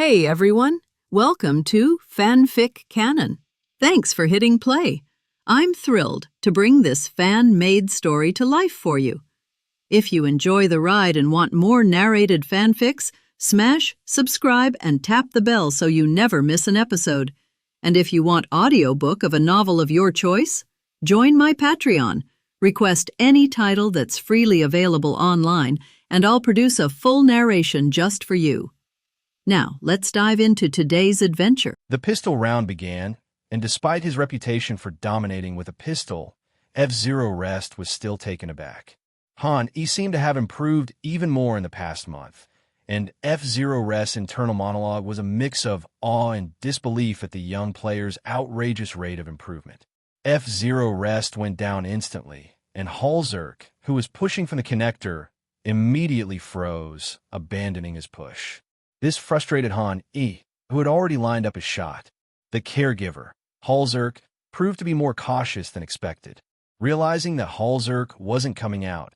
Hey everyone, welcome to FanFic Canon. Thanks for hitting play. I'm thrilled to bring this fan-made story to life for you. If you enjoy the ride and want more narrated fanfics, smash, subscribe, and tap the bell so you never miss an episode. And if you want audiobook of a novel of your choice, join my Patreon. Request any title that's freely available online, and I'll produce a full narration just for you. Now, let's dive into today's adventure. The pistol round began, and despite his reputation for dominating with a pistol, F-Zero Rest was still taken aback. He seemed to have improved even more in the past month, and F-Zero Rest's internal monologue was a mix of awe and disbelief at the young player's outrageous rate of improvement. F-Zero Rest went down instantly, and Halzerk, who was pushing from the connector, immediately froze, abandoning his push. This frustrated who had already lined up his shot. The caregiver, Halzerk, proved to be more cautious than expected. Realizing that Halzerk wasn't coming out,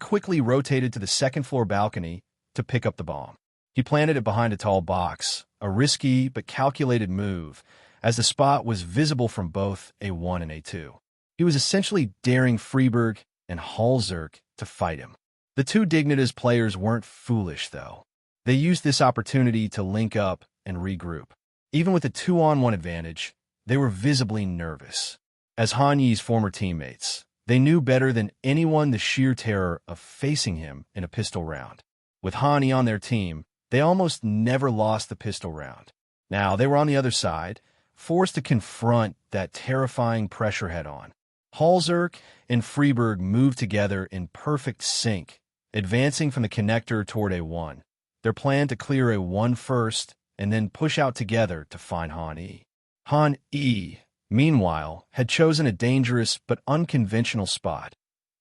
quickly rotated to the second-floor balcony to pick up the bomb. He planted it behind a tall box, a risky but calculated move, as the spot was visible from both A1 and A2. He was essentially daring Freeberg and Halzerk to fight him. The two Dignitas players weren't foolish, though. They used this opportunity to link up and regroup. Even with a 2-on-1 advantage, they were visibly nervous. As Han Yi's former teammates, they knew better than anyone the sheer terror of facing him in a pistol round. With Han Yi on their team, they almost never lost the pistol round. Now, they were on the other side, forced to confront that terrifying pressure head-on. Halzerk and Freeberg moved together in perfect sync, advancing from the connector toward A1. Their plan to clear A1 first and then push out together to find Han Yi. Han Yi, meanwhile, had chosen a dangerous but unconventional spot,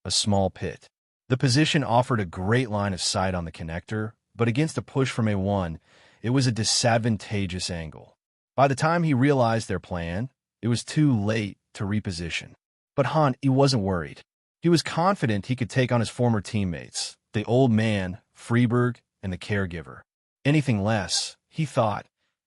a small pit. The position offered a great line of sight on the connector, but against a push from A1, it was a disadvantageous angle. By the time he realized their plan, it was too late to reposition. But Han Yi wasn't worried. He was confident he could take on his former teammates, the old man, Freeberg, and the caregiver. Anything less, he thought,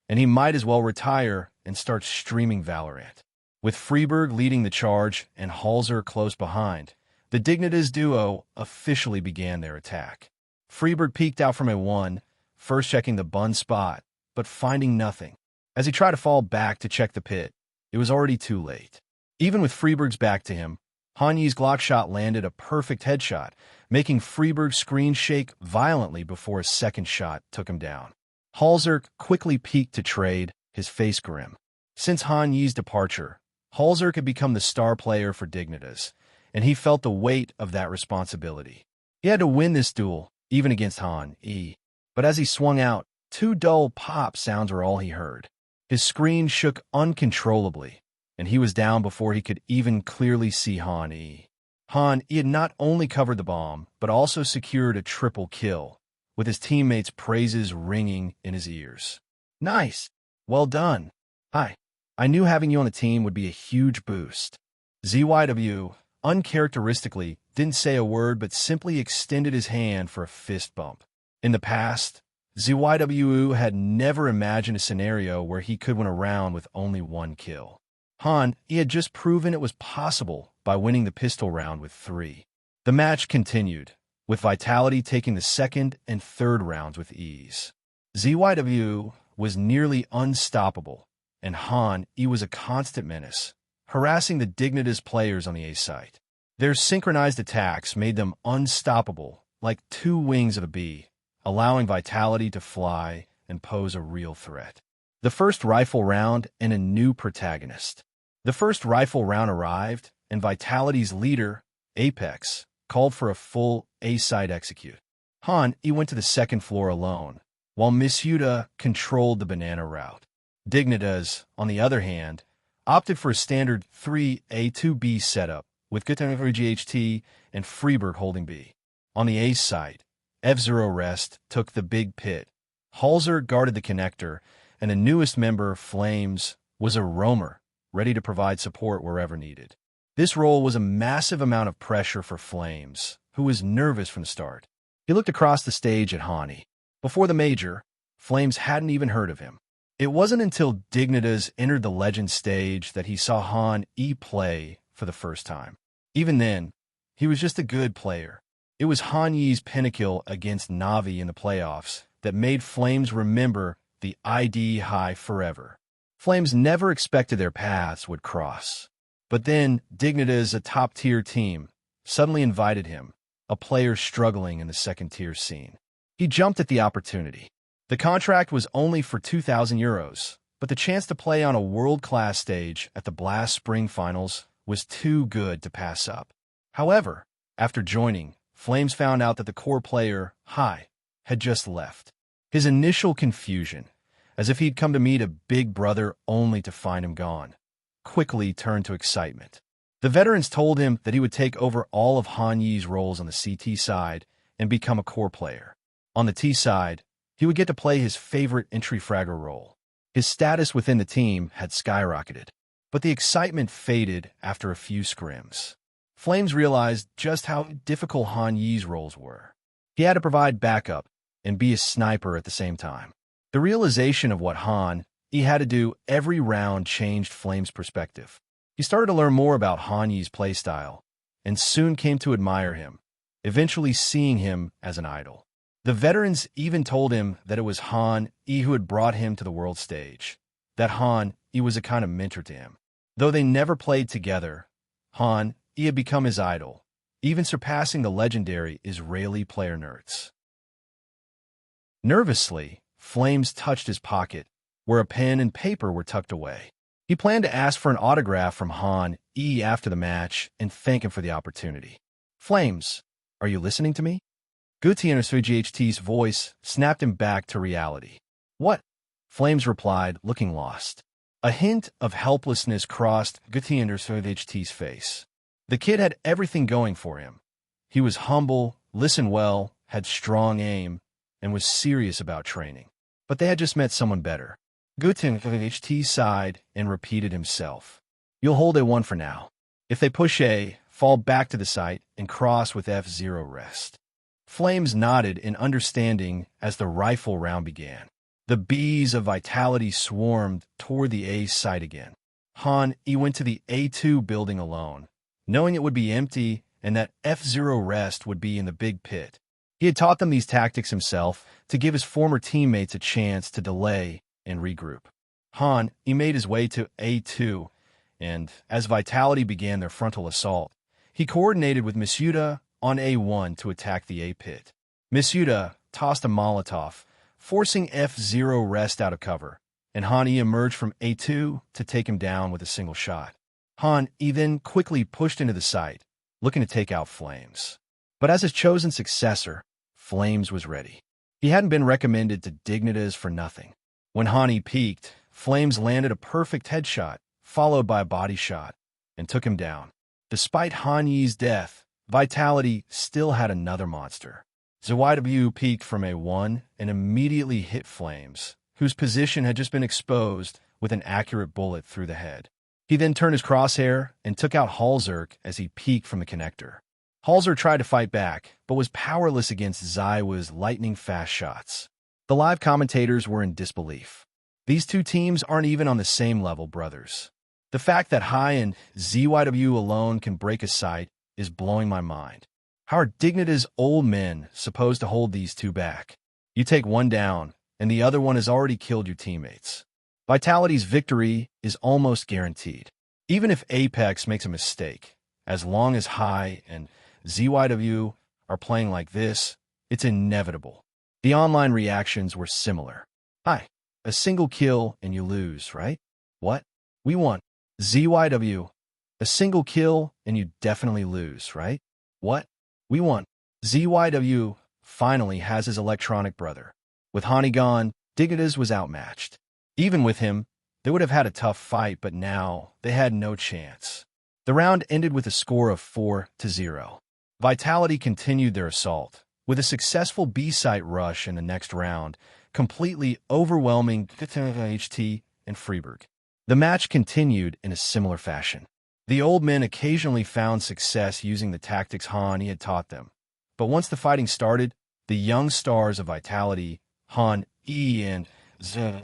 and he might as well retire and start streaming Valorant. With Freeberg leading the charge and Halzer close behind, the Dignitas duo officially began their attack. Freeberg peeked out from A1, first checking the bun spot, but finding nothing. As he tried to fall back to check the pit, it was already too late. Even with Freeberg's back to him, Han Yi's Glock shot landed a perfect headshot, making Freeberg's screen shake violently before a second shot took him down. Halzerk quickly peeked to trade, his face grim. Since Han Yi's departure, Halzerk had become the star player for Dignitas, and he felt the weight of that responsibility. He had to win this duel, even against Han Yi. But as he swung out, two dull pop sounds were all he heard. His screen shook uncontrollably, and he was down before he could even clearly see Han Yi. Han Yi had not only covered the bomb, but also secured a triple kill, with his teammates' praises ringing in his ears. Nice! Well done! Hi. I knew having you on the team would be a huge boost. ZYW, uncharacteristically, didn't say a word but simply extended his hand for a fist bump. In the past, ZYW had never imagined a scenario where he could win a round with only one kill. He had just proven it was possible by winning the pistol round with 3. The match continued, with Vitality taking the second and third rounds with ease. ZYW was nearly unstoppable, and He was a constant menace, harassing the Dignitas players on the A site. Their synchronized attacks made them unstoppable, like two wings of a bee, allowing Vitality to fly and pose a real threat. The first rifle round and a new protagonist. The first rifle round arrived, and Vitality's leader, Apex, called for a full A-side execute. He went to the second floor alone, while Miss Yuta controlled the banana route. Dignitas, on the other hand, opted for a standard 3A2B setup, with Gutenberg GHT and Freeberg holding B. On the A side, F-Zero Rest took the big pit. Halzer guarded the connector, and the newest member, Flames, was a roamer, ready to provide support wherever needed. This role was a massive amount of pressure for Flames, who was nervous from the start. He looked across the stage at Hani. Before the major, Flames hadn't even heard of him. It wasn't until Dignitas entered the Legend stage that he saw Han E play for the first time. Even then, he was just a good player. It was Han Yi's pinnacle against Na'Vi in the playoffs that made Flames remember the ID high forever. Flames never expected their paths would cross. But then, Dignitas, a top-tier team, suddenly invited him, a player struggling in the second-tier scene. He jumped at the opportunity. The contract was only for €2,000, but the chance to play on a world-class stage at the Blast Spring Finals was too good to pass up. However, after joining, Flames found out that the core player, Hai, had just left. His initial confusion, as if he'd come to meet a big brother only to find him gone, quickly turned to excitement. The veterans told him that he would take over all of Han Yi's roles on the CT side and become a core player. On the T side, he would get to play his favorite entry fragger role. His status within the team had skyrocketed, but the excitement faded after a few scrims. Flames realized just how difficult Han Yi's roles were. He had to provide backup and be a sniper at the same time. The realization of what Han Yi had to do every round changed Flames' perspective. He started to learn more about Han Yi's playstyle and soon came to admire him, eventually seeing him as an idol. The veterans even told him that it was Han Yi who had brought him to the world stage, that Han Yi was a kind of mentor to him. Though they never played together, Han Yi had become his idol, even surpassing the legendary Israeli player Nerds. Nervously, Flames touched his pocket, where a pen and paper were tucked away. He planned to ask for an autograph from Han Yi after the match and thank him for the opportunity. "Flames, are you listening to me?" Gutiérrez GHT's voice snapped him back to reality. "What?" Flames replied, looking lost. A hint of helplessness crossed Gutiérrez GHT's face. The kid had everything going for him. He was humble, listened well, had strong aim, and was serious about training. But they had just met someone better. Gutiérrez GHT sighed and repeated himself. "You'll hold A1 for now. If they push A, fall back to the site and cross with F0 rest." Flames nodded in understanding as the rifle round began. The bees of vitality swarmed toward the A site again. Han Yi went to the A2 building alone, knowing it would be empty and that F0 rest would be in the big pit. He had taught them these tactics himself to give his former teammates a chance to delay and regroup. Han Yi made his way to A2, and as Vitality began their frontal assault, he coordinated with Misuda on A1 to attack the A pit. Misuda tossed a Molotov, forcing F0 rest out of cover, and Han Yi emerged from A2 to take him down with a single shot. Han Yi then quickly pushed into the site, looking to take out Flames. But as his chosen successor, Flames was ready. He hadn't been recommended to Dignitas for nothing. When Han Yi peaked, Flames landed a perfect headshot, followed by a body shot, and took him down. Despite Han Yi's death, Vitality still had another monster. ZYW peeked from A1 and immediately hit Flames, whose position had just been exposed with an accurate bullet through the head. He then turned his crosshair and took out Halzerk as he peeked from the connector. Halzer tried to fight back, but was powerless against Zaiwa's lightning-fast shots. The live commentators were in disbelief. These two teams aren't even on the same level, brothers. The fact that Hai and ZYW alone can break a site is blowing my mind. How are Dignitas' old men supposed to hold these two back? You take one down, and the other one has already killed your teammates. Vitality's victory is almost guaranteed. Even if Apex makes a mistake, as long as Hai and ZYW are playing like this, it's inevitable. The online reactions were similar. Hi, a single kill and you lose, right? What? We won. ZYW, a single kill and you definitely lose, right? What? We won. ZYW finally has his electronic brother. With Hani gone, Dignitas was outmatched. Even with him, they would have had a tough fight, but now they had no chance. The round ended with a score of 4-0. Vitality continued their assault, with a successful B-site rush in the next round, completely overwhelming HT and Freiburg. The match continued in a similar fashion. The old men occasionally found success using the tactics Han Yi had taught them. But once the fighting started, the young stars of Vitality, Han E and Z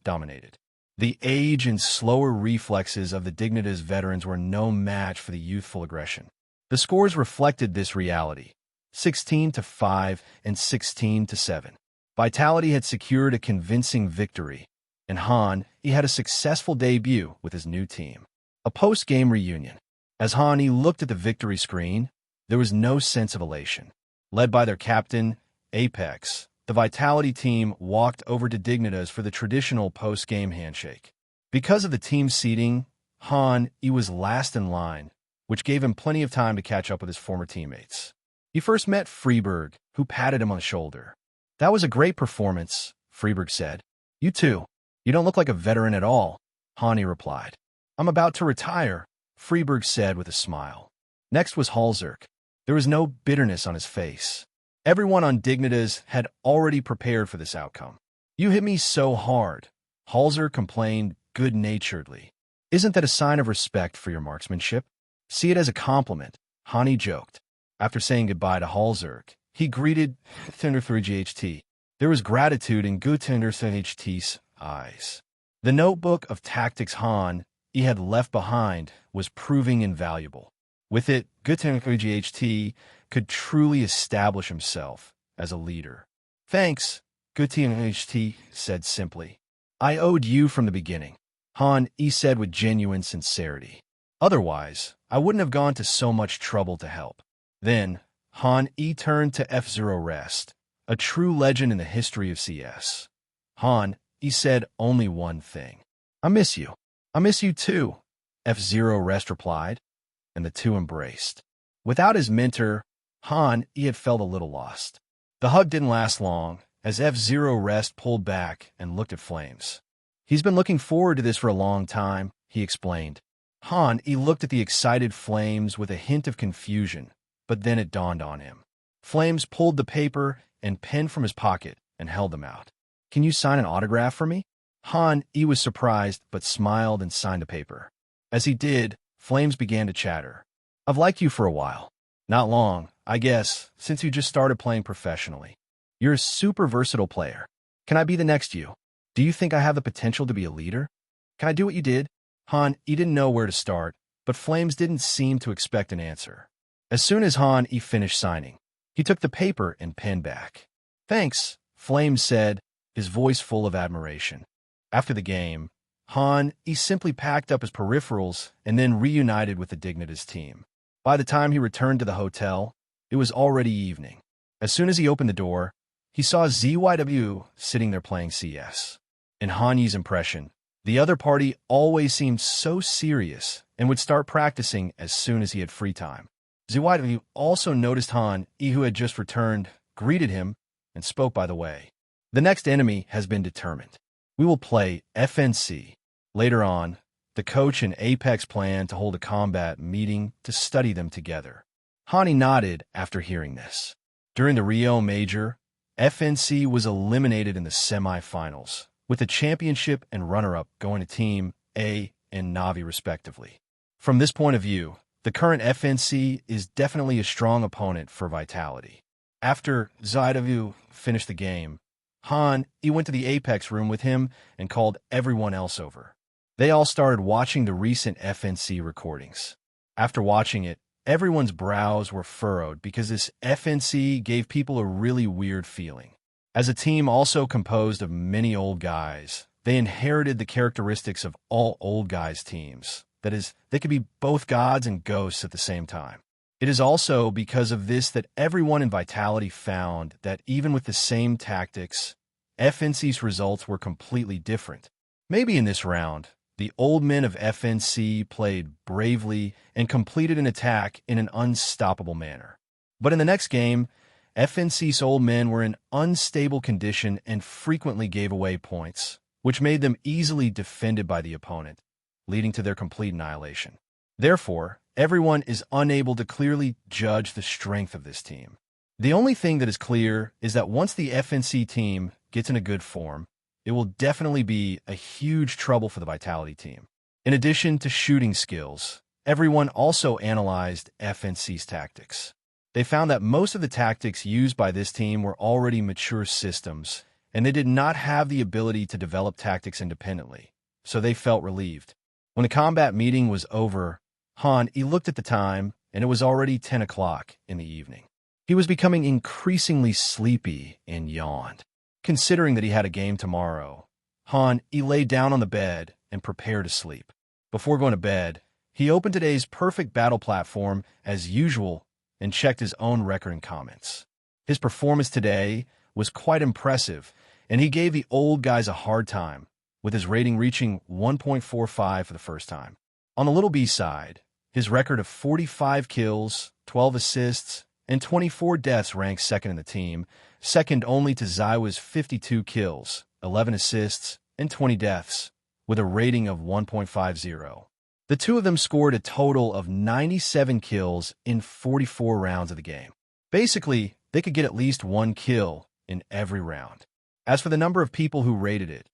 dominated. The age and slower reflexes of the Dignitas veterans were no match for the youthful aggression. The scores reflected this reality, 16-5 and 16-7. Vitality had secured a convincing victory, and he had a successful debut with his new team. A post-game reunion. As he looked at the victory screen, there was no sense of elation. Led by their captain, Apex, the Vitality team walked over to Dignitas for the traditional post-game handshake. Because of the team seating, he was last in line, which gave him plenty of time to catch up with his former teammates. He first met Freeberg, who patted him on the shoulder. "That was a great performance," Freeberg said. "You too. You don't look like a veteran at all," he replied. "I'm about to retire," Freeberg said with a smile. Next was Halzerk. There was no bitterness on his face. Everyone on Dignitas had already prepared for this outcome. "You hit me so hard," Halzer complained good-naturedly. "Isn't that a sign of respect for your marksmanship?" "See it as a compliment," Hani joked. After saying goodbye to Halzerk, he greeted Thunder3GHT. There was gratitude in Thunder3GHT's eyes. The notebook of tactics he had left behind was proving invaluable. With it, Thunder3GHT could truly establish himself as a leader. "Thanks," Thunder3GHT said simply. "I owed you from the beginning," he said with genuine sincerity. "Otherwise, I wouldn't have gone to so much trouble to help." Then, he turned to F-Zero Rest, a true legend in the history of CS. He said only one thing. "I miss you." "I miss you too," F-Zero Rest replied, and the two embraced. Without his mentor, he had felt a little lost. The hug didn't last long, as F-Zero Rest pulled back and looked at Flames. "He's been looking forward to this for a long time," he explained. He looked at the excited Flames with a hint of confusion, but then it dawned on him. Flames pulled the paper and pen from his pocket and held them out. "Can you sign an autograph for me?" He was surprised, but smiled and signed the paper. As he did, Flames began to chatter. "I've liked you for a while. Not long, I guess, since you just started playing professionally. You're a super versatile player. Can I be the next you? Do you think I have the potential to be a leader? Can I do what you did?" He didn't know where to start, but Flames didn't seem to expect an answer. As soon as he finished signing, he took the paper and pen back. "Thanks," Flames said, his voice full of admiration. After the game, he simply packed up his peripherals and then reunited with the Dignitas team. By the time he returned to the hotel, it was already evening. As soon as he opened the door, he saw ZYW sitting there playing CS. In Hanyi's impression, the other party always seemed so serious and would start practicing as soon as he had free time. ZYW also noticed who had just returned, greeted him, and spoke by the way. "The next enemy has been determined. We will play FNC. Later on, the coach and Apex plan to hold a combat meeting to study them together." Hani nodded after hearing this. During the Rio Major, FNC was eliminated in the semi-finals, with the championship and runner-up going to Team A and Navi respectively. From this point of view, the current FNC is definitely a strong opponent for Vitality. After ZYW finished the game, he went to the Apex room with him and called everyone else over. They all started watching the recent FNC recordings. After watching it, everyone's brows were furrowed because this FNC gave people a really weird feeling. As a team also composed of many old guys, they inherited the characteristics of all old guys teams. That is, they could be both gods and ghosts at the same time. It is also because of this that everyone in Vitality found that even with the same tactics, FNC's results were completely different. Maybe in this round, the old men of FNC played bravely and completed an attack in an unstoppable manner. But in the next game, FNC's old men were in unstable condition and frequently gave away points, which made them easily defended by the opponent, leading to their complete annihilation. Therefore, everyone is unable to clearly judge the strength of this team. The only thing that is clear is that once the FNC team gets in a good form, it will definitely be a huge trouble for the Vitality team. In addition to shooting skills, everyone also analyzed FNC's tactics. They found that most of the tactics used by this team were already mature systems and they did not have the ability to develop tactics independently, so they felt relieved. When the combat meeting was over, he looked at the time, and it was already 10 o'clock in the evening. He was becoming increasingly sleepy and yawned. Considering that he had a game tomorrow, he lay down on the bed and prepared to sleep. Before going to bed, he opened today's perfect battle platform as usual and checked his own record and comments. His performance today was quite impressive, and he gave the old guys a hard time, with his rating reaching 1.45 for the first time. On the little B side, his record of 45 kills, 12 assists, and 24 deaths ranks second in the team, second only to Zywa's 52 kills, 11 assists, and 20 deaths, with a rating of 1.50. The two of them scored a total of 97 kills in 44 rounds of the game. Basically, they could get at least one kill in every round. As for the number of people who rated it,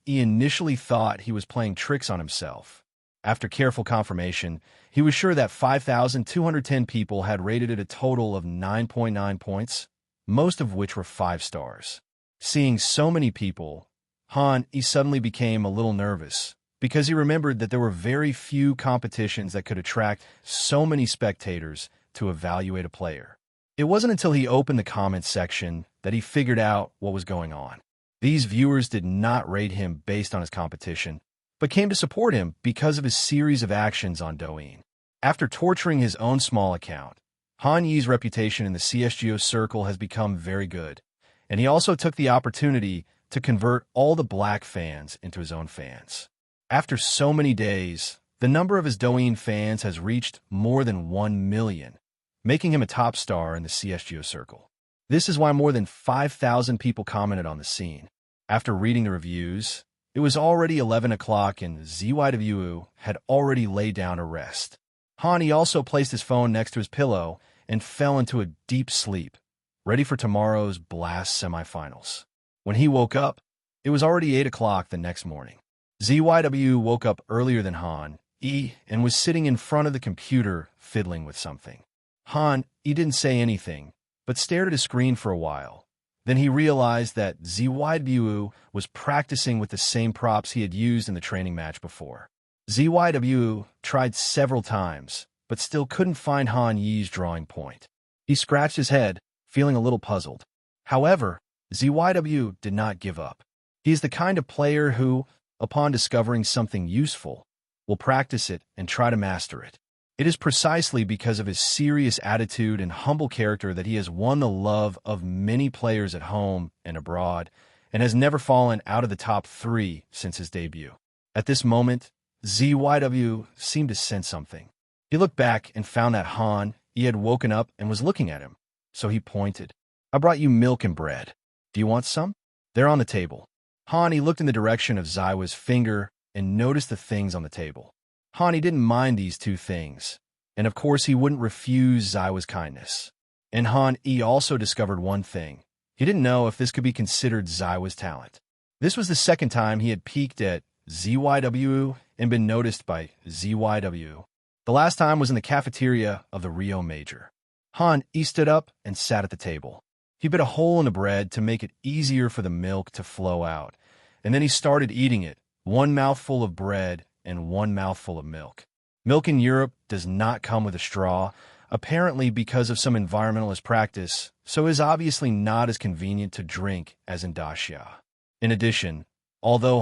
he initially thought he was playing tricks on himself. After careful confirmation, he was sure that 5,210 people had rated it a total of 9.9 points, most of which were 5 stars. Seeing so many people, he suddenly became a little nervous, because he remembered that there were very few competitions that could attract so many spectators to evaluate a player. It wasn't until he opened the comments section that he figured out what was going on. These viewers did not rate him based on his competition, but came to support him because of his series of actions on Douyin. After torturing his own small account, Han Yi's reputation in the CSGO circle has become very good, and he also took the opportunity to convert all the black fans into his own fans. After so many days, the number of his Douyin fans has reached more than 1 million, making him a top star in the CSGO circle. This is why more than 5,000 people commented on the scene. After reading the reviews, it was already 11 o'clock and ZYWU had already laid down to rest. He also placed his phone next to his pillow and fell into a deep sleep, ready for tomorrow's Blast semifinals. When he woke up, it was already 8 o'clock the next morning. ZYW woke up earlier than and was sitting in front of the computer fiddling with something. He didn't say anything, but stared at his screen for a while. Then he realized that ZYW was practicing with the same props he had used in the training match before. ZYW tried several times, but still couldn't find Han Yi's drawing point. He scratched his head, feeling a little puzzled. However, ZYW did not give up. He is the kind of player who, upon discovering something useful, will practice it and try to master it. It is precisely because of his serious attitude and humble character that he has won the love of many players at home and abroad, and has never fallen out of the top 3 since his debut. At this moment, ZYW seemed to sense something. He looked back and found that he had woken up and was looking at him, so he pointed. "I brought you milk and bread. Do you want some? They're on the table." He looked in the direction of Zywa's finger and noticed the things on the table. He didn't mind these 2 things, and of course he wouldn't refuse Zywa's kindness. And he also discovered one thing. He didn't know if this could be considered Zywa's talent. This was the second time he had peeked at ZYW and been noticed by ZYW. The last time was in the cafeteria of the Rio Major. He stood up and sat at the table. He bit a hole in the bread to make it easier for the milk to flow out, and then he started eating it, 1 mouthful of bread and 1 mouthful of milk. Milk in Europe does not come with a straw, apparently because of some environmentalist practice, so is obviously not as convenient to drink as in Dacia. In addition, although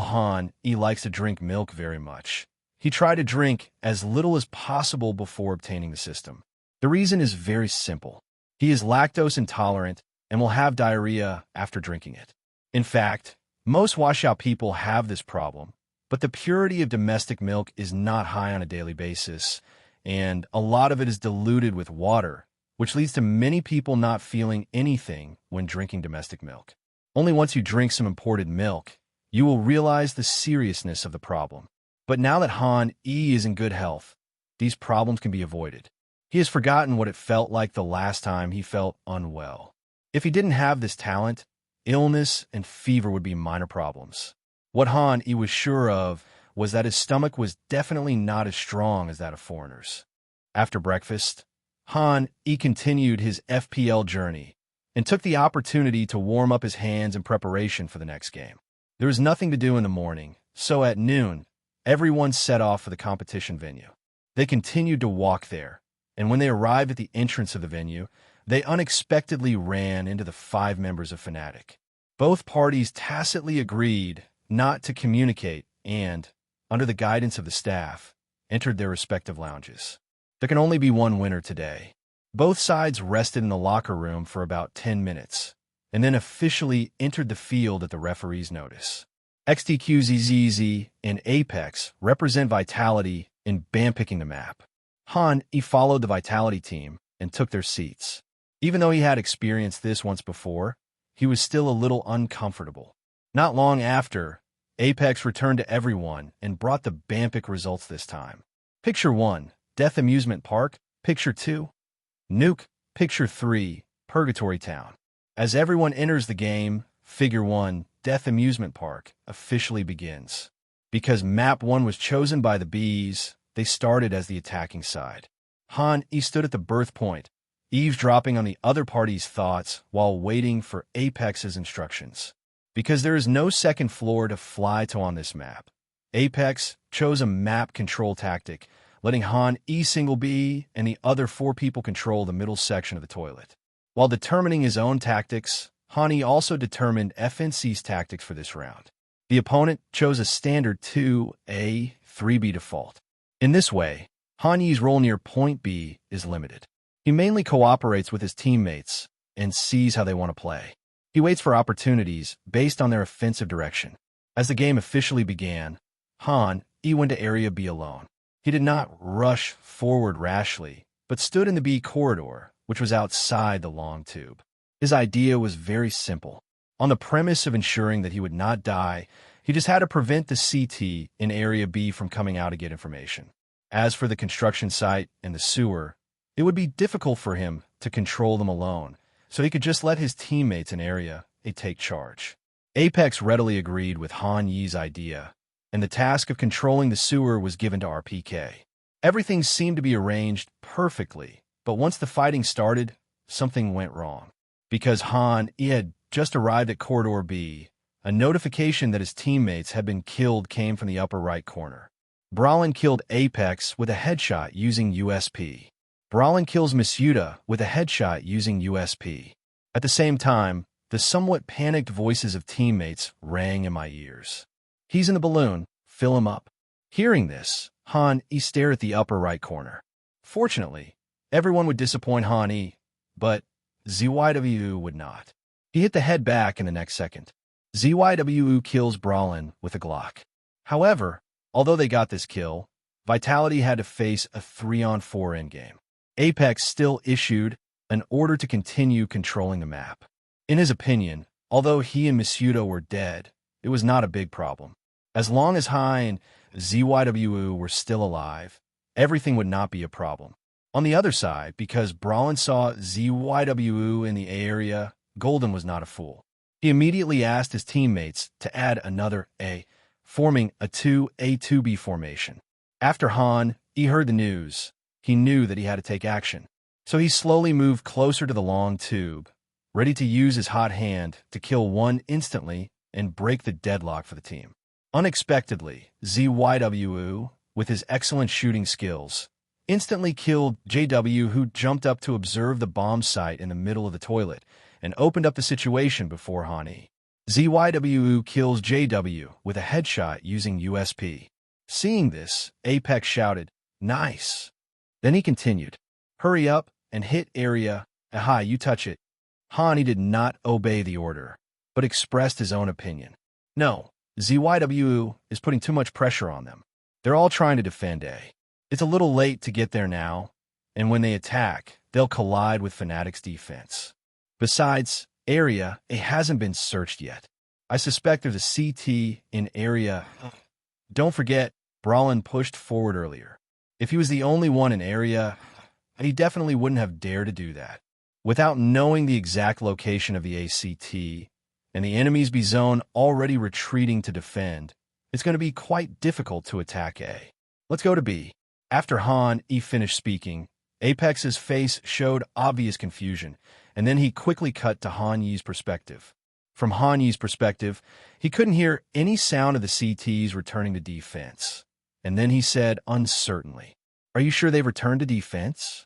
he likes to drink milk very much, he tried to drink as little as possible before obtaining the system. The reason is very simple. He is lactose intolerant and will have diarrhea after drinking it. In fact, most washout people have this problem, but the purity of domestic milk is not high on a daily basis, and a lot of it is diluted with water, which leads to many people not feeling anything when drinking domestic milk. Only once you drink some imported milk, you will realize the seriousness of the problem. But now that is in good health, these problems can be avoided. He has forgotten what it felt like the last time he felt unwell. If he didn't have this talent, illness and fever would be minor problems. What he was sure of was that his stomach was definitely not as strong as that of foreigners. After breakfast, he continued his FPL journey and took the opportunity to warm up his hands in preparation for the next game. There was nothing to do in the morning, so at noon, everyone set off for the competition venue. They continued to walk there, and when they arrived at the entrance of the venue, they unexpectedly ran into the 5 members of Fnatic. Both parties tacitly agreed not to communicate and, under the guidance of the staff, entered their respective lounges. There can only be one winner today. Both sides rested in the locker room for about 10 minutes, and then officially entered the field at the referee's notice. XTQZZZ and Apex represent Vitality in ban-picking the map. He followed the Vitality team and took their seats. Even though he had experienced this once before, he was still a little uncomfortable. Not long after, Apex returned to everyone and brought the ban-pick results this time. Picture 1, Death Amusement Park. Picture 2, Nuke. Picture 3, Purgatory Town. As everyone enters the game, Figure 1, Death Amusement Park, officially begins. Because Map 1 was chosen by the Bees, they started as the attacking side. He stood at the birth point, eavesdropping on the other party's thoughts while waiting for Apex's instructions. Because there is no second floor to fly to on this map, Apex chose a map control tactic, letting single B and the other 4 people control the middle section of the toilet. While determining his own tactics, Hani also determined FNC's tactics for this round. The opponent chose a standard 2A, 3B default. In this way, Hani's role near point B is limited. He mainly cooperates with his teammates and sees how they want to play. He waits for opportunities based on their offensive direction. As the game officially began, went to Area B alone. He did not rush forward rashly, but stood in the B corridor, which was outside the long tube. His idea was very simple. On the premise of ensuring that he would not die, he just had to prevent the CT in Area B from coming out to get information. As for the construction site and the sewer, it would be difficult for him to control them alone, so he could just let his teammates in Area A take charge. Apex readily agreed with Han Yi's idea, and the task of controlling the sewer was given to RPK. Everything seemed to be arranged perfectly, but once the fighting started, something went wrong. Because he had just arrived at Corridor B, a notification that his teammates had been killed came from the upper right corner. Bralin killed Apex with a headshot using USP. Bralin kills Misuda with a headshot using USP. At the same time, the somewhat panicked voices of teammates rang in my ears. He's in the balloon, fill him up. Hearing this, he stared at the upper right corner. Fortunately, everyone would disappoint but ZYWU would not. He hit the head back in the next second. ZYWU kills Bralin with a Glock. However, although they got this kill, Vitality had to face a 3-on-4 endgame. Apex still issued an order to continue controlling the map. In his opinion, although he and Misuda were dead, it was not a big problem. As long as and ZYWU were still alive, everything would not be a problem. On the other side, because Bralin saw ZYWU in the area, Golden was not a fool. He immediately asked his teammates to add another A, forming a 2A-2B formation. After he heard the news, he knew that he had to take action. So he slowly moved closer to the long tube, ready to use his hot hand to kill one instantly and break the deadlock for the team. Unexpectedly, ZYWU, with his excellent shooting skills, instantly killed JW, who jumped up to observe the bomb site in the middle of the toilet and opened up the situation before Hani. ZYWU kills JW with a headshot using USP. Seeing this, Apex shouted, "Nice!" Then he continued, "Hurry up and hit Area A, you touch it." Hani did not obey the order, but expressed his own opinion. "No, ZYWU is putting too much pressure on them. They're all trying to defend A. It's a little late to get there now, and when they attack, they'll collide with Fnatic's defense. Besides, Area A hasn't been searched yet. I suspect there's a CT in Area. Don't forget, Bralin pushed forward earlier. If he was the only one in Area, he definitely wouldn't have dared to do that. Without knowing the exact location of the ACT, and the enemy's B zone already retreating to defend, it's going to be quite difficult to attack A. Let's go to B." After finished speaking, Apex's face showed obvious confusion, and then he quickly cut to Han Yi's perspective. From Han Yi's perspective, he couldn't hear any sound of the CTs returning to defense. And then he said uncertainly, "Are you sure they've returned to defense?"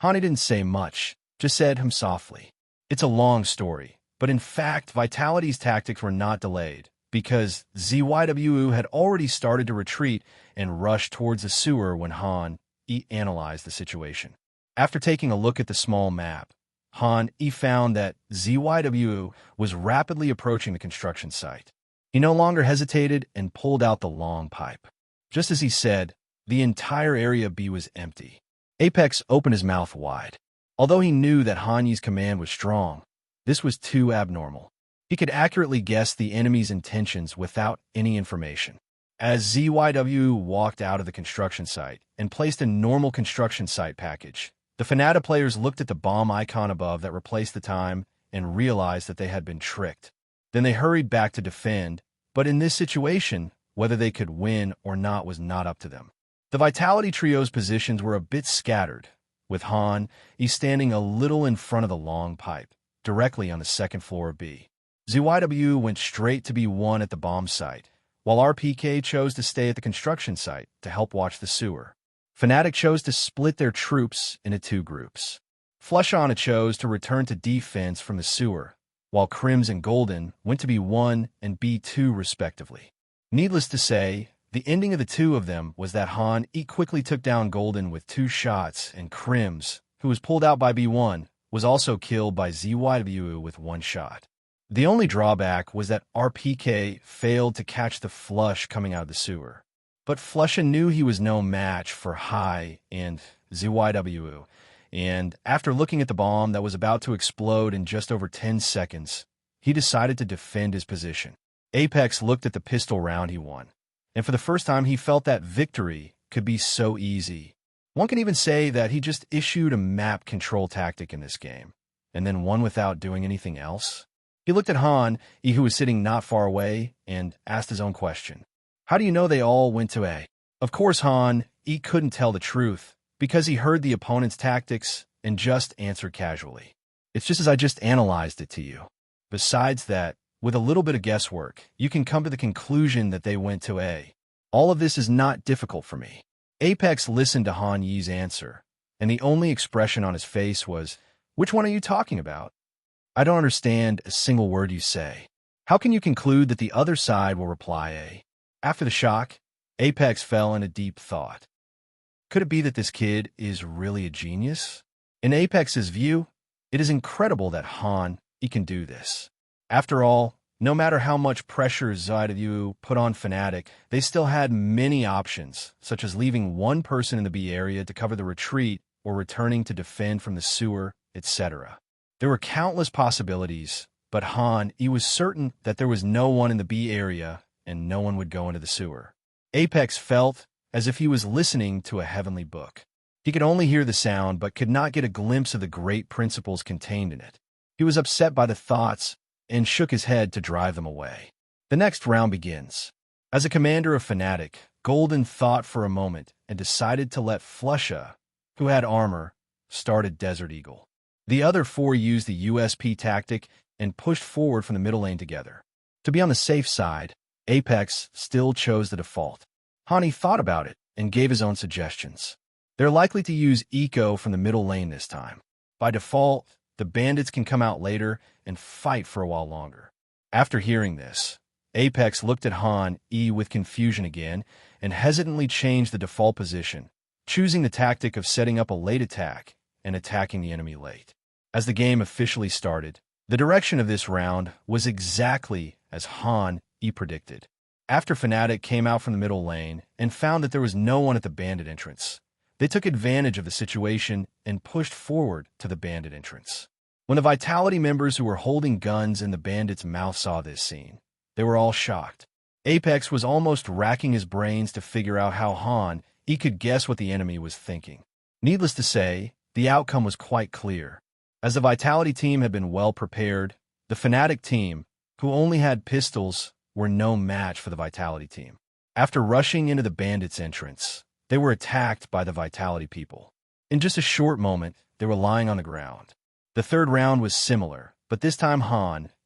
Han Yi didn't say much, just said him softly, "It's a long story, but in fact, Vitality's tactics were not delayed, because ZYWU had already started to retreat and rush towards the sewer when Han Yi analyzed the situation. After taking a look at the small map, Han Yi found that ZYWU was rapidly approaching the construction site. He no longer hesitated and pulled out the long pipe. Just as he said, the entire area B was empty. Apex opened his mouth wide. Although he knew that Han Yi's command was strong, this was too abnormal. He could accurately guess the enemy's intentions without any information. As ZYWU walked out of the construction site and placed a normal construction site package, the Fanata players looked at the bomb icon above that replaced the time and realized that they had been tricked. Then they hurried back to defend, but in this situation, whether they could win or not was not up to them. The Vitality Trio's positions were a bit scattered, with Han Yi standing a little in front of the long pipe, directly on the second floor of B. ZYW went straight to B1 at the bomb site, while RPK chose to stay at the construction site to help watch the sewer. Fnatic chose to split their troops into two groups. Flushana chose to return to defense from the sewer, while Crims and Golden went to B1 and B2 respectively. Needless to say, the ending of the two of them was that Han Yi quickly took down Golden with 2 shots, and Crims, who was pulled out by B1, was also killed by ZYW with 1 shot. The only drawback was that RPK failed to catch the flush coming out of the sewer. But Flusha knew he was no match for Hai and ZYW, and after looking at the bomb that was about to explode in just over 10 seconds, he decided to defend his position. Apex looked at the pistol round he won, and for the first time he felt that victory could be so easy. One can even say that he just issued a map control tactic in this game, and then won without doing anything else. He looked at Han Yi, who was sitting not far away, and asked his own question. How do you know they all went to A? Of course, Han Yi couldn't tell the truth, because he heard the opponent's tactics and just answered casually. It's just as I just analyzed it to you. Besides that, with a little bit of guesswork, you can come to the conclusion that they went to A. All of this is not difficult for me. Apex listened to Han Yi's answer, and the only expression on his face was, "Which one are you talking about? I don't understand a single word you say. How can you conclude that the other side will reply A?" After the shock, Apex fell into deep thought. Could it be that this kid is really a genius? In Apex's view, it is incredible that Han Yi can do this. After all, no matter how much pressure ZYW put on Fnatic, they still had many options, such as leaving one person in the B area to cover the retreat or returning to defend from the sewer, etc. There were countless possibilities, but Han Yi was certain that there was no one in the B area and no one would go into the sewer. Apex felt as if he was listening to a heavenly book. He could only hear the sound but could not get a glimpse of the great principles contained in it. He was upset by the thoughts and shook his head to drive them away. The next round begins. As a commander of Fnatic, Golden thought for a moment and decided to let Flusha, who had armor, start a Desert Eagle. The other 4 used the USP tactic and pushed forward from the middle lane together. To be on the safe side, Apex still chose the default. Han Yi thought about it and gave his own suggestions. They're likely to use Eco from the middle lane this time. By default, the bandits can come out later and fight for a while longer. After hearing this, Apex looked at Han Yi with confusion again and hesitantly changed the default position, choosing the tactic of setting up a late attack and attacking the enemy late. As the game officially started, the direction of this round was exactly as Han Yi predicted. After Fnatic came out from the middle lane and found that there was no one at the bandit entrance, they took advantage of the situation and pushed forward to the bandit entrance. When the Vitality members who were holding guns in the bandits' mouth saw this scene, they were all shocked. Apex was almost racking his brains to figure out how Han Yi could guess what the enemy was thinking. Needless to say, the outcome was quite clear. As the Vitality team had been well prepared, the Fnatic team, who only had pistols, were no match for the Vitality team. After rushing into the bandits' entrance, they were attacked by the Vitality people. In just a short moment, they were lying on the ground. The third round was similar, but this time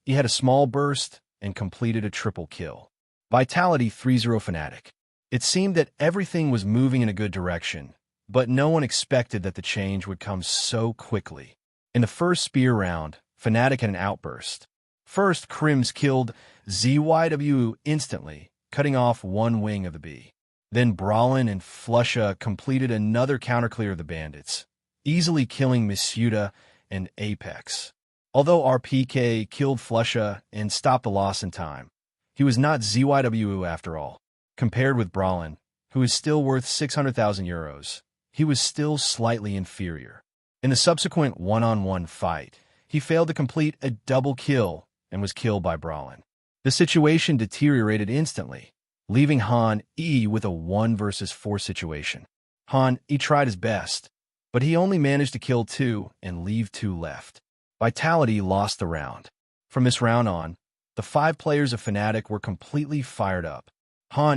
he had a small burst and completed a triple kill. Vitality 3-0 Fnatic. It seemed that everything was moving in a good direction, but no one expected that the change would come so quickly. In the first spear round, Fnatic had an outburst. First, Crims killed ZYW instantly, cutting off one wing of the B. Then Brawlin and Flusha completed another counterclear of the bandits, easily killing Misuda and Apex. Although RPK killed Flusha and stopped the loss in time, he was not ZYW after all. Compared with Brawlin, who is still worth 600,000 euros, he was still slightly inferior. In the subsequent one-on-one fight, he failed to complete a double kill and was killed by Brawlin. The situation deteriorated instantly, leaving E with a 1 versus 4 situation. E tried his best, but he only managed to kill 2 and leave 2 left. Vitality lost the round. From this round on, the 5 players of Fnatic were completely fired up.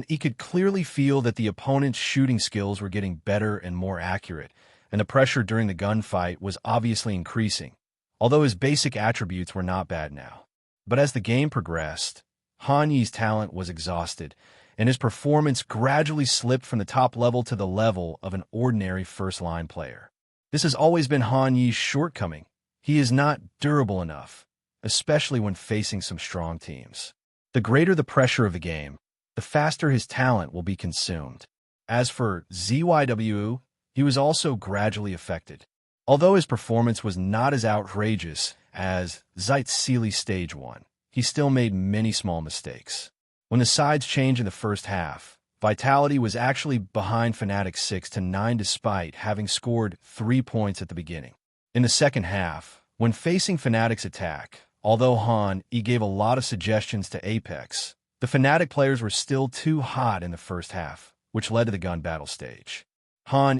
E could clearly feel that the opponent's shooting skills were getting better and more accurate, and the pressure during the gunfight was obviously increasing, although his basic attributes were not bad now. But as the game progressed, Ye's talent was exhausted, and his performance gradually slipped from the top level to the level of an ordinary first-line player. This has always been Ye's shortcoming. He is not durable enough, especially when facing some strong teams. The greater the pressure of the game, the faster his talent will be consumed. As for ZYW, he was also gradually affected. Although his performance was not as outrageous as Zeitz Stage 1, he still made many small mistakes. When the sides changed in the first half, Vitality was actually behind Fnatic 6-9 despite having scored 3 points at the beginning. In the second half, when facing Fnatic's attack, although he gave a lot of suggestions to Apex, the Fnatic players were still too hot in the first half, which led to the gun battle stage.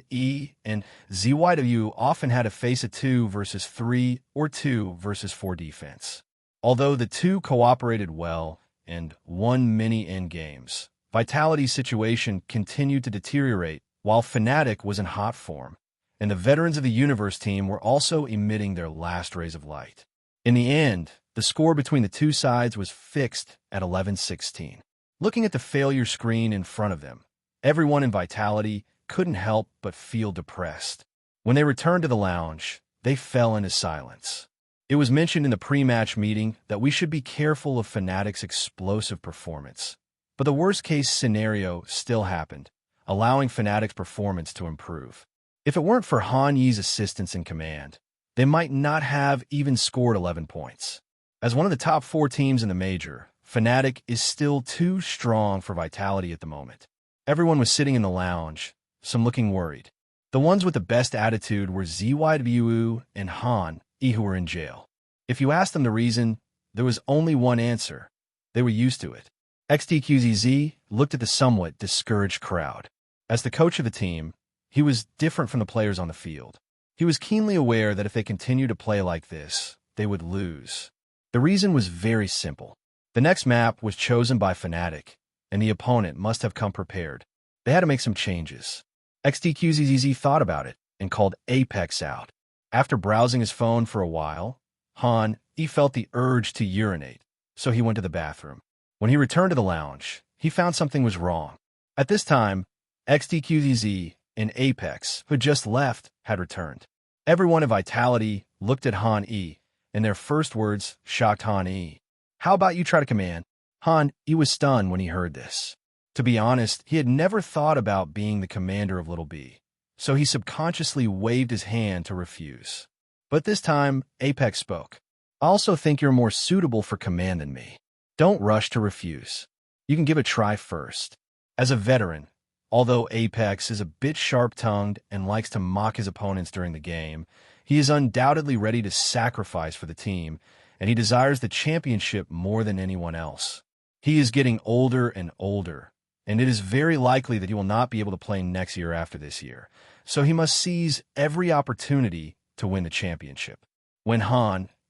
E and ZYW often had to face a 2 versus 3 or 2 versus 4 defense. Although the two cooperated well and won many endgames, Vitality's situation continued to deteriorate while Fnatic was in hot form, and the veterans of the Universe team were also emitting their last rays of light. In the end, the score between the two sides was fixed at 11-16. Looking at the failure screen in front of them, everyone in Vitality couldn't help but feel depressed. When they returned to the lounge, they fell into silence. It was mentioned in the pre-match meeting that we should be careful of Fnatic's explosive performance. But the worst-case scenario still happened, allowing Fnatic's performance to improve. If it weren't for Ye's assistance in command, they might not have even scored 11 points. As one of the top 4 teams in the major, Fnatic is still too strong for Vitality at the moment. Everyone was sitting in the lounge, some looking worried. The ones with the best attitude were ZYW and E who were in jail. If you asked them the reason, there was only one answer. They were used to it. XTQZZ looked at the somewhat discouraged crowd. As the coach of the team, he was different from the players on the field. He was keenly aware that if they continued to play like this, they would lose. The reason was very simple. The next map was chosen by Fnatic, and the opponent must have come prepared. They had to make some changes. XTQZZ thought about it and called Apex out. After browsing his phone for a while, he felt the urge to urinate, so he went to the bathroom. When he returned to the lounge, he found something was wrong. At this time, XTQZZ and Apex, who had just left, had returned. Everyone in Vitality looked at E, and their first words shocked E. "How about you try to command?" E was stunned when he heard this. To be honest, he had never thought about being the commander of Little B, so he subconsciously waved his hand to refuse. But this time, Apex spoke. "I also think you're more suitable for command than me. Don't rush to refuse. You can give a try first." As a veteran, although Apex is a bit sharp-tongued and likes to mock his opponents during the game, he is undoubtedly ready to sacrifice for the team, and he desires the championship more than anyone else. He is getting older and older, and it is very likely that he will not be able to play next year after this year, so he must seize every opportunity to win the championship. When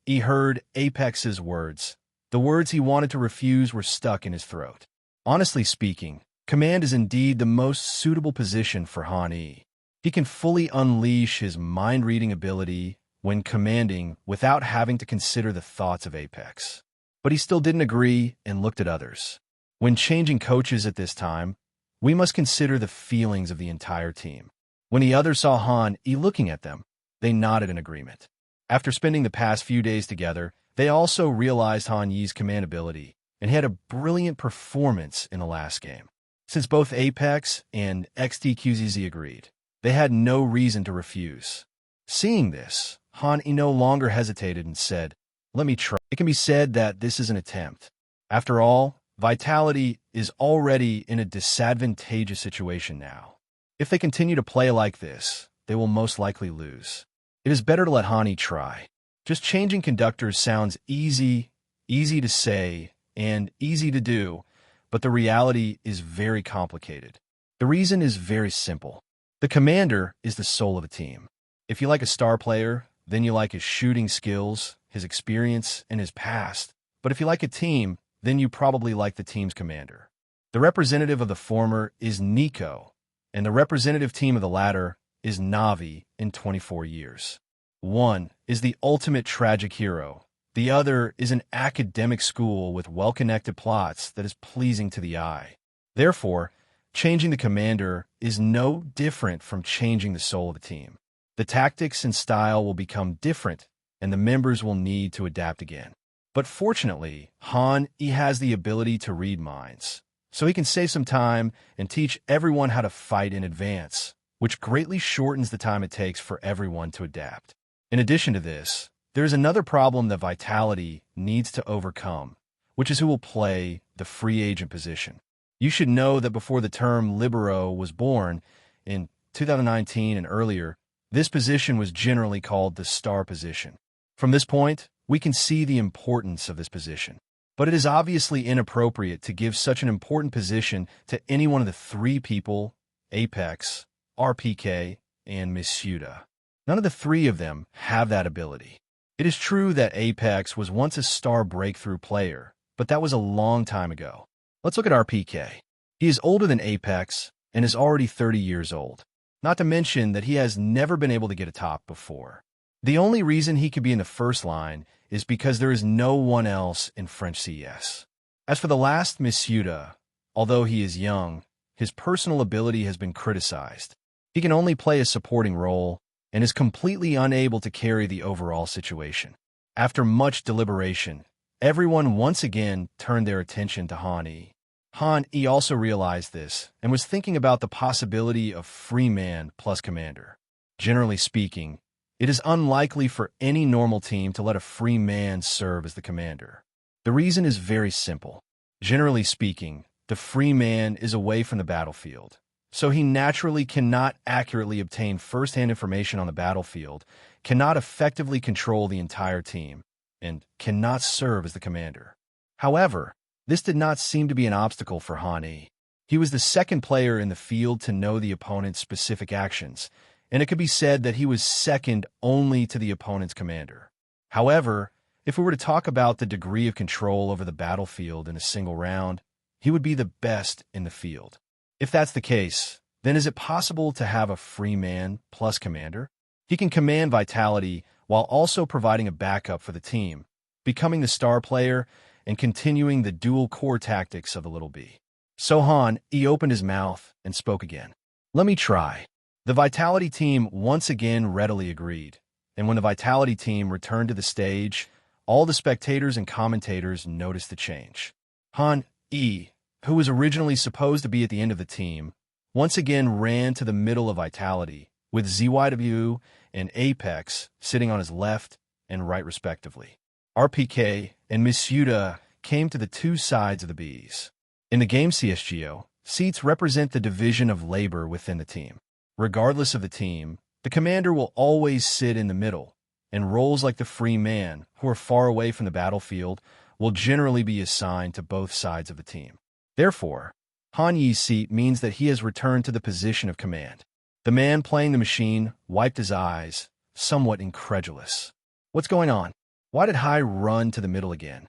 he heard Apex's words, the words he wanted to refuse were stuck in his throat. Honestly speaking, command is indeed the most suitable position for E. He can fully unleash his mind-reading ability, when commanding without having to consider the thoughts of Apex. But he still didn't agree and looked at others. When changing coaches at this time, we must consider the feelings of the entire team. When the others saw Han Yi looking at them, they nodded in agreement. After spending the past few days together, they also realized Han Yi's command ability, and he had a brilliant performance in the last game. Since both Apex and XDQZZ agreed, they had no reason to refuse. Seeing this, Han Yi no longer hesitated and said, "Let me try." It can be said that this is an attempt. After all, Vitality is already in a disadvantageous situation now. If they continue to play like this, they will most likely lose. It is better to let Han Yi try. Just changing conductors sounds easy to say, and easy to do, but the reality is very complicated. The reason is very simple. The commander is the soul of a team. If you like a star player, then you like his shooting skills, his experience, and his past. But if you like a team, then you probably like the team's commander. The representative of the former is Nico, and the representative team of the latter is Navi in 24 years. One is the ultimate tragic hero. The other is an academic school with well-connected plots that is pleasing to the eye. Therefore, changing the commander is no different from changing the soul of the team. The tactics and style will become different, and the members will need to adapt again. But fortunately, Han Yi has the ability to read minds, so he can save some time and teach everyone how to fight in advance, which greatly shortens the time it takes for everyone to adapt. In addition to this, there is another problem that Vitality needs to overcome, which is who will play the free agent position. You should know that before the term libero was born, in 2019 and earlier, this position was generally called the star position. From this point, we can see the importance of this position. But it is obviously inappropriate to give such an important position to any one of the three people, Apex, RPK, and Misuda. None of the three of them have that ability. It is true that Apex was once a star breakthrough player, but that was a long time ago. Let's look at RPK. He is older than Apex and is already 30 years old. Not to mention that he has never been able to get a top before. The only reason he could be in the first line is because there is no one else in French CS. As for the last Misuda, although he is young, his personal ability has been criticized. He can only play a supporting role and is completely unable to carry the overall situation. After much deliberation, everyone once again turned their attention to Han Yi. Han Yi also realized this and was thinking about the possibility of free man plus commander. Generally speaking, it is unlikely for any normal team to let a free man serve as the commander. The reason is very simple. Generally speaking, the free man is away from the battlefield, so he naturally cannot accurately obtain first-hand information on the battlefield, cannot effectively control the entire team, and cannot serve as the commander. However, this did not seem to be an obstacle for Han Yi. He was the second player in the field to know the opponent's specific actions, and it could be said that he was second only to the opponent's commander. However, if we were to talk about the degree of control over the battlefield in a single round, he would be the best in the field. If that's the case, then is it possible to have a free man plus commander? He can command Vitality while also providing a backup for the team, becoming the star player and continuing the dual core tactics of the little B. So Han Yi opened his mouth and spoke again. "Let me try." The Vitality team once again readily agreed, and when the Vitality team returned to the stage, all the spectators and commentators noticed the change. Han Yi, who was originally supposed to be at the end of the team, once again ran to the middle of Vitality, with ZYW and Apex sitting on his left and right respectively. RPK and Misuda came to the two sides of the Bs. In the game CSGO, seats represent the division of labor within the team. Regardless of the team, the commander will always sit in the middle, and roles like the free man, who are far away from the battlefield, will generally be assigned to both sides of the team. Therefore, Han Yi's seat means that he has returned to the position of command. The man playing the machine wiped his eyes, somewhat incredulous. What's going on? Why did Hai run to the middle again?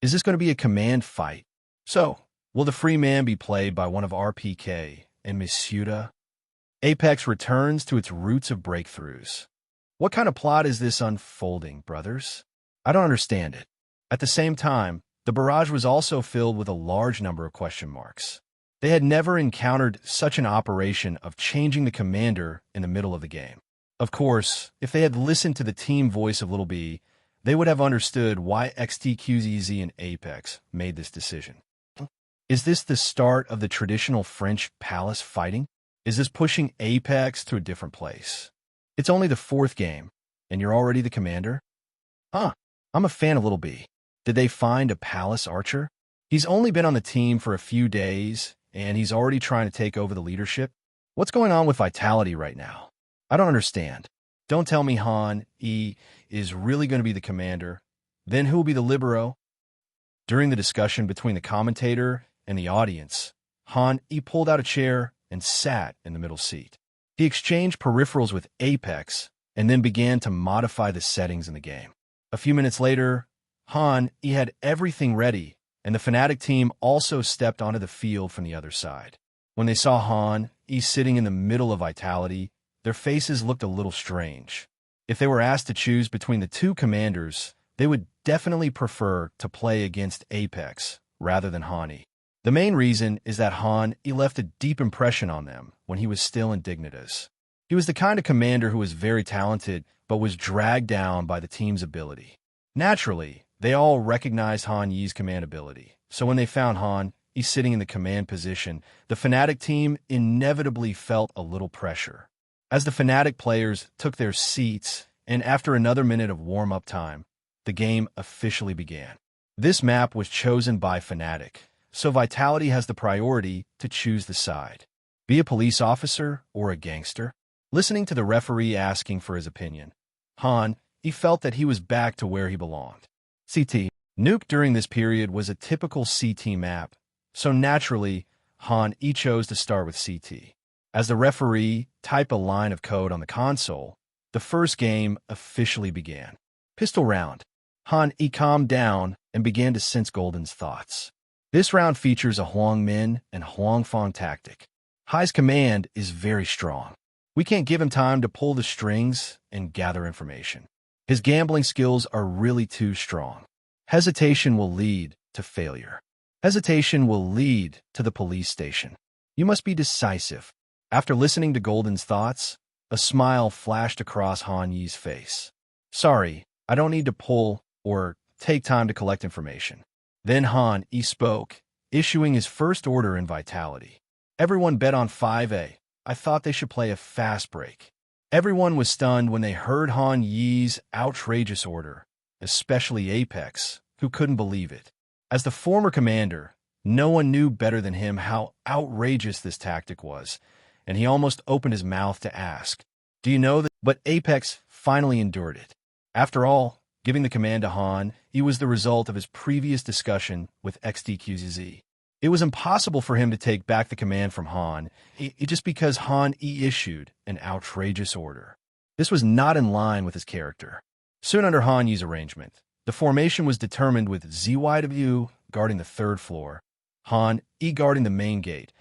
Is this going to be a command fight? So, will the free man be played by one of RPK and Misuda? Apex returns to its roots of breakthroughs. What kind of plot is this unfolding, brothers? I don't understand it. At the same time, the barrage was also filled with a large number of question marks. They had never encountered such an operation of changing the commander in the middle of the game. Of course, if they had listened to the team voice of Little B, they would have understood why XTQZZ and Apex made this decision. Is this the start of the traditional French palace fighting? Is this pushing Apex to a different place? It's only the 4th game, and you're already the commander? Huh, I'm a fan of Little B. Did they find a palace archer? He's only been on the team for a few days, and he's already trying to take over the leadership? What's going on with Vitality right now? I don't understand. Don't tell me Han E is really going to be the commander. Then who will be the libero? During the discussion between the commentator and the audience, Han E pulled out a chair and sat in the middle seat. He exchanged peripherals with Apex and then began to modify the settings in the game. A few minutes later, Han E had everything ready, and the Fnatic team also stepped onto the field from the other side. When they saw Han E sitting in the middle of Vitality, their faces looked a little strange. If they were asked to choose between the two commanders, they would definitely prefer to play against Apex rather than Han E. The main reason is that Han E left a deep impression on them when he was still in Dignitas. He was the kind of commander who was very talented but was dragged down by the team's ability. Naturally, they all recognized Han Yi's command ability, so when they found Han E sitting in the command position, the Fnatic team inevitably felt a little pressure. As the Fnatic players took their seats, and after another minute of warm-up time, the game officially began. This map was chosen by Fnatic, so Vitality has the priority to choose the side. Be a police officer or a gangster? Listening to the referee asking for his opinion, Han E felt that he was back to where he belonged. CT. Nuke during this period was a typical CT map, so naturally, Han E chose to start with CT. As the referee typed a line of code on the console, the first game officially began. Pistol round. Han E calmed down and began to sense Golden's thoughts. This round features a Huang Min and Huang Fong tactic. Hai's command is very strong. We can't give him time to pull the strings and gather information. His gambling skills are really too strong. Hesitation will lead to failure. Hesitation will lead to the police station. You must be decisive. After listening to Golden's thoughts, a smile flashed across Han Yi's face. Sorry, I don't need to pull or take time to collect information. Then Han E spoke, issuing his first order in Vitality. Everyone bet on 5A. I thought they should play a fast break. Everyone was stunned when they heard Han Yi's outrageous order, especially Apex, who couldn't believe it. As the former commander, no one knew better than him how outrageous this tactic was, and he almost opened his mouth to ask, "Do you know that?" But Apex finally endured it. After all, giving the command to Han E was the result of his previous discussion with XTQZZ. It was impossible for him to take back the command from Han E just because Han E issued an outrageous order. This was not in line with his character. Soon under Han Yi's arrangement, the formation was determined with ZYW guarding the 3rd floor, Han E guarding the main gate,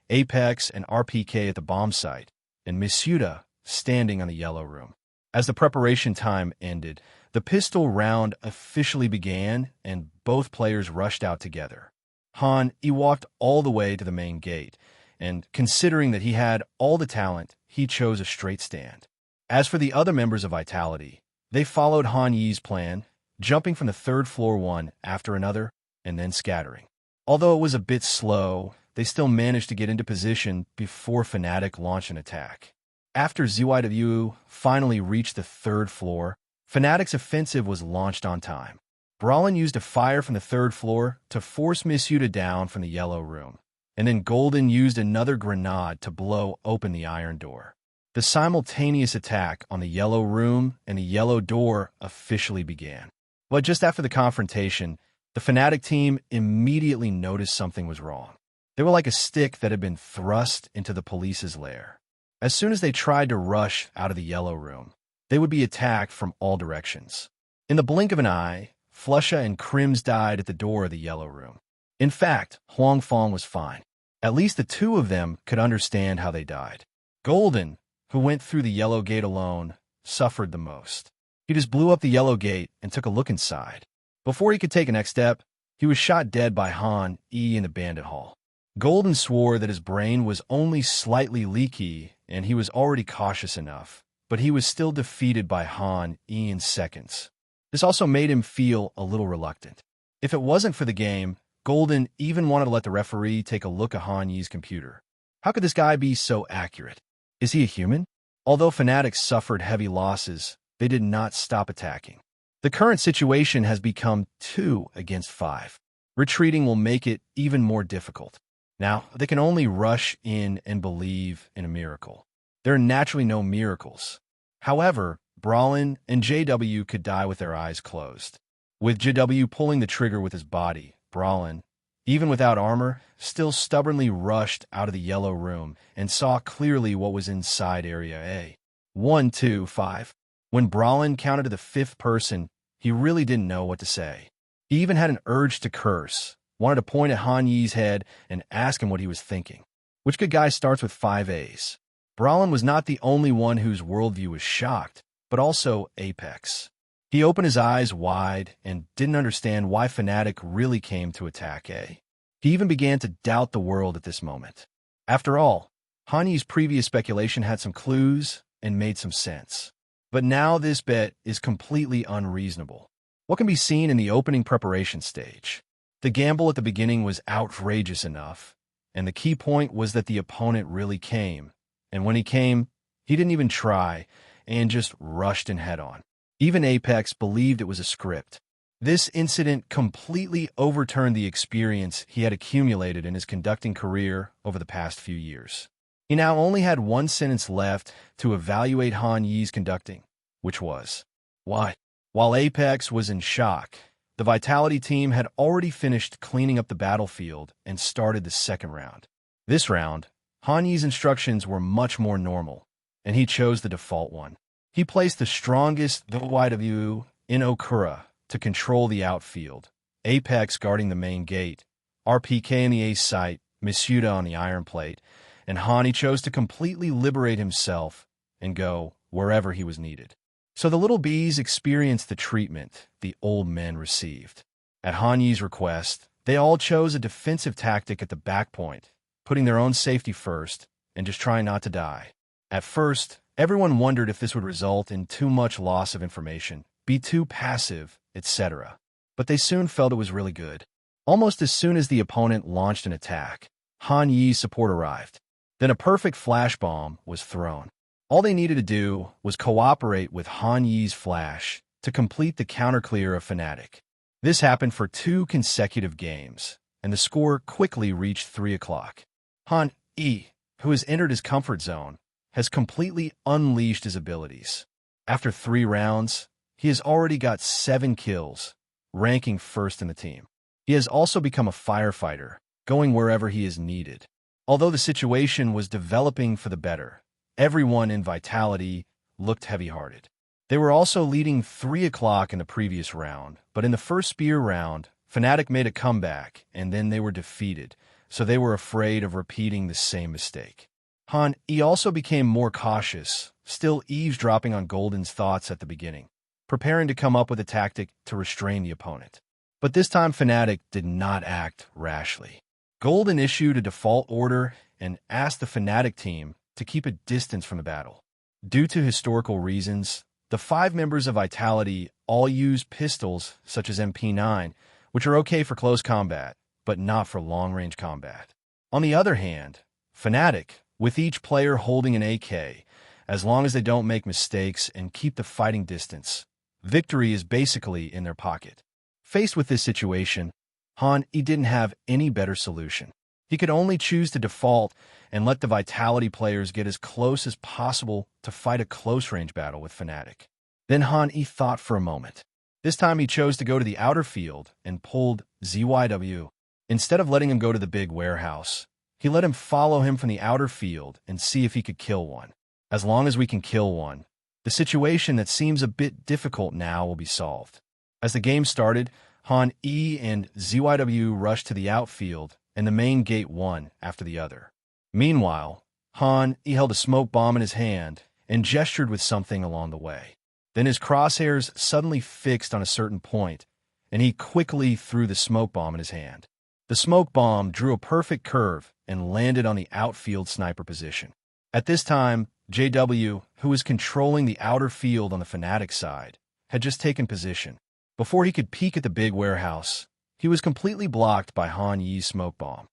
Apex and RPK at the bomb site, and Misuda standing on the yellow room. As the preparation time ended, the pistol round officially began and both players rushed out together. Han E walked all the way to the main gate, and considering that he had all the talent, he chose a straight stand. As for the other members of Vitality, they followed Han Yi's plan, jumping from the 3rd floor one after another, and then scattering. Although it was a bit slow, they still managed to get into position before Fnatic launched an attack. After ZYW finally reached the 3rd floor, Fnatic's offensive was launched on time. Brawlin used a fire from the 3rd floor to force Misuda down from the yellow room, and then Golden used another grenade to blow open the iron door. The simultaneous attack on the yellow room and the yellow door officially began. But just after the confrontation, the Fnatic team immediately noticed something was wrong. They were like a stick that had been thrust into the police's lair. As soon as they tried to rush out of the yellow room, they would be attacked from all directions. In the blink of an eye, Flusha and Crims died at the door of the yellow room. In fact, Huang Fong was fine. At least the two of them could understand how they died. Golden, who went through the yellow gate alone, suffered the most. He just blew up the yellow gate and took a look inside. Before he could take a next step, he was shot dead by Han E in the bandit hall. Golden swore that his brain was only slightly leaky and he was already cautious enough, but he was still defeated by Han E in seconds. This also made him feel a little reluctant. If it wasn't for the game, Golden even wanted to let the referee take a look at Han Yi's computer. How could this guy be so accurate? Is he a human? Although Fnatic suffered heavy losses, they did not stop attacking. The current situation has become 2 against 5. Retreating will make it even more difficult. Now, they can only rush in and believe in a miracle. There are naturally no miracles. However, Brawlin and JW could die with their eyes closed. With JW pulling the trigger with his body, Brawlin, even without armor, still stubbornly rushed out of the yellow room and saw clearly what was inside Area A. 1, 2, 5. When Brawlin counted to the 5th person, he really didn't know what to say. He even had an urge to curse, wanted to point at Han Yi's head and ask him what he was thinking. Which good guy starts with 5 A's? Brawlin was not the only one whose worldview was shocked, but also Apex. He opened his eyes wide and didn't understand why Fnatic really came to attack A. He even began to doubt the world at this moment. After all, Han Yi's previous speculation had some clues and made some sense. But now this bet is completely unreasonable. What can be seen in the opening preparation stage? The gamble at the beginning was outrageous enough, and the key point was that the opponent really came. And when he came, he didn't even try and just rushed in head-on. Even Apex believed it was a script. This incident completely overturned the experience he had accumulated in his conducting career over the past few years. He now only had one sentence left to evaluate Han Yi's conducting, which was, "Why?" While Apex was in shock, the Vitality team had already finished cleaning up the battlefield and started the second round. This round, Han Yi's instructions were much more normal, and he chose the default one. He placed the strongest YW in Okura to control the outfield, Apex guarding the main gate, RPK in the ace site, Misuda on the iron plate, and Han chose to completely liberate himself and go wherever he was needed. So the little bees experienced the treatment the old men received. At Han Yi's request, they all chose a defensive tactic at the back point, putting their own safety first and just trying not to die. At first, everyone wondered if this would result in too much loss of information, be too passive, etc. But they soon felt it was really good. Almost as soon as the opponent launched an attack, Han Yi's support arrived. Then a perfect flash bomb was thrown. All they needed to do was cooperate with Han Yi's flash to complete the counter-clear of Fnatic. This happened for 2 consecutive games, and the score quickly reached 3 o'clock. Han Yi, who has entered his comfort zone, has completely unleashed his abilities. After 3 rounds, he has already got 7 kills, ranking first in the team. He has also become a firefighter, going wherever he is needed. Although the situation was developing for the better, everyone in Vitality looked heavy-hearted. They were also leading 3 o'clock in the previous round, but in the first spear round, Fnatic made a comeback, and then they were defeated, so they were afraid of repeating the same mistake. Han E also became more cautious, still eavesdropping on Golden's thoughts at the beginning, preparing to come up with a tactic to restrain the opponent. But this time Fnatic did not act rashly. Golden issued a default order and asked the Fnatic team to keep a distance from the battle. Due to historical reasons, the 5 members of Vitality all use pistols such as MP9, which are okay for close combat, but not for long-range combat. On the other hand, Fnatic, with each player holding an AK, as long as they don't make mistakes and keep the fighting distance, victory is basically in their pocket. Faced with this situation, Han E didn't have any better solution. He could only choose to default and let the Vitality players get as close as possible to fight a close-range battle with Fnatic. Then Han E thought for a moment. This time he chose to go to the outer field and pulled ZYW. Instead of letting him go to the big warehouse, he let him follow him from the outer field and see if he could kill one. As long as we can kill one, the situation that seems a bit difficult now will be solved. As the game started, Han E and ZYW rushed to the outfield, and the main gate one after the other. Meanwhile, Han E held a smoke bomb in his hand and gestured with something along the way. Then his crosshairs suddenly fixed on a certain point, and he quickly threw the smoke bomb in his hand. The smoke bomb drew a perfect curve and landed on the outfield sniper position. At this time, JW, who was controlling the outer field on the Fnatic side, had just taken position. Before he could peek at the big warehouse, he was completely blocked by Han Yi's smoke bomb.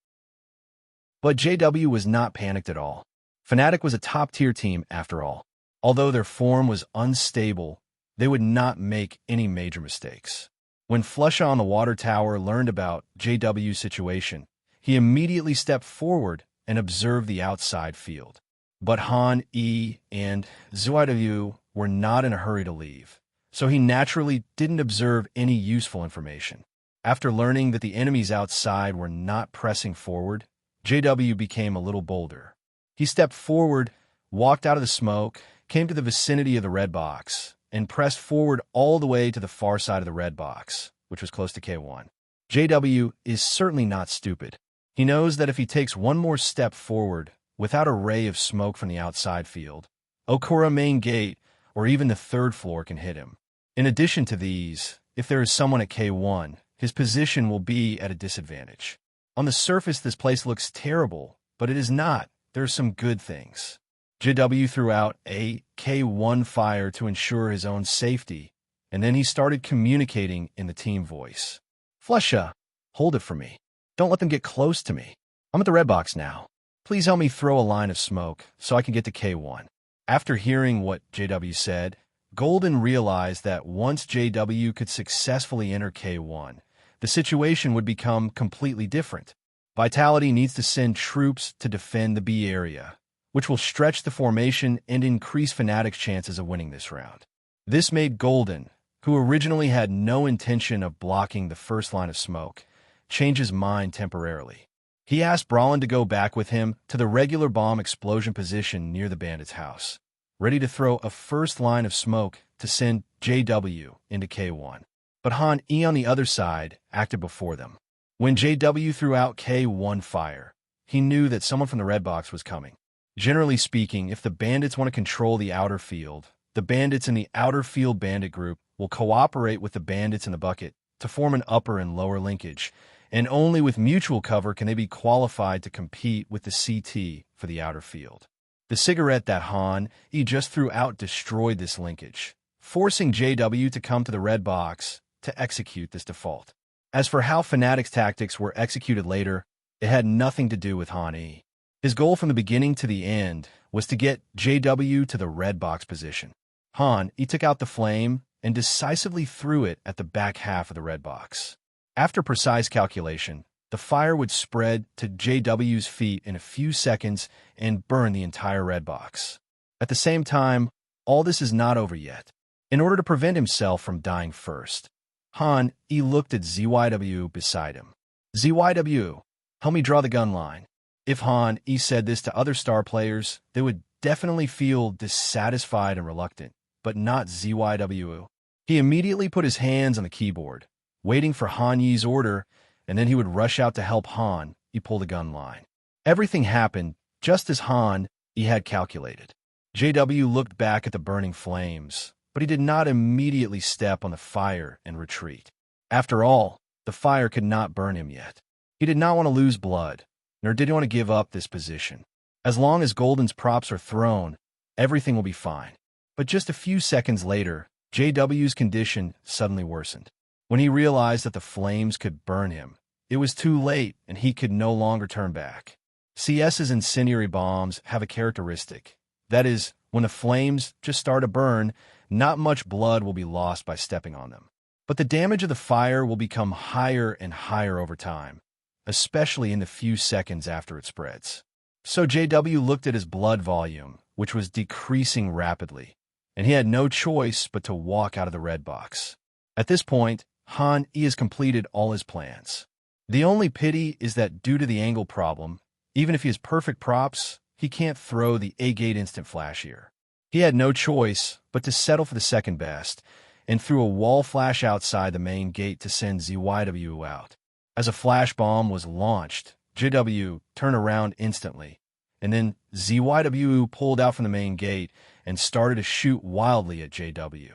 But JW was not panicked at all. Fnatic was a top-tier team after all. Although their form was unstable, they would not make any major mistakes. When Flusha on the water tower learned about JW's situation, he immediately stepped forward and observed the outside field. But Han E and ZYW were not in a hurry to leave, so he naturally didn't observe any useful information. After learning that the enemies outside were not pressing forward, JW became a little bolder. He stepped forward, walked out of the smoke, came to the vicinity of the red box, and pressed forward all the way to the far side of the red box, which was close to K1. JW is certainly not stupid. He knows that if he takes one more step forward without a ray of smoke from the outside field, Okura main gate or even the third floor can hit him. In addition to these, if there is someone at K1, his position will be at a disadvantage. On the surface, this place looks terrible, but it is not. There are some good things. JW threw out a K1 fire to ensure his own safety, and then he started communicating in the team voice. Flusha, hold it for me. Don't let them get close to me. I'm at the red box now. Please help me throw a line of smoke so I can get to K1. After hearing what JW said, Golden realized that once JW could successfully enter K1, the situation would become completely different. Vitality needs to send troops to defend the B area, which will stretch the formation and increase Fnatic's chances of winning this round. This made Golden, who originally had no intention of blocking the first line of smoke, change his mind temporarily. He asked Brawlin to go back with him to the regular bomb explosion position near the bandit's house, ready to throw a first line of smoke to send JW into K1. But Han E on the other side acted before them. When JW threw out K1 fire, he knew that someone from the red box was coming. Generally speaking, if the bandits want to control the outer field, the bandits in the outer field bandit group will cooperate with the bandits in the bucket to form an upper and lower linkage, and only with mutual cover can they be qualified to compete with the CT for the outer field. The cigarette that Han E just threw out destroyed this linkage, forcing JW to come to the red box to execute this default. As for how Fnatic's tactics were executed later, it had nothing to do with Han E. His goal from the beginning to the end was to get JW to the red box position. Han E took out the flame and decisively threw it at the back half of the red box. After precise calculation, the fire would spread to JW's feet in a few seconds and burn the entire red box. At the same time, all this is not over yet. In order to prevent himself from dying first, Han E looked at ZYW beside him. ZYW, help me draw the gun line. If Han E said this to other star players, they would definitely feel dissatisfied and reluctant, but not ZYW. He immediately put his hands on the keyboard, waiting for Han Yi's order, and then he would rush out to help Han E pull the gun line. Everything happened just as Han E had calculated. JW looked back at the burning flames, but he did not immediately step on the fire and retreat. After all, the fire could not burn him yet. He did not want to lose blood, nor did he want to give up this position. As long as Golden's props are thrown, everything will be fine. But just a few seconds later, JW's condition suddenly worsened. When he realized that the flames could burn him, it was too late and he could no longer turn back. CS's incendiary bombs have a characteristic. That is, when the flames just start to burn, not much blood will be lost by stepping on them. But the damage of the fire will become higher and higher over time, especially in the few seconds after it spreads. So JW looked at his blood volume, which was decreasing rapidly, and he had no choice but to walk out of the red box. At this point, Han E has completed all his plans. The only pity is that due to the angle problem, even if he has perfect props, he can't throw the A-gate instant flash here. He had no choice but to settle for the second best, and threw a wall flash outside the main gate to send ZYW out. As a flash bomb was launched, JW turned around instantly, and then ZYWU pulled out from the main gate and started to shoot wildly at JW.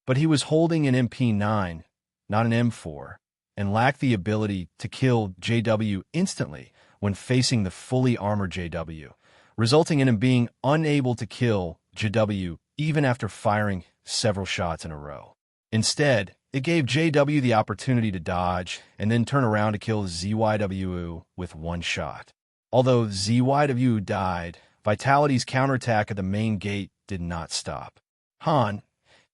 But he was holding an MP9, not an M4, and lacked the ability to kill JW instantly when facing the fully armored JW, resulting in him being unable to kill JW even after firing several shots in a row. Instead, it gave JW the opportunity to dodge and then turn around to kill ZYWU with one shot. Although ZYWU died, Vitality's counterattack at the main gate did not stop. Han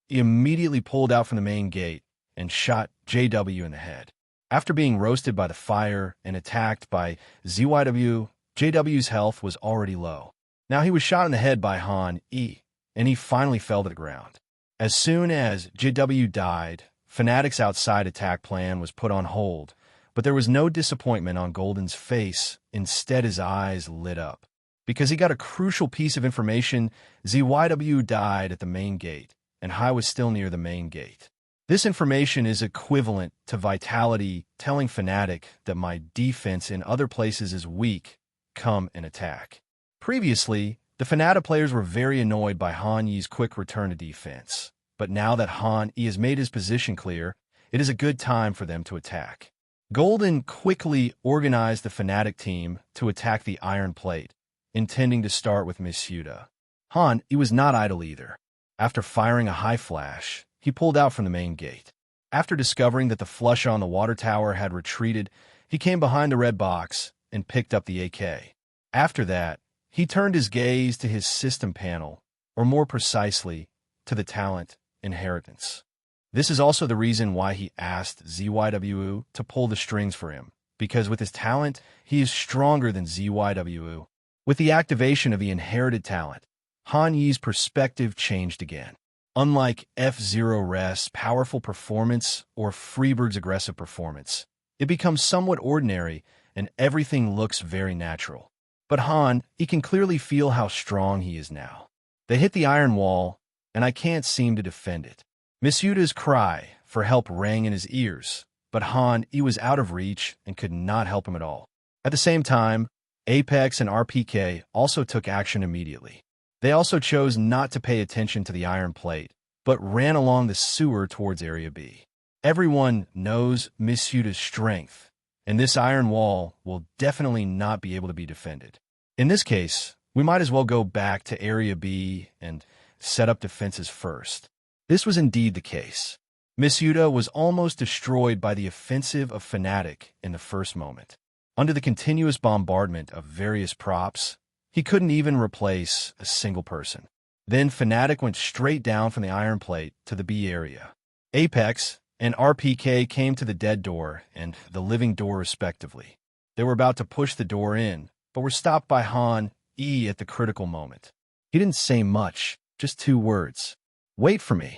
immediately pulled out from the main gate and shot JW in the head. After being roasted by the fire and attacked by ZYW, JW's health was already low. Now he was shot in the head by Han E, and he finally fell to the ground. As soon as JW died, Fnatic's outside attack plan was put on hold, but there was no disappointment on Golden's face. Instead, his eyes lit up. Because he got a crucial piece of information, ZYW died at the main gate, and Hai was still near the main gate. This information is equivalent to Vitality telling Fnatic that my defense in other places is weak, come and attack. Previously, the Fnatic players were very annoyed by Han Yi's quick return to defense, but now that Han Yi has made his position clear, it is a good time for them to attack. Golden quickly organized the Fnatic team to attack the Iron Plate, intending to start with Miss Yuta. Han Yi was not idle either. After firing a high flash, he pulled out from the main gate. After discovering that the flush on the water tower had retreated, he came behind the red box and picked up the AK. After that, he turned his gaze to his system panel, or more precisely, to the talent inheritance. This is also the reason why he asked ZYWU to pull the strings for him, because with his talent, he is stronger than ZYWU. With the activation of the inherited talent, Han Yi's perspective changed again. Unlike F-Zero Rest's powerful performance or Freebird's aggressive performance, it becomes somewhat ordinary and everything looks very natural. But Han, he can clearly feel how strong he is now. They hit the iron wall, and I can't seem to defend it. Miss Yuta's cry for help rang in his ears, but Han, he was out of reach and could not help him at all. At the same time, Apex and RPK also took action immediately. They also chose not to pay attention to the Iron Plate, but ran along the sewer towards Area B. Everyone knows Miss Yuta's strength, and this iron wall will definitely not be able to be defended. In this case, we might as well go back to Area B and set up defenses first. This was indeed the case. Miss Yuta was almost destroyed by the offensive of Fnatic in the first moment. Under the continuous bombardment of various props, he couldn't even replace a single person. Then Fnatic went straight down from the Iron Plate to the B area. Apex and RPK came to the dead door and the living door respectively. They were about to push the door in, but were stopped by Han E at the critical moment. He didn't say much, just 2 words. Wait for me.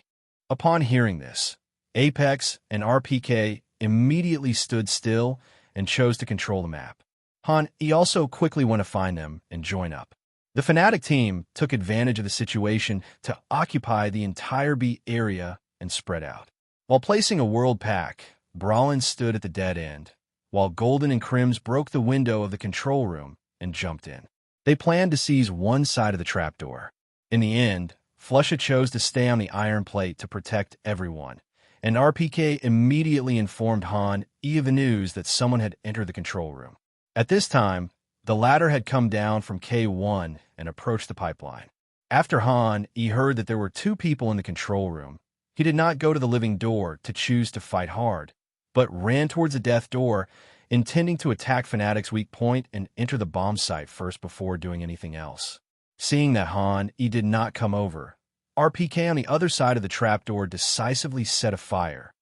Upon hearing this, Apex and RPK immediately stood still and chose to control the map. Han E also quickly went to find them and join up. The Fnatic team took advantage of the situation to occupy the entire B area and spread out. While placing a world pack, Brawlin stood at the dead end, while Golden and Crims broke the window of the control room and jumped in. They planned to seize one side of the trapdoor. In the end, Flusha chose to stay on the Iron Plate to protect everyone, and RPK immediately informed Han E of the news that someone had entered the control room. At this time, the latter had come down from K1 and approached the pipeline. After Han E heard that there were 2 people in the control room, he did not go to the living door to choose to fight hard, but ran towards the death door, intending to attack Fnatic's weak point and enter the bomb site first before doing anything else. Seeing that Han E did not come over, RPK on the other side of the trapdoor decisively set a fire,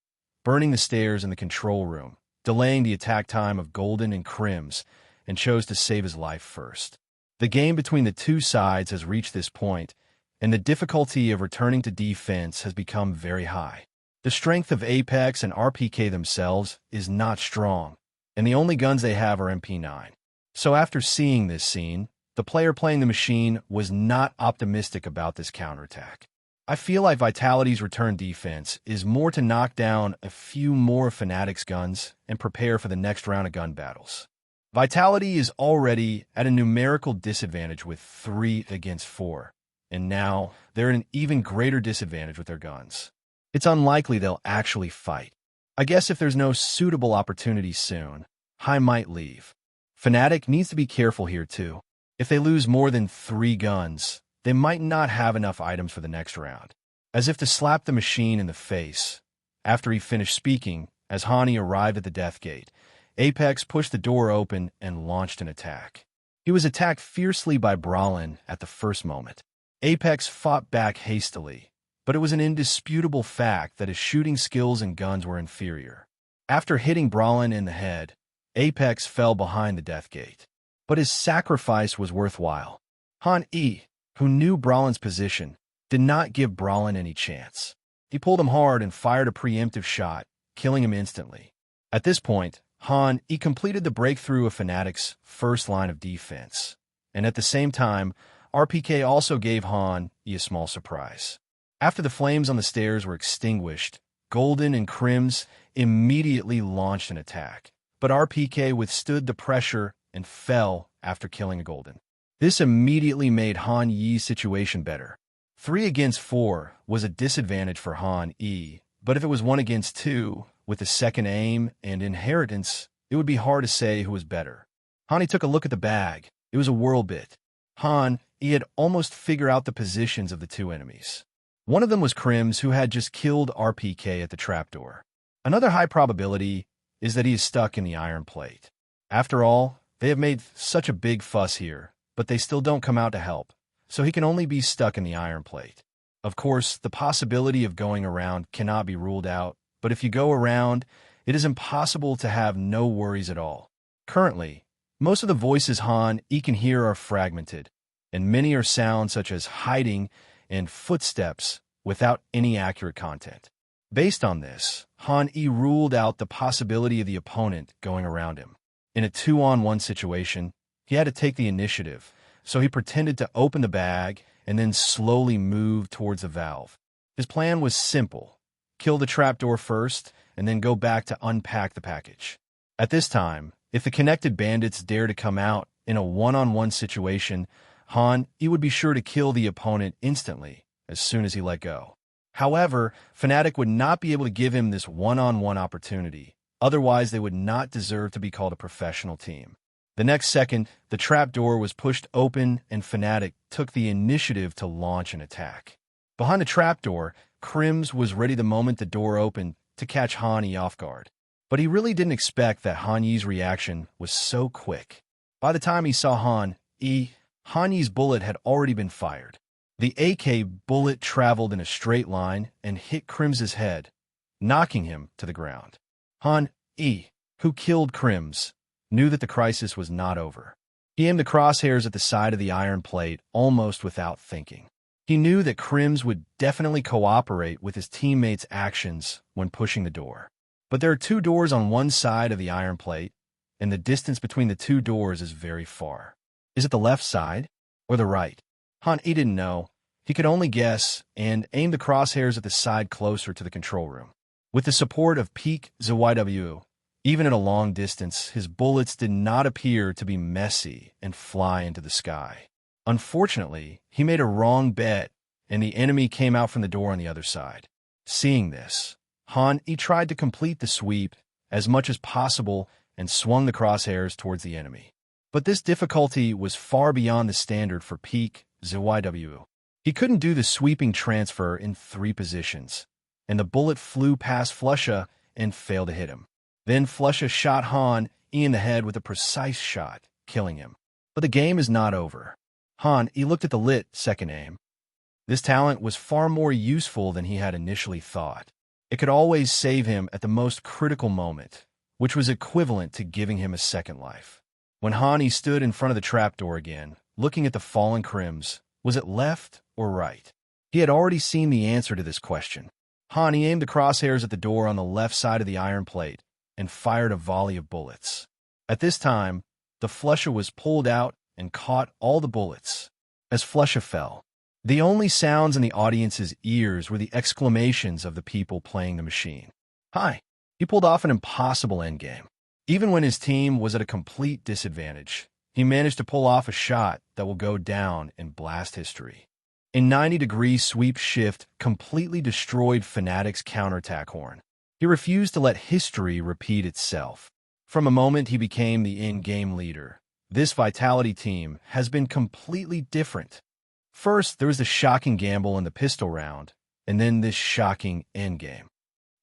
burning the stairs in the control room, delaying the attack time of Golden and Crims, and chose to save his life first. The game between the 2 sides has reached this point, and the difficulty of returning to defense has become very high. The strength of Apex and RPK themselves is not strong, and the only guns they have are MP9. So after seeing this scene, the player playing the machine was not optimistic about this counterattack. I feel like Vitality's return defense is more to knock down a few more Fnatic's guns and prepare for the next round of gun battles. Vitality is already at a numerical disadvantage with 3 against 4, and now they're at an even greater disadvantage with their guns. It's unlikely they'll actually fight. I guess if there's no suitable opportunity soon, I might leave. Fnatic needs to be careful here too. If they lose more than 3 guns, they might not have enough items for the next round. As if to slap the machine in the face, after he finished speaking, as Hani arrived at the death gate, Apex pushed the door open and launched an attack. He was attacked fiercely by Brawlin at the first moment. Apex fought back hastily, but it was an indisputable fact that his shooting skills and guns were inferior. After hitting Brawlin in the head, Apex fell behind the death gate. But his sacrifice was worthwhile. Han E, who knew Brawlin's position, did not give Brawlin any chance. He pulled him hard and fired a preemptive shot, killing him instantly. At this point, Han E completed the breakthrough of Fnatic's first line of defense, and at the same time, RPK also gave Han E a small surprise. After the flames on the stairs were extinguished, Golden and Crims immediately launched an attack, but RPK withstood the pressure and fell after killing a Golden. This immediately made Han Yi's situation better. 3 against 4 was a disadvantage for Han E, but if it was 1 against 2, with the second aim and inheritance, it would be hard to say who was better. Hani took a look at the bag. It was a whirl bit. Han E had almost figured out the positions of the 2 enemies. One of them was Crims, who had just killed RPK at the trapdoor. Another high probability is that he is stuck in the iron plate. After all, they have made such a big fuss here, but they still don't come out to help, so he can only be stuck in the iron plate. Of course, the possibility of going around cannot be ruled out, but if you go around, it is impossible to have no worries at all. Currently, most of the voices Han E can hear are fragmented, and many are sounds such as hiding and footsteps without any accurate content. Based on this, Han E ruled out the possibility of the opponent going around him. In a 2-on-1 situation, he had to take the initiative, so he pretended to open the bag and then slowly move towards the valve. His plan was simple: kill the trapdoor first and then go back to unpack the package. At this time, if the connected bandits dare to come out in a 1-on-1 situation, Han E would be sure to kill the opponent instantly as soon as he let go. However, Fnatic would not be able to give him this 1-on-1 opportunity, otherwise they would not deserve to be called a professional team. The next second, the trapdoor was pushed open and Fnatic took the initiative to launch an attack. Behind the trapdoor, Crims was ready the moment the door opened to catch Han E off guard. But he really didn't expect that Han Yi's reaction was so quick. By the time he saw Han Yi's bullet had already been fired. The AK bullet traveled in a straight line and hit Crims's head, knocking him to the ground. Han E, who killed Crims, knew that the crisis was not over. He aimed the crosshairs at the side of the iron plate almost without thinking. He knew that Crims would definitely cooperate with his teammates' actions when pushing the door. But there are 2 doors on one side of the iron plate, and the distance between the 2 doors is very far. Is it the left side or the right? Han E didn't know. He could only guess and aim the crosshairs at the side closer to the control room. With the support of Peak ZYW, even at a long distance, his bullets did not appear to be messy and fly into the sky. Unfortunately, he made a wrong bet, and the enemy came out from the door on the other side. Seeing this, Han E tried to complete the sweep as much as possible and swung the crosshairs towards the enemy. But this difficulty was far beyond the standard for Peak ZYW. He couldn't do the sweeping transfer in 3 positions, and the bullet flew past Flusha and failed to hit him. Then Flusha shot Han E in the head with a precise shot, killing him. But the game is not over. Han E looked at the lit second aim. This talent was far more useful than he had initially thought. It could always save him at the most critical moment, which was equivalent to giving him a second life. When Han E stood in front of the trapdoor again, looking at the fallen Crims, was it left or right? He had already seen the answer to this question. Han E aimed the crosshairs at the door on the left side of the iron plate and fired a volley of bullets. At this time, the Flusha was pulled out and caught all the bullets. As Flusha fell, the only sounds in the audience's ears were the exclamations of the people playing the machine. Hi! He pulled off an impossible endgame. Even when his team was at a complete disadvantage, he managed to pull off a shot that will go down in blast history. A 90-degree sweep shift completely destroyed Fnatic's counterattack horn. He refused to let history repeat itself. From a moment he became the in-game leader, this Vitality team has been completely different. First, there was the shocking gamble in the pistol round, and then this shocking endgame.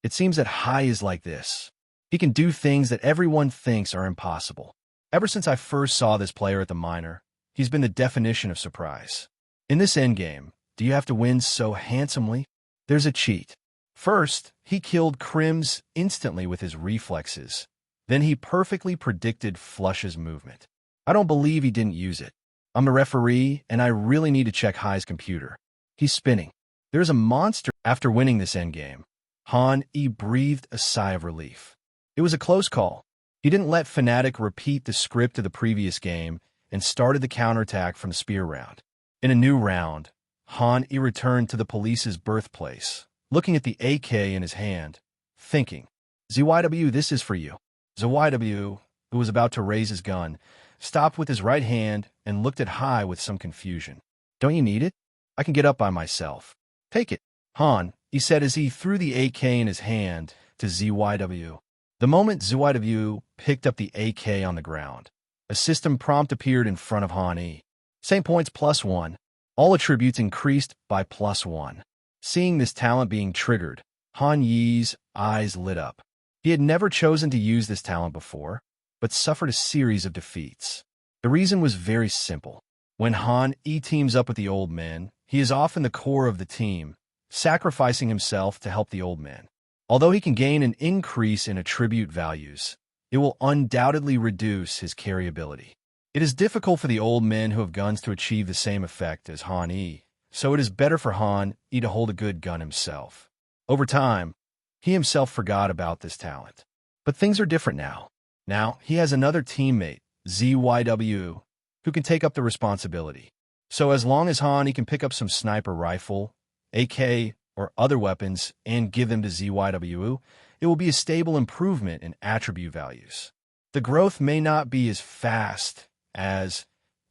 It seems that Hai is like this. He can do things that everyone thinks are impossible. Ever since I first saw this player at the minor, he's been the definition of surprise. In this endgame, do you have to win so handsomely? There's a cheat. First, he killed Crims instantly with his reflexes. Then he perfectly predicted Flush's movement. I don't believe he didn't use it. I'm a referee, and I really need to check Hai's computer. He's spinning. There's a monster. After winning this endgame, Han E breathed a sigh of relief. It was a close call. He didn't let Fnatic repeat the script of the previous game and started the counterattack from the spear round. In a new round, Han E returned to the police's birthplace, looking at the AK in his hand, thinking, ZYW, this is for you. ZYW, who was about to raise his gun, stopped with his right hand and looked at Hai with some confusion. Don't you need it? I can get up by myself. Take it. Han, he said as he threw the AK in his hand to ZYW. The moment ZYW picked up the AK on the ground, a system prompt appeared in front of Han E. Same points +1. All attributes increased by +1. Seeing this talent being triggered, Han Yi's eyes lit up. He had never chosen to use this talent before, but suffered a series of defeats. The reason was very simple. When Han E teams up with the old man, he is often the core of the team, sacrificing himself to help the old man. Although he can gain an increase in attribute values, it will undoubtedly reduce his carry ability. It is difficult for the old men who have guns to achieve the same effect as Han E, so it is better for Han E to hold a good gun himself. Over time, he himself forgot about this talent. But things are different now. Now, he has another teammate, ZYW, who can take up the responsibility. So as long as Han E can pick up some sniper rifle, AK, or other weapons and give them to ZYW, it will be a stable improvement in attribute values. The growth may not be as fast as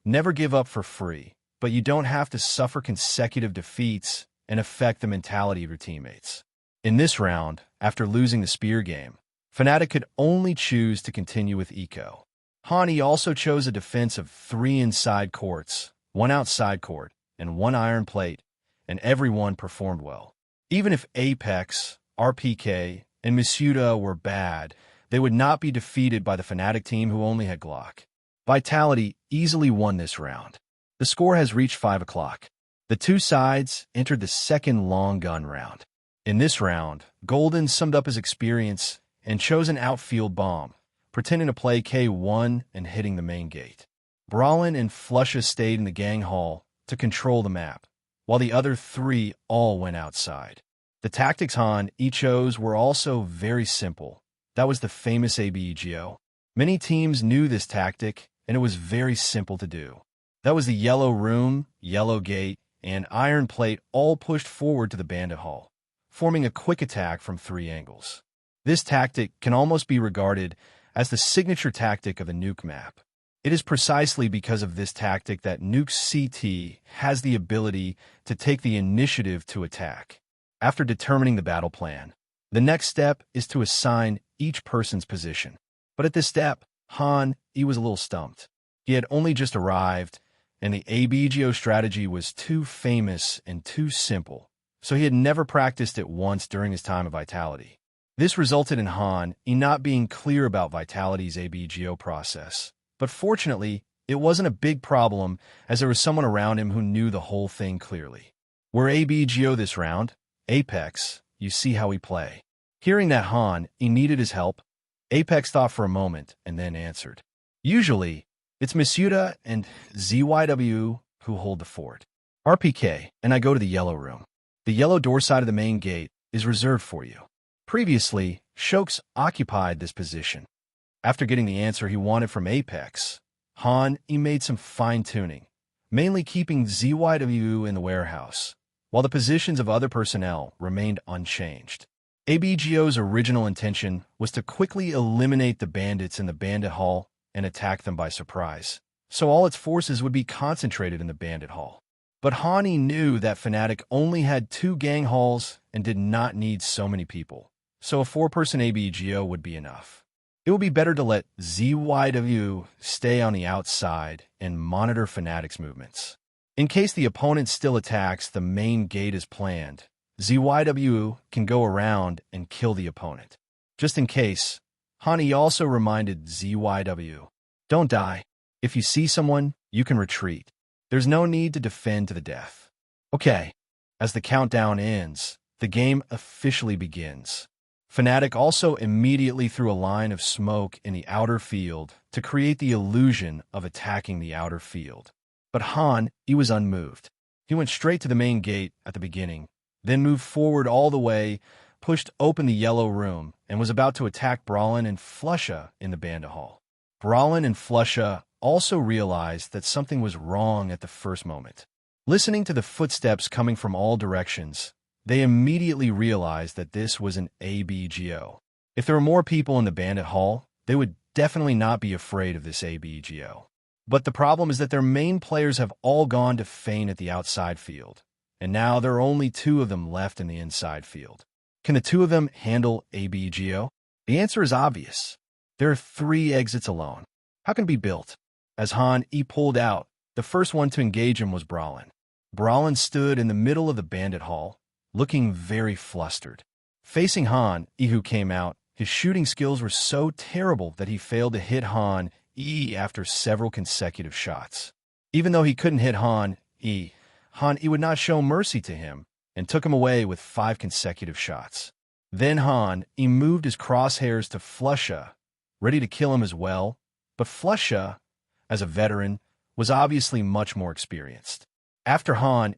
never give up for free, but you don't have to suffer consecutive defeats and affect the mentality of your teammates. In this round, after losing the spear game, Fnatic could only choose to continue with Eco. Han E also chose a defense of 3 inside courts, 1 outside court, and 1 iron plate, and everyone performed well. Even if Apex, RPK, and Masuda were bad, they would not be defeated by the Fnatic team who only had Glock. Vitality easily won this round. The score has reached 5 o'clock. The two sides entered the second long gun round. In this round, Golden summed up his experience and chose an outfield bomb, pretending to play K1 and hitting the main gate. Brawlin and Flusha stayed in the gang hall to control the map, while the other 3 all went outside. The tactics Han E chose were also very simple. That was the famous ABEGO. Many teams knew this tactic, and it was very simple to do. That was the yellow room, yellow gate, and iron plate all pushed forward to the bandit hall, forming a quick attack from 3 angles. This tactic can almost be regarded as the signature tactic of a nuke map. It is precisely because of this tactic that Nuke's CT has the ability to take the initiative to attack. After determining the battle plan, the next step is to assign each person's position. But at this step, Han E was a little stumped. He had only just arrived, and the ABGO strategy was too famous and too simple, so he had never practiced it once during his time of Vitality. This resulted in Han E not being clear about Vitality's ABGO process. But fortunately, it wasn't a big problem as there was someone around him who knew the whole thing clearly. We're ABGO this round. Apex, you see how we play. Hearing that Han E needed his help, Apex thought for a moment and then answered. Usually, it's Masuda and ZYW who hold the fort. RPK, and I go to the yellow room. The yellow door side of the main gate is reserved for you. Previously, Shokes occupied this position. After getting the answer he wanted from Apex, Han E made some fine-tuning, mainly keeping ZYW in the warehouse, while the positions of other personnel remained unchanged. ABGO's original intention was to quickly eliminate the bandits in the bandit hall and attack them by surprise, so all its forces would be concentrated in the bandit hall. But Hani knew that Fnatic only had 2 gang halls and did not need so many people, so a 4-person ABGO would be enough. It would be better to let ZYW stay on the outside and monitor Fnatic's movements. In case the opponent still attacks the main gate as planned, ZYW can go around and kill the opponent. Just in case, Hani also reminded ZYW, "Don't die. If you see someone, you can retreat. There's no need to defend to the death." Okay, as the countdown ends, the game officially begins. Fnatic also immediately threw a line of smoke in the outer field to create the illusion of attacking the outer field. But he was unmoved. He went straight to the main gate at the beginning, then moved forward all the way, pushed open the yellow room, and was about to attack Brawlin and Flusha in the bandit hall. Brawlin and Flusha also realized that something was wrong at the first moment. Listening to the footsteps coming from all directions, they immediately realized that this was an ABGO. If there were more people in the bandit hall, they would definitely not be afraid of this ABGO. But the problem is that their main players have all gone to feign at the outside field, and now there are only 2 of them left in the inside field. Can the 2 of them handle ABGO? The answer is obvious. There are 3 exits alone. How can it be built? As he pulled out, the first one to engage him was Brawlin. Brawlin stood in the middle of the bandit hall, looking very flustered. Facing who came out, his shooting skills were so terrible that he failed to hit after several consecutive shots. Even though he couldn't hit he would not show mercy to him and took him away with 5 consecutive shots. Then he moved his crosshairs to Flusha, ready to kill him as well, but Flusha, as a veteran, was obviously much more experienced. After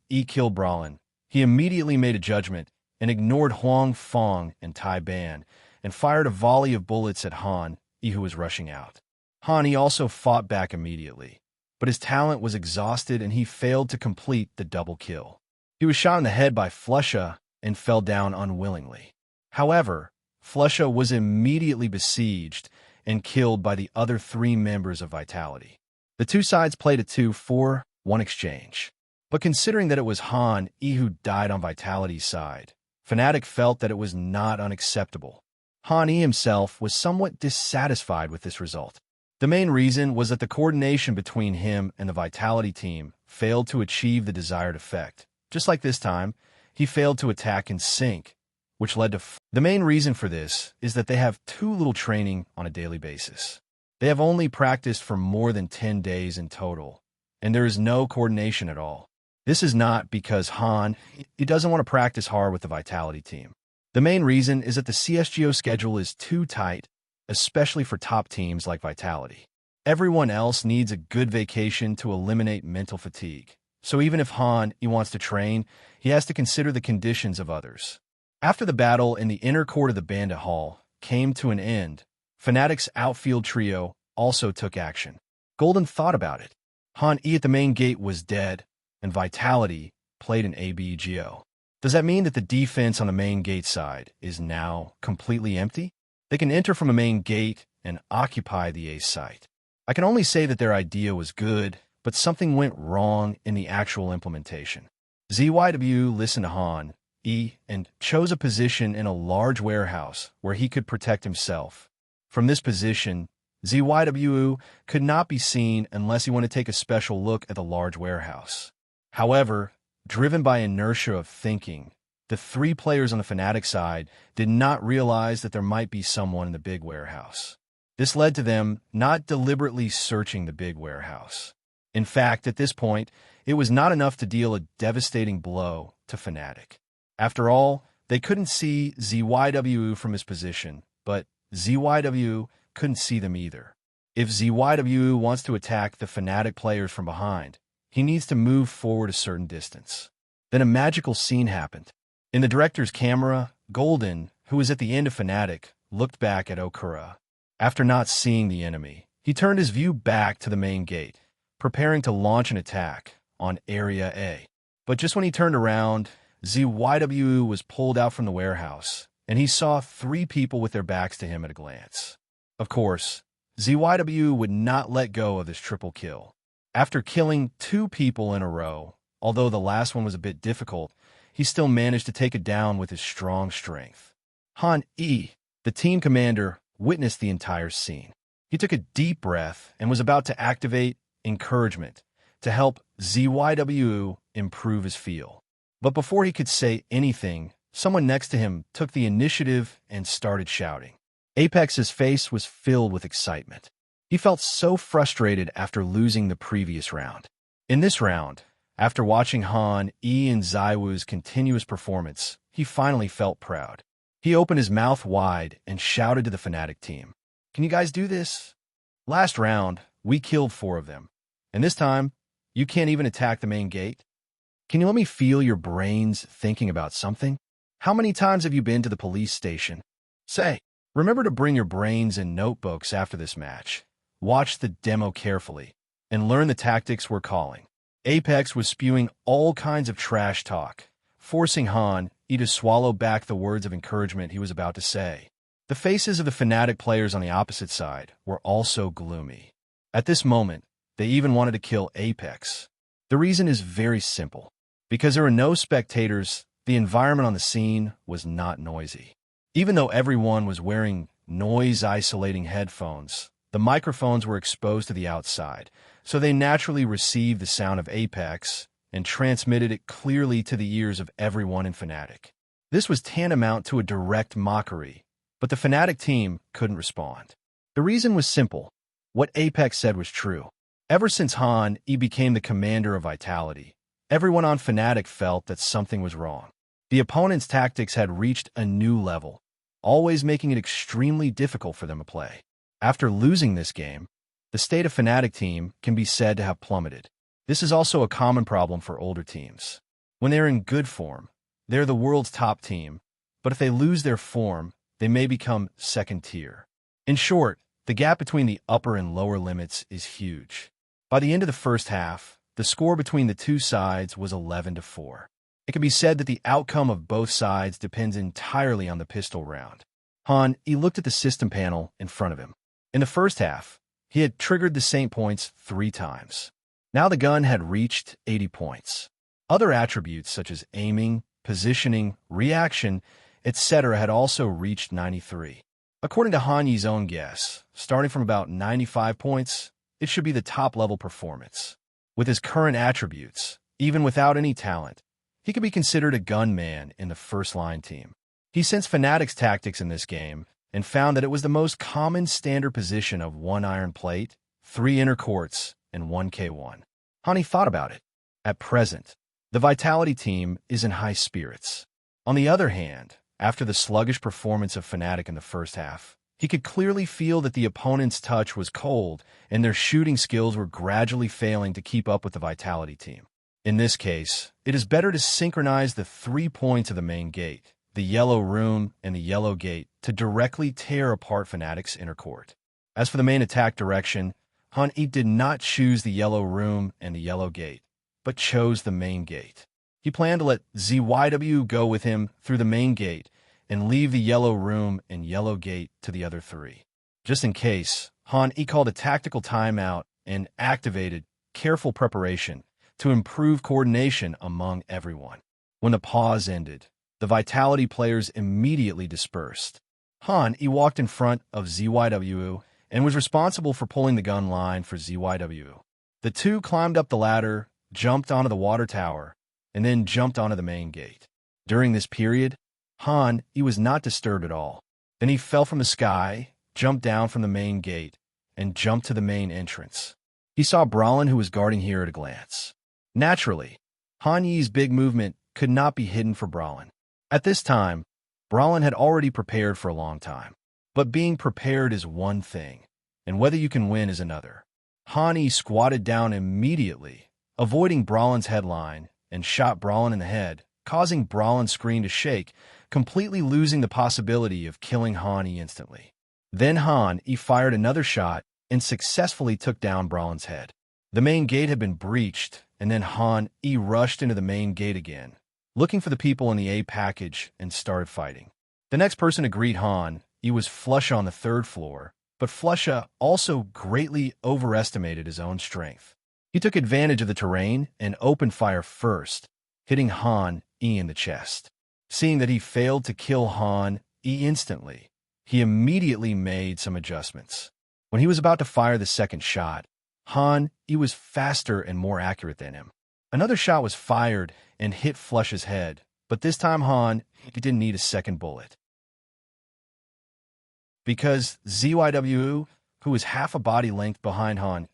he killed Brawlin, he immediately made a judgment and ignored Huang Fong and Tai Ban and fired a volley of bullets at who was rushing out. He also fought back immediately, but his talent was exhausted and he failed to complete the double kill. He was shot in the head by Flusha and fell down unwillingly. However, Flusha was immediately besieged and killed by the other 3 members of Vitality. The 2 sides played a 2-4-1 exchange. But considering that it was who died on Vitality's side, Fnatic felt that it was not unacceptable. Himself was somewhat dissatisfied with this result. The main reason was that the coordination between him and the Vitality team failed to achieve the desired effect. Just like this time, he failed to attack in sync, which led to the main reason for this is that they have too little training on a daily basis. They have only practiced for more than 10 days in total, and there is no coordination at all. This is not because he doesn't want to practice hard with the Vitality team. The main reason is that the CSGO schedule is too tight, especially for top teams like Vitality. Everyone else needs a good vacation to eliminate mental fatigue. So even if he wants to train, he has to consider the conditions of others. After the battle in the inner court of the bandit hall came to an end, Fnatic's outfield trio also took action. Golden thought about it. at the main gate was dead, and Vitality played an ABGO. Does that mean that the defense on the main gate side is now completely empty? They can enter from a main gate and occupy the A site. I can only say that their idea was good, but something went wrong in the actual implementation. ZYW listened to and chose a position in a large warehouse where he could protect himself. From this position, ZYW could not be seen unless he wanted to take a special look at the large warehouse. However, driven by inertia of thinking, the 3 players on the Fnatic side did not realize that there might be someone in the big warehouse. This led to them not deliberately searching the big warehouse. In fact, at this point, it was not enough to deal a devastating blow to Fnatic. After all, they couldn't see ZYW from his position, but ZYW couldn't see them either. If ZYW wants to attack the Fnatic players from behind, he needs to move forward a certain distance. Then a magical scene happened. In the director's camera, Golden, who was at the end of Fnatic, looked back at Okura. After not seeing the enemy, he turned his view back to the main gate, preparing to launch an attack on Area A. But just when he turned around, ZYW was pulled out from the warehouse and he saw 3 people with their backs to him at a glance. Of course, ZYW would not let go of this triple kill. After killing 2 people in a row, although the last one was a bit difficult, he still managed to take it down with his strong strength. Han E, the team commander, witnessed the entire scene. He took a deep breath and was about to activate encouragement to help ZYW improve his feel. But before he could say anything, someone next to him took the initiative and started shouting. Apex's face was filled with excitement. He felt so frustrated after losing the previous round. In this round, after watching Han E and Zywu's continuous performance, he finally felt proud. He opened his mouth wide and shouted to the Fnatic team, "Can you guys do this? Last round, we killed 4 of them. And this time, you can't even attack the main gate? Can you let me feel your brains thinking about something? How many times have you been to the police station? Say, remember to bring your brains and notebooks after this match. Watch the demo carefully and learn the tactics we're calling." Apex was spewing all kinds of trash talk, forcing Han E to swallow back the words of encouragement he was about to say. The faces of the Fnatic players on the opposite side were also gloomy. At this moment, they even wanted to kill Apex. The reason is very simple. Because there were no spectators, the environment on the scene was not noisy. Even though everyone was wearing noise-isolating headphones, the microphones were exposed to the outside, so they naturally received the sound of Apex and transmitted it clearly to the ears of everyone in Fnatic. This was tantamount to a direct mockery, but the Fnatic team couldn't respond. The reason was simple. What Apex said was true. Ever since Han E became the commander of Vitality, everyone on Fnatic felt that something was wrong. The opponent's tactics had reached a new level, always making it extremely difficult for them to play. After losing this game, the state of Fnatic team can be said to have plummeted. This is also a common problem for older teams. When they're in good form, they're the world's top team, but if they lose their form, they may become second tier. In short, the gap between the upper and lower limits is huge. By the end of the first half, the score between the 2 sides was 11-4. It can be said that the outcome of both sides depends entirely on the pistol round. Han E looked at the system panel in front of him. In the first half, he had triggered the Saint points 3 times. Now the gun had reached 80 points. Other attributes such as aiming, positioning, reaction, etc. had also reached 93. According to Han Yi's own guess, starting from about 95 points, it should be the top-level performance. With his current attributes, even without any talent, he could be considered a gunman in the first-line team. He sensed Fnatic's tactics in this game and found that it was the most common standard position of 1 iron plate, 3 inner courts, and 1 K1. Hani thought about it. At present, the Vitality team is in high spirits. On the other hand, after the sluggish performance of Fnatic in the first half, he could clearly feel that the opponent's touch was cold and their shooting skills were gradually failing to keep up with the Vitality team. In this case, it is better to synchronize the 3 points of the main gate, the yellow room and the yellow gate, to directly tear apart Fnatic's inner court. As for the main attack direction, Han E did not choose the yellow room and the yellow gate, but chose the main gate. He planned to let ZYW go with him through the main gate and leave the yellow room and yellow gate to the other 3. Just in case, Han E called a tactical timeout and activated careful preparation to improve coordination among everyone. When the pause ended, the Vitality players immediately dispersed. Han E walked in front of ZYW and was responsible for pulling the gun line for ZYW. The 2 climbed up the ladder, jumped onto the water tower, and then jumped onto the main gate. During this period, Han E was not disturbed at all. Then he fell from the sky, jumped down from the main gate, and jumped to the main entrance. He saw Brawlin, who was guarding here, at a glance. Naturally, Han Yi's big movement could not be hidden for Brawlin. At this time, Brawlin had already prepared for a long time. But being prepared is one thing, and whether you can win is another. Han E squatted down immediately, avoiding Brawlin's headline, and shot Brawlin in the head, causing Brawlin's screen to shake, completely losing the possibility of killing Han E instantly. Then Han E fired another shot and successfully took down Brawlin's head. The main gate had been breached, and then Han E rushed into the main gate again, looking for the people in the A package, and started fighting. The next person to greet Han, he was Flusha on the third floor, but Flusha also greatly overestimated his own strength. He took advantage of the terrain and opened fire first, hitting Han E in the chest. Seeing that he failed to kill Han E instantly, he immediately made some adjustments. When he was about to fire the second shot, Han E was faster and more accurate than him. Another shot was fired and hit Flusha's head, but this time Han E didn't need a second bullet. Because ZYW, who was half a body length behind Han,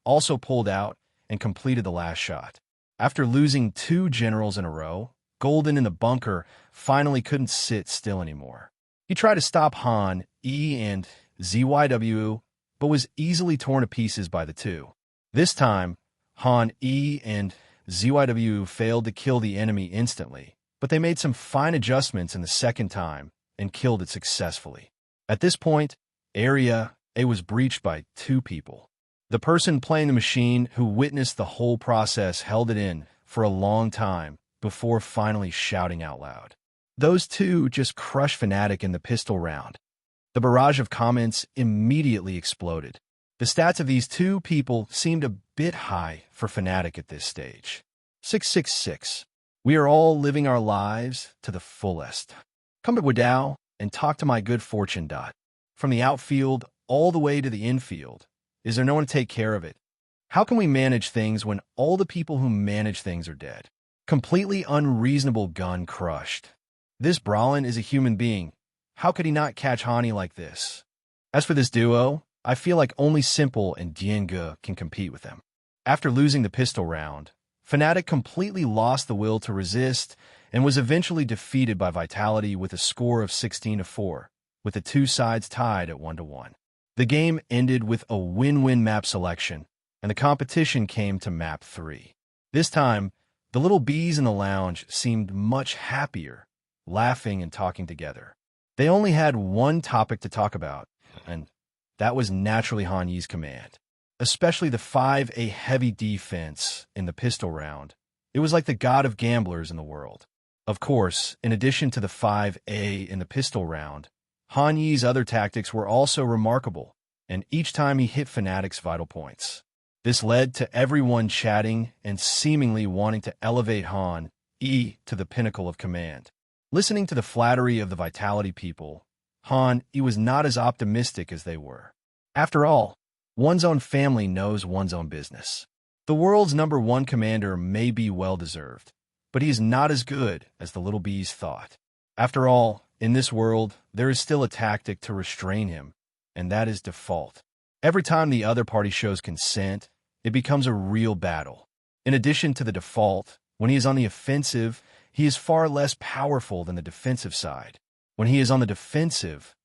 also pulled out and completed the last shot. After losing 2 generals in a row, Golden in the bunker finally couldn't sit still anymore. He tried to stop Han E and ZYW, but was easily torn to pieces by the two. This time, Han E and ZYW failed to kill the enemy instantly, but they made some fine adjustments in the second time and killed it successfully. At this point, Area A was breached by 2 people. The person playing the machine who witnessed the whole process held it in for a long time before finally shouting out loud. Those 2 just crushed Fnatic in the pistol round. The barrage of comments immediately exploded. The stats of these 2 people seemed a bit high for Fnatic at this stage. 666. We are all living our lives to the fullest. Come to Wadao and talk to my good fortune. From the outfield all the way to the infield, is there no one to take care of it? How can we manage things when all the people who manage things are dead? Completely unreasonable gun crushed. This Brawlin is a human being. How could he not catch Hani like this? As for this duo, I feel like only Simple and Dienga can compete with them. After losing the pistol round, Fnatic completely lost the will to resist and was eventually defeated by Vitality with a score of 16-4, with the 2 sides tied at 1-1. The game ended with a win-win map selection, and the competition came to map 3. This time, the little bees in the lounge seemed much happier, laughing and talking together. They only had one topic to talk about, and that was naturally Han Yi's command. Especially the 5A heavy defense in the pistol round. It was like the god of gamblers in the world. Of course, in addition to the 5A in the pistol round, Han Yi's other tactics were also remarkable, and each time he hit Fnatic's vital points. This led to everyone chatting and seemingly wanting to elevate Han E to the pinnacle of command. Listening to the flattery of the Vitality people, Han E was not as optimistic as they were. After all, one's own family knows one's own business. The world's #1 commander may be well-deserved, but he is not as good as the little bees thought. After all, in this world, there is still a tactic to restrain him, and that is default. Every time the other party shows consent, it becomes a real battle. In addition to the default, when he is on the offensive, he is far less powerful than the defensive side. When he is on the defensive,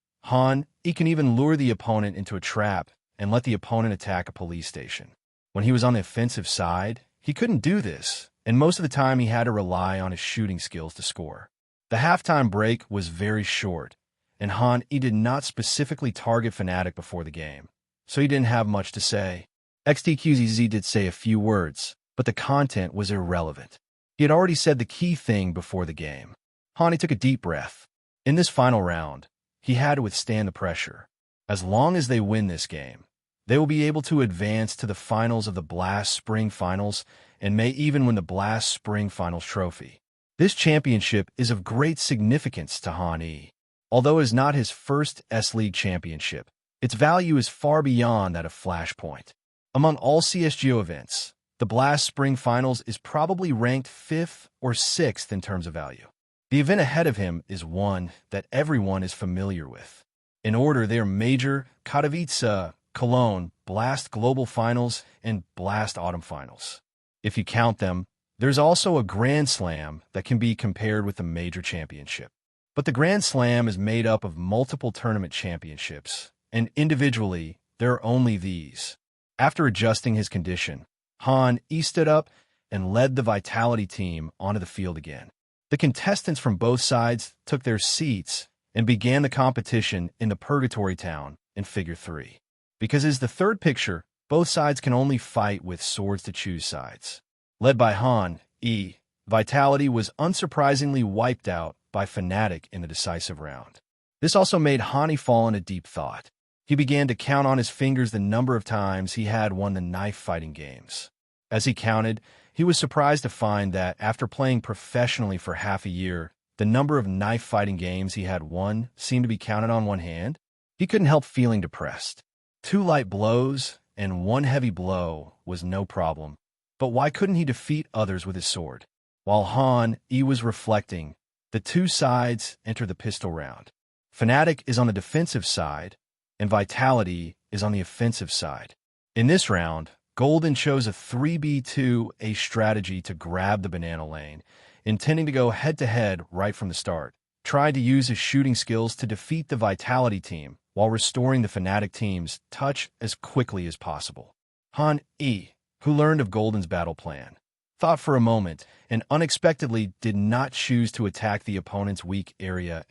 he can even lure the opponent into a trap and let the opponent attack a police station. When he was on the offensive side, he couldn't do this, and most of the time he had to rely on his shooting skills to score. The halftime break was very short, and he did not specifically target Fnatic before the game, so he didn't have much to say. XTQZZ did say a few words, but the content was irrelevant. He had already said the key thing before the game. Hani took a deep breath. In this final round, he had to withstand the pressure. As long as they win this game, they will be able to advance to the finals of the Blast Spring Finals and may even win the Blast Spring Finals trophy. This championship is of great significance to Han E. Although it is not his first S-League championship, its value is far beyond that of Flashpoint. Among all CSGO events, the Blast Spring Finals is probably ranked 5th or 6th in terms of value. The event ahead of him is one that everyone is familiar with. In order, they are Major, Katowice, Cologne, Blast Global Finals, and Blast Autumn Finals. If you count them, there's also a Grand Slam that can be compared with the Major Championship. But the Grand Slam is made up of multiple tournament championships, and individually, there are only these. After adjusting his condition, Han E stood up and led the Vitality team onto the field again. The contestants from both sides took their seats and began the competition in the Purgatory Town in Figure 3. Because as the third picture, both sides can only fight with swords to choose sides. Led by Han E, Vitality was unsurprisingly wiped out by Fnatic in the decisive round. This also made Hani fall into deep thought. He began to count on his fingers the number of times he had won the knife-fighting games. As he counted, he was surprised to find that after playing professionally for half a year, the number of knife-fighting games he had won seemed to be counted on one hand. He couldn't help feeling depressed. 2 light blows and 1 heavy blow was no problem. But why couldn't he defeat others with his sword? While Han E was reflecting, the 2 sides enter the pistol round. Fnatic is on the defensive side, and Vitality is on the offensive side. In this round, Golden chose a 3B2A strategy to grab the banana lane, intending to go head-to-head right from the start. Tried to use his shooting skills to defeat the Vitality team while restoring the Fnatic team's touch as quickly as possible. Han E, who learned of Golden's battle plan, thought for a moment and unexpectedly did not choose to attack the opponent's weak area.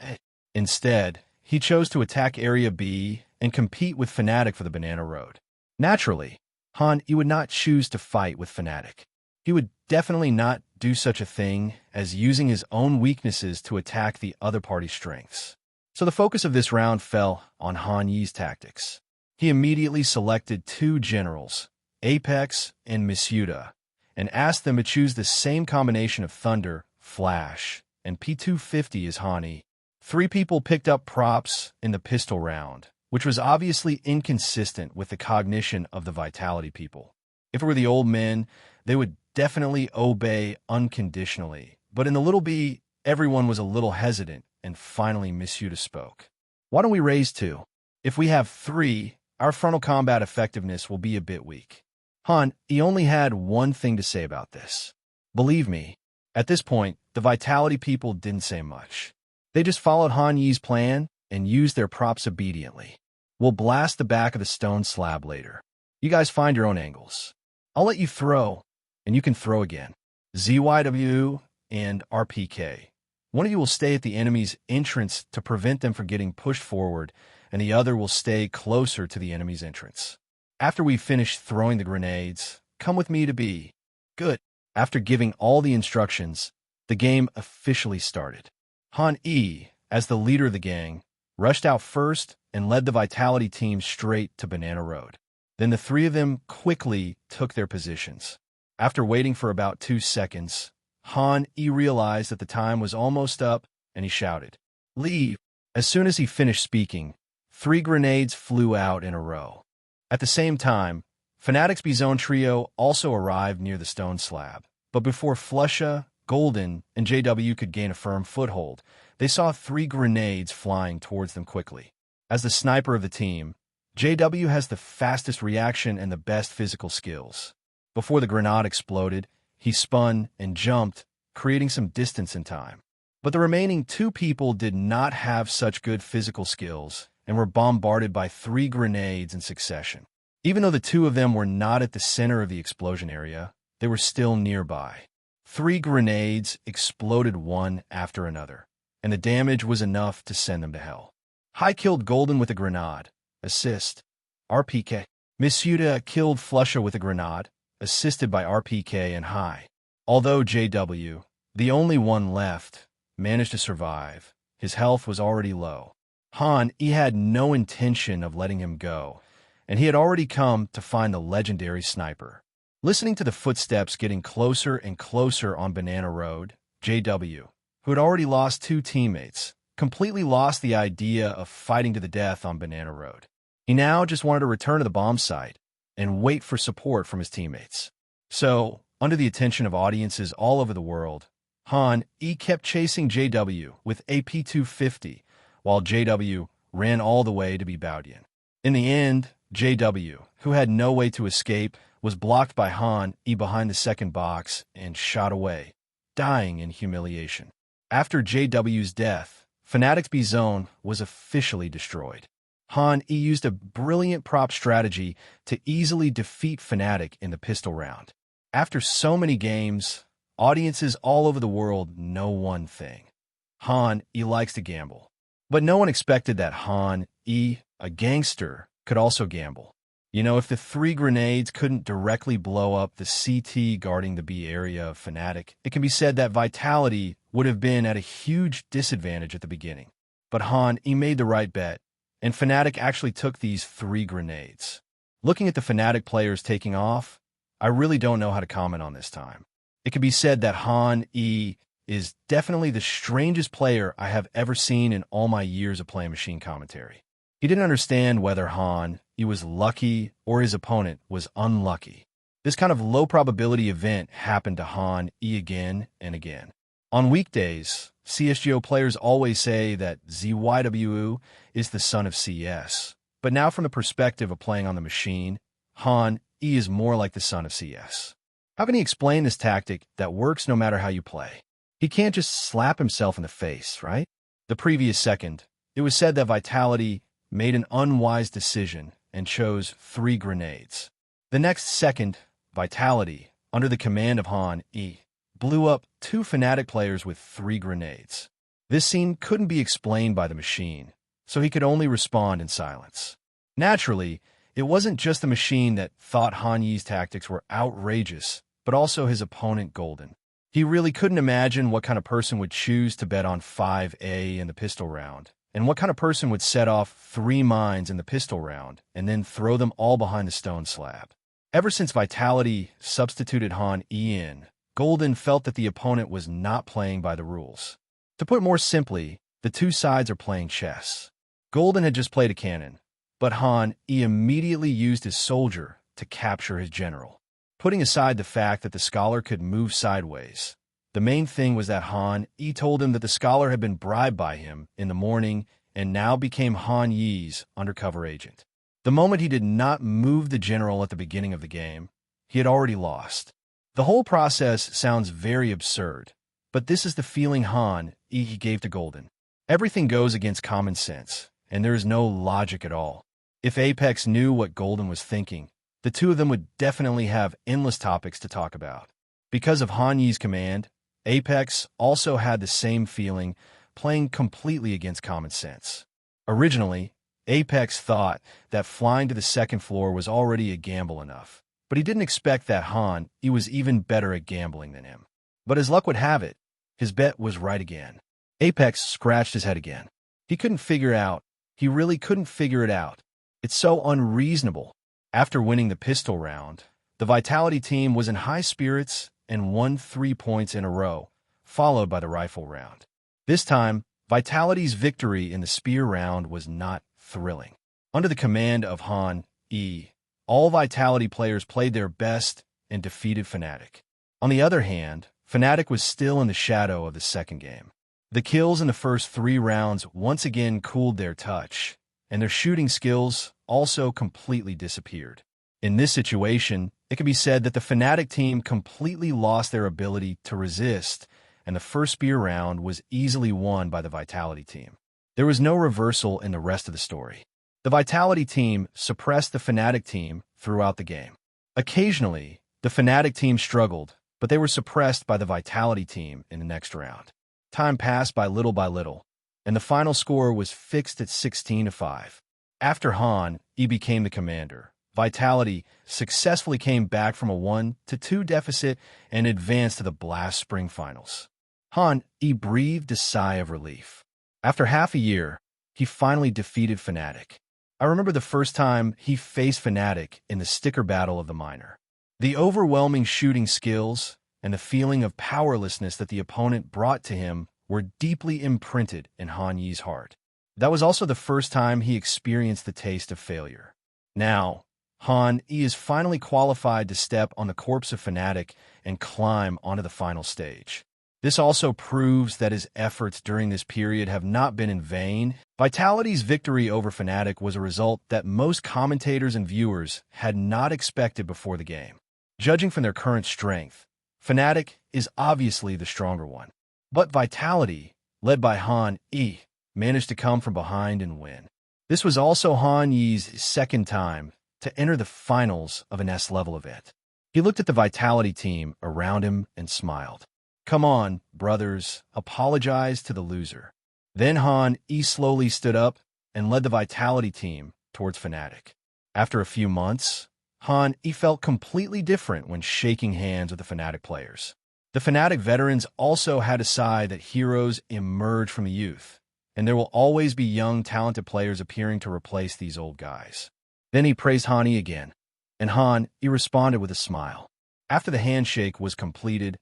Instead, he chose to attack Area B and compete with Fnatic for the Banana Road. Naturally, Han E would not choose to fight with Fnatic. He would definitely not do such a thing as using his own weaknesses to attack the other party's strengths. So the focus of this round fell on Han Yi's tactics. He immediately selected 2 generals, Apex and Misuda, and asked them to choose the same combination of Thunder, Flash, and P250 as Han E. 3 people picked up props in the pistol round, which was obviously inconsistent with the cognition of the Vitality people. If it were the old men, they would definitely obey unconditionally. But in the little B, everyone was a little hesitant, and finally Misuda spoke. Why don't we raise 2? If we have 3, our frontal combat effectiveness will be a bit weak. Han E only had one thing to say about this. Believe me, at this point, the Vitality people didn't say much. They just followed Han Yi's plan and used their props obediently. We'll blast the back of the stone slab later. You guys find your own angles. I'll let you throw, and you can throw again. ZYW and RPK. One of you will stay at the enemy's entrance to prevent them from getting pushed forward, and the other will stay closer to the enemy's entrance. After we finish throwing the grenades, come with me to B. Good. After giving all the instructions, the game officially started. Han E, as the leader of the gang, rushed out first and led the Vitality team straight to Banana Road. Then the 3 of them quickly took their positions. After waiting for about 2 seconds, Han E realized that the time was almost up, and he shouted, "Leave!" As soon as he finished speaking, 3 grenades flew out in a row. At the same time, Fnatic's B-Zone trio also arrived near the stone slab. But before Flusha, Golden, and JW could gain a firm foothold, they saw 3 grenades flying towards them quickly. As the sniper of the team, JW has the fastest reaction and the best physical skills. Before the grenade exploded, he spun and jumped, creating some distance and time. But the remaining 2 people did not have such good physical skills and were bombarded by 3 grenades in succession. Even though the 2 of them were not at the center of the explosion area, they were still nearby. 3 grenades exploded one after another, and the damage was enough to send them to hell. High killed Golden with a grenade. Assist. RPK. Misuda killed Flusha with a grenade, assisted by RPK and High. Although JW, the only one left, managed to survive, his health was already low. Han E had no intention of letting him go, and he had already come to find the legendary sniper. Listening to the footsteps getting closer and closer on Banana Road, JW, who had already lost 2 teammates, completely lost the idea of fighting to the death on Banana Road. He now just wanted to return to the bomb site and wait for support from his teammates. So, under the attention of audiences all over the world, Han E kept chasing JW with AP250, while JW ran all the way to be Baudian. In the end, JW, who had no way to escape, was blocked by Han E behind the second box and shot away, dying in humiliation. After JW's death, Fnatic's B-Zone was officially destroyed. Han E used a brilliant prop strategy to easily defeat Fnatic in the pistol round. After so many games, audiences all over the world know one thing. Han E likes to gamble. But no one expected that Han E, a gangster, could also gamble. You know, if the 3 grenades couldn't directly blow up the CT guarding the B area of Fnatic, it can be said that Vitality would have been at a huge disadvantage at the beginning. But Han, he made the right bet, and Fnatic actually took these 3 grenades. Looking at the Fnatic players taking off, I really don't know how to comment on this time. It could be said that Han E is definitely the strangest player I have ever seen in all my years of playing machine commentary. He didn't understand whether Han E was lucky or his opponent was unlucky. This kind of low probability event happened to Han E again and again. On weekdays, CSGO players always say that ZYWU is the son of CS. But now from the perspective of playing on the machine, Han E is more like the son of CS. How can he explain this tactic that works no matter how you play? He can't just slap himself in the face, right? The previous second, it was said that Vitality made an unwise decision and chose 3 grenades. The next second, Vitality, under the command of Han E, blew up 2 Fnatic players with 3 grenades. This scene couldn't be explained by the machine, so he could only respond in silence. Naturally, it wasn't just the machine that thought Han Yi's tactics were outrageous, but also his opponent Golden. He really couldn't imagine what kind of person would choose to bet on 5A in the pistol round, and what kind of person would set off 3 mines in the pistol round and then throw them all behind the stone slab. Ever since Vitality substituted Han E in, Golden felt that the opponent was not playing by the rules. To put it more simply, the 2 sides are playing chess. Golden had just played a cannon, but Han E immediately used his soldier to capture his general. Putting aside the fact that the scholar could move sideways, the main thing was that Han E told him that the scholar had been bribed by him in the morning and now became Han Yi's undercover agent. The moment he did not move the general at the beginning of the game, he had already lost. The whole process sounds very absurd, but this is the feeling Han E gave to Golden. Everything goes against common sense, and there is no logic at all. If Apex knew what Golden was thinking, the 2 of them would definitely have endless topics to talk about. Because of Han Yi's command, Apex also had the same feeling, playing completely against common sense. Originally, Apex thought that flying to the 2nd floor was already a gamble enough, but he didn't expect that Han E was even better at gambling than him. But as luck would have it, his bet was right again. Apex scratched his head again. He really couldn't figure it out. It's so unreasonable. After winning the pistol round, the Vitality team was in high spirits and won 3 points in a row, followed by the rifle round. This time, Vitality's victory in the spear round was not thrilling. Under the command of Han E, all Vitality players played their best and defeated Fnatic. On the other hand, Fnatic was still in the shadow of the second game. The kills in the first 3 rounds once again cooled their touch, and their shooting skills also completely disappeared. In this situation, it can be said that the Fnatic team completely lost their ability to resist, and the first spear round was easily won by the Vitality team. There was no reversal in the rest of the story. The Vitality team suppressed the Fnatic team throughout the game. Occasionally, the Fnatic team struggled, but they were suppressed by the Vitality team in the next round. Time passed by little, and the final score was fixed at 16-5. After Han E became the commander, Vitality successfully came back from a 1-2 deficit and advanced to the Blast Spring Finals. Han E breathed a sigh of relief. After half a year, he finally defeated Fnatic. I remember the first time he faced Fnatic in the sticker battle of the Miner. The overwhelming shooting skills and the feeling of powerlessness that the opponent brought to him were deeply imprinted in Han Yi's heart. That was also the first time he experienced the taste of failure. Now, Han E is finally qualified to step on the corpse of Fnatic and climb onto the final stage. This also proves that his efforts during this period have not been in vain. Vitality's victory over Fnatic was a result that most commentators and viewers had not expected before the game. Judging from their current strength, Fnatic is obviously the stronger one. But Vitality, led by Han E, managed to come from behind and win. This was also Han Yi's second time to enter the finals of an S-level event. He looked at the Vitality team around him and smiled. "Come on, brothers, apologize to the loser." Then Han E slowly stood up and led the Vitality team towards Fnatic. After a few months, Han E felt completely different when shaking hands with the Fnatic players. The Fnatic veterans also had a side that heroes emerge from the youth, and there will always be young, talented players appearing to replace these old guys. Then he praised Hani again, and he responded with a smile. After the handshake was completed,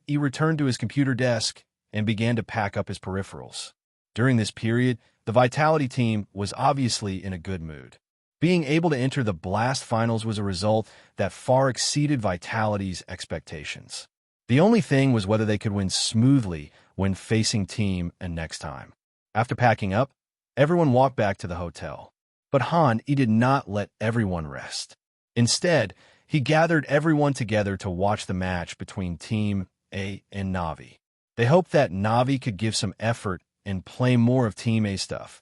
he returned to his computer desk and began to pack up his peripherals. During this period, the Vitality team was obviously in a good mood. Being able to enter the Blast Finals was a result that far exceeded Vitality's expectations. The only thing was whether they could win smoothly when facing Team and next time. After packing up, everyone walked back to the hotel. But he did not let everyone rest. Instead, he gathered everyone together to watch the match between Team A and Na'Vi. They hoped that Na'Vi could give some effort and play more of Team A stuff,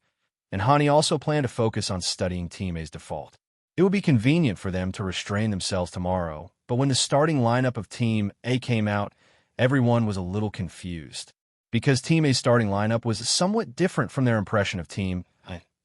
and Hani also planned to focus on studying Team A's default. It would be convenient for them to restrain themselves tomorrow, but when the starting lineup of Team A came out, everyone was a little confused. Because Team A's starting lineup was somewhat different from their impression of Team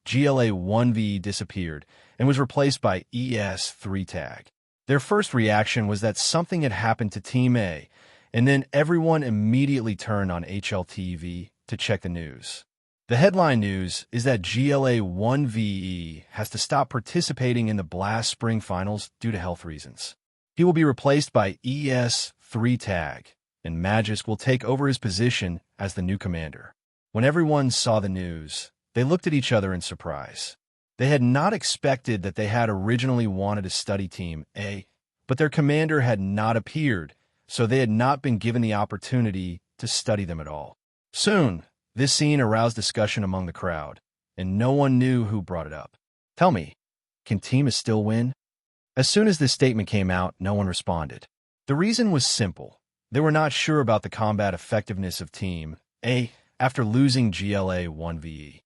GLA 1v disappeared and was replaced by ES3 tag. Their first reaction was that something had happened to Team A, and then everyone immediately turned on HLTV to check the news. The headline news is that GLA 1VE has to stop participating in the Blast Spring Finals due to health reasons. He will be replaced by ES3 tag, and Magisk will take over his position as the new commander. When everyone saw the news, they looked at each other in surprise. They had not expected that they had originally wanted to study Team A, but their commander had not appeared, so they had not been given the opportunity to study them at all. Soon, this scene aroused discussion among the crowd, and no one knew who brought it up. Tell me, can Team A still win? As soon as this statement came out, no one responded. The reason was simple. They were not sure about the combat effectiveness of Team A after losing GLA 1VE.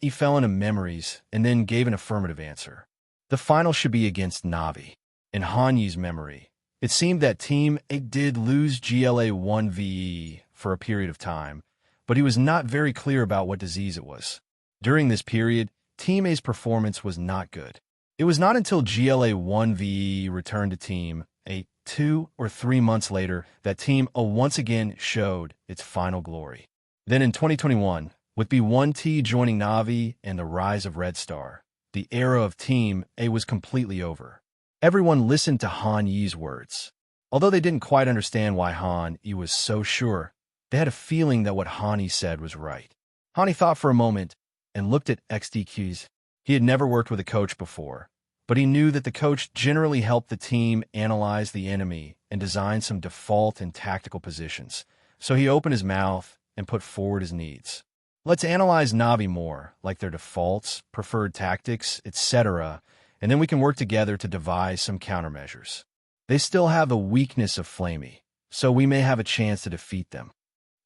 He fell into memories and then gave an affirmative answer. The final should be against Na'Vi. In Hanyi's memory, it seemed that Team A did lose GLA 1VE for a period of time, but he was not very clear about what disease it was. During this period, Team A's performance was not good. It was not until GLA 1VE returned to Team A 2 or 3 months later that Team A once again showed its final glory. Then in 2021, with B1T joining Na'Vi and the rise of Red Star, the era of Team A was completely over. Everyone listened to Han Yi's words. Although they didn't quite understand why Han Yi was so sure, they had a feeling that what Hani said was right. Hani thought for a moment and looked at XDQs. He had never worked with a coach before, but he knew that the coach generally helped the team analyze the enemy and design some default and tactical positions. So he opened his mouth and put forward his needs. Let's analyze Na'Vi more, like their defaults, preferred tactics, etc., and then we can work together to devise some countermeasures. They still have the weakness of Flamey, so we may have a chance to defeat them.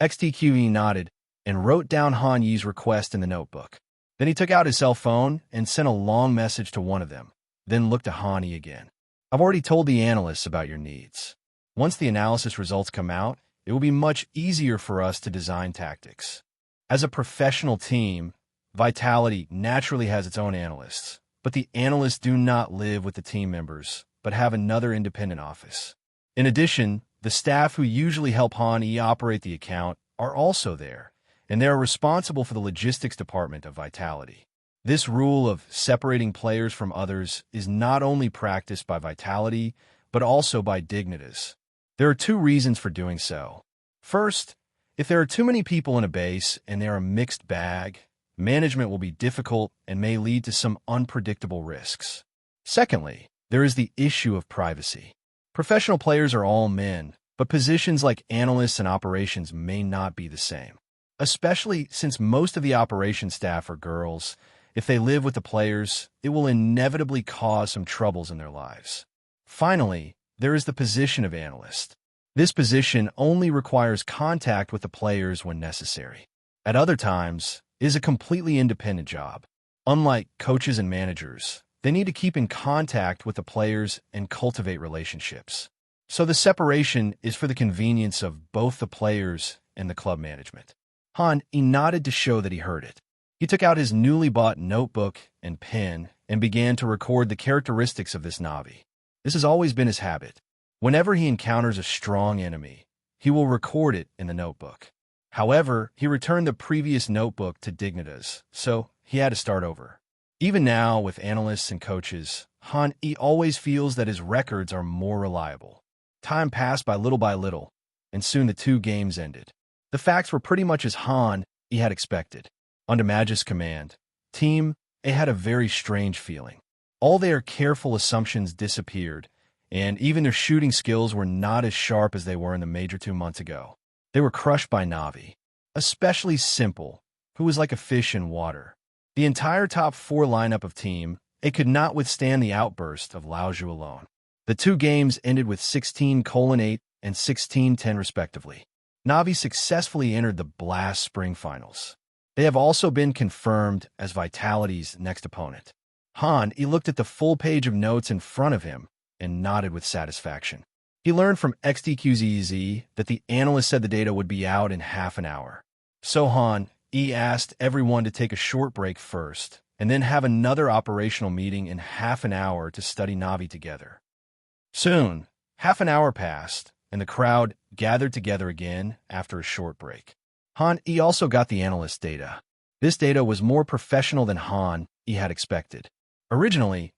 XTQE nodded and wrote down Han Yi's request in the notebook. Then he took out his cell phone and sent a long message to one of them, then looked at Han Yi again. I've already told the analysts about your needs. Once the analysis results come out, it will be much easier for us to design tactics. As a professional team, Vitality naturally has its own analysts, but the analysts do not live with the team members, but have another independent office. In addition, the staff who usually help Han Yi operate the account are also there, and they are responsible for the logistics department of Vitality. This rule of separating players from others is not only practiced by Vitality, but also by Dignitas. There are 2 reasons for doing so. First, if there are too many people in a base and they are a mixed bag, management will be difficult and may lead to some unpredictable risks. Secondly, there is the issue of privacy. Professional players are all men, but positions like analysts and operations may not be the same. Especially since most of the operations staff are girls, if they live with the players, it will inevitably cause some troubles in their lives. Finally, there is the position of analyst. This position only requires contact with the players when necessary. At other times, it is a completely independent job. Unlike coaches and managers, they need to keep in contact with the players and cultivate relationships. So the separation is for the convenience of both the players and the club management. He nodded to show that he heard it. He took out his newly bought notebook and pen and began to record the characteristics of this Na'Vi. This has always been his habit. Whenever he encounters a strong enemy, he will record it in the notebook. However, he returned the previous notebook to Dignitas, so he had to start over. Even now, with analysts and coaches, he always feels that his records are more reliable. Time passed by little, and soon the 2 games ended. The facts were pretty much as he had expected. Under Magic's command, Team A had a very strange feeling. All their careful assumptions disappeared, and even their shooting skills were not as sharp as they were in the Major 2 months ago. They were crushed by Navi, especially Simple, who was like a fish in water. The entire top 4 lineup of Team A could not withstand the outburst of Laoju alone. The 2 games ended with 16-8 and 16-10 respectively. Navi successfully entered the Blast Spring Finals. They have also been confirmed as Vitality's next opponent. He looked at the full page of notes in front of him and nodded with satisfaction. He learned from XDQZZ that the analyst said the data would be out in half an hour. So he asked everyone to take a short break first, and then have another operational meeting in half an hour to study Navi together. Soon, half an hour passed, and the crowd gathered together again after a short break. He also got the analyst data. This data was more professional than he had expected. Originally,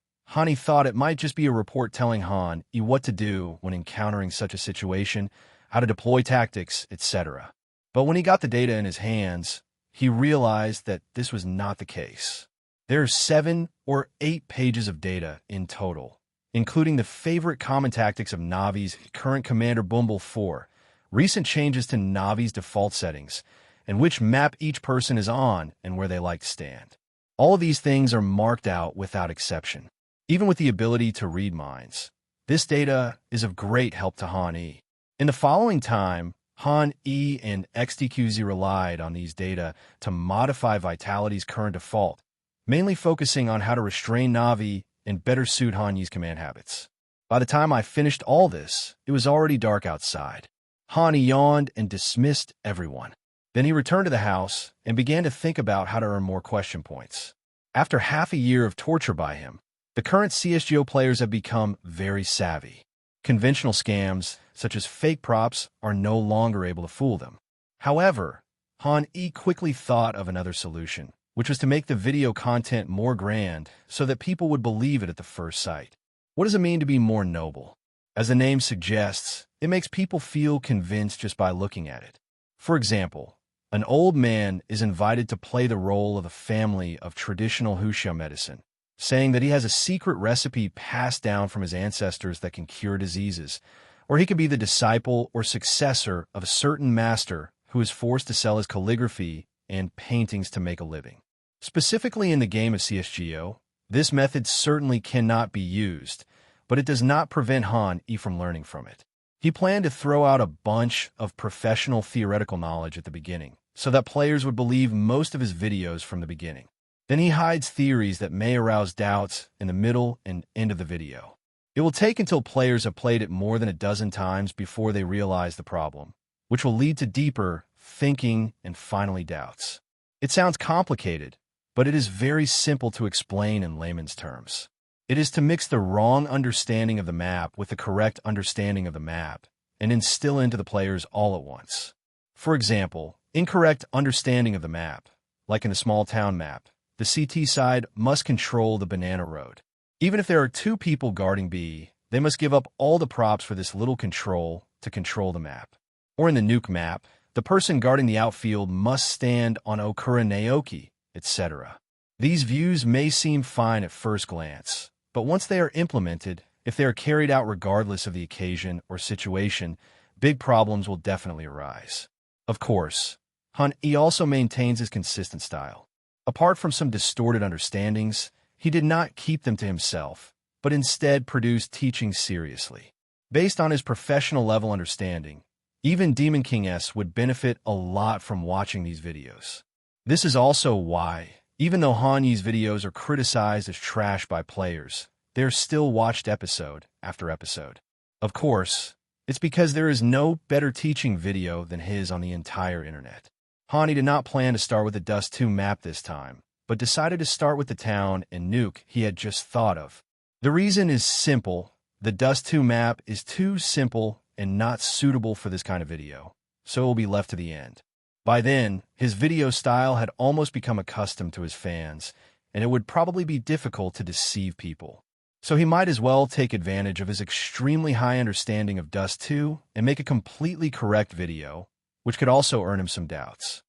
he thought it might just be a report telling what to do when encountering such a situation, how to deploy tactics, etc. But when he got the data in his hands, he realized that this was not the case. There are 7 or 8 pages of data in total, including the favorite common tactics of Navi's current commander Bumble 4, recent changes to Navi's default settings, and which map each person is on and where they like to stand. All of these things are marked out without exception. Even with the ability to read minds, this data is of great help to Han-E. In the following time, Han-E and XDQZ relied on these data to modify Vitality's current default, mainly focusing on how to restrain Navi and better suit Han-E's command habits. By the time I finished all this, it was already dark outside. Han-E yawned and dismissed everyone. Then he returned to the house and began to think about how to earn more question points. After half a year of torture by him, the current CSGO players have become very savvy. Conventional scams, such as fake props, are no longer able to fool them. However, Han-E quickly thought of another solution, which was to make the video content more grand so that people would believe it at the first sight. What does it mean to be more noble? As the name suggests, it makes people feel convinced just by looking at it. For example, an old man is invited to play the role of a family of traditional Wuxia medicine, saying that he has a secret recipe passed down from his ancestors that can cure diseases, or he could be the disciple or successor of a certain master who is forced to sell his calligraphy and paintings to make a living. Specifically in the game of CSGO, this method certainly cannot be used, but it does not prevent Han-E from learning from it. He planned to throw out a bunch of professional theoretical knowledge at the beginning, so that players would believe most of his videos from the beginning. Then he hides theories that may arouse doubts in the middle and end of the video. It will take until players have played it more than a dozen times before they realize the problem, which will lead to deeper thinking and finally doubts. It sounds complicated, but it is very simple to explain in layman's terms. It is to mix the wrong understanding of the map with the correct understanding of the map and instill into the players all at once. For example, incorrect understanding of the map, like in a small town map, the CT side must control the banana road. Even if there are 2 people guarding B, they must give up all the props for this little control to control the map. Or in the nuke map, the person guarding the outfield must stand on Okura Naoki, etc. These views may seem fine at first glance, but once they are implemented, if they are carried out regardless of the occasion or situation, big problems will definitely arise. Of course, Han-E also maintains his consistent style. Apart from some distorted understandings, he did not keep them to himself, but instead produced teaching seriously. Based on his professional level understanding, even Demon King S would benefit a lot from watching these videos. This is also why, even though Han-E's videos are criticized as trash by players, they are still watched episode after episode. Of course, it's because there is no better teaching video than his on the entire internet. Han-E did not plan to start with the Dust 2 map this time, but decided to start with the town and nuke he had just thought of. The reason is simple. The Dust 2 map is too simple and not suitable for this kind of video, so it will be left to the end. By then, his video style had almost become accustomed to his fans, and it would probably be difficult to deceive people. So he might as well take advantage of his extremely high understanding of Dust 2 and make a completely correct video, which could also earn him some doubts.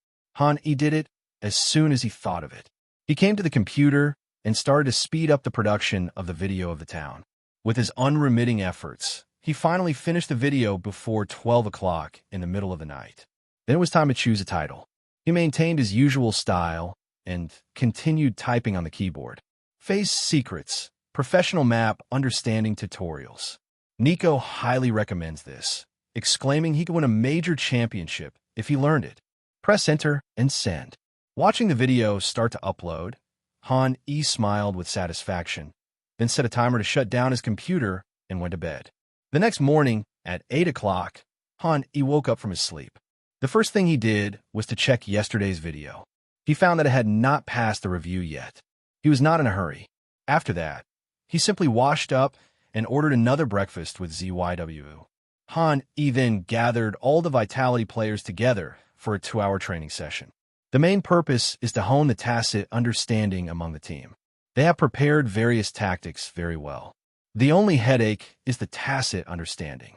He did it as soon as he thought of it. He came to the computer and started to speed up the production of the video of the town. With his unremitting efforts, he finally finished the video before 12 o'clock in the middle of the night. Then it was time to choose a title. He maintained his usual style and continued typing on the keyboard. Phase Secrets, Professional Map Understanding Tutorials. Nico highly recommends this, exclaiming he could win a major championship if he learned it. Press enter and send. Watching the video start to upload, he smiled with satisfaction, then set a timer to shut down his computer and went to bed. The next morning, at 8 o'clock, he woke up from his sleep. The first thing he did was to check yesterday's video. He found that it had not passed the review yet. He was not in a hurry. After that, he simply washed up and ordered another breakfast with ZYW. He then gathered all the Vitality players together for a 2-hour training session. The main purpose is to hone the tacit understanding among the team. They have prepared various tactics very well. The only headache is the tacit understanding.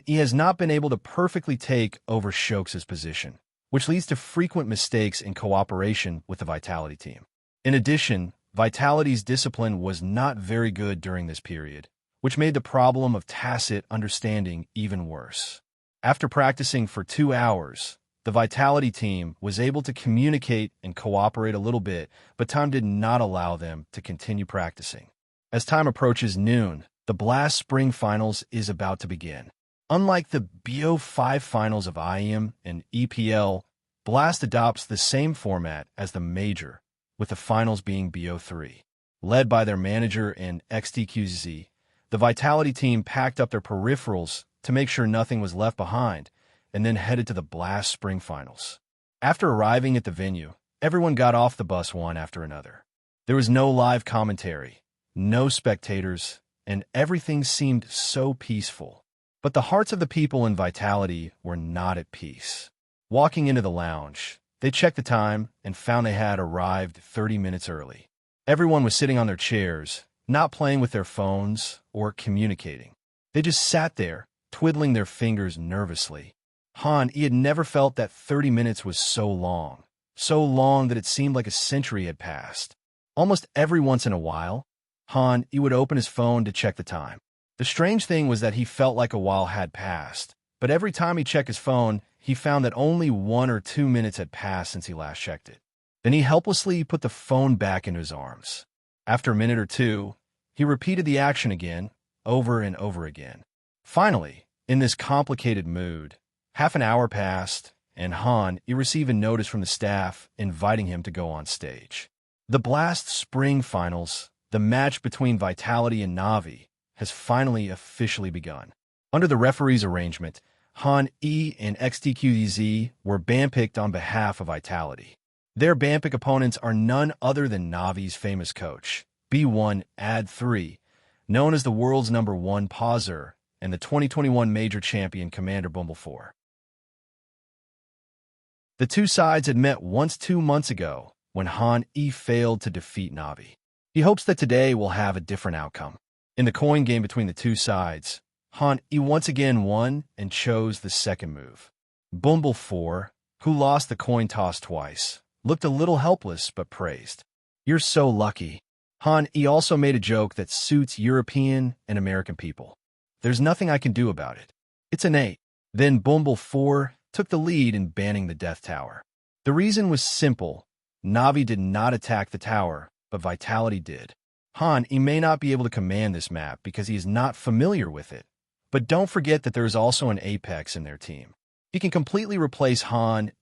He has not been able to perfectly take over Shokes' position, which leads to frequent mistakes in cooperation with the Vitality team. In addition, Vitality's discipline was not very good during this period, which made the problem of tacit understanding even worse. After practicing for 2 hours, the Vitality team was able to communicate and cooperate a little bit, but time did not allow them to continue practicing. As time approaches noon, the Blast Spring Finals is about to begin. Unlike the BO5 finals of IEM and EPL, Blast adopts the same format as the Major, with the finals being BO3. Led by their manager and XTQZ, the Vitality team packed up their peripherals to make sure nothing was left behind, and then headed to the Blast Spring Finals. After arriving at the venue, everyone got off the bus one after another. There was no live commentary, no spectators, and everything seemed so peaceful. But the hearts of the people in Vitality were not at peace. Walking into the lounge, they checked the time and found they had arrived 30 minutes early. Everyone was sitting on their chairs, not playing with their phones or communicating. They just sat there, twiddling their fingers nervously. He had never felt that 30 minutes was so long that it seemed like a century had passed. Almost every once in a while, he would open his phone to check the time. The strange thing was that he felt like a while had passed, but every time he checked his phone, he found that only 1 or 2 minutes had passed since he last checked it. Then he helplessly put the phone back into his arms. After a minute or two, he repeated the action again, over and over again. Finally, in this complicated mood, half an hour passed, and he received a notice from the staff inviting him to go on stage. The Blast Spring Finals, the match between Vitality and Na'Vi, has finally officially begun. Under the referee's arrangement, E and XTQZ were ban-picked on behalf of Vitality. Their ban-pick opponents are none other than Na'Vi's famous coach, B1 Ad3, known as the world's #1 pauser, and the 2021 Major Champion Commander Bumble4. The two sides had met once 2 months ago when E failed to defeat Na'Vi. He hopes that today will have a different outcome. In the coin game between the two sides, E once again won and chose the second move. Bumble4, who lost the coin toss twice, looked a little helpless but praised. "You're so lucky." E also made a joke that suits European and American people. "There's nothing I can do about it. It's innate." Then Bumble4 took the lead in banning the Death Tower. The reason was simple. Na'Vi did not attack the tower, but Vitality did. He may not be able to command this map because he is not familiar with it, but don't forget that there is also an Apex in their team. He can completely replace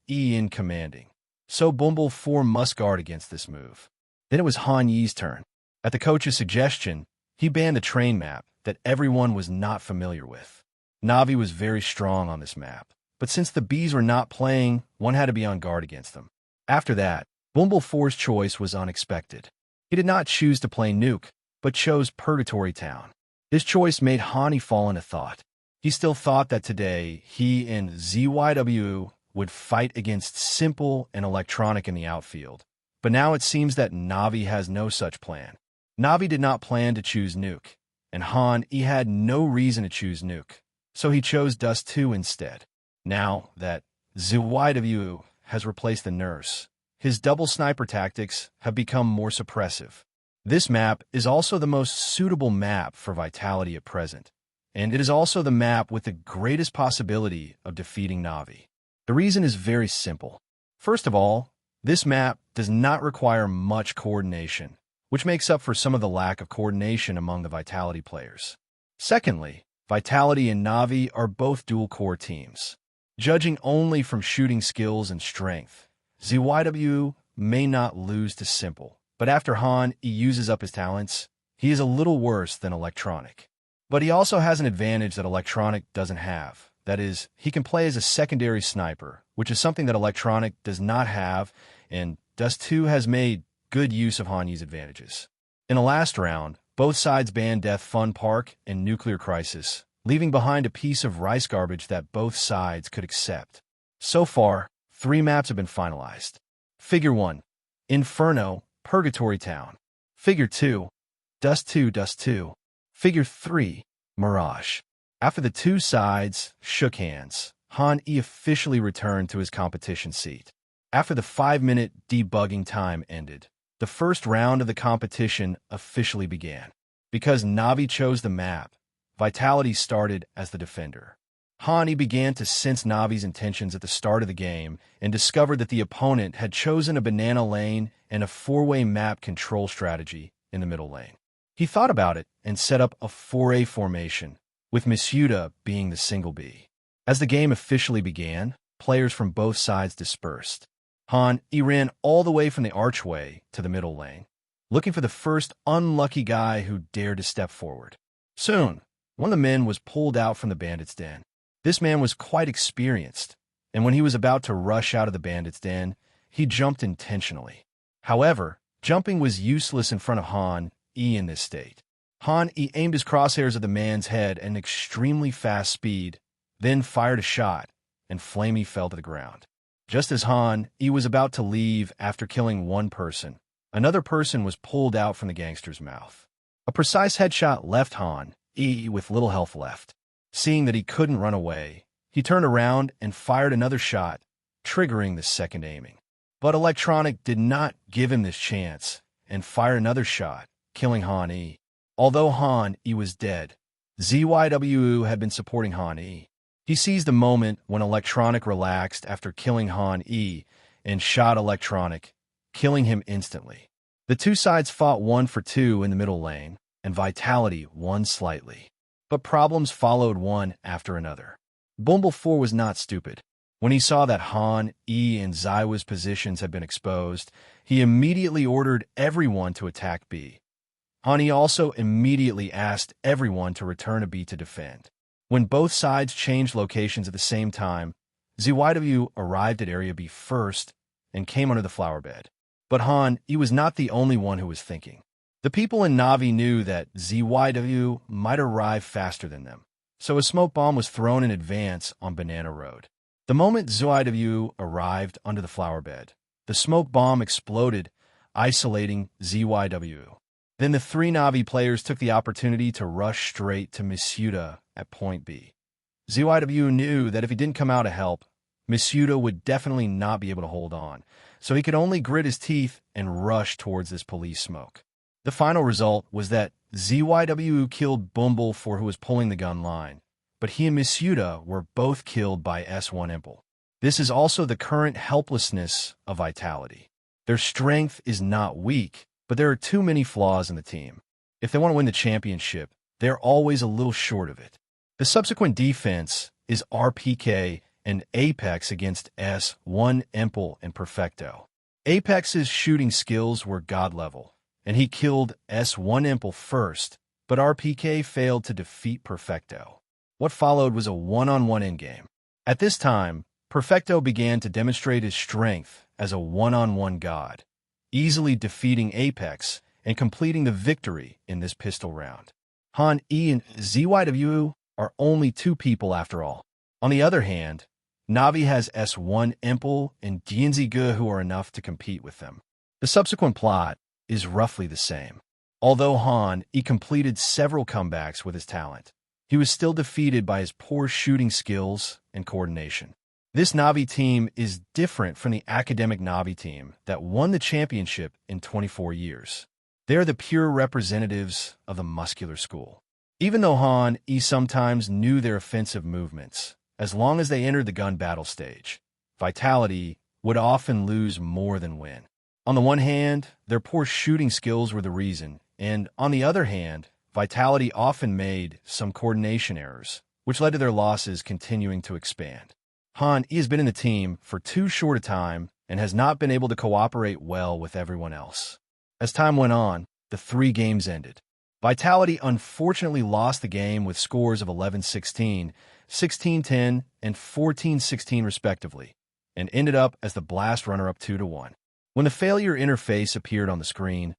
E in commanding, so Bumble4 must guard against this move. Then it was Yi's turn. At the coach's suggestion, he banned the train map that everyone was not familiar with. Na'Vi was very strong on this map, but since the Bees were not playing, one had to be on guard against them. After that, Bumble4's choice was unexpected. He did not choose to play Nuke, but chose Purgatory Town. His choice made Hani fall into thought. He still thought that today he and ZYW would fight against Simple and Electronic in the outfield. But now it seems that Navi has no such plan. Navi did not plan to choose Nuke, and he had no reason to choose Nuke, so he chose Dust 2 instead. Now that ZYW has replaced the Nurse, his double sniper tactics have become more suppressive. This map is also the most suitable map for Vitality at present, and it is also the map with the greatest possibility of defeating Navi. The reason is very simple. First of all, this map does not require much coordination, which makes up for some of the lack of coordination among the Vitality players. Secondly, Vitality and Navi are both dual-core teams. Judging only from shooting skills and strength, ZYW may not lose to Simple, but after he uses up his talents, he is a little worse than Electronic. But he also has an advantage that Electronic doesn't have. That is, he can play as a secondary sniper, which is something that Electronic does not have, and Dust 2 has made good use of Hanyi's advantages. In the last round, both sides banned Death Fun Park and Nuclear Crisis, leaving behind a piece of rice garbage that both sides could accept. So far, 3 maps have been finalized. Figure 1, Inferno, Purgatory Town. Figure 2, Dust 2, Dust 2. Figure 3, Mirage. After the two sides shook hands, he officially returned to his competition seat. After the 5-minute debugging time ended, the first round of the competition officially began. Because Navi chose the map, Vitality started as the defender. He began to sense Navi's intentions at the start of the game and discovered that the opponent had chosen a banana lane and a 4-way map control strategy in the middle lane. He thought about it and set up a 4A formation, with Misuda being the single B. As the game officially began, players from both sides dispersed. He ran all the way from the archway to the middle lane, looking for the first unlucky guy who dared to step forward. Soon, one of the men was pulled out from the bandits' den. This man was quite experienced, and when he was about to rush out of the bandits' den, he jumped intentionally. However, jumping was useless in front of in this state. Aimed his crosshairs at the man's head at an extremely fast speed, then fired a shot, and Flamey fell to the ground. Just as was about to leave after killing one person, another person was pulled out from the gangster's mouth. A precise headshot left with little health left. Seeing that he couldn't run away, he turned around and fired another shot, triggering the second aiming. But Electronic did not give him this chance and fired another shot, killing Although was dead, ZYW had been supporting He seized the moment when Electronic relaxed after killing and shot Electronic, killing him instantly. The two sides fought 1 for 2 in the middle lane, and Vitality won slightly. But problems followed one after another. Bumble 4 was not stupid. When he saw that and Zywa's positions had been exposed, he immediately ordered everyone to attack B. He also immediately asked everyone to return to B to defend. When both sides changed locations at the same time, ZYW arrived at Area B first and came under the flower bed. But was not the only one who was thinking. The people in Navi knew that ZYW might arrive faster than them, so a smoke bomb was thrown in advance on Banana Road. The moment ZYW arrived under the flower bed, the smoke bomb exploded, isolating ZYW. Then the 3 Navi players took the opportunity to rush straight to Misuda at point B. ZYW knew that if he didn't come out to help, Misuda would definitely not be able to hold on, so he could only grit his teeth and rush towards this police smoke. The final result was that ZYW killed Bumble for who was pulling the gun line, but he and Misuda were both killed by S1 Imple. This is also the current helplessness of Vitality. Their strength is not weak, but there are too many flaws in the team. If they want to win the championship, they're always a little short of it. The subsequent defense is RPK and Apex against S1 Imple and Perfecto. Apex's shooting skills were god level, and he killed S1 Imple first, but RPK failed to defeat Perfecto. What followed was a one-on-one endgame. At this time, Perfecto began to demonstrate his strength as a one-on-one god, easily defeating Apex and completing the victory in this pistol round. and ZYW are only two people after all. On the other hand, Navi has S1 Impel and Dianzige who are enough to compete with them. The subsequent plot is roughly the same. Although he completed several comebacks with his talent, he was still defeated by his poor shooting skills and coordination. This Navi team is different from the academic Navi team that won the championship in 24 years. They are the pure representatives of the muscular school. Even though sometimes knew their offensive movements, as long as they entered the gun battle stage, Vitality would often lose more than win. On the one hand, their poor shooting skills were the reason, and on the other hand, Vitality often made some coordination errors, which led to their losses continuing to expand. He has been in the team for too short a time and has not been able to cooperate well with everyone else. As time went on, the 3 games ended. Vitality unfortunately lost the game with scores of 11-16, 16-10, and 14-16 respectively, and ended up as the Blast runner-up 2-1. When the failure interface appeared on the screen,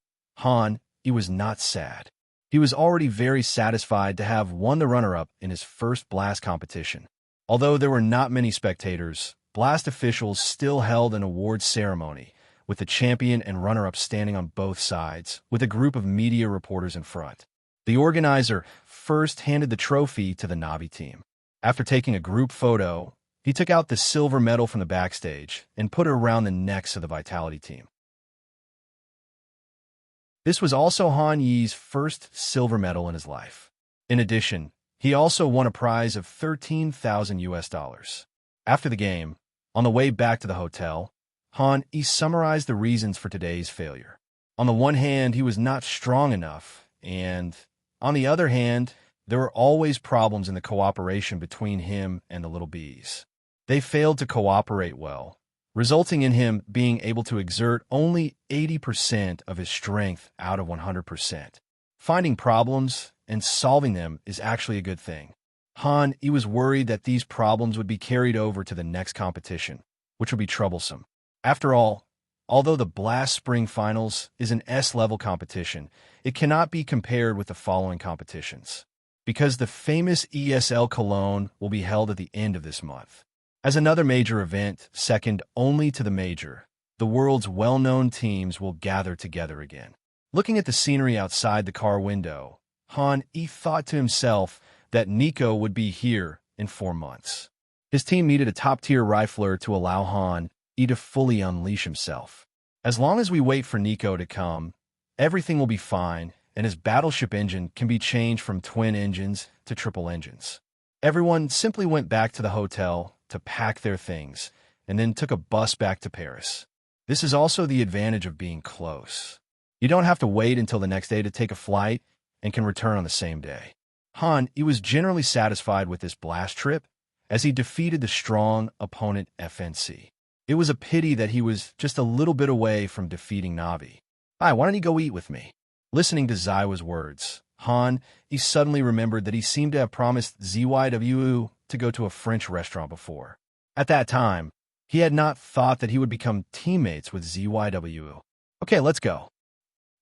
he was not sad. He was already very satisfied to have won the runner-up in his first Blast competition. Although there were not many spectators, Blast officials still held an awards ceremony, with the champion and runner-up standing on both sides, with a group of media reporters in front. The organizer first handed the trophy to the Navi team. After taking a group photo, he took out the silver medal from the backstage and put it around the necks of the Vitality team. This was also Han Yi's first silver medal in his life. In addition, he also won a prize of $13,000. After the game, on the way back to the hotel, he summarized the reasons for today's failure. On the one hand, he was not strong enough, and on the other hand, there were always problems in the cooperation between him and the Little Bees. They failed to cooperate well, resulting in him being able to exert only 80% of his strength out of 100%. Finding problems and solving them is actually a good thing. He was worried that these problems would be carried over to the next competition, which would be troublesome. After all, although the Blast Spring Finals is an S-level competition, it cannot be compared with the following competitions, because the famous ESL Cologne will be held at the end of this month. As another major event, second only to the major, the world's well-known teams will gather together again. Looking at the scenery outside the car window, he thought to himself that Nico would be here in 4 months. His team needed a top-tier rifler to allow to fully unleash himself. As long as we wait for Nico to come, everything will be fine, and his battleship engine can be changed from twin engines to triple engines. Everyone simply went back to the hotel to pack their things, and then took a bus back to Paris. This is also the advantage of being close. You don't have to wait until the next day to take a flight and can return on the same day. He was generally satisfied with this Blast trip, as he defeated the strong opponent FNC. It was a pity that he was just a little bit away from defeating Navi. Why don't you go eat with me? Listening to Zaiwa's words, he suddenly remembered that he seemed to have promised ZYWU to go to a French restaurant before. At that time, he had not thought that he would become teammates with ZYWU. Okay, let's go.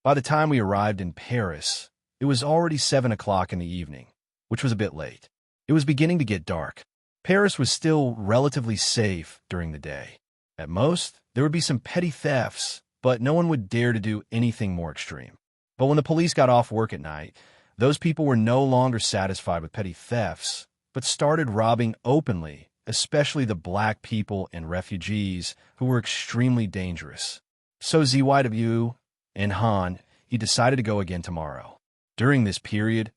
By the time we arrived in Paris, it was already 7 o'clock in the evening, which was a bit late. It was beginning to get dark. Paris was still relatively safe during the day. At most, there would be some petty thefts, but no one would dare to do anything more extreme. But when the police got off work at night, those people were no longer satisfied with petty thefts, but started robbing openly, especially the black people and refugees who were extremely dangerous. So ZYW and he decided to go again tomorrow. During this period,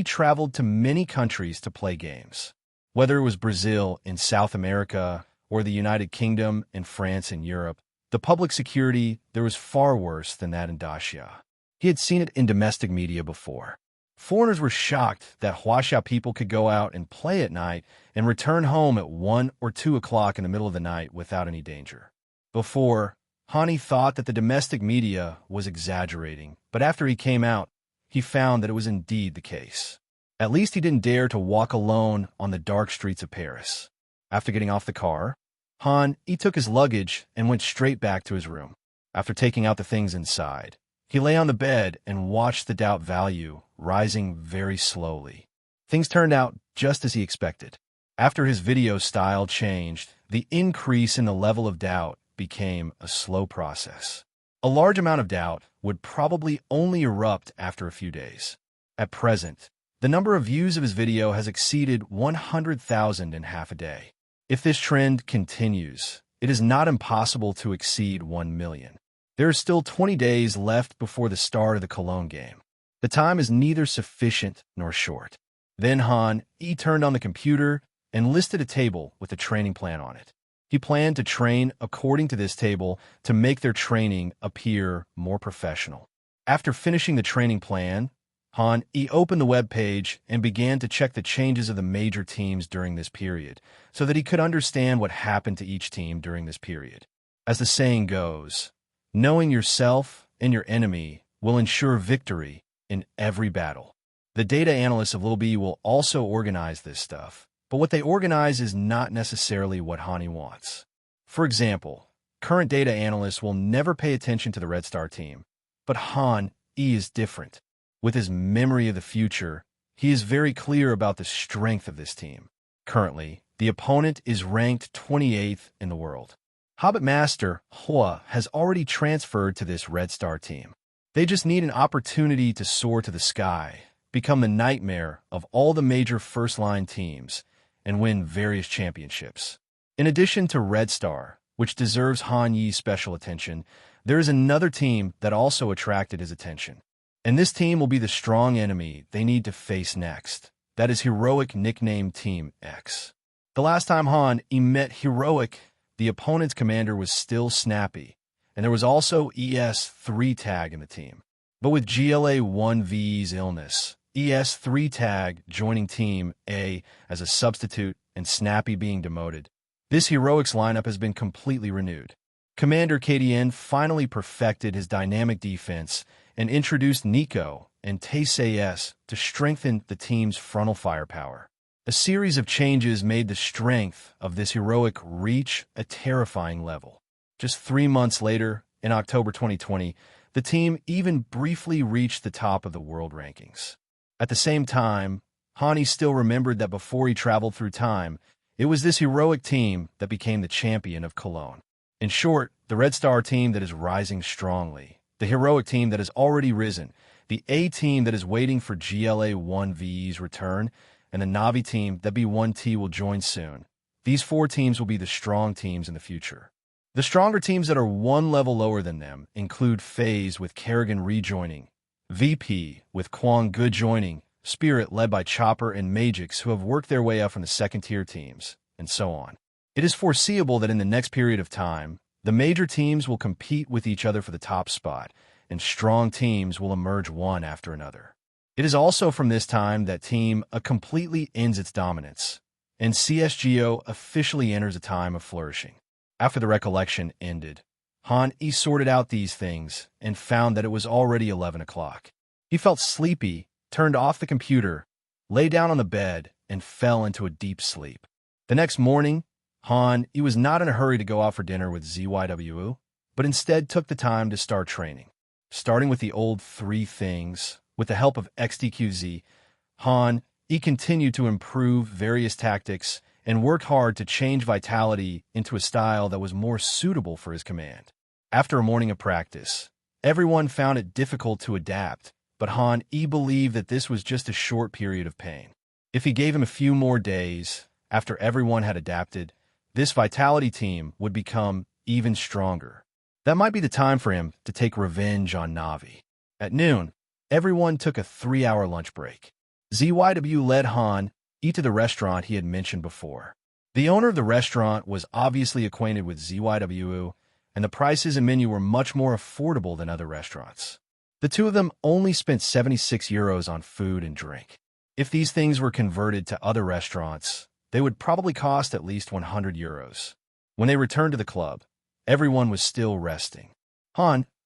traveled to many countries to play games. Whether it was Brazil in South America or the United Kingdom and France in Europe, the public security there was far worse than that in Dacia. He had seen it in domestic media before. Foreigners were shocked that Huasha people could go out and play at night and return home at 1 or 2 o'clock in the middle of the night without any danger. Before, Hani thought that the domestic media was exaggerating, but after he came out, he found that it was indeed the case. At least he didn't dare to walk alone on the dark streets of Paris. After getting off the car, he took his luggage and went straight back to his room. After taking out the things inside, he lay on the bed and watched the doubt value rising very slowly. Things turned out just as he expected. After his video style changed, the increase in the level of doubt became a slow process. A large amount of doubt would probably only erupt after a few days. At present, the number of views of his video has exceeded 100,000 in half a day. If this trend continues, it is not impossible to exceed 1 million. There are still 20 days left before the start of the Cologne game. The time is neither sufficient nor short. Then he turned on the computer and listed a table with a training plan on it. He planned to train according to this table to make their training appear more professional. After finishing the training plan, he opened the web page and began to check the changes of the major teams during this period so that he could understand what happened to each team during this period. As the saying goes, knowing yourself and your enemy will ensure victory in every battle. The data analysts of Lil B will also organize this stuff, but what they organize is not necessarily what Hani wants. For example, current data analysts will never pay attention to the Red Star team, but is different. With his memory of the future, he is very clear about the strength of this team. Currently, the opponent is ranked 28th in the world. Hobbit Master Hua has already transferred to this Red Star team. They just need an opportunity to soar to the sky, become the nightmare of all the major first-line teams, and win various championships. In addition to Red Star, which deserves Han Yi's special attention, there is another team that also attracted his attention. And this team will be the strong enemy they need to face next. That is Heroic, nicknamed Team X. The last time he met Heroic, the opponent's commander was still Snappy, and there was also ES3 Tag in the team. But with GLA-1V's illness, ES3 Tag joining Team A as a substitute and Snappy being demoted, this Heroics lineup has been completely renewed. Commander KDN finally perfected his dynamic defense and introduced Nico and Tae-S to strengthen the team's frontal firepower. A series of changes made the strength of this Heroic reach a terrifying level. Just 3 months later, in October 2020, the team even briefly reached the top of the world rankings. At the same time, Hani still remembered that before he traveled through time, it was this Heroic team that became the champion of Cologne. In short, the Red Star team that is rising strongly, the Heroic team that has already risen, the A team that is waiting for GLA-1V's return, and the Navi team that B1T will join soon. These 4 teams will be the strong teams in the future. The stronger teams that are one level lower than them include FaZe with Kerrigan rejoining, VP with Kwang Good joining, Spirit led by Chopper and Magix who have worked their way up from the second-tier teams, and so on. It is foreseeable that in the next period of time, the major teams will compete with each other for the top spot, and strong teams will emerge one after another. It is also from this time that Team A completely ends its dominance, and CSGO officially enters a time of flourishing. After the recollection ended, he sorted out these things and found that it was already 11 o'clock. He felt sleepy, turned off the computer, lay down on the bed, and fell into a deep sleep. The next morning, he was not in a hurry to go out for dinner with ZYWU, but instead took the time to start training. Starting with the old 3 things, with the help of XDQZ, he continued to improve various tactics and worked hard to change Vitality into a style that was more suitable for his command. After a morning of practice, everyone found it difficult to adapt, but he believed that this was just a short period of pain. If he gave him a few more days, after everyone had adapted, this Vitality team would become even stronger. That might be the time for him to take revenge on Navi. At noon, everyone took a 3-hour lunch break. ZYW led to the restaurant he had mentioned before. The owner of the restaurant was obviously acquainted with ZYW, and the prices and menu were much more affordable than other restaurants. The two of them only spent 76 euros on food and drink. If these things were converted to other restaurants, they would probably cost at least 100 euros. When they returned to the club, everyone was still resting.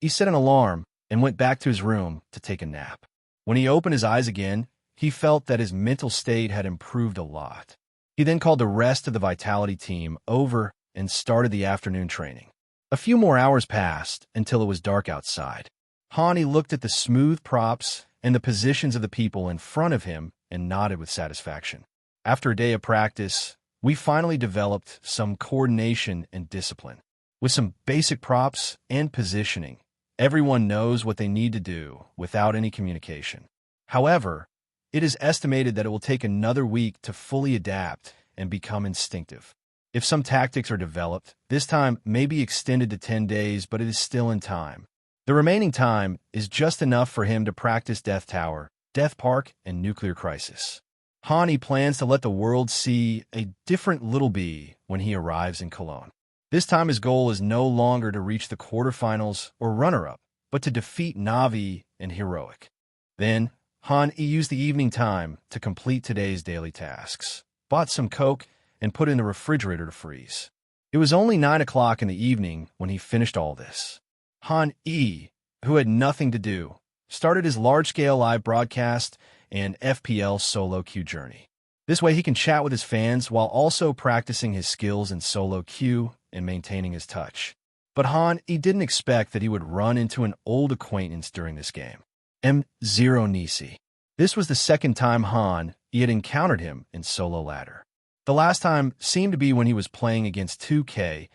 He set an alarm and went back to his room to take a nap. When he opened his eyes again, he felt that his mental state had improved a lot. He then called the rest of the Vitality team over and started the afternoon training. A few more hours passed until it was dark outside. Hani looked at the smooth props and the positions of the people in front of him and nodded with satisfaction. After a day of practice, we finally developed some coordination and discipline. With some basic props and positioning, everyone knows what they need to do without any communication. However, it is estimated that it will take another week to fully adapt and become instinctive. If some tactics are developed, this time may be extended to 10 days, but it is still in time. The remaining time is just enough for him to practice Death Tower, Death Park, and Nuclear Crisis. Hani plans to let the world see a different Little B when he arrives in Cologne. This time his goal is no longer to reach the quarterfinals or runner-up, but to defeat Navi and Heroic. Then, Han used the evening time to complete today's daily tasks, bought some Coke, and put in the refrigerator to freeze. It was only 9 o'clock in the evening when he finished all this. Han, who had nothing to do, started his large-scale live broadcast and FPL solo queue journey. This way he can chat with his fans while also practicing his skills in solo queue and maintaining his touch. But Han, didn't expect that he would run into an old acquaintance during this game. M0 Nisi. This was the second time Han had encountered him in solo ladder. The last time seemed to be when he was playing against 2K,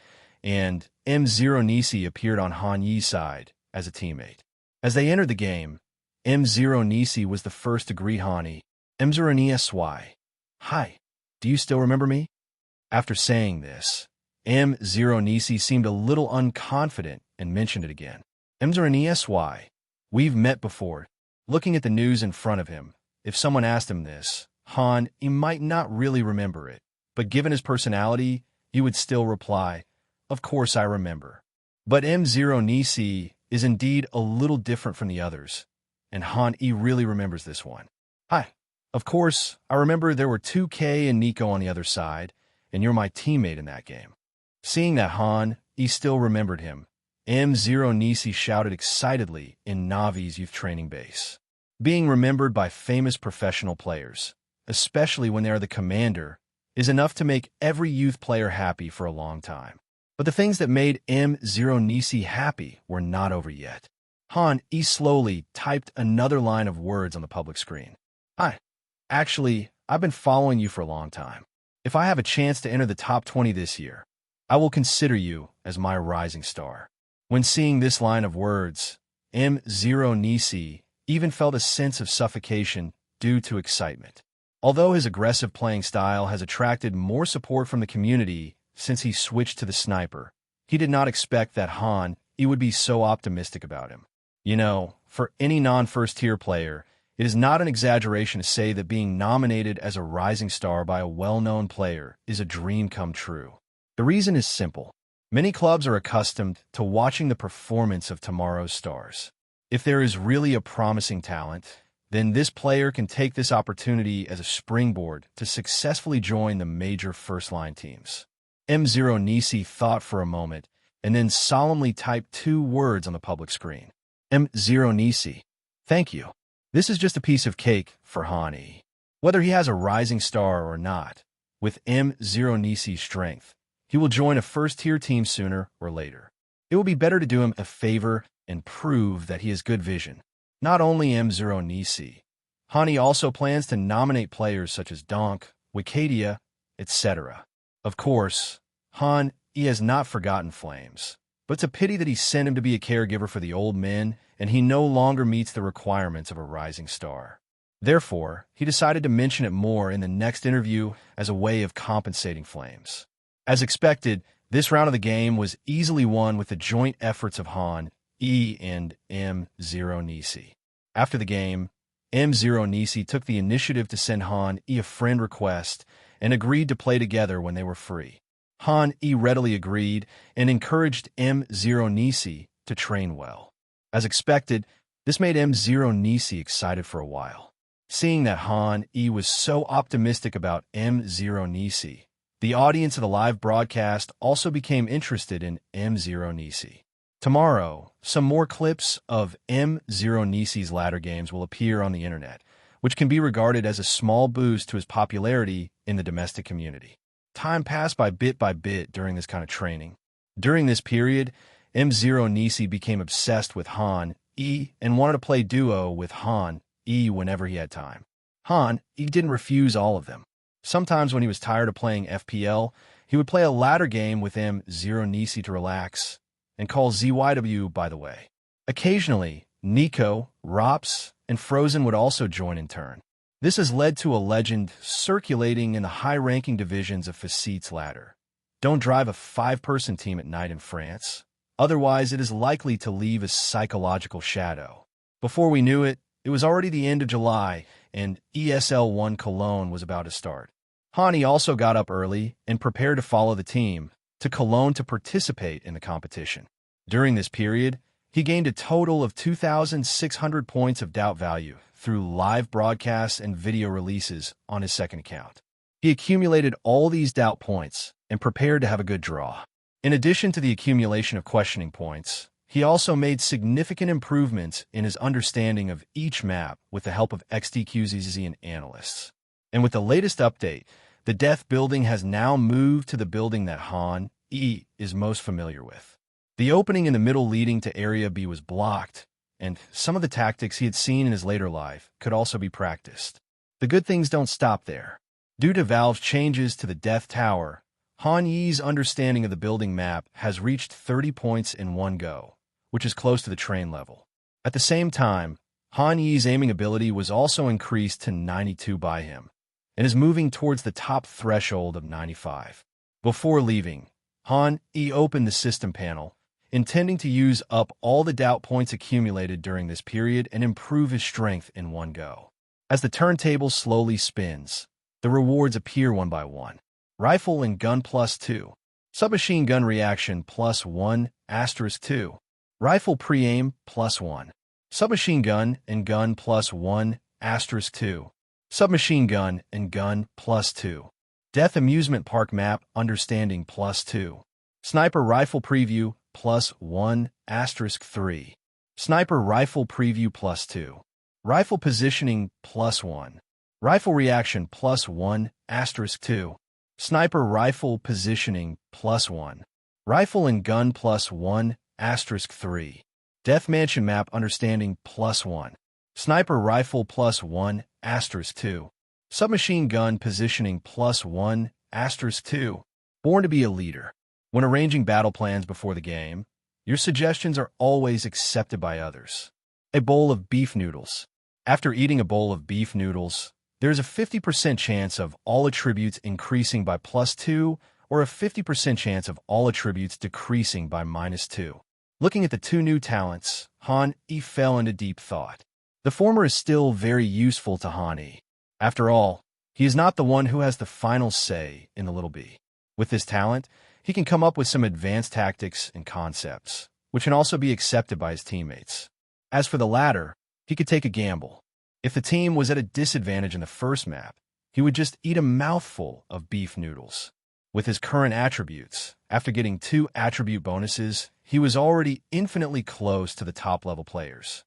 and M0 Nisi appeared on Han Yi's side as a teammate. As they entered the game, M0 Nisi was the first to greet Hani. M0 Nisi. Hi, do you still remember me? After saying this, M0 Nisi seemed a little unconfident and mentioned it again. M0 Nisi. We've met before. Looking at the news in front of him, if someone asked him this, Han, he might not really remember it, but given his personality, he would still reply, "Of course I remember." But M0 Nisi is indeed a little different from the others, and Han really remembers this one. Hi. Of course, I remember there were 2K and Nico on the other side, and you're my teammate in that game. Seeing that Han, still remembered him, M0 Nisi shouted excitedly in Navi's youth training base. Being remembered by famous professional players, especially when they are the commander, is enough to make every youth player happy for a long time. But the things that made M0 Nisi happy were not over yet. Han slowly typed another line of words on the public screen. Hi. Actually, I've been following you for a long time. If I have a chance to enter the top 20 this year, I will consider you as my rising star. When seeing this line of words, M0 Nisi even felt a sense of suffocation due to excitement. Although his aggressive playing style has attracted more support from the community since he switched to the sniper, he did not expect that Han would be so optimistic about him. You know, for any non-first-tier player, it is not an exaggeration to say that being nominated as a rising star by a well-known player is a dream come true. The reason is simple. Many clubs are accustomed to watching the performance of tomorrow's stars. If there is really a promising talent, then this player can take this opportunity as a springboard to successfully join the major first-line teams. M0 Nisi thought for a moment and then solemnly typed 2 words on the public screen. M0 Nisi. Thank you. This is just a piece of cake for Hani. Whether he has a rising star or not, with M0 Nisi's strength, he will join a first-tier team sooner or later. It will be better to do him a favor and prove that he has good vision. Not only M0 Nisi, Hani also plans to nominate players such as Donk, Wikidia, etc. Of course, Han has not forgotten Flames, but it's a pity that he sent him to be a caregiver for the old men, and he no longer meets the requirements of a rising star. Therefore, he decided to mention it more in the next interview as a way of compensating Flames. As expected, this round of the game was easily won with the joint efforts of Han, and M0 Nisi. After the game, M0 Nisi took the initiative to send Han a friend request and agreed to play together when they were free. Han readily agreed and encouraged M0 Nisi to train well. As expected, this made M0 Nisi excited for a while. Seeing that Han was so optimistic about M0 Nisi, the audience of the live broadcast also became interested in M0 Nisi. Tomorrow, some more clips of M0 Nisi's ladder games will appear on the internet, which can be regarded as a small boost to his popularity in the domestic community. Time passed by bit during this kind of training. During this period, M0 Nisi became obsessed with Han and wanted to play duo with Han whenever he had time. Han, he didn't refuse all of them. Sometimes when he was tired of playing FPL, he would play a ladder game with M0 Nisi to relax, and call ZYW, by the way. Occasionally, Nico, Rops, and Frozen would also join in turn. This has led to a legend circulating in the high-ranking divisions of Facet's ladder. Don't drive a 5-person team at night in France. Otherwise, it is likely to leave a psychological shadow. Before we knew it, it was already the end of July, and ESL1 Cologne was about to start. Hani also got up early and prepared to follow the team to Cologne to participate in the competition. During this period, he gained a total of 2,600 points of doubt value through live broadcasts and video releases on his second account. He accumulated all these doubt points and prepared to have a good draw. In addition to the accumulation of questioning points, he also made significant improvements in his understanding of each map with the help of XDQZZ and analysts. And with the latest update, the death building has now moved to the building that Han E is most familiar with. The opening in the middle leading to Area B was blocked, and some of the tactics he had seen in his later life could also be practiced. The good things don't stop there. Due to Valve's changes to the Death Tower, Han Yi's understanding of the building map has reached 30 points in one go, which is close to the train level. At the same time, Han Yi's aiming ability was also increased to 92 by him, and is moving towards the top threshold of 95. Before leaving, Han E opened the system panel, intending to use up all the doubt points accumulated during this period and improve his strength in one go. As the turntable slowly spins, the rewards appear one by one. Rifle and gun +2. Submachine gun reaction +1, *2. Rifle pre-aim +1. Submachine gun and gun +1, *2. Submachine gun and gun +2. Death Amusement Park map understanding +2. Sniper rifle preview +1, *3. Sniper rifle preview +2. Rifle positioning +1. Rifle reaction +1, *2. Sniper rifle positioning +1. Rifle and gun +1, *3. Death Mansion map understanding +1. Sniper rifle +1, *2. Submachine gun positioning +1, *2. Born to be a leader. When arranging battle plans before the game, your suggestions are always accepted by others. A bowl of beef noodles. After eating a bowl of beef noodles, there is a 50% chance of all attributes increasing by +2 or a 50% chance of all attributes decreasing by -2. Looking at the two new talents, Han E fell into deep thought. The former is still very useful to Han E. After all, he is not the one who has the final say in the little b. With this talent, he can come up with some advanced tactics and concepts, which can also be accepted by his teammates. As for the latter, he could take a gamble. If the team was at a disadvantage in the first map, he would just eat a mouthful of beef noodles. With his current attributes, after getting 2 attribute bonuses, he was already infinitely close to the top-level players.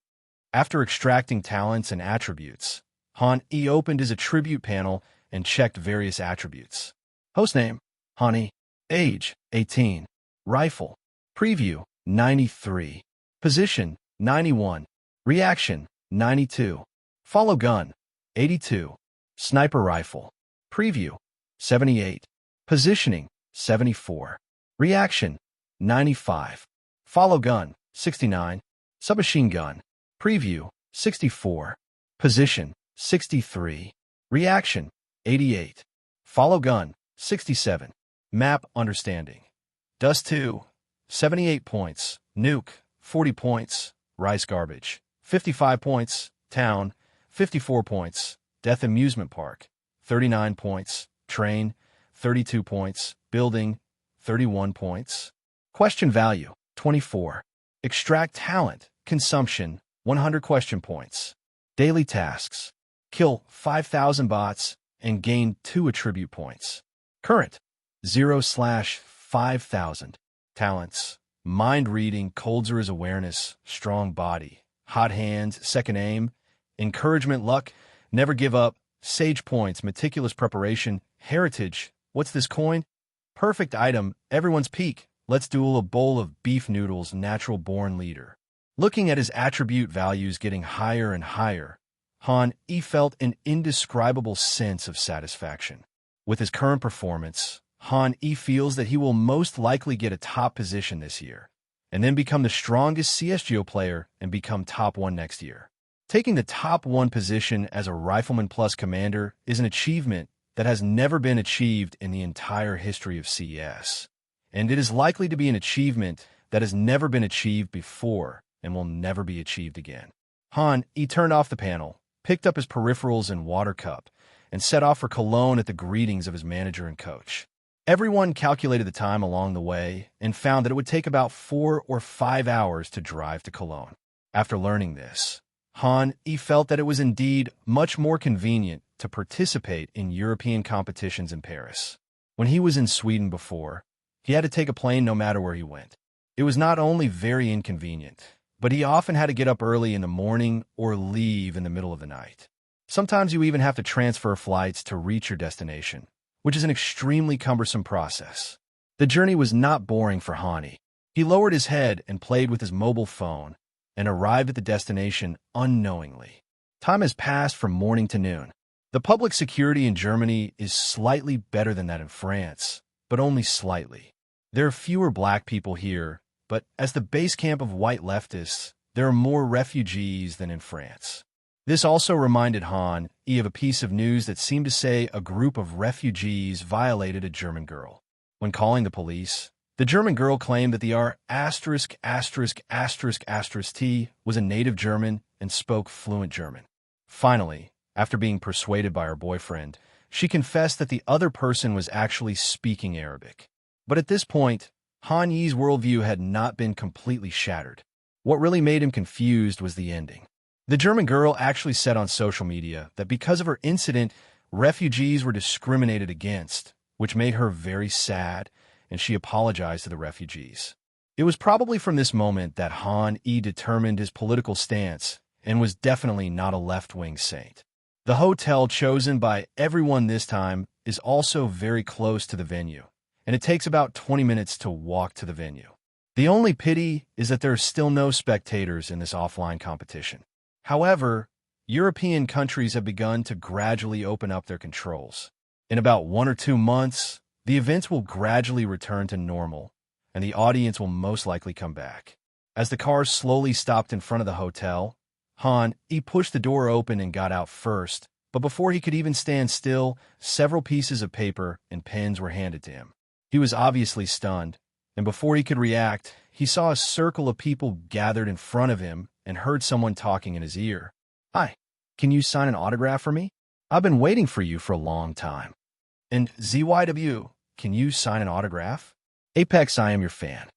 After extracting talents and attributes, Han E opened his attribute panel and checked various attributes. Hostname, Hani. Age, 18. Rifle. Preview, 93. Position, 91. Reaction, 92. Follow gun, 82. Sniper rifle. Preview, 78. Positioning, 74. Reaction, 95. Follow gun, 69. Submachine gun. Preview, 64. Position, 63. Reaction, 88. Follow gun, 67. Map understanding. Dust 2, 78 points. Nuke, 40 points. Rice garbage, 55 points. Town, 54 points. Death Amusement Park, 39 points. Train, 32 points. Building, 31 points. Question value, 24. Extract talent, consumption, 100 question points. Daily tasks. Kill 5,000 bots and gain 2 attribute points. Current, 0/5,000. Talents. Mind reading, Coldzer's awareness, strong body, hot hands, second aim, encouragement, luck, never give up, sage points, meticulous preparation, heritage. What's this coin? Perfect item, everyone's peak. Let's duel a bowl of beef noodles, natural born leader. Looking at his attribute values getting higher and higher, Han E felt an indescribable sense of satisfaction. With his current performance, Han E feels that he will most likely get a top position this year, and then become the strongest CSGO player and become top 1 next year. Taking the top 1 position as a Rifleman Plus commander is an achievement that has never been achieved in the entire history of CS, and it is likely to be an achievement that has never been achieved before and will never be achieved again. Han E turned off the panel, picked up his peripherals and water cup, and set off for Cologne at the greetings of his manager and coach. Everyone calculated the time along the way and found that it would take about 4 or 5 hours to drive to Cologne. After learning this, Han E felt that it was indeed much more convenient to participate in European competitions in Paris. When he was in Sweden before, he had to take a plane no matter where he went. It was not only very inconvenient, but he often had to get up early in the morning or leave in the middle of the night. Sometimes you even have to transfer flights to reach your destination, which is an extremely cumbersome process. The journey was not boring for Han E. He lowered his head and played with his mobile phone and arrived at the destination unknowingly. Time has passed from morning to noon. The public security in Germany is slightly better than that in France, but only slightly. There are fewer black people here, but as the base camp of white leftists, there are more refugees than in France. This also reminded Han E of a piece of news that seemed to say a group of refugees violated a German girl. When calling the police, the German girl claimed that the R******T was a native German and spoke fluent German. Finally, after being persuaded by her boyfriend, she confessed that the other person was actually speaking Arabic. But at this point, Han Yi's worldview had not been completely shattered. What really made him confused was the ending. The German girl actually said on social media that because of her incident, refugees were discriminated against, which made her very sad, and she apologized to the refugees. It was probably from this moment that Han E determined his political stance and was definitely not a left-wing saint. The hotel chosen by everyone this time is also very close to the venue, and it takes about 20 minutes to walk to the venue. The only pity is that there are still no spectators in this offline competition. However, European countries have begun to gradually open up their controls. In about 1 or 2 months, the events will gradually return to normal, and the audience will most likely come back. As the cars slowly stopped in front of the hotel, Han E pushed the door open and got out first, but before he could even stand still, several pieces of paper and pens were handed to him. He was obviously stunned, and before he could react, he saw a circle of people gathered in front of him and heard someone talking in his ear. "Hi, can you sign an autograph for me? I've been waiting for you for a long time." And "ZYW, can you sign an autograph? Apex, I am your fan."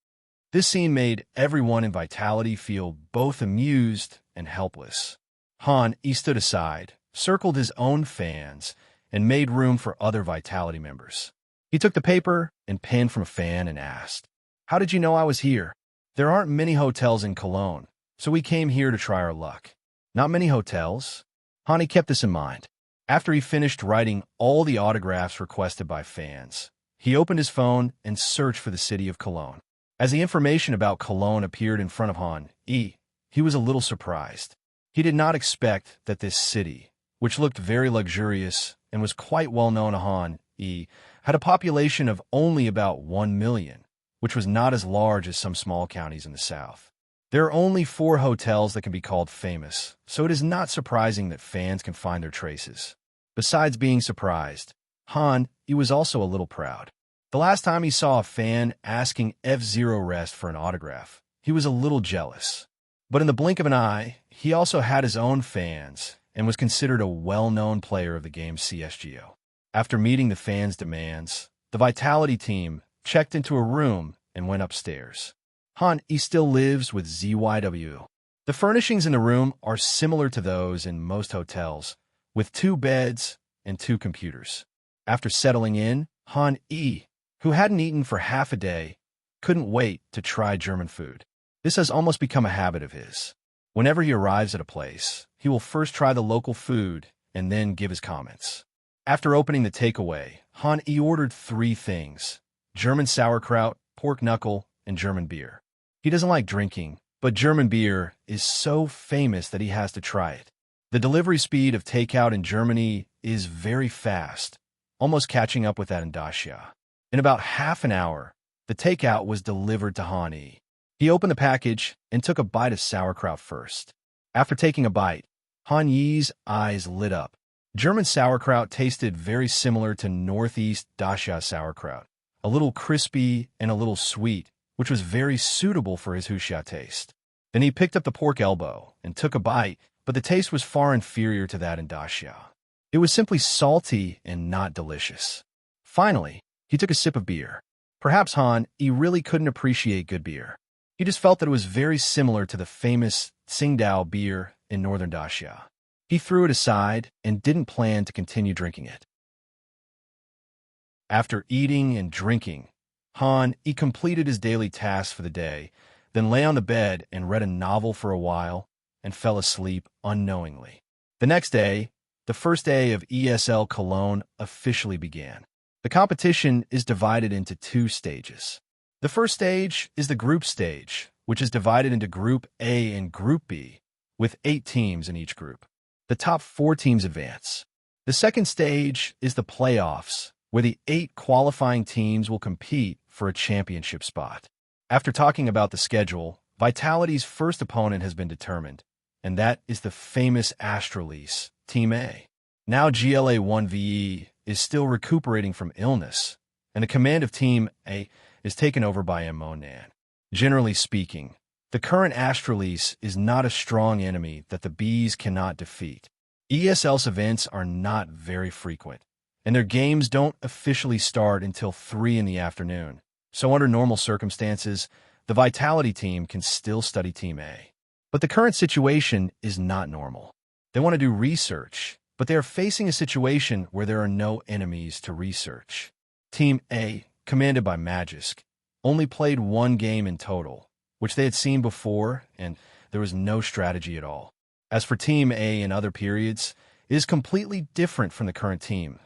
This scene made everyone in Vitality feel both amused and helpless. Han E stood aside, circled his own fans, and made room for other Vitality members. He took the paper and pen from a fan and asked, "How did you know I was here? There aren't many hotels in Cologne, so we came here to try our luck." "Not many hotels?" Han E kept this in mind. After he finished writing all the autographs requested by fans, he opened his phone and searched for the city of Cologne. As the information about Cologne appeared in front of Han E, he was a little surprised. He did not expect that this city, which looked very luxurious and was quite well known to Han E, had a population of only about 1 million, which was not as large as some small counties in the south. There are only 4 hotels that can be called famous, so it is not surprising that fans can find their traces. Besides being surprised, Han E was also a little proud. The last time he saw a fan asking F0 Rest for an autograph, he was a little jealous. But in the blink of an eye, he also had his own fans and was considered a well-known player of the game CSGO. After meeting the fans' demands, the Vitality team checked into a room and went upstairs. Han E still lives with ZYW. The furnishings in the room are similar to those in most hotels, with 2 beds and 2 computers. After settling in, Han E, who hadn't eaten for half a day, couldn't wait to try German food. This has almost become a habit of his. Whenever he arrives at a place, he will first try the local food and then give his comments. After opening the takeaway, Han E ordered 3 things: German sauerkraut, pork knuckle, and German beer. He doesn't like drinking, but German beer is so famous that he has to try it. The delivery speed of takeout in Germany is very fast, almost catching up with that in Dacia. In about half an hour, the takeout was delivered to Han Yi. He opened the package and took a bite of sauerkraut first. After taking a bite, Han Yi's eyes lit up. German sauerkraut tasted very similar to Northeast Dacia sauerkraut, a little crispy and a little sweet, which was very suitable for his Huxia taste. Then he picked up the pork elbow and took a bite, but the taste was far inferior to that in Dacia. It was simply salty and not delicious. Finally, he took a sip of beer. Perhaps Han Yi really couldn't appreciate good beer. He just felt that it was very similar to the famous Tsingtao beer in northern Dacia. He threw it aside and didn't plan to continue drinking it. After eating and drinking, Han Yi completed his daily tasks for the day, then lay on the bed and read a novel for a while and fell asleep unknowingly. The next day, the first day of ESL Cologne officially began. The competition is divided into two stages. The first stage is the group stage, which is divided into Group A and Group B, with 8 teams in each group. The top 4 teams advance. The second stage is the playoffs, where the 8 qualifying teams will compete for a championship spot. After talking about the schedule, Vitality's first opponent has been determined, and that is the famous Astralis, Team A. Now GLA-1VE is still recuperating from illness, and the command of Team A is taken over by Monan. Generally speaking, the current Astralis is not a strong enemy that the Bees cannot defeat. ESL's events are not very frequent, and their games don't officially start until 3 in the afternoon. So under normal circumstances, the Vitality team can still study Team A. But the current situation is not normal. They want to do research, but they are facing a situation where there are no enemies to research. Team A, commanded by Magisk, only played 1 game in total, which they had seen before, and there was no strategy at all. As for Team A in other periods, it is completely different from the current team.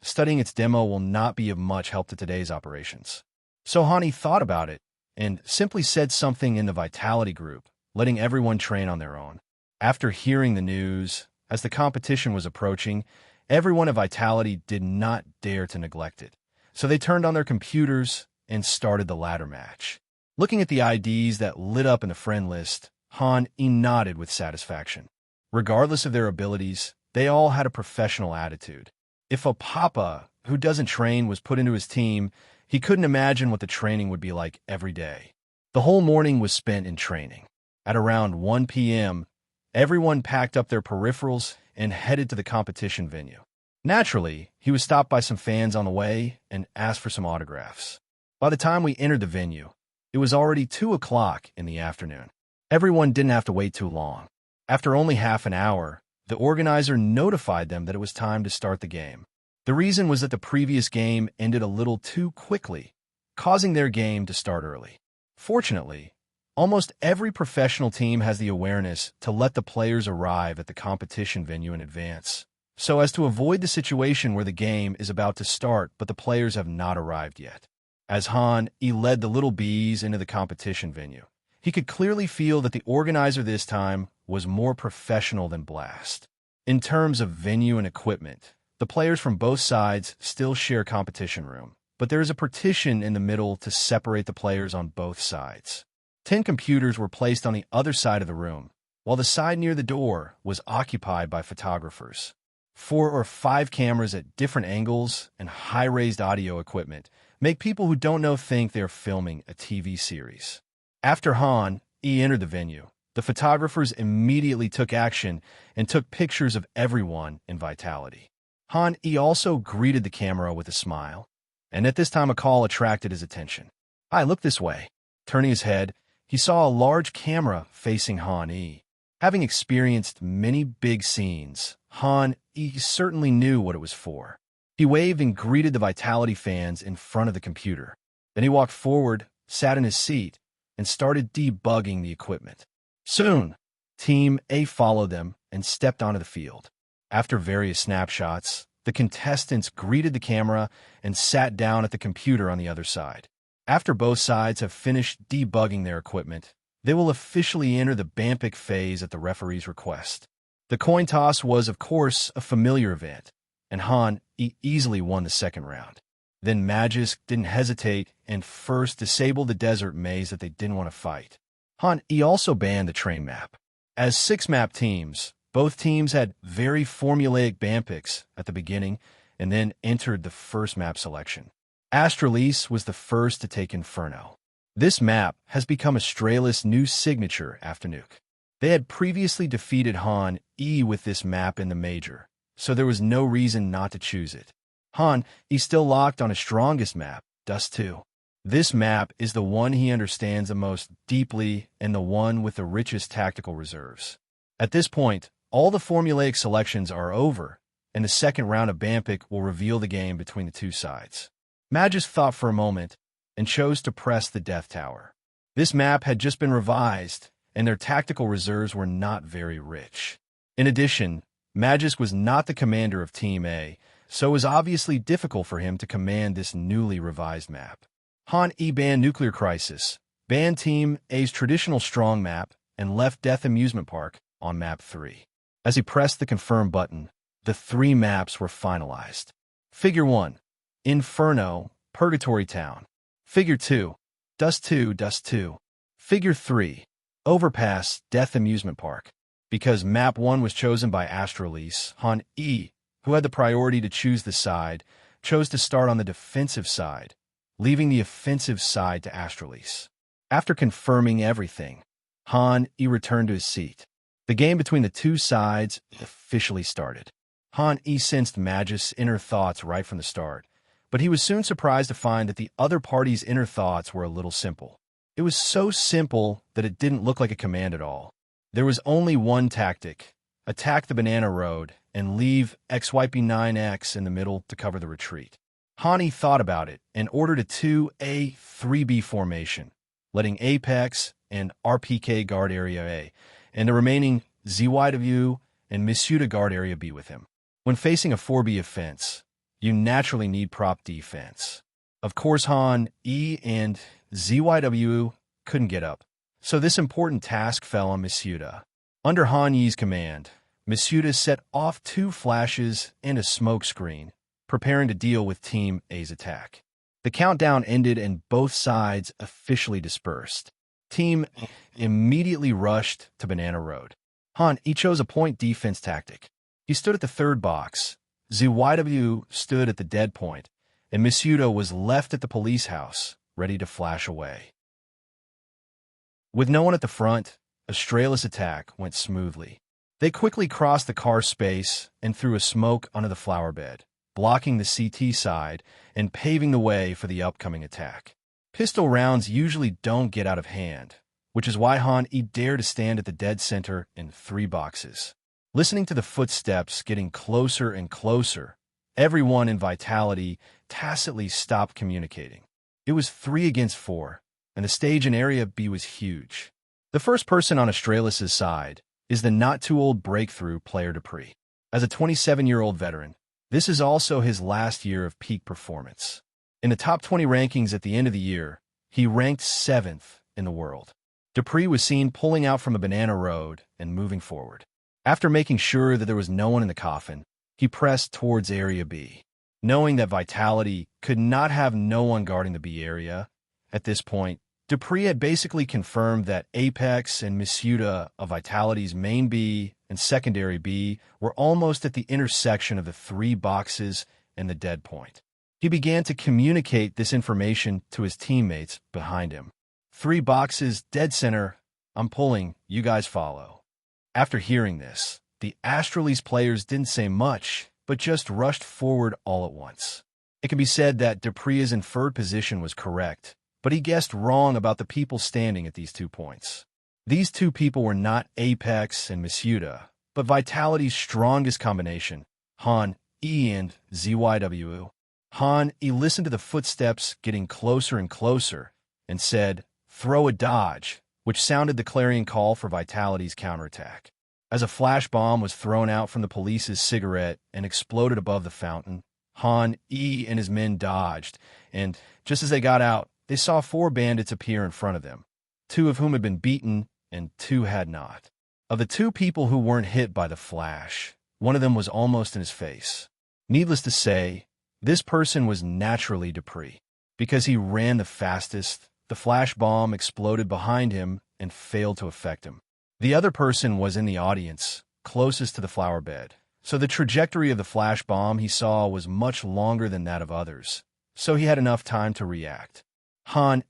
Studying its demo will not be of much help to today's operations. So Han Yi thought about it and simply said something in the Vitality group, letting everyone train on their own. After hearing the news, as the competition was approaching, everyone at Vitality did not dare to neglect it. So they turned on their computers and started the ladder match. Looking at the IDs that lit up in the friend list, Han Yi nodded with satisfaction. Regardless of their abilities, they all had a professional attitude. If a Papa who doesn't train was put into his team, he couldn't imagine what the training would be like every day. The whole morning was spent in training. At around 1 p.m., everyone packed up their peripherals and headed to the competition venue. Naturally, he was stopped by some fans on the way and asked for some autographs. By the time we entered the venue, it was already 2 o'clock in the afternoon. Everyone didn't have to wait too long. After only half an hour, the organizer notified them that it was time to start the game. The reason was that the previous game ended a little too quickly, causing their game to start early. Fortunately, almost every professional team has the awareness to let the players arrive at the competition venue in advance, so as to avoid the situation where the game is about to start but the players have not arrived yet. As Han Yi led the little bees into the competition venue, he could clearly feel that the organizer this time was more professional than Blast. In terms of venue and equipment, the players from both sides still share competition room, but there is a partition in the middle to separate the players on both sides. 10 computers were placed on the other side of the room, while the side near the door was occupied by photographers. 4 or 5 cameras at different angles and high-raised audio equipment make people who don't know think they are filming a TV series. After Han Yi entered the venue, the photographers immediately took action and took pictures of everyone in Vitality. Han Yi also greeted the camera with a smile, and at this time a call attracted his attention. "Hi, look this way." Turning his head, he saw a large camera facing Han Yi. Having experienced many big scenes, Han Yi certainly knew what it was for. He waved and greeted the Vitality fans in front of the computer. Then he walked forward, sat in his seat, and started debugging the equipment. Soon, Team A followed them and stepped onto the field. After various snapshots, the contestants greeted the camera and sat down at the computer on the other side. After both sides have finished debugging their equipment, they will officially enter the Bampic phase at the referee's request. The coin toss was, of course, a familiar event, and Han easily won the second round. Then Magisk didn't hesitate and first disabled the desert maze that they didn't want to fight. Han also banned the train map. As 6-map teams, both teams had very formulaic ban picks at the beginning and then entered the first map selection. Astralis was the first to take Inferno. This map has become Astralis' new signature after Nuke. They had previously defeated Han with this map in the major, so there was no reason not to choose it. Han still locked on his strongest map, Dust 2. This map is the one he understands the most deeply and the one with the richest tactical reserves. At this point, all the formulaic selections are over, and the second round of Banpic will reveal the game between the two sides. Magisk thought for a moment and chose to press the Death Tower. This map had just been revised, and their tactical reserves were not very rich. In addition, Magisk was not the commander of Team A, so it was obviously difficult for him to command this newly revised map. Han banned Nuclear Crisis, banned Team A's traditional strong map, and left Death Amusement Park on map 3. As he pressed the confirm button, the 3 maps were finalized. Figure 1, Inferno, Purgatory Town. Figure 2, Dust 2, Dust 2. Figure 3, Overpass, Death Amusement Park. Because map 1 was chosen by Astralis, Han who had the priority to choose the side, chose to start on the defensive side, leaving the offensive side to Astralis. After confirming everything, Han returned to his seat. The game between the two sides officially started. Han sensed Magisk's inner thoughts right from the start, but he was soon surprised to find that the other party's inner thoughts were a little simple. It was so simple that it didn't look like a command at all. There was only one tactic: attack the banana road and leave XYP9X in the middle to cover the retreat. Han thought about it and ordered a 2A, 3B formation, letting Apex and RPK guard area A, and the remaining ZYW and Misuda guard area B with him. When facing a 4B offense, you naturally need prop defense. Of course, Han and ZYW couldn't get up, so this important task fell on Misuda. Under Han Yi's command, Misuda set off 2 flashes and a smoke screen, preparing to deal with Team A's attack. The countdown ended and both sides officially dispersed. Team immediately rushed to Banana Road. Han chose a point defense tactic. He stood at the 3rd box, ZYW stood at the dead point, and Misuda was left at the police house, ready to flash away. With no one at the front, Astralis' attack went smoothly. They quickly crossed the car space and threw a smoke onto the flower bed, blocking the CT side and paving the way for the upcoming attack. Pistol rounds usually don't get out of hand, which is why Han dared to stand at the dead center in 3 boxes. Listening to the footsteps getting closer and closer, everyone in Vitality tacitly stopped communicating. It was 3 against 4, and the stage in Area B was huge. The first person on Astralis' side is the not-too-old breakthrough player Dupree. As a 27-year-old veteran, this is also his last year of peak performance. In the top 20 rankings at the end of the year, he ranked 7th in the world. Dupree was seen pulling out from a banana road and moving forward. After making sure that there was no one in the coffin, he pressed towards Area B. Knowing that Vitality could not have no one guarding the B area, at this point, Dupree had basically confirmed that Apex and Misuda of Vitality's main B and secondary B were almost at the intersection of the 3 boxes and the dead point. He began to communicate this information to his teammates behind him. 3 boxes, dead center, I'm pulling, you guys follow. After hearing this, the Astralis players didn't say much, but just rushed forward all at once. It can be said that Dupree's inferred position was correct, but he guessed wrong about the people standing at these 2 points. These 2 people were not Apex and Misuda, but Vitality's strongest combination, Han and ZYW. Han listened to the footsteps getting closer and closer and said, "Throw a dodge," which sounded the clarion call for Vitality's counterattack. As a flash bomb was thrown out from the police's cigarette and exploded above the fountain, Han and his men dodged, and just as they got out, they saw 4 bandits appear in front of them, 2 of whom had been beaten and 2 had not. Of the two people who weren't hit by the flash, one of them was almost in his face. Needless to say, this person was naturally Dupree. Because he ran the fastest, the flash bomb exploded behind him and failed to affect him. The other person was in the audience, closest to the flower bed, so the trajectory of the flash bomb he saw was much longer than that of others, so he had enough time to react.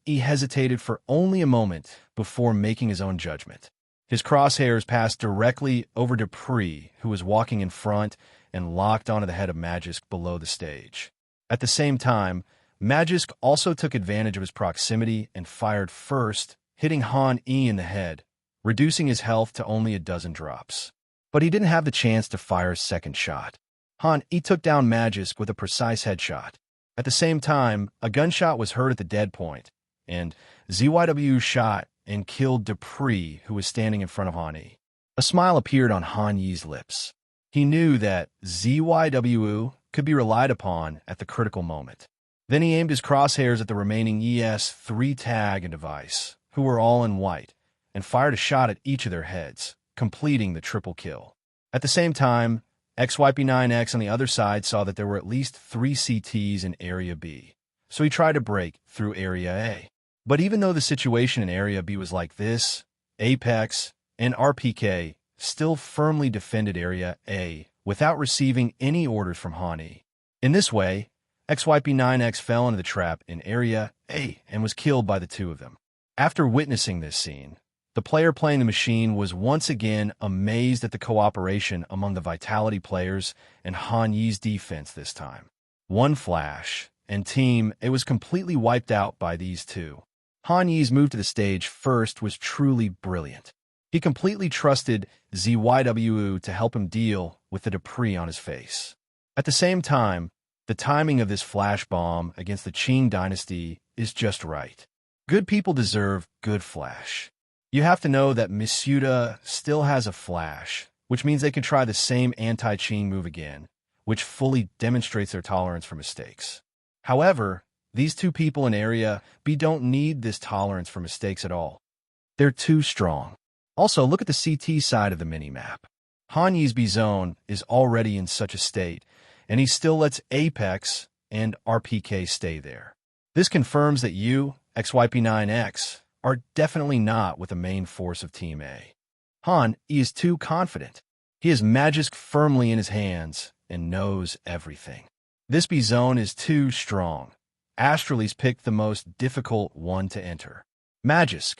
He hesitated for only a moment before making his own judgment. His crosshairs passed directly over Dupree, who was walking in front, and locked onto the head of Magisk below the stage. At the same time, Magisk also took advantage of his proximity and fired first, hitting Han-E in the head, reducing his health to only a dozen drops. But he didn't have the chance to fire a second shot. Han-E took down Magisk with a precise headshot. At the same time, a gunshot was heard at the dead point, and ZYW shot and killed Dupree, who was standing in front of Han-E. A smile appeared on Han-Yi's lips. He knew that ZYW could be relied upon at the critical moment. Then he aimed his crosshairs at the remaining ES3 tag and device, who were all in white, and fired a shot at each of their heads, completing the triple kill. At the same time, XYP9X on the other side saw that there were at least 3 CTs in Area B, so he tried to break through Area A. But even though the situation in Area B was like this, Apex and RPK still firmly defended Area A without receiving any orders from Han-E. In this way, XYP9X fell into the trap in Area A and was killed by the two of them. After witnessing this scene, the player playing the machine was once again amazed at the cooperation among the Vitality players and Han-Yi's defense this time. One flash, and Team A was completely wiped out by these two. Han-Yi's move to the stage first was truly brilliant. He completely trusted ZYW to help him deal with the Dupree on his face. At the same time, the timing of this flash bomb against the Qing dynasty is just right. Good people deserve good flash. You have to know that Misuda still has a flash, which means they can try the same anti-Qing move again, which fully demonstrates their tolerance for mistakes. However, these two people in Area B don't need this tolerance for mistakes at all. They're too strong. Also, look at the CT side of the minimap. Han-Yi's B zone is already in such a state, and he still lets Apex and RPK stay there. This confirms that you, XYP9X, are definitely not with the main force of Team A. Han-E is too confident. He has Magisk firmly in his hands and knows everything. This B zone is too strong. Astralis picked the most difficult one to enter. Magisk,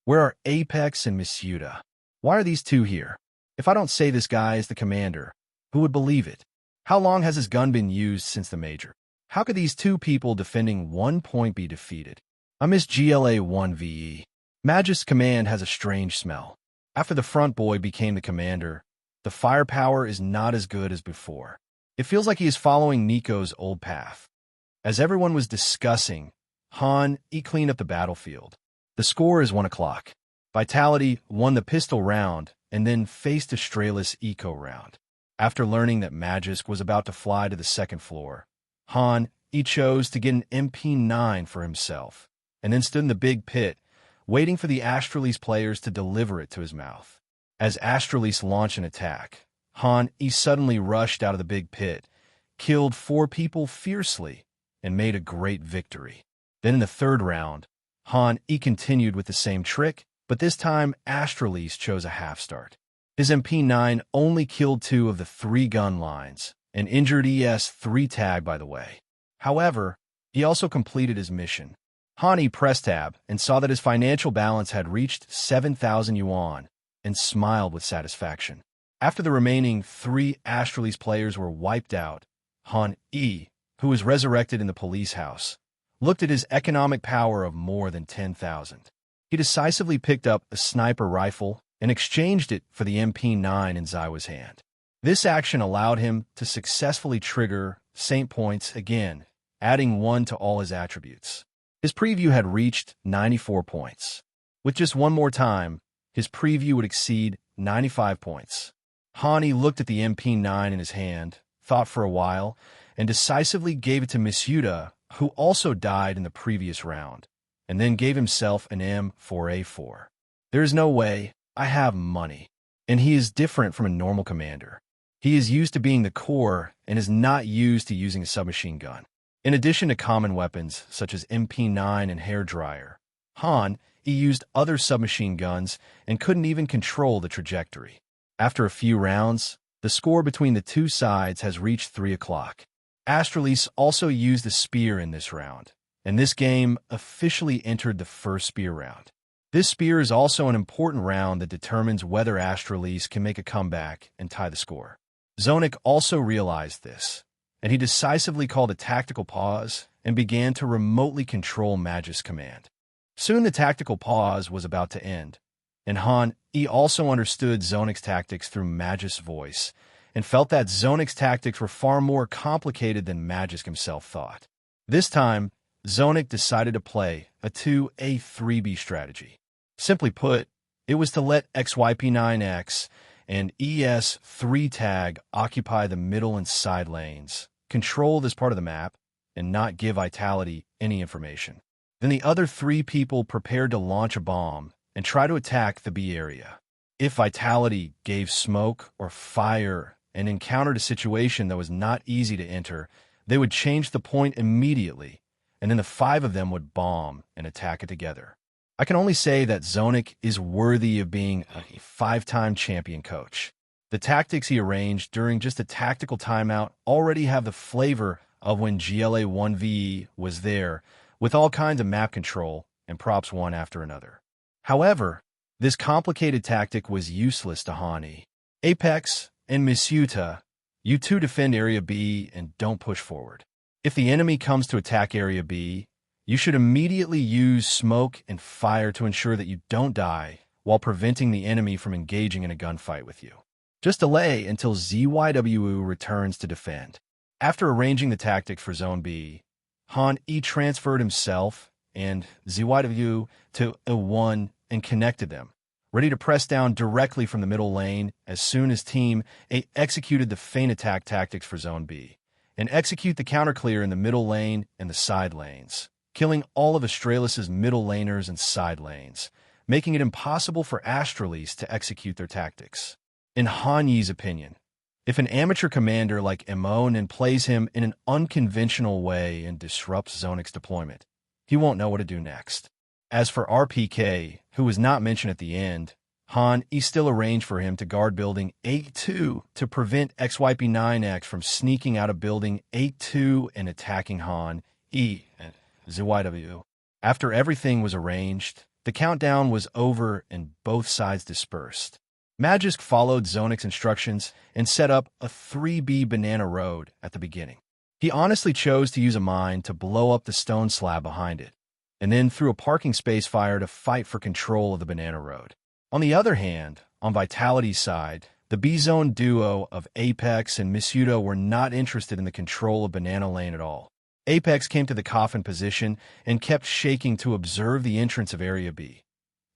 where are Apex and Misuda? Why are these two here? If I don't say this guy is the commander, who would believe it? How long has his gun been used since the major? How could these two people defending 1 point be defeated? I miss GLA 1VE. Magisk's command has a strange smell. After the front boy became the commander, the firepower is not as good as before. It feels like he is following Nico's old path. As everyone was discussing, Han-E cleaned up the battlefield. The score is 1 o'clock. Vitality won the pistol round and then faced a Strayless Eco round. After learning that Magisk was about to fly to the second floor, Han-E chose to get an MP9 for himself, and then stood in the big pit, waiting for the Astralis players to deliver it to his mouth. As Astralis launched an attack, Han-E suddenly rushed out of the big pit, killed 4 people fiercely, and made a great victory. Then in the third round, Han-E continued with the same trick, but this time Astralis chose a half start. His MP9 only killed 2 of the 3 gun lines, and injured ES3 tag by the way. However, he also completed his mission. Han-E pressed tab and saw that his financial balance had reached 7,000 yuan, and smiled with satisfaction. After the remaining 3 Astralis players were wiped out, Han-E, who was resurrected in the police house, looked at his economic power of more than 10,000. He decisively picked up a sniper rifle and exchanged it for the MP9 in Zaiwa's hand. This action allowed him to successfully trigger Saint points again, adding 1 to all his attributes. His preview had reached 94 points. With just one more time, his preview would exceed 95 points. Han-E looked at the MP9 in his hand, thought for a while, and decisively gave it to Misuda, who also died in the previous round, and then gave himself an M4A4. There is no way. I have money. and he is different from a normal commander. He is used to being the core and is not used to using a submachine gun. In addition to common weapons such as MP9 and hairdryer, Han used other submachine guns and couldn't even control the trajectory. After a few rounds, the score between the two sides has reached 3 o'clock. Astralis also used a spear in this round, and this game officially entered the first spear round. This spear is also an important round that determines whether Astralis can make a comeback and tie the score. Zonik also realized this, and he decisively called a tactical pause and began to remotely control Magus' command. Soon the tactical pause was about to end, and Han also understood Zonik's tactics through Magus' voice and felt that Zonik's tactics were far more complicated than Magus himself thought. This time, Zonik decided to play a 2A3B strategy. Simply put, it was to let XYP9X and ES3 tag occupy the middle and side lanes, control this part of the map, and not give Vitality any information. Then the other 3 people prepared to launch a bomb and try to attack the B area. If Vitality gave smoke or fire and encountered a situation that was not easy to enter, they would change the point immediately, and then the 5 of them would bomb and attack it together. I can only say that Zonik is worthy of being a 5-time champion coach. The tactics he arranged during just a tactical timeout already have the flavor of when GLA 1v was there, with all kinds of map control and props one after another. However, this complicated tactic was useless to Hani. Apex and Misuta, you two defend Area B and don't push forward. If the enemy comes to attack Area B, you should immediately use smoke and fire to ensure that you don't die while preventing the enemy from engaging in a gunfight with you. Just delay until ZYWU returns to defend. After arranging the tactics for Zone B, Han transferred himself and ZYWU to A1 and connected them, ready to press down directly from the middle lane as soon as Team A executed the feint attack tactics for Zone B, and execute the counter clear in the middle lane and the side lanes, killing all of Astralis' middle laners and side lanes, making it impossible for Astralis to execute their tactics. In Han Yi's opinion, if an amateur commander like Emonen plays him in an unconventional way and disrupts Zonik's deployment, he won't know what to do next. As for RPK, who was not mentioned at the end, Han still arranged for him to guard building A2 to prevent XYP9X from sneaking out of building A2 and attacking Han and ZYW. After everything was arranged, the countdown was over and both sides dispersed. Magisk followed Zonik's instructions and set up a 3B banana road at the beginning. He honestly chose to use a mine to blow up the stone slab behind it, and then threw a parking space fire to fight for control of the banana road. On the other hand, on Vitality's side, the B-Zone duo of Apex and Misuta were not interested in the control of Banana Lane at all. Apex came to the coffin position and kept shaking to observe the entrance of Area B.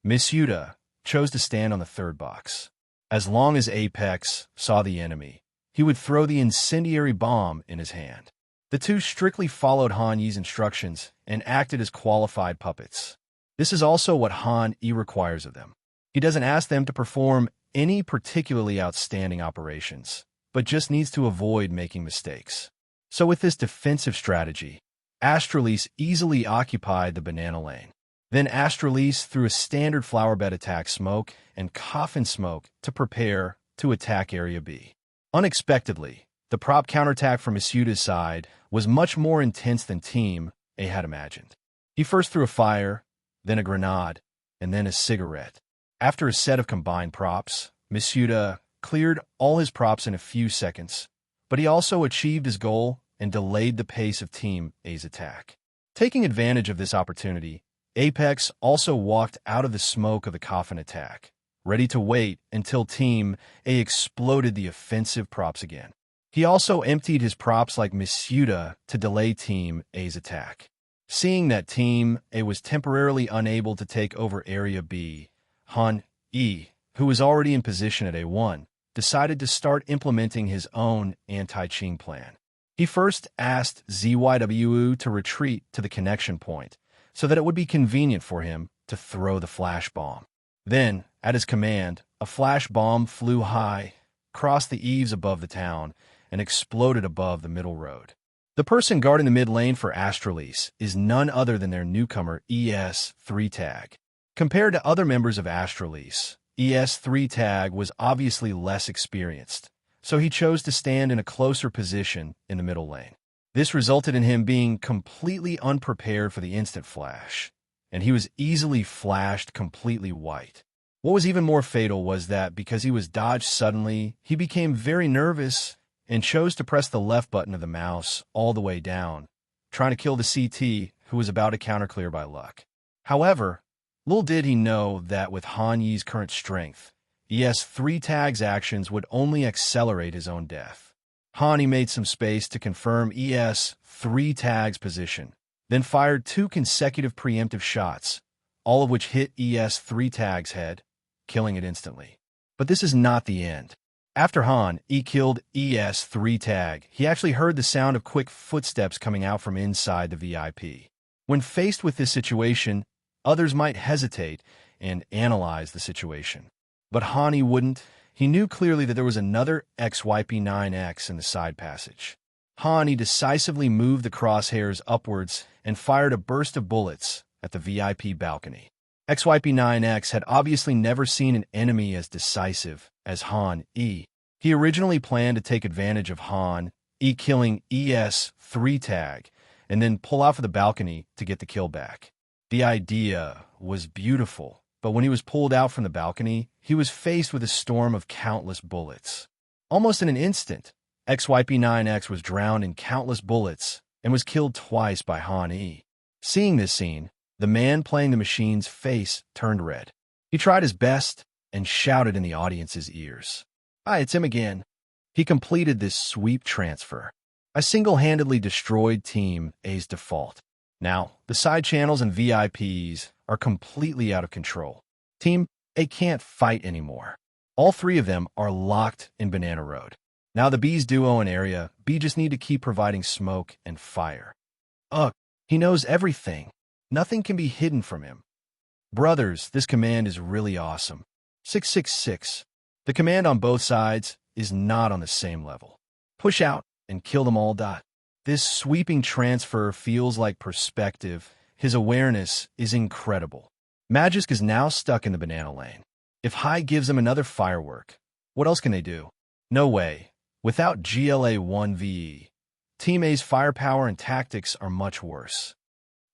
Misuta chose to stand on the third box. As long as Apex saw the enemy, he would throw the incendiary bomb in his hand. The two strictly followed Han Yi's instructions and acted as qualified puppets. This is also what Han Yi requires of them. He doesn't ask them to perform any particularly outstanding operations, but just needs to avoid making mistakes. So with this defensive strategy, Astralis easily occupied the banana lane. Then Astralis threw a standard flower bed attack smoke and coffin smoke to prepare to attack Area B. Unexpectedly, the prop counterattack from Misuta's side was much more intense than Team A had imagined. He first threw a fire, then a grenade, and then a cigarette. After a set of combined props, Misuta cleared all his props in a few seconds, but he also achieved his goal and delayed the pace of Team A's attack. Taking advantage of this opportunity, Apex also walked out of the smoke of the coffin attack, ready to wait until Team A exploded the offensive props again. He also emptied his props like Misuta to delay Team A's attack. Seeing that Team A was temporarily unable to take over Area B, Han Yi, who was already in position at A1, decided to start implementing his own anti-cheating plan. He first asked ZYWU to retreat to the connection point so that it would be convenient for him to throw the flash bomb. Then, at his command, a flash bomb flew high, crossed the eaves above the town, and exploded above the middle road. The person guarding the mid lane for Astralis is none other than their newcomer ES3 Tag. Compared to other members of Astralis, ES3 Tag was obviously less experienced, so he chose to stand in a closer position in the middle lane. This resulted in him being completely unprepared for the instant flash, and he was easily flashed completely white. What was even more fatal was that because he was dodged suddenly, he became very nervous and chose to press the left button of the mouse all the way down, trying to kill the CT who was about to counterclear by luck. However, little did he know that with Han Yi's current strength, ES3 Tag's actions would only accelerate his own death. Han Yi made some space to confirm ES3 Tag's position, then fired 2 consecutive preemptive shots, all of which hit ES3 Tag's head, killing it instantly. But this is not the end. After Han Yi killed ES3 Tag, he actually heard the sound of quick footsteps coming out from inside the VIP. When faced with this situation, others might hesitate and analyze the situation. But Han Yi wouldn't. He knew clearly that there was another XYP9X in the side passage. Han Yi decisively moved the crosshairs upwards and fired a burst of bullets at the VIP balcony. XYP9X had obviously never seen an enemy as decisive as Han Yi. He originally planned to take advantage of Han Yi killing ES3 Tag and then pull out for the balcony to get the kill back. The idea was beautiful, but when he was pulled out from the balcony, he was faced with a storm of countless bullets. Almost in an instant, XYP9X was drowned in countless bullets and was killed twice by Han Yi. Seeing this scene, the man playing the machine's face turned red. He tried his best and shouted in the audience's ears, "Hi, it's him again." He completed this sweep transfer. I single-handedly destroyed Team A's default. Now, the side channels and VIPs are completely out of control. Team A can't fight anymore. All 3 of them are locked in Banana Road. Now the B's duo and Area B just need to keep providing smoke and fire. Ugh, he knows everything. Nothing can be hidden from him. Brothers, this command is really awesome. 666. The command on both sides is not on the same level. Push out and kill them all. This sweeping transfer feels like perspective. His awareness is incredible. Magisk is now stuck in the banana lane. If Hai gives him another firework, what else can they do? No way. Without GLA-1VE, Team A's firepower and tactics are much worse.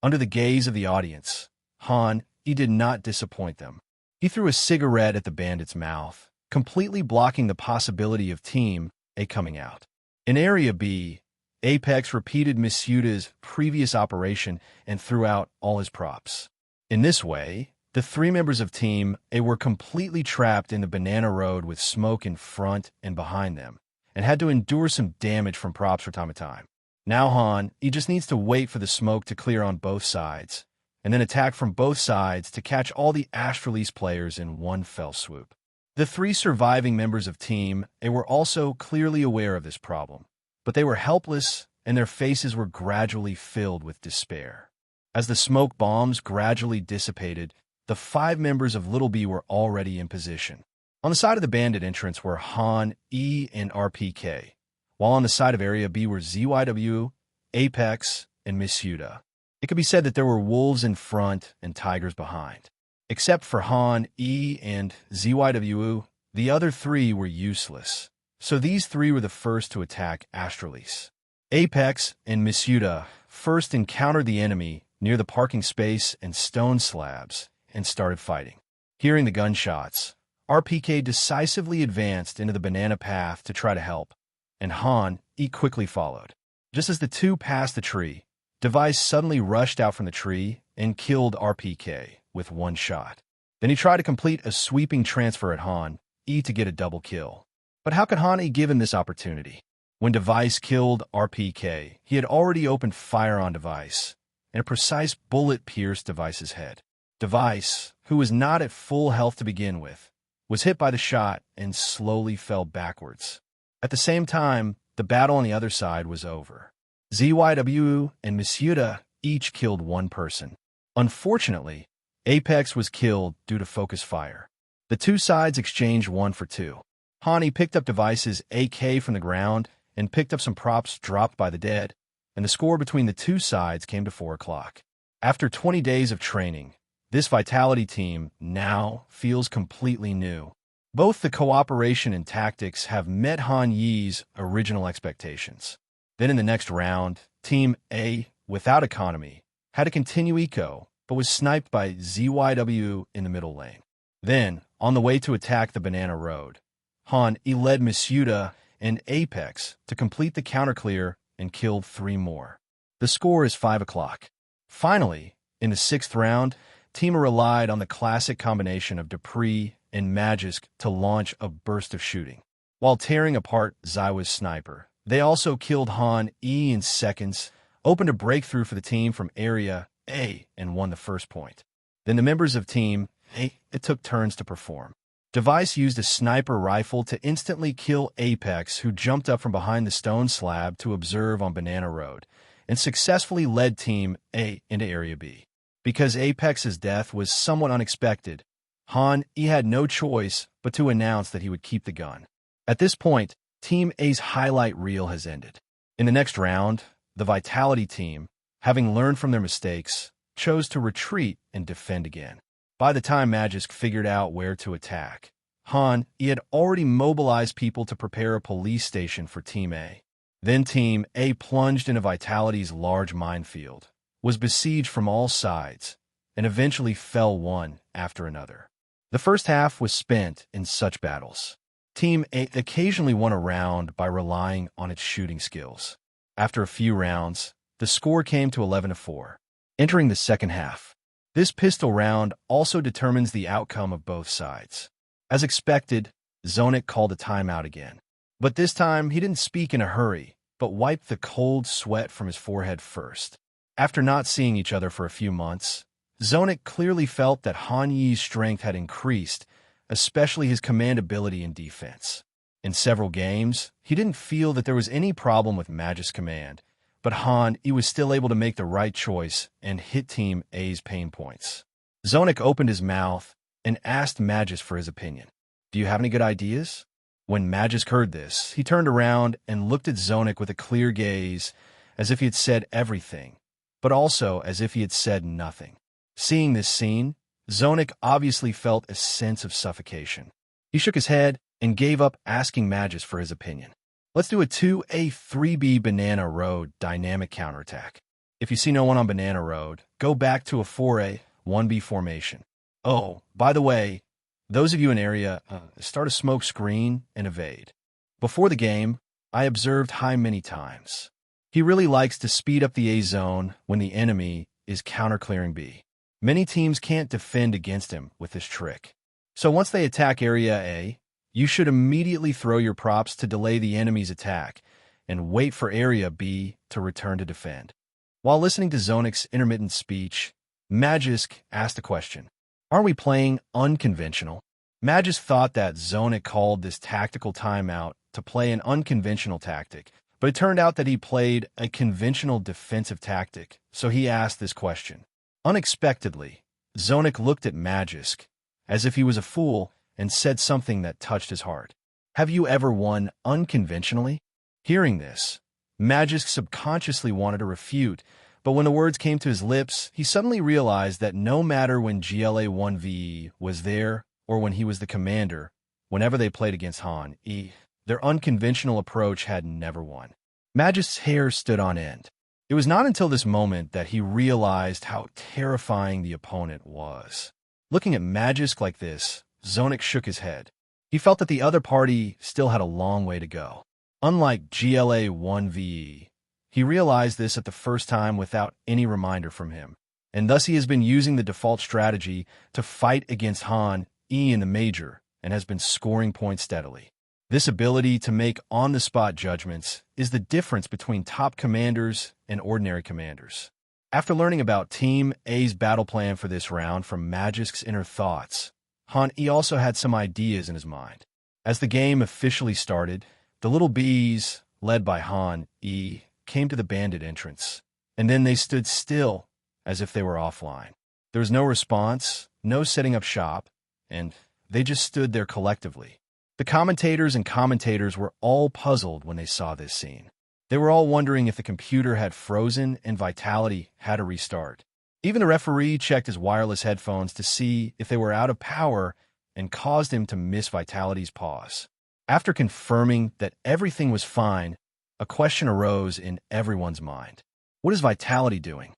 Under the gaze of the audience, Han Yi did not disappoint them. He threw a cigarette at the bandit's mouth, completely blocking the possibility of Team A coming out. In Area B, Apex repeated Misuda's previous operation and threw out all his props. In this way, the 3 members of Team A were completely trapped in the Banana Road with smoke in front and behind them, and had to endure some damage from props from time to time. Now Han Yi just needs to wait for the smoke to clear on both sides, and then attack from both sides to catch all the Astralis players in one fell swoop. The 3 surviving members of Team A were also clearly aware of this problem, but they were helpless and their faces were gradually filled with despair. As the smoke bombs gradually dissipated, the 5 members of Little B were already in position. On the side of the bandit entrance were Han Yi and RPK, while on the side of Area B were ZYW, Apex, and Misuda. It could be said that there were wolves in front and tigers behind. Except for Han Yi and ZYW, the other 3 were useless. So these 3 were the first to attack Astralis. Apex and Misuda first encountered the enemy near the parking space and stone slabs and started fighting. Hearing the gunshots, RPK decisively advanced into the banana path to try to help, and Han Yi quickly followed. Just as the 2 passed the tree, Device suddenly rushed out from the tree and killed RPK with 1 shot. Then he tried to complete a sweeping transfer at Han Yi to get a double kill. But how could Han Yi give him this opportunity? When Device killed RPK, he had already opened fire on Device, and a precise bullet pierced Device's head. Device, who was not at full health to begin with, was hit by the shot and slowly fell backwards. At the same time, the battle on the other side was over. ZYW and Misuda each killed 1 person. Unfortunately, Apex was killed due to focus fire. The two sides exchanged 1 for 2. Hani picked up devices AK from the ground and picked up some props dropped by the dead, and the score between the two sides came to 4 o'clock. After 20 days of training, this Vitality team now feels completely new. Both the cooperation and tactics have met Han Yi's original expectations. Then in the next round, Team A, without economy, had to continue eco, but was sniped by ZYW in the middle lane. Then, on the way to attack the Banana Road, Han E led Misuda and Apex to complete the counter-clear and killed 3 more. The score is 5 o'clock. Finally, in the 6th round, Team A relied on the classic combination of Dupree and Magisk to launch a burst of shooting. While tearing apart Zywa's sniper, they also killed Han E in seconds, opened a breakthrough for the team from Area A, and won the first point. Then the members of Team A took turns to perform. Device used a sniper rifle to instantly kill Apex, who jumped up from behind the stone slab to observe on Banana Road, and successfully led Team A into Area B. Because Apex's death was somewhat unexpected, Han E had no choice but to announce that he would keep the gun. At this point, Team A's highlight reel has ended. In the next round, the Vitality team, having learned from their mistakes, chose to retreat and defend again. By the time Magisk figured out where to attack, Han E had already mobilized people to prepare a police station for Team A. Then Team A plunged into Vitality's large minefield, was besieged from all sides, and eventually fell one after another. The first half was spent in such battles. Team A occasionally won a round by relying on its shooting skills. After a few rounds, the score came to 11-4. Entering the second half, this pistol round also determines the outcome of both sides. As expected, Zonik called a timeout again. But this time, he didn't speak in a hurry, but wiped the cold sweat from his forehead first. After not seeing each other for a few months, Zonik clearly felt that Han Yi's strength had increased, especially his command ability in defense. In several games, he didn't feel that there was any problem with Magisk's command, but Han E was still able to make the right choice and hit Team A's pain points. Zonik opened his mouth and asked Magisk for his opinion. "Do you have any good ideas?" When Magisk heard this, he turned around and looked at Zonik with a clear gaze, as if he had said everything, but also as if he had said nothing. Seeing this scene, Zonik obviously felt a sense of suffocation. He shook his head and gave up asking Magisk for his opinion. "Let's do a 2A-3B Banana Road dynamic counterattack. If you see no one on Banana Road, go back to a 4A-1B formation. Oh, by the way, those of you in area, start a smoke screen and evade." Before the game, I observed Hai many times. He really likes to speed up the A zone when the enemy is counter-clearing B. Many teams can't defend against him with this trick. So once they attack Area A, you should immediately throw your props to delay the enemy's attack and wait for Area B to return to defend. While listening to Zonik's intermittent speech, Magisk asked a question. "Aren't we playing unconventional?" Magisk thought that Zonik called this tactical timeout to play an unconventional tactic, but it turned out that he played a conventional defensive tactic, so he asked this question. Unexpectedly, Zonik looked at Magisk as if he was a fool and said something that touched his heart. "Have you ever won unconventionally?" Hearing this, Magisk subconsciously wanted to refute, but when the words came to his lips, he suddenly realized that no matter when GLA-1VE was there or when he was the commander, whenever they played against Han E, their unconventional approach had never won. Magisk's hair stood on end. It was not until this moment that he realized how terrifying the opponent was. Looking at Magisk like this, Zonik shook his head. He felt that the other party still had a long way to go. Unlike GLA-1VE, he realized this at the first time without any reminder from him, and thus he has been using the default strategy to fight against Han E in the major and has been scoring points steadily. This ability to make on-the-spot judgments is the difference between top commanders and ordinary commanders. After learning about Team A's battle plan for this round from Magisk's inner thoughts, Han E also had some ideas in his mind. As the game officially started, the little bees, led by Han E, came to the bandit entrance, and then they stood still as if they were offline. There was no response, no setting up shop, and they just stood there collectively. The commentators were all puzzled when they saw this scene. They were all wondering if the computer had frozen and Vitality had to restart. Even the referee checked his wireless headphones to see if they were out of power and caused him to miss Vitality's pause. After confirming that everything was fine, a question arose in everyone's mind. What is Vitality doing?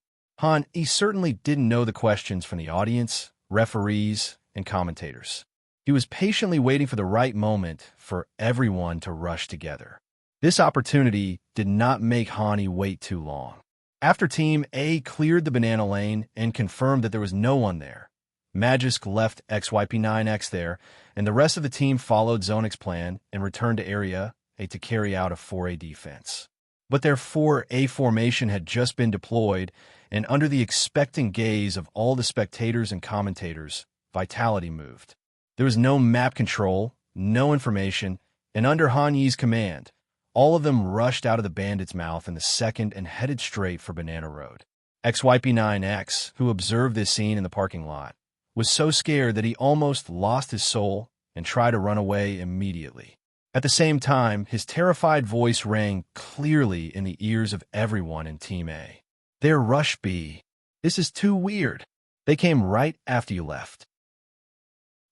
He certainly didn't know the questions from the audience, referees, and commentators. He was patiently waiting for the right moment for everyone to rush together. This opportunity did not make Hani wait too long. After Team A cleared the banana lane and confirmed that there was no one there, Magisk left XYP9X there, and the rest of the team followed Zonix's plan and returned to Area A to carry out a 4A defense. But their 4A formation had just been deployed, and under the expectant gaze of all the spectators and commentators, Vitality moved. There was no map control, no information, and under Han Yi's command, all of them rushed out of the bandit's mouth in the second and headed straight for Banana Road. XYP9X, who observed this scene in the parking lot, was so scared that he almost lost his soul and tried to run away immediately. At the same time, his terrified voice rang clearly in the ears of everyone in Team A. "They're Rush B. This is too weird. They came right after you left."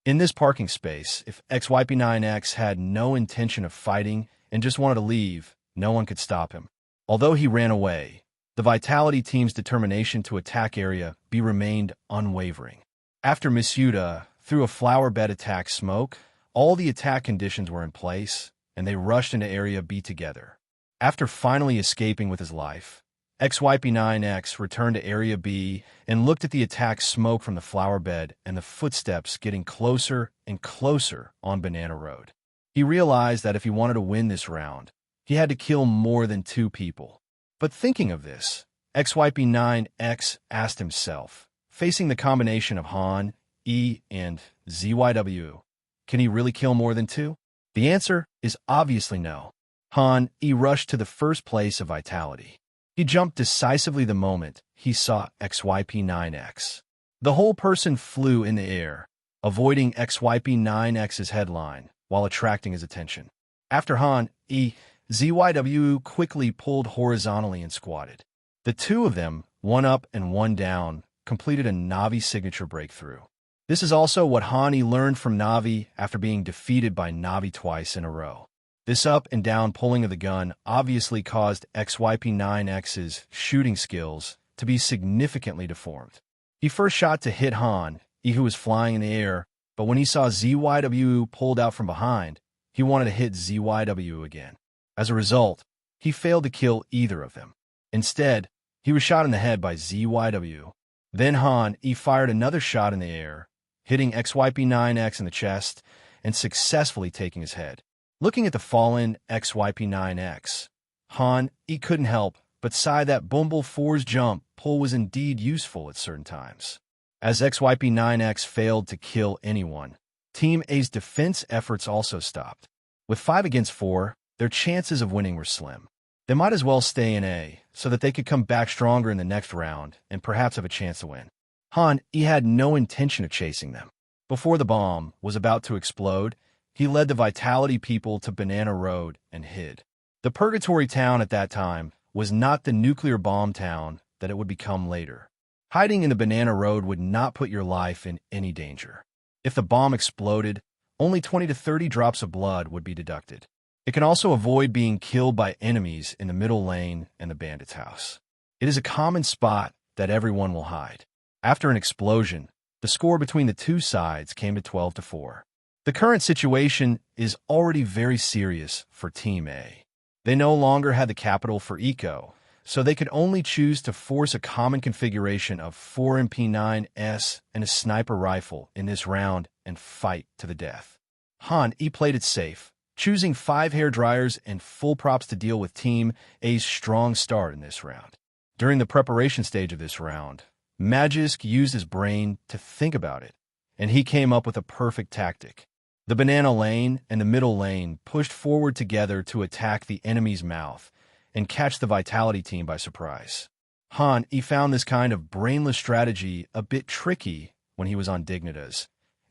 In this parking space, if XYP9X had no intention of fighting and just wanted to leave, no one could stop him. Although he ran away, the Vitality team's determination to attack Area B remained unwavering. After Misuda threw a flower bed attack smoke, all the attack conditions were in place, and they rushed into Area B together. After finally escaping with his life, XYP9X returned to Area B and looked at the attack smoke from the flower bed and the footsteps getting closer and closer on Banana Road. He realized that if he wanted to win this round, he had to kill more than 2 people. But thinking of this, XYP9X asked himself, facing the combination of Han, E, and ZYW, can he really kill more than 2? The answer is obviously no. Han E rushed to the first place of Vitality. He jumped decisively the moment he saw XYP9X. The whole person flew in the air, avoiding XYP9X's headline while attracting his attention. After Han E, ZYW quickly pulled horizontally and squatted. The 2 of them, one up and one down, completed a Na'Vi signature breakthrough. This is also what Hani learned from Na'Vi after being defeated by Na'Vi twice in a row. This up and down pulling of the gun obviously caused XYP9X's shooting skills to be significantly deformed. He first shot to hit Han, who was flying in the air, but when he saw ZYW pulled out from behind, he wanted to hit ZYW again. As a result, he failed to kill either of them. Instead, he was shot in the head by ZYW. Then Han fired another shot in the air, hitting XYP9X in the chest and successfully taking his head. Looking at the fallen XYP9X, Han couldn't help but sigh that Bumble 4's jump pull was indeed useful at certain times. As XYP9X failed to kill anyone, Team A's defense efforts also stopped. With 5 against 4, their chances of winning were slim. They might as well stay in A so that they could come back stronger in the next round and perhaps have a chance to win. Han had no intention of chasing them. Before the bomb was about to explode, he led the Vitality people to Banana Road and hid. The Purgatory Town at that time was not the nuclear bomb town that it would become later. Hiding in the Banana Road would not put your life in any danger. If the bomb exploded, only 20 to 30 drops of blood would be deducted. It can also avoid being killed by enemies in the middle lane and the bandit's house. It is a common spot that everyone will hide. After an explosion, the score between the 2 sides came to 12 to 4. The current situation is already very serious for Team A. They no longer had the capital for eco, so they could only choose to force a common configuration of 4 MP9S and a sniper rifle in this round and fight to the death. Han played it safe, choosing 5 hair dryers and full props to deal with Team A's strong start in this round. During the preparation stage of this round, Magisk used his brain to think about it, and he came up with a perfect tactic. The banana lane and the middle lane pushed forward together to attack the enemy's mouth and catch the Vitality team by surprise. Han found this kind of brainless strategy a bit tricky when he was on Dignitas,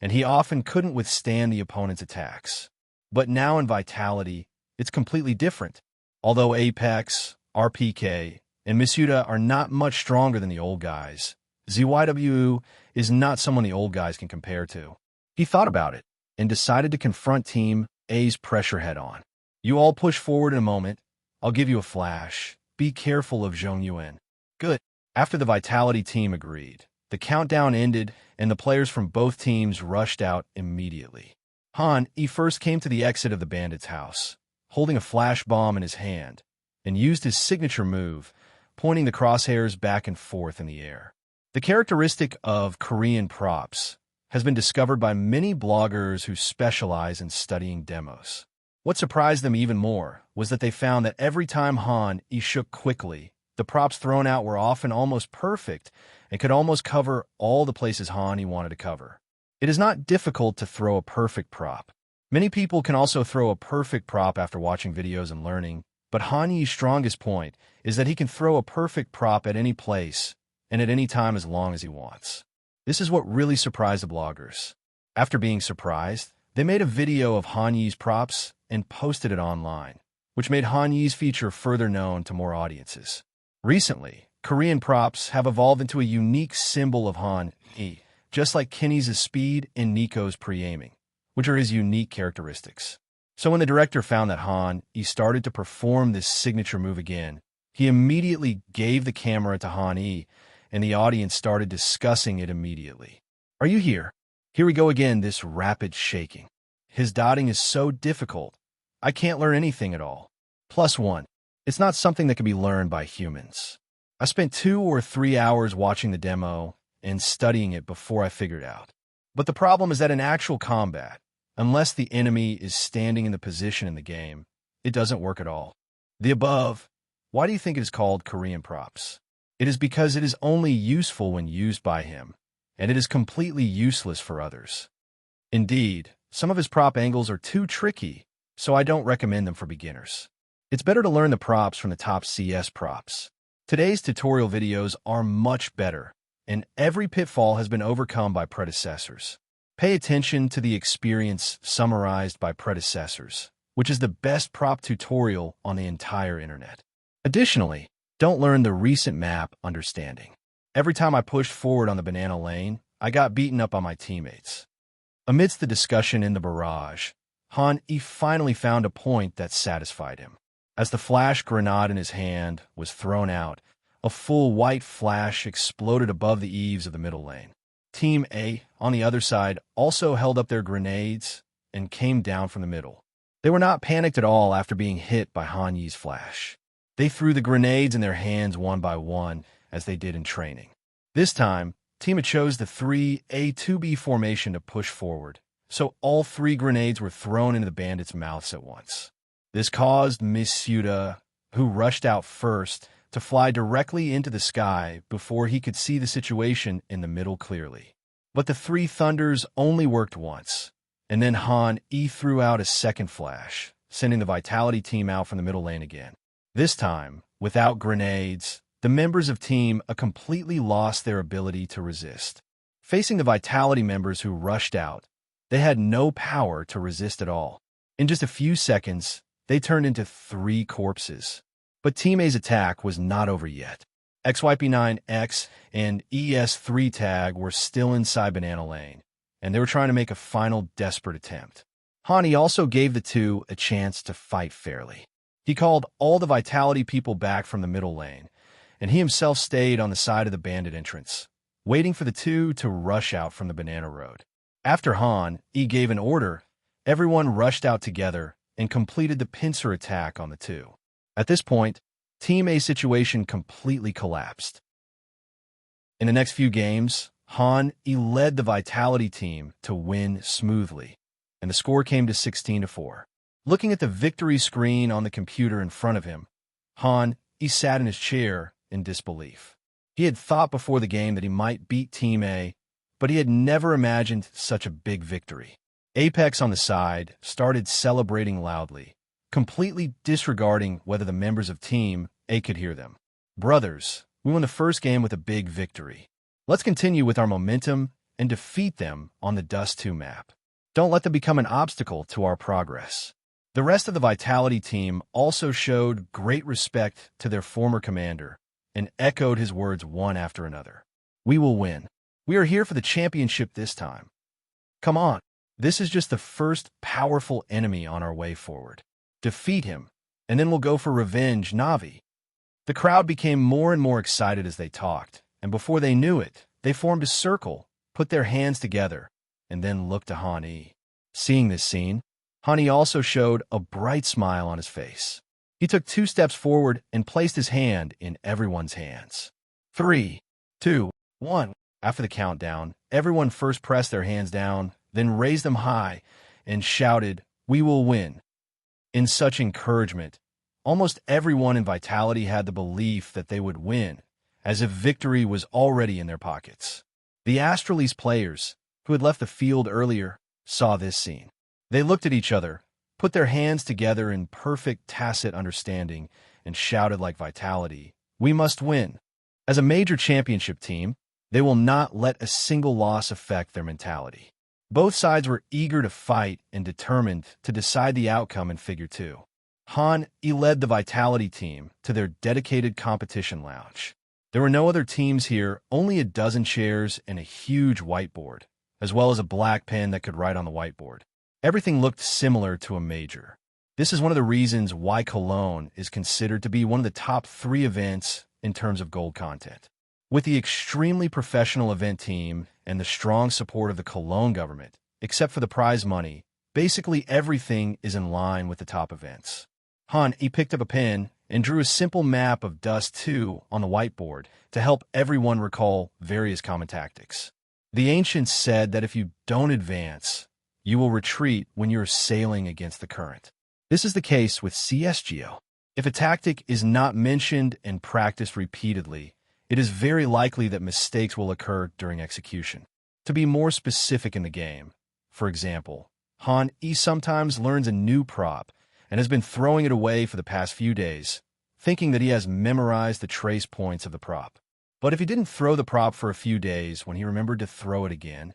and he often couldn't withstand the opponent's attacks. But now in Vitality, it's completely different. Although Apex, RPK, and Misuda are not much stronger than the old guys, ZYW is not someone the old guys can compare to. He thought about it and decided to confront Team A's pressure head-on. You all push forward in a moment. I'll give you a flash. Be careful of Zhong Yuan. Good. After the Vitality team agreed, the countdown ended and the players from both teams rushed out immediately. Han Yi first came to the exit of the bandit's house, holding a flash bomb in his hand, and used his signature move, pointing the crosshairs back and forth in the air. The characteristic of Korean props has been discovered by many bloggers who specialize in studying demos. What surprised them even more was that they found that every time Han Yi shook quickly, the props thrown out were often almost perfect and could almost cover all the places Han Yi wanted to cover. It is not difficult to throw a perfect prop. Many people can also throw a perfect prop after watching videos and learning, but Han Yi's strongest point is that he can throw a perfect prop at any place and at any time as long as he wants. This is what really surprised the bloggers. After being surprised, they made a video of Han Yi's props and posted it online, which made Han Yi's feature further known to more audiences. Recently, Korean props have evolved into a unique symbol of Han Yi, just like Kenny's speed and Nico's pre-aiming, which are his unique characteristics. So when the director found that Han Yi started to perform this signature move again, he immediately gave the camera to Han Yi, and the audience started discussing it immediately. Are you here? Here we go again, this rapid shaking. His dotting is so difficult. I can't learn anything at all. +1. It's not something that can be learned by humans. I spent 2 or 3 hours watching the demo and studying it before I figured out. But the problem is that in actual combat, unless the enemy is standing in the position in the game, it doesn't work at all. The above, why do you think it is called Korean props? It is because it is only useful when used by him, and it is completely useless for others. Indeed, some of his prop angles are too tricky, so I don't recommend them for beginners. It's better to learn the props from the top CS props. Today's tutorial videos are much better, and every pitfall has been overcome by predecessors. Pay attention to the experience summarized by predecessors, which is the best prop tutorial on the entire internet. Additionally, don't learn the recent map understanding. Every time I pushed forward on the banana lane, I got beaten up by my teammates. Amidst the discussion in the barrage, Han Yi finally found a point that satisfied him. As the flash grenade in his hand was thrown out, a full white flash exploded above the eaves of the middle lane. Team A, on the other side, also held up their grenades and came down from the middle. They were not panicked at all after being hit by Han Yi's flash. They threw the grenades in their hands one by one, as they did in training. This time, Team A chose the 3A2B formation to push forward, so all 3 grenades were thrown into the bandits' mouths at once. This caused Misuda, who rushed out first, to fly directly into the sky before he could see the situation in the middle clearly. But the 3 thunders only worked once, and then Han Yi threw out a second flash, sending the Vitality team out from the middle lane again. This time, without grenades, the members of Team A completely lost their ability to resist. Facing the Vitality members who rushed out, they had no power to resist at all. In just a few seconds, they turned into 3 corpses. But Team A's attack was not over yet. XYP9X and ES3 tag were still inside banana lane, and they were trying to make a final desperate attempt. Han Yi also gave the 2 a chance to fight fairly. He called all the Vitality people back from the middle lane, and he himself stayed on the side of the bandit entrance, waiting for the 2 to rush out from the banana road. After Han Yi gave an order, everyone rushed out together and completed the pincer attack on the 2. At this point, Team A's situation completely collapsed. In the next few games, Han Yi led the Vitality team to win smoothly, and the score came to 16-4. Looking at the victory screen on the computer in front of him, Han Yi sat in his chair in disbelief. He had thought before the game that he might beat Team A, but he had never imagined such a big victory. Apex on the side started celebrating loudly, completely disregarding whether the members of Team A could hear them. Brothers, we won the first game with a big victory. Let's continue with our momentum and defeat them on the Dust 2 map. Don't let them become an obstacle to our progress. The rest of the Vitality team also showed great respect to their former commander and echoed his words one after another. We will win. We are here for the championship this time. Come on. This is just the first powerful enemy on our way forward. Defeat him, and then we'll go for revenge, Na'Vi. The crowd became more and more excited as they talked, and before they knew it, they formed a circle, put their hands together, and then looked to Han Yi. Seeing this scene, Han Yi also showed a bright smile on his face. He took 2 steps forward and placed his hand in everyone's hands. 3, 2, 1. After the countdown, everyone first pressed their hands down, then raised them high, and shouted, "We will win." In such encouragement, almost everyone in Vitality had the belief that they would win, as if victory was already in their pockets. The Astralis players, who had left the field earlier, saw this scene. They looked at each other, put their hands together in perfect tacit understanding, and shouted like Vitality, "We must win." As a major championship team, they will not let a single loss affect their mentality. Both sides were eager to fight and determined to decide the outcome in Figure 2. Han Yi led the Vitality team to their dedicated competition lounge. There were no other teams here, only a dozen chairs and a huge whiteboard, as well as a black pen that could write on the whiteboard. Everything looked similar to a major. This is one of the reasons why Cologne is considered to be one of the top 3 events in terms of gold content. With the extremely professional event team and the strong support of the Cologne government, except for the prize money, basically everything is in line with the top events. Han Yi picked up a pen and drew a simple map of Dust 2 on the whiteboard to help everyone recall various common tactics. The ancients said that if you don't advance, you will retreat when you're sailing against the current. This is the case with CSGO. If a tactic is not mentioned and practiced repeatedly, it is very likely that mistakes will occur during execution. To be more specific in the game, for example, Han Yi sometimes learns a new prop and has been throwing it away for the past few days, thinking that he has memorized the trace points of the prop. But if he didn't throw the prop for a few days when he remembered to throw it again,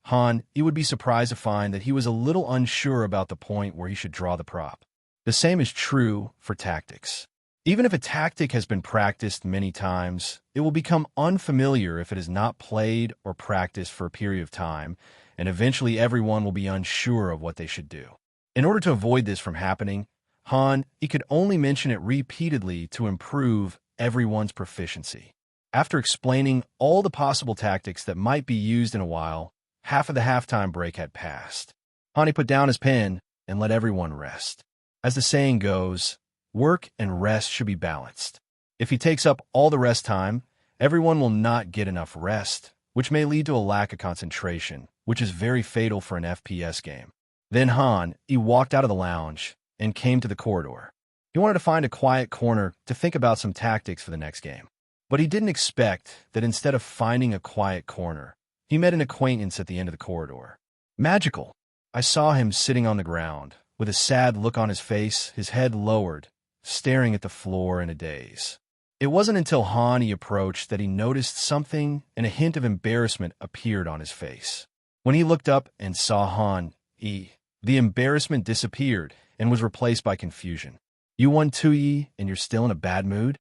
Han Yi would be surprised to find that he was a little unsure about the point where he should draw the prop. The same is true for tactics. Even if a tactic has been practiced many times, it will become unfamiliar if it is not played or practiced for a period of time, and eventually everyone will be unsure of what they should do. In order to avoid this from happening, Han Yi could only mention it repeatedly to improve everyone's proficiency. After explaining all the possible tactics that might be used in a while, half of the halftime break had passed. Han Yi put down his pen and let everyone rest. As the saying goes, work and rest should be balanced. If he takes up all the rest time, everyone will not get enough rest, which may lead to a lack of concentration, which is very fatal for an FPS game. Then Han Yi walked out of the lounge and came to the corridor. He wanted to find a quiet corner to think about some tactics for the next game. But he didn't expect that instead of finding a quiet corner, he met an acquaintance at the end of the corridor. Magical. I saw him sitting on the ground, with a sad look on his face, his head lowered, staring at the floor in a daze. It wasn't until Han Yi approached that he noticed something, and a hint of embarrassment appeared on his face. When he looked up and saw Han Yi, the embarrassment disappeared and was replaced by confusion. "You won 2-Yi and you're still in a bad mood?"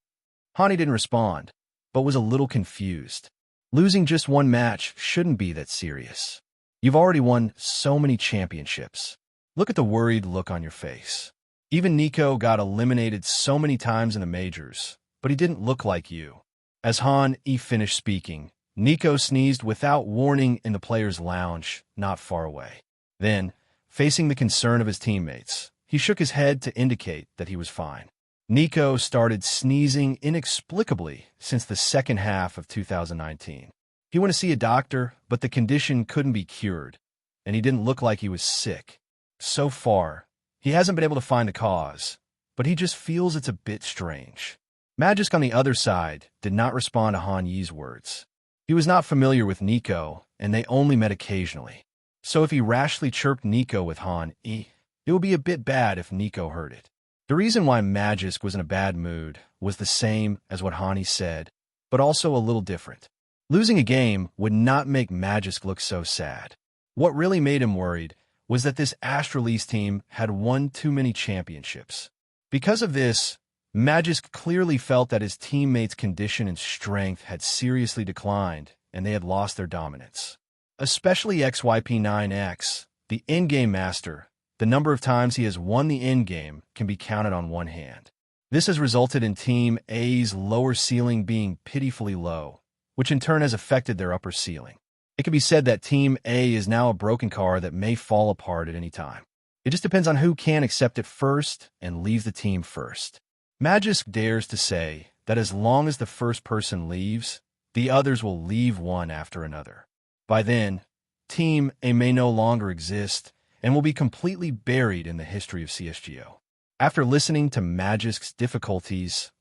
Han Yi didn't respond, but was a little confused. Losing just one match shouldn't be that serious. You've already won so many championships. Look at the worried look on your face. Even Nico got eliminated so many times in the majors, but he didn't look like you. As Han Yi finished speaking, Nico sneezed without warning in the players' lounge not far away. Then, facing the concern of his teammates, he shook his head to indicate that he was fine. Nico started sneezing inexplicably since the second half of 2019. He went to see a doctor, but the condition couldn't be cured, and he didn't look like he was sick. So far, he hasn't been able to find the cause, but he just feels it's a bit strange. Magisk on the other side did not respond to Han Yi's words. He was not familiar with Nico, and they only met occasionally. So if he rashly chirped Nico with Han Yi, it would be a bit bad if Nico heard it. The reason why Magisk was in a bad mood was the same as what Han Yi said, but also a little different. Losing a game would not make Magisk look so sad. What really made him worried was that this Astralese team had won too many championships. Because of this, Magisk clearly felt that his teammates' condition and strength had seriously declined and they had lost their dominance. Especially XYP9X, the endgame master, the number of times he has won the endgame can be counted on one hand. This has resulted in Team A's lower ceiling being pitifully low, which in turn has affected their upper ceiling. It can be said that Team A is now a broken car that may fall apart at any time. It just depends on who can accept it first and leave the team first. Magisk dares to say that as long as the first person leaves, the others will leave one after another. By then, Team A may no longer exist and will be completely buried in the history of CSGO. After listening to Magisk's difficulties,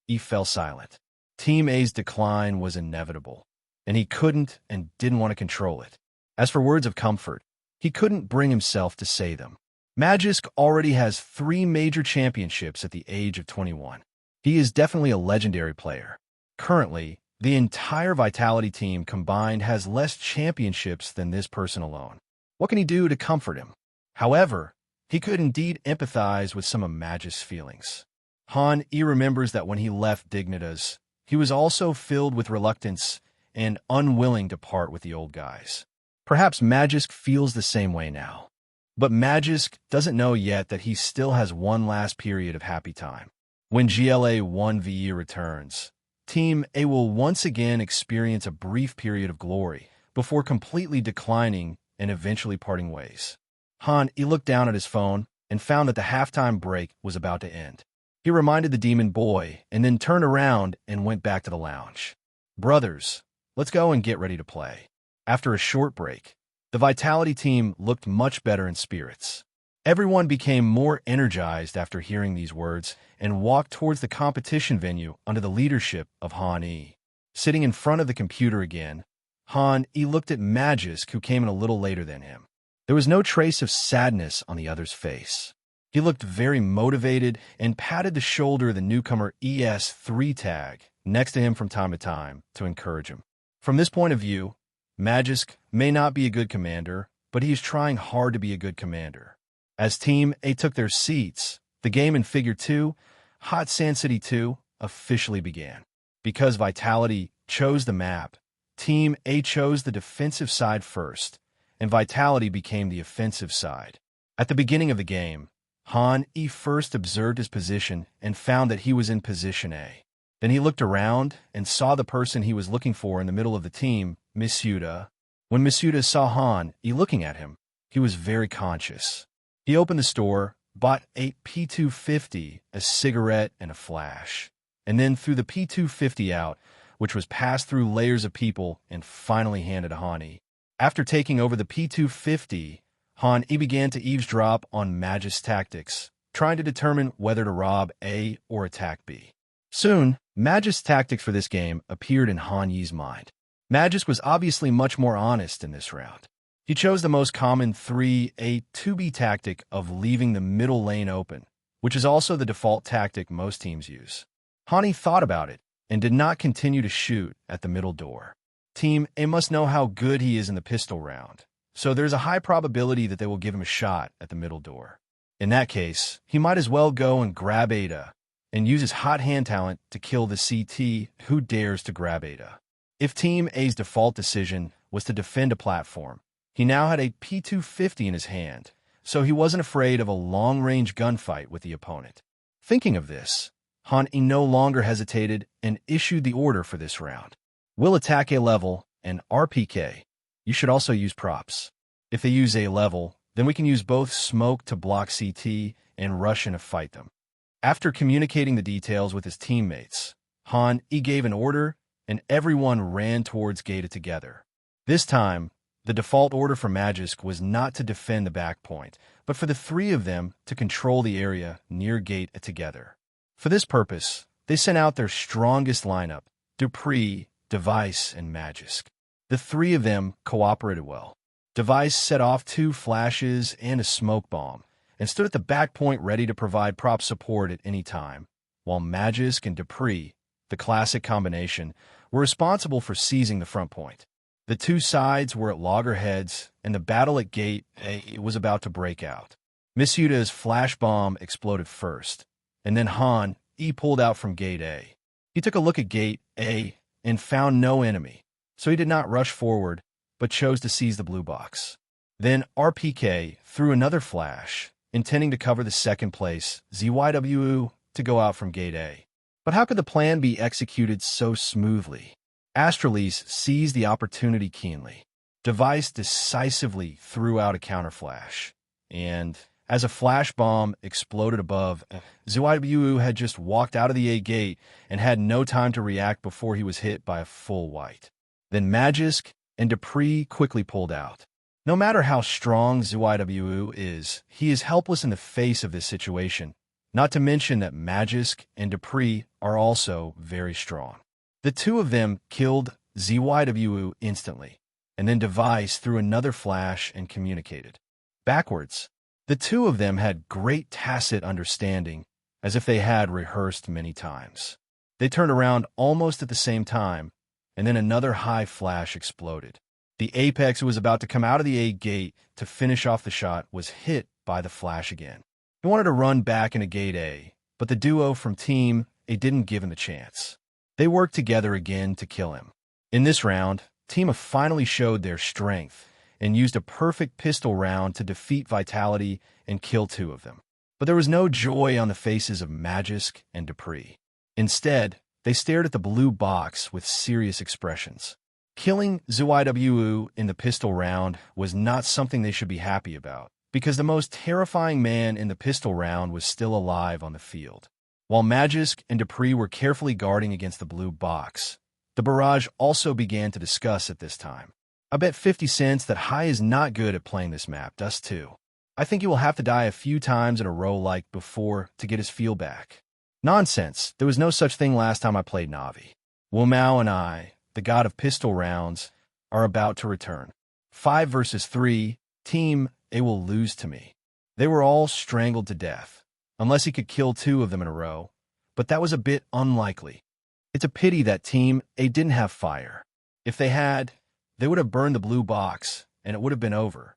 he fell silent. Team A's decline was inevitable, and he couldn't and didn't want to control it. As for words of comfort, he couldn't bring himself to say them. Magisk already has 3 major championships at the age of 21. He is definitely a legendary player. Currently, the entire Vitality team combined has less championships than this person alone. What can he do to comfort him? However, he could indeed empathize with some of Magisk's feelings. He remembers that when he left Dignitas, he was also filled with reluctance and unwilling to part with the old guys. Perhaps Magisk feels the same way now. But Magisk doesn't know yet that he still has one last period of happy time. When GLA 1VE returns, Team A will once again experience a brief period of glory before completely declining and eventually parting ways. He looked down at his phone and found that the halftime break was about to end. He reminded the demon boy and then turned around and went back to the lounge. Brothers, let's go and get ready to play. After a short break, the Vitality team looked much better in spirits. Everyone became more energized after hearing these words and walked towards the competition venue under the leadership of Han-E. Sitting in front of the computer again, Han-E looked at Magisk, who came in a little later than him. There was no trace of sadness on the other's face. He looked very motivated and patted the shoulder of the newcomer ES3 tag next to him from time to time to encourage him. From this point of view, Magisk may not be a good commander, but he is trying hard to be a good commander. As Team A took their seats, the game in Figure 2, Hot Sand City 2, officially began. Because Vitality chose the map, Team A chose the defensive side first, and Vitality became the offensive side. At the beginning of the game, Han-E first observed his position and found that he was in position A. Then he looked around and saw the person he was looking for in the middle of the team, Misuda. When Misuda saw Han-E looking at him, he was very conscious. He opened the store, bought a P250, a cigarette, and a flash, and then threw the P250 out, which was passed through layers of people and finally handed to Han-E. After taking over the P250, Han-E began to eavesdrop on Magisk's tactics, trying to determine whether to rob A or attack B. Soon, Magisk's tactics for this game appeared in Han-Yi's mind. Magisk was obviously much more honest in this round. He chose the most common 3A2B tactic of leaving the middle lane open, which is also the default tactic most teams use. Han-E thought about it and did not continue to shoot at the middle door. Team A must know how good he is in the pistol round, so there's a high probability that they will give him a shot at the middle door. In that case, he might as well go and grab Ada and use his hot hand talent to kill the CT who dares to grab Ada. If Team A's default decision was to defend a platform, he now had a P250 in his hand, so he wasn't afraid of a long-range gunfight with the opponent. Thinking of this, Han-E no longer hesitated and issued the order for this round. We'll attack A level and RPK. You should also use props. If they use A level, then we can use both smoke to block CT and rush in to fight them. After communicating the details with his teammates, Han-E gave an order and everyone ran towards Gata together. This time, the default order for Magisk was not to defend the back point, but for the 3 of them to control the area near Gate together. For this purpose, they sent out their strongest lineup, Dupree, Device, and Magisk. The 3 of them cooperated well. Device set off 2 flashes and a smoke bomb, and stood at the back point ready to provide prop support at any time, while Magisk and Dupree, the classic combination, were responsible for seizing the front point. The two sides were at loggerheads, and the battle at Gate A was about to break out. Miss Yuta's flash bomb exploded first, and then Han E pulled out from Gate A. He took a look at Gate A and found no enemy, so he did not rush forward, but chose to seize the blue box. Then RPK threw another flash, intending to cover the second place ZYWU to go out from Gate A. But how could the plan be executed so smoothly? Astralise seized the opportunity keenly. Device decisively threw out a counterflash, and as a flash bomb exploded above, ZYWU had just walked out of the A gate and had no time to react before he was hit by a full white. Then Magisk and Dupree quickly pulled out. No matter how strong ZYWU is, he is helpless in the face of this situation, not to mention that Magisk and Dupree are also very strong. The two of them killed ZYWU instantly, and then Device threw another flash and communicated. Backwards, the two of them had great tacit understanding, as if they had rehearsed many times. They turned around almost at the same time, and then another high flash exploded. The Apex, who was about to come out of the A gate to finish off the shot, was hit by the flash again. He wanted to run back into Gate A, but the duo from Team A didn't give him the chance. They worked together again to kill him. In this round, Team A finally showed their strength and used a perfect pistol round to defeat Vitality and kill two of them. But there was no joy on the faces of Magisk and Dupree. Instead, they stared at the blue box with serious expressions. Killing ZYWU in the pistol round was not something they should be happy about, because the most terrifying man in the pistol round was still alive on the field. While Magisk and Dupree were carefully guarding against the blue box, the barrage also began to discuss at this time. I bet 50 cents that Hai is not good at playing this map, does too. I think he will have to die a few times in a row like before to get his feel back. Nonsense, there was no such thing last time I played Navi. Wumao and I, the god of pistol rounds, are about to return. 5 versus 3, Team A will lose to me. They were all strangled to death, unless he could kill two of them in a row, but that was a bit unlikely. It's a pity that Team A didn't have fire. If they had, they would have burned the blue box, and it would have been over.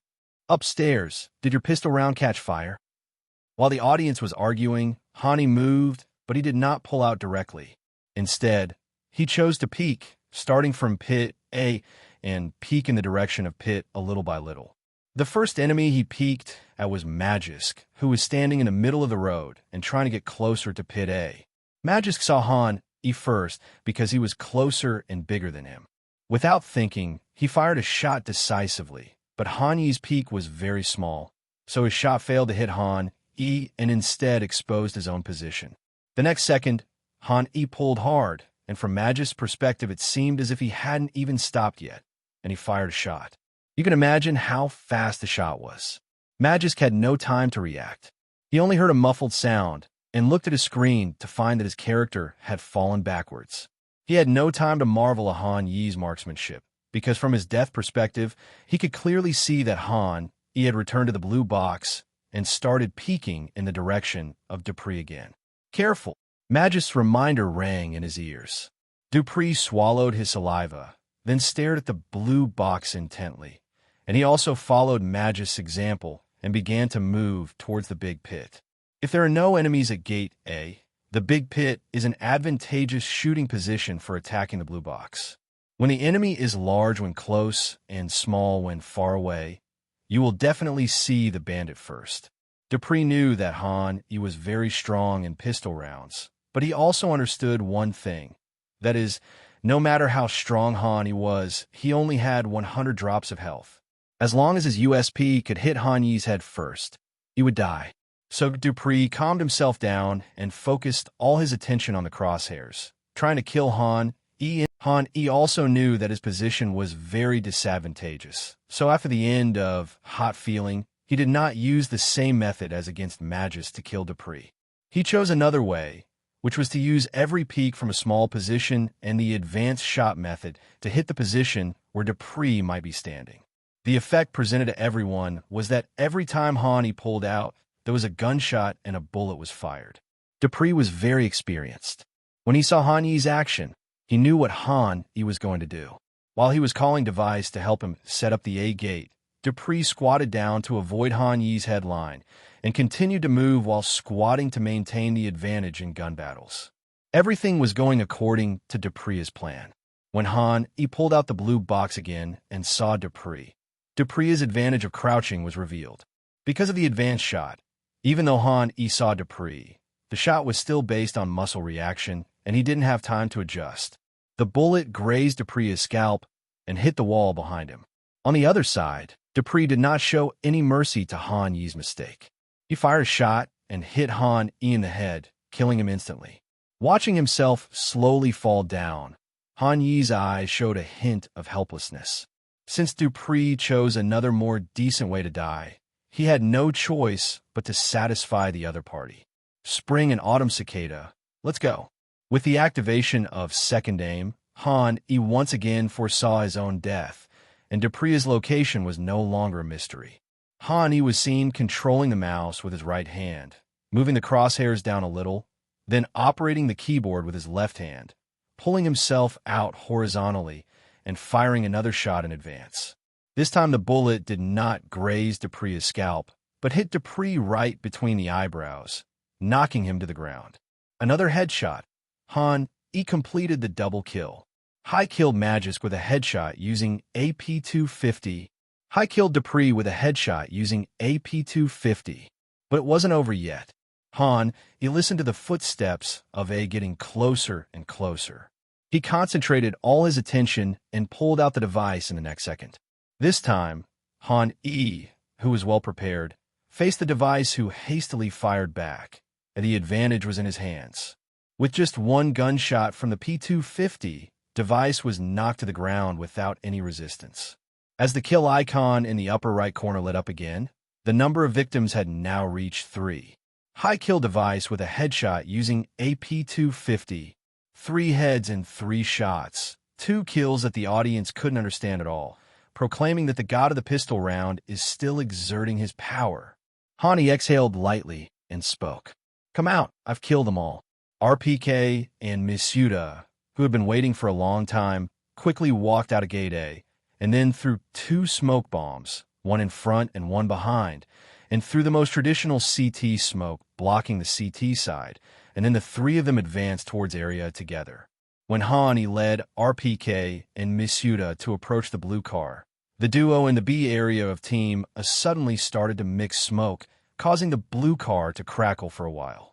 Upstairs, did your pistol round catch fire? While the audience was arguing, Hani moved, but he did not pull out directly. Instead, he chose to peek, starting from Pit A, and peek in the direction of Pit a little by little. The first enemy he peeked at was Magisk, who was standing in the middle of the road and trying to get closer to Pit A. Magisk saw Han E first because he was closer and bigger than him. Without thinking, he fired a shot decisively, but Han Yi's peek was very small, so his shot failed to hit Han E and instead exposed his own position. The next second, Han E pulled hard, and from Magisk's perspective it seemed as if he hadn't even stopped yet, and he fired a shot. You can imagine how fast the shot was. Magisk had no time to react. He only heard a muffled sound and looked at his screen to find that his character had fallen backwards. He had no time to marvel at Han Yi's marksmanship, because from his death perspective, he could clearly see that Han Yi had returned to the blue box and started peeking in the direction of Dupree again. Careful! Magisk's reminder rang in his ears. Dupree swallowed his saliva, then stared at the blue box intently, and he also followed Magisk's example and began to move towards the big pit. If there are no enemies at Gate A, the big pit is an advantageous shooting position for attacking the blue box. When the enemy is large when close and small when far away, you will definitely see the bandit first. Dupree knew that Han Yi was very strong in pistol rounds, but he also understood one thing. That is, no matter how strong Han Yi was, he only had 100 drops of health. As long as his USP could hit Han Yi's head first, he would die. So Dupree calmed himself down and focused all his attention on the crosshairs, trying to kill Han Yi. Han Yi also knew that his position was very disadvantageous, so after the end of Hot Feeling, he did not use the same method as against Magisk to kill Dupree. He chose another way, which was to use every peek from a small position and the advanced shot method to hit the position where Dupree might be standing. The effect presented to everyone was that every time Han Yi pulled out, there was a gunshot and a bullet was fired. Dupree was very experienced. When he saw Han Yi's action, He knew what Han E was going to do. While he was calling Device to help him set up the A gate, Dupree squatted down to avoid Han Yi's headline and continued to move while squatting to maintain the advantage in gun battles. Everything was going according to Dupree's plan. When Han E pulled out the blue box again and saw Dupree's advantage of crouching was revealed. Because of the advanced shot, even though Han E saw Dupree, the shot was still based on muscle reaction, and he didn't have time to adjust. The bullet grazed Dupree's scalp and hit the wall behind him. On the other side, Dupree did not show any mercy to Han Yi's mistake. He fired a shot and hit Han E in the head, killing him instantly. Watching himself slowly fall down, Han Yi's eyes showed a hint of helplessness. Since Dupree chose another more decent way to die, he had no choice but to satisfy the other party. Spring and Autumn Cicada, let's go. With the activation of Second Aim, Han E once again foresaw his own death, and Dupree's location was no longer a mystery. Han E was seen controlling the mouse with his right hand, moving the crosshairs down a little, then operating the keyboard with his left hand, pulling himself out horizontally, and firing another shot in advance. This time the bullet did not graze Dupree's scalp, but hit Dupree right between the eyebrows, knocking him to the ground. Another headshot. Han E completed the double kill. Hai killed Magisk with a headshot using AP-250. Hai killed Dupree with a headshot using AP-250. But it wasn't over yet. Han E listened to the footsteps of A getting closer and closer. He concentrated all his attention and pulled out the device in the next second. This time, Han E, who was well prepared, faced the device who hastily fired back, and the advantage was in his hands. With just one gunshot from the P-250, Device was knocked to the ground without any resistance. As the kill icon in the upper right corner lit up again, the number of victims had now reached 3. Hai killed Device with a headshot using AP-250. 3 heads in 3 shots. 2 kills that the audience couldn't understand at all, proclaiming that the god of the pistol round is still exerting his power. Han E exhaled lightly and spoke. "Come out, I've killed them all." RPK and Misuda, who had been waiting for a long time, quickly walked out of Gate A, and then threw 2 smoke bombs, one in front and one behind, and threw the most traditional CT smoke, blocking the CT side, and then the 3 of them advanced towards area together. When Han E led RPK and Misuda to approach the blue car, the duo in the B area of Team A suddenly started to mix smoke, causing the blue car to crackle for a while.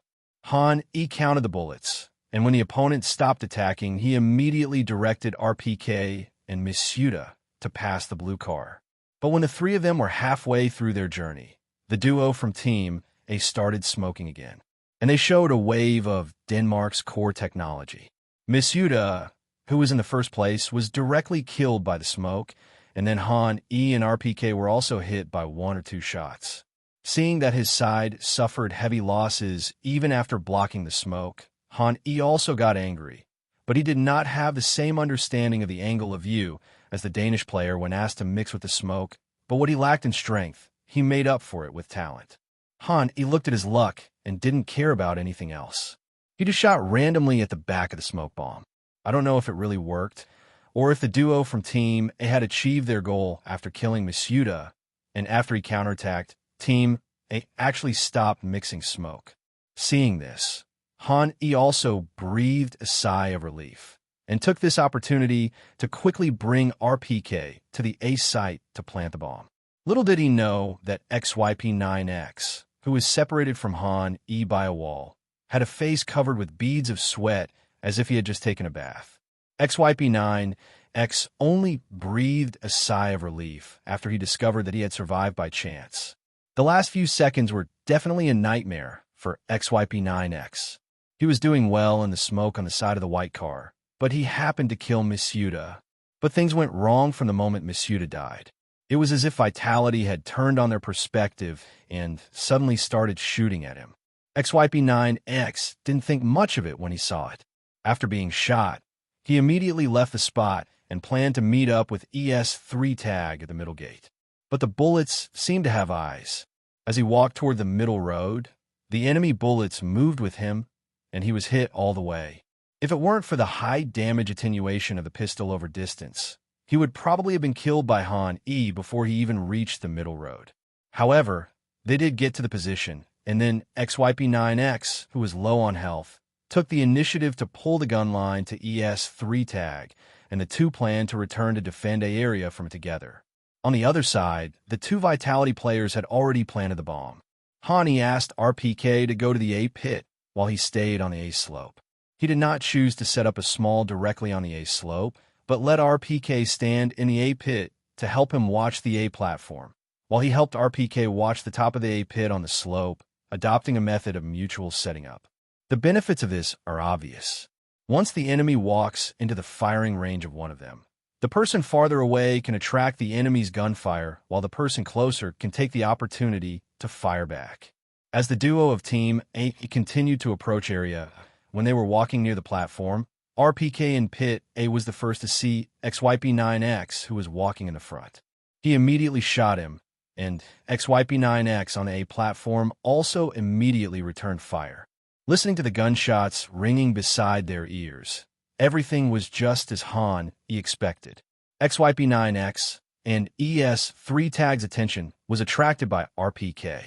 Han E counted the bullets, and when the opponent stopped attacking, he immediately directed RPK and Misuda to pass the blue car. But when the 3 of them were halfway through their journey, the duo from Team A started smoking again, and they showed a wave of Denmark's core technology. Misuda, who was in the first place, was directly killed by the smoke, and then Han E and RPK were also hit by 1 or 2 shots. Seeing that his side suffered heavy losses even after blocking the smoke, Han E also got angry, but he did not have the same understanding of the angle of view as the Danish player when asked to mix with the smoke, but what he lacked in strength, he made up for it with talent. Han E looked at his luck and didn't care about anything else. He just shot randomly at the back of the smoke bomb. I don't know if it really worked, or if the duo from Team A had achieved their goal after killing Misuda, and after he counterattacked, Team A actually stopped mixing smoke. Seeing this, Han E also breathed a sigh of relief and took this opportunity to quickly bring RPK to the A site to plant the bomb. Little did he know that XYP9X, who was separated from Han E by a wall, had a face covered with beads of sweat as if he had just taken a bath. XYP9X only breathed a sigh of relief after he discovered that he had survived by chance. The last few seconds were definitely a nightmare for XYP9X. He was doing well in the smoke on the side of the white car, but he happened to kill Misuda. But things went wrong from the moment Misuda died. It was as if Vitality had turned on their perspective and suddenly started shooting at him. XYP9X didn't think much of it when he saw it. After being shot, he immediately left the spot and planned to meet up with ES3 tag at the middle gate. But the bullets seemed to have eyes. As he walked toward the middle road, the enemy bullets moved with him, and he was hit all the way. If it weren't for the high damage attenuation of the pistol over distance, he would probably have been killed by Han E before he even reached the middle road. However, they did get to the position, and then XYP9X, who was low on health, took the initiative to pull the gun line to ES3 tag, and the two planned to return to defend a area from it together. On the other side, the two Vitality players had already planted the bomb. Hani asked RPK to go to the A pit while he stayed on the A slope. He did not choose to set up a small directly on the A slope, but let RPK stand in the A pit to help him watch the A platform, while he helped RPK watch the top of the A pit on the slope, adopting a method of mutual setting up. The benefits of this are obvious. Once the enemy walks into the firing range of one of them, the person farther away can attract the enemy's gunfire, while the person closer can take the opportunity to fire back. As the duo of Team A continued to approach area, when they were walking near the platform, RPK in Pit A was the first to see XYP9X, who was walking in the front. He immediately shot him, and XYP9X on the A platform also immediately returned fire. Listening to the gunshots ringing beside their ears, everything was just as Han E expected. XYP9X and ES3 tag's attention was attracted by RPK.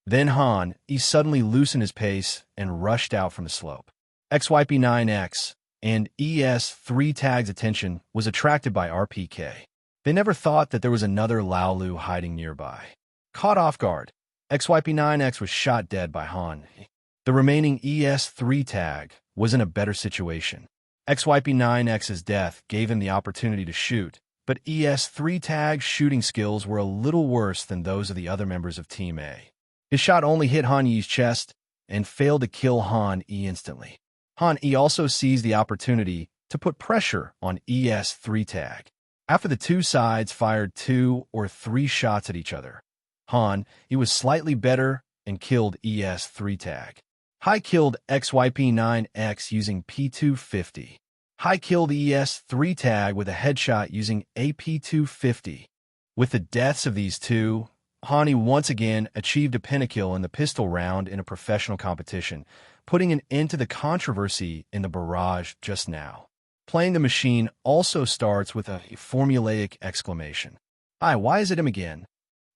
Then Han E suddenly loosened his pace and rushed out from the slope. XYP9X and ES3 tag's attention was attracted by RPK. They never thought that there was another Laolu hiding nearby. Caught off guard, XYP9X was shot dead by Han E. The remaining ES3 tag was in a better situation. XYP9X's death gave him the opportunity to shoot, but ES3 tag's shooting skills were a little worse than those of the other members of Team A. His shot only hit Han Yi's chest and failed to kill Han E instantly. Han E also seized the opportunity to put pressure on ES3 tag. After the two sides fired 2 or 3 shots at each other, Han E was slightly better and killed ES3 tag. Hai killed XYP9X using P250. Hai killed ES3 tag with a headshot using AP250. With the deaths of these two, Hani once again achieved a pentakill in the pistol round in a professional competition, putting an end to the controversy in the barrage just now. Playing the machine also starts with a formulaic exclamation. Why is it him again?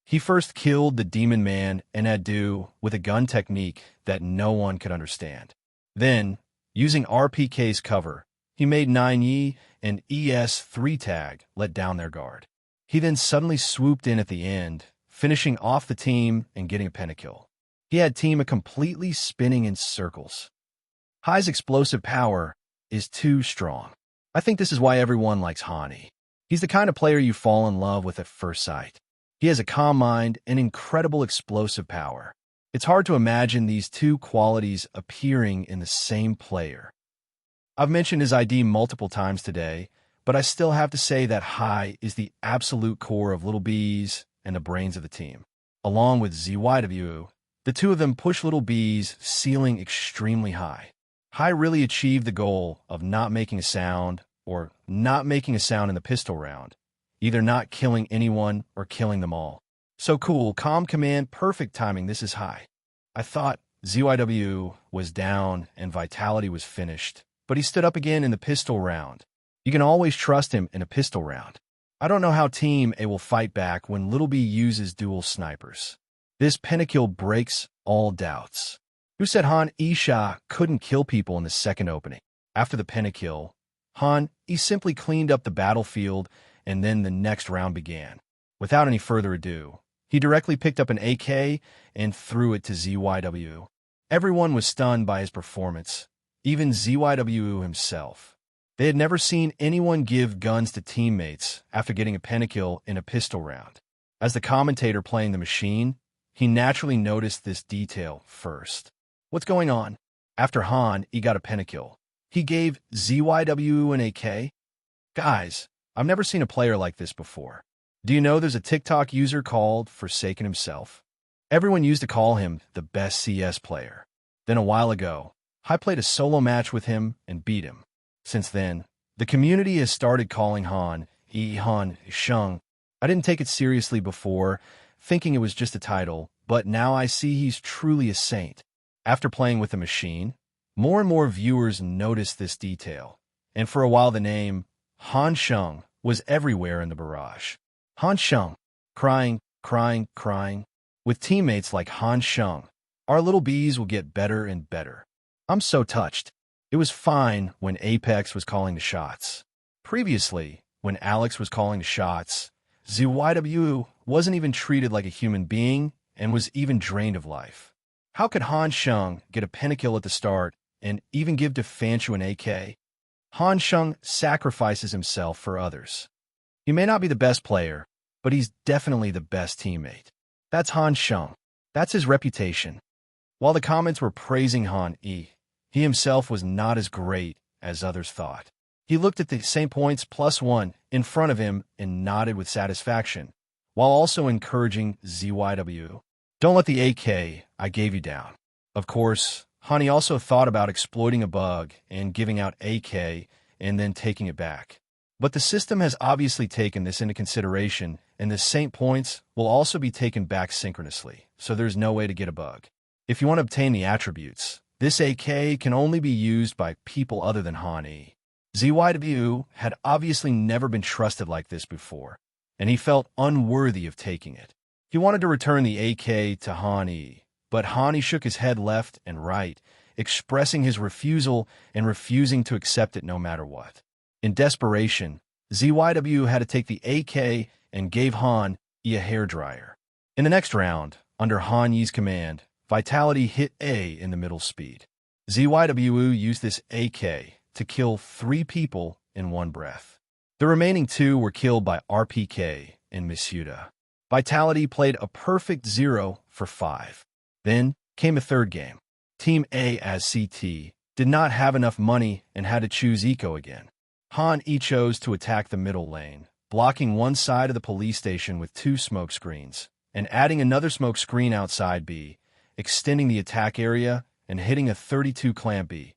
He first killed the Demon Man and Adu with a gun technique that no one could understand. Then, using RPK's cover, he made 9E and ES3 tag let down their guard. He then suddenly swooped in at the end, finishing off the team and getting a pentakill. He had Team A completely spinning in circles. Hai's explosive power is too strong. I think this is why everyone likes Hani. He's the kind of player you fall in love with at first sight. He has a calm mind and incredible explosive power. It's hard to imagine these two qualities appearing in the same player. I've mentioned his ID multiple times today, but I still have to say that Hai is the absolute core of Little B's and the brains of the team. Along with ZYW, the two of them push Little B's ceiling extremely high. Hai really achieved the goal of not making a sound or not making a sound in the pistol round, either not killing anyone or killing them all. So cool, calm command, perfect timing, this is Hai. I thought ZYW was down and Vitality was finished, but he stood up again in the pistol round. You can always trust him in a pistol round. I don't know how Team A will fight back when Little B uses dual snipers. This pentakill breaks all doubts. Who said Han Isha couldn't kill people in the second opening? After the pentakill, Han E simply cleaned up the battlefield, and then the next round began. Without any further ado, he directly picked up an AK and threw it to ZYW. Everyone was stunned by his performance, even ZYW himself. They had never seen anyone give guns to teammates after getting a pentakill in a pistol round. As the commentator playing the machine, he naturally noticed this detail first. What's going on? After Han, he got a pentakill. He gave ZYW an AK? Guys, I've never seen a player like this before. Do you know there's a TikTok user called Forsaken himself? Everyone used to call him the best CS player. Then a while ago, I played a solo match with him and beat him. Since then, the community has started calling Han Sheng. I didn't take it seriously before, thinking it was just a title, but now I see he's truly a saint. After playing with the machine, More and more viewers noticed this detail, and for a while the name Han Sheng was everywhere in the barrage. Han Sheng, crying, crying, crying. With teammates like Han Sheng, our little bees will get better and better. I'm so touched. It was fine when Apex was calling the shots. Previously, when Alex was calling the shots, ZYW wasn't even treated like a human being and was even drained of life. How could Han Sheng get a pentakill at the start and even give Defanchu an AK? Han Sheng sacrifices himself for others. He may not be the best player, but he's definitely the best teammate. That's Han Sheng. That's his reputation. While the comments were praising Han E, he himself was not as great as others thought. He looked at the same points +1 in front of him and nodded with satisfaction, while also encouraging ZYW. Don't let the AK I gave you down. Of course, Hani also thought about exploiting a bug and giving out AK and then taking it back. But the system has obviously taken this into consideration, and the same points will also be taken back synchronously, so there's no way to get a bug. If you want to obtain the attributes, this AK can only be used by people other than Hani. ZYW had obviously never been trusted like this before, and he felt unworthy of taking it. He wanted to return the AK to Hani, but Hani shook his head left and right, expressing his refusal and refusing to accept it no matter what. In desperation, ZYW had to take the AK and gave Han Yi a hairdryer. In the next round, under Han Yi's command, Vitality hit A in the middle speed. ZYW used this AK to kill 3 people in one breath. The remaining 2 were killed by RPK and Misuda. Vitality played a perfect 0 for 5. Then came a third game. Team A as CT did not have enough money and had to choose Eco again. Han E chose to attack the middle lane, blocking one side of the police station with 2 smoke screens, and adding another smoke screen outside B, extending the attack area and hitting a 32 clamp B.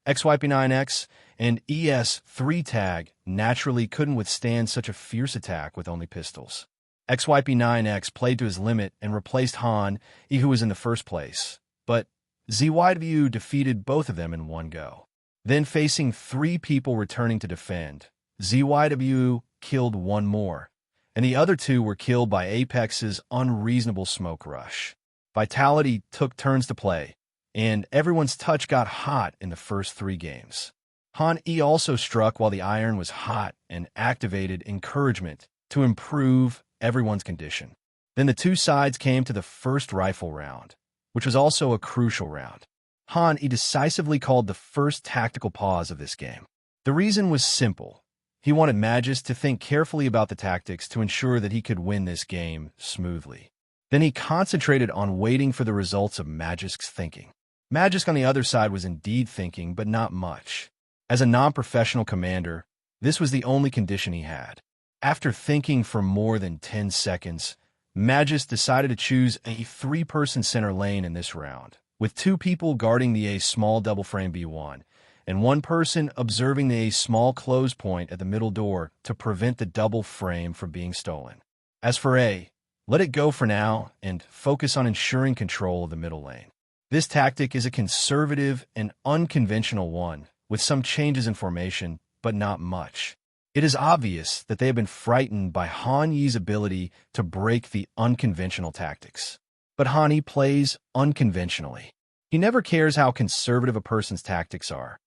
XYP9X and ES3 tag naturally couldn't withstand such a fierce attack with only pistols. XYP9X played to his limit and replaced Han E, who was in the first place, but ZYW defeated both of them in one go. Then, facing 3 people returning to defend, ZYW killed 1 more, and the other 2 were killed by Apex's unreasonable smoke rush. Vitality took turns to play, and everyone's touch got hot in the first 3 games. Han E also struck while the iron was hot and activated encouragement to improve everyone's condition. Then the 2 sides came to the first rifle round, which was also a crucial round. Han E decisively called the first tactical pause of this game. The reason was simple. He wanted Magis to think carefully about the tactics to ensure that he could win this game smoothly. Then he concentrated on waiting for the results of Magic's thinking. Magic on the other side was indeed thinking, but not much. As a non-professional commander, this was the only condition he had. After thinking for more than 10 seconds, Magis decided to choose a 3-person center lane in this round, with 2 people guarding the A small double frame B1, and 1 person observing the A small close point at the middle door to prevent the double frame from being stolen. As for A, let it go for now and focus on ensuring control of the middle lane. This tactic is a conservative and unconventional one, with some changes in formation, but not much. It is obvious that they have been frightened by Han Yi's ability to break the unconventional tactics. But Han Yi plays unconventionally. He never cares how conservative a person's tactics are,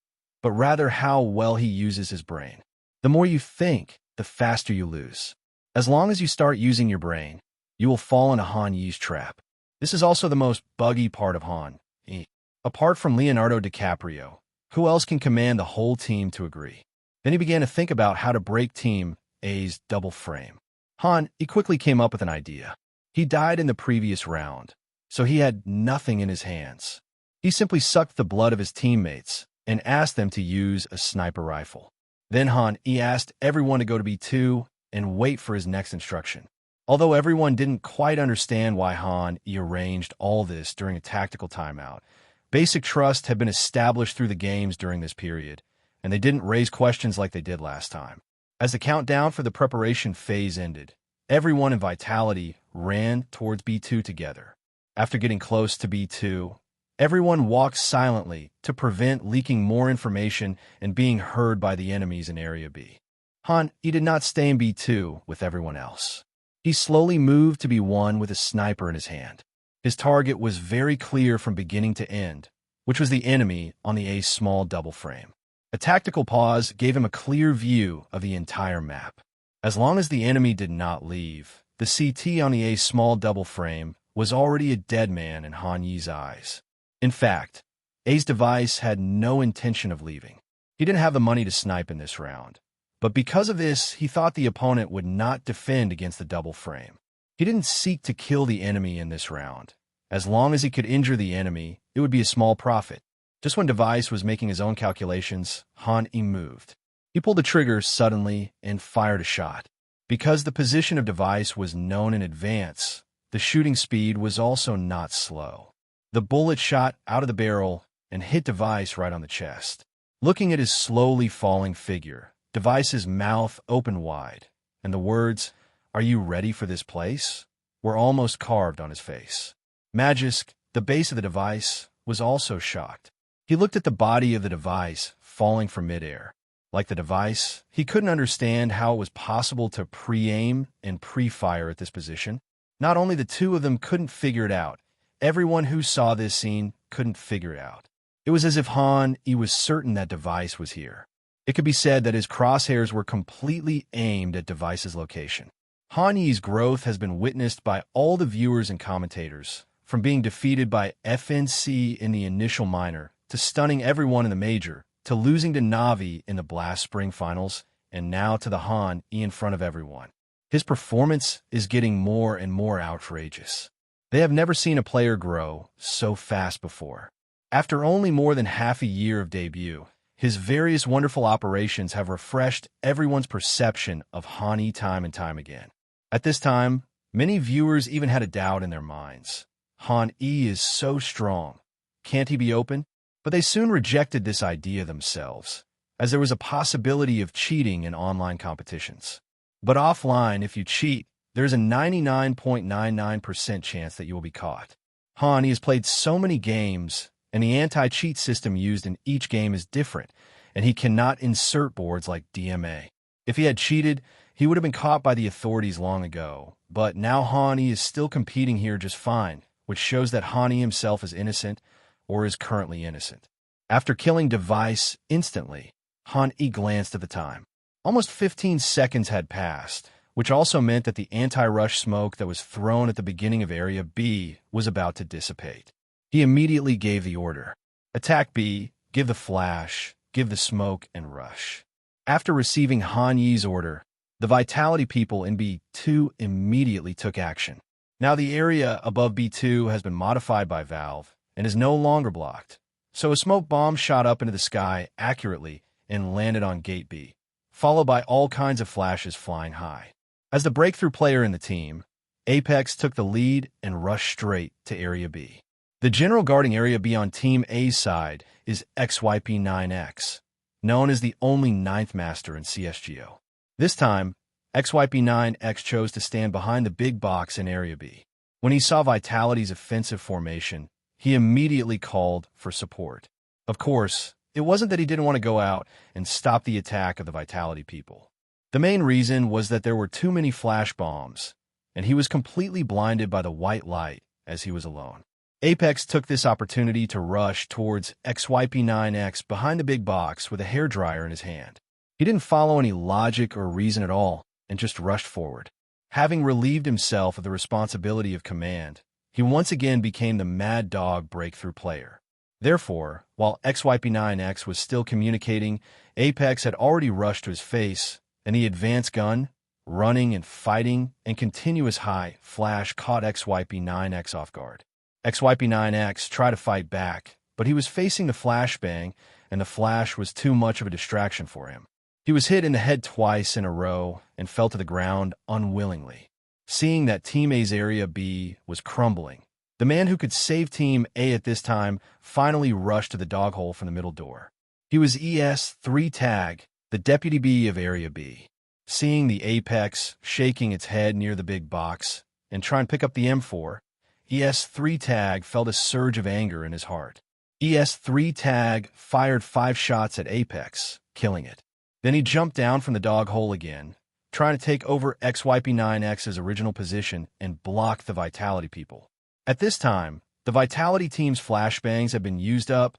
but rather how well he uses his brain. The more you think, the faster you lose. As long as you start using your brain, you will fall into Han Yi's trap. This is also the most buggy part of Han E. Apart from Leonardo DiCaprio, who else can command the whole team to agree? Then he began to think about how to break Team A's double frame. Han E quickly came up with an idea. He died in the previous round, so he had nothing in his hands. He simply sucked the blood of his teammates and asked them to use a sniper rifle. Then Han E asked everyone to go to B2 and wait for his next instruction. Although everyone didn't quite understand why Han E arranged all this during a tactical timeout, basic trust had been established through the games during this period, and they didn't raise questions like they did last time. As the countdown for the preparation phase ended, everyone in Vitality ran towards B2 together. After getting close to B2, Everyone walked silently to prevent leaking more information and being heard by the enemies in Area B. He did not stay in B2 with everyone else. He slowly moved to B1 with a sniper in his hand. His target was very clear from beginning to end, which was the enemy on the A small double frame. A tactical pause gave him a clear view of the entire map. As long as the enemy did not leave, the CT on the A small double frame was already a dead man in Han Yi's eyes. In fact, A's device had no intention of leaving. He didn't have the money to snipe in this round. But because of this, he thought the opponent would not defend against the double frame. He didn't seek to kill the enemy in this round. As long as he could injure the enemy, it would be a small profit. Just when Device was making his own calculations, Han Yi moved. He pulled the trigger suddenly and fired a shot. Because the position of Device was known in advance, the shooting speed was also not slow. The bullet shot out of the barrel and hit Device right on the chest. Looking at his slowly falling figure, Device's mouth opened wide, and the words, "Are you ready for this place?" were almost carved on his face. Magisk, the base of the Device, was also shocked. He looked at the body of the Device falling from midair. Like the Device, he couldn't understand how it was possible to pre-aim and pre-fire at this position. Not only the two of them couldn't figure it out, everyone who saw this scene couldn't figure it out. It was as if Han Yi was certain that Device was here. It could be said that his crosshairs were completely aimed at Device's location. Han Yi's growth has been witnessed by all the viewers and commentators, from being defeated by FNC in the initial minor, to stunning everyone in the major, to losing to Na'Vi in the Blast Spring Finals, and now to the Han Yi in front of everyone. His performance is getting more and more outrageous. They have never seen a player grow so fast before. After only more than half a year of debut, his various wonderful operations have refreshed everyone's perception of Han Yi time and time again. At this time, many viewers even had a doubt in their minds. Han Yi is so strong. Can't he be open? But they soon rejected this idea themselves, as there was a possibility of cheating in online competitions. But offline, if you cheat, there's a 99.99% chance that you will be caught. Han Yi has played so many games, and the anti-cheat system used in each game is different, and he cannot insert boards like DMA. If he had cheated, he would have been caught by the authorities long ago, but now Han Yi is still competing here just fine, which shows that Han Yi himself is innocent, or is currently innocent. After killing Device instantly, Han Yi glanced at the time. Almost 15 seconds had passed, which also meant that the anti-rush smoke that was thrown at the beginning of Area B was about to dissipate. He immediately gave the order. Attack B, give the flash, give the smoke, and rush. After receiving Han Yi's order, the Vitality people in B2 immediately took action. Now the area above B2 has been modified by Valve and is no longer blocked. So a smoke bomb shot up into the sky accurately and landed on Gate B, followed by all kinds of flashes flying high. As the breakthrough player in the team, Apex took the lead and rushed straight to Area B. The general guarding Area B on Team A's side is XYP9X, known as the only ninth master in CSGO. This time, XYP9X chose to stand behind the big box in Area B. When he saw Vitality's offensive formation, he immediately called for support. Of course, it wasn't that he didn't want to go out and stop the attack of the Vitality people. The main reason was that there were too many flash bombs, and he was completely blinded by the white light as he was alone. Apex took this opportunity to rush towards XYP9X behind the big box with a hairdryer in his hand. He didn't follow any logic or reason at all and just rushed forward. Having relieved himself of the responsibility of command, he once again became the Mad Dog breakthrough player. Therefore, while XYP9X was still communicating, Apex had already rushed to his face, and the advanced gun, running and fighting, and continuous high flash caught XYP9X off guard. XYP9X tried to fight back, but he was facing the flashbang, and the flash was too much of a distraction for him. He was hit in the head twice in a row and fell to the ground unwillingly. Seeing that Team A's Area B was crumbling, the man who could save Team A at this time finally rushed to the dog hole from the middle door. He was ES3 Tag, the Deputy B of Area B. Seeing the Apex shaking its head near the big box and trying to pick up the M4, ES3 Tag felt a surge of anger in his heart. ES3 Tag fired 5 shots at Apex, killing it. Then he jumped down from the dog hole again, trying to take over XYP9X's original position and block the Vitality people. At this time, the Vitality team's flashbangs had been used up,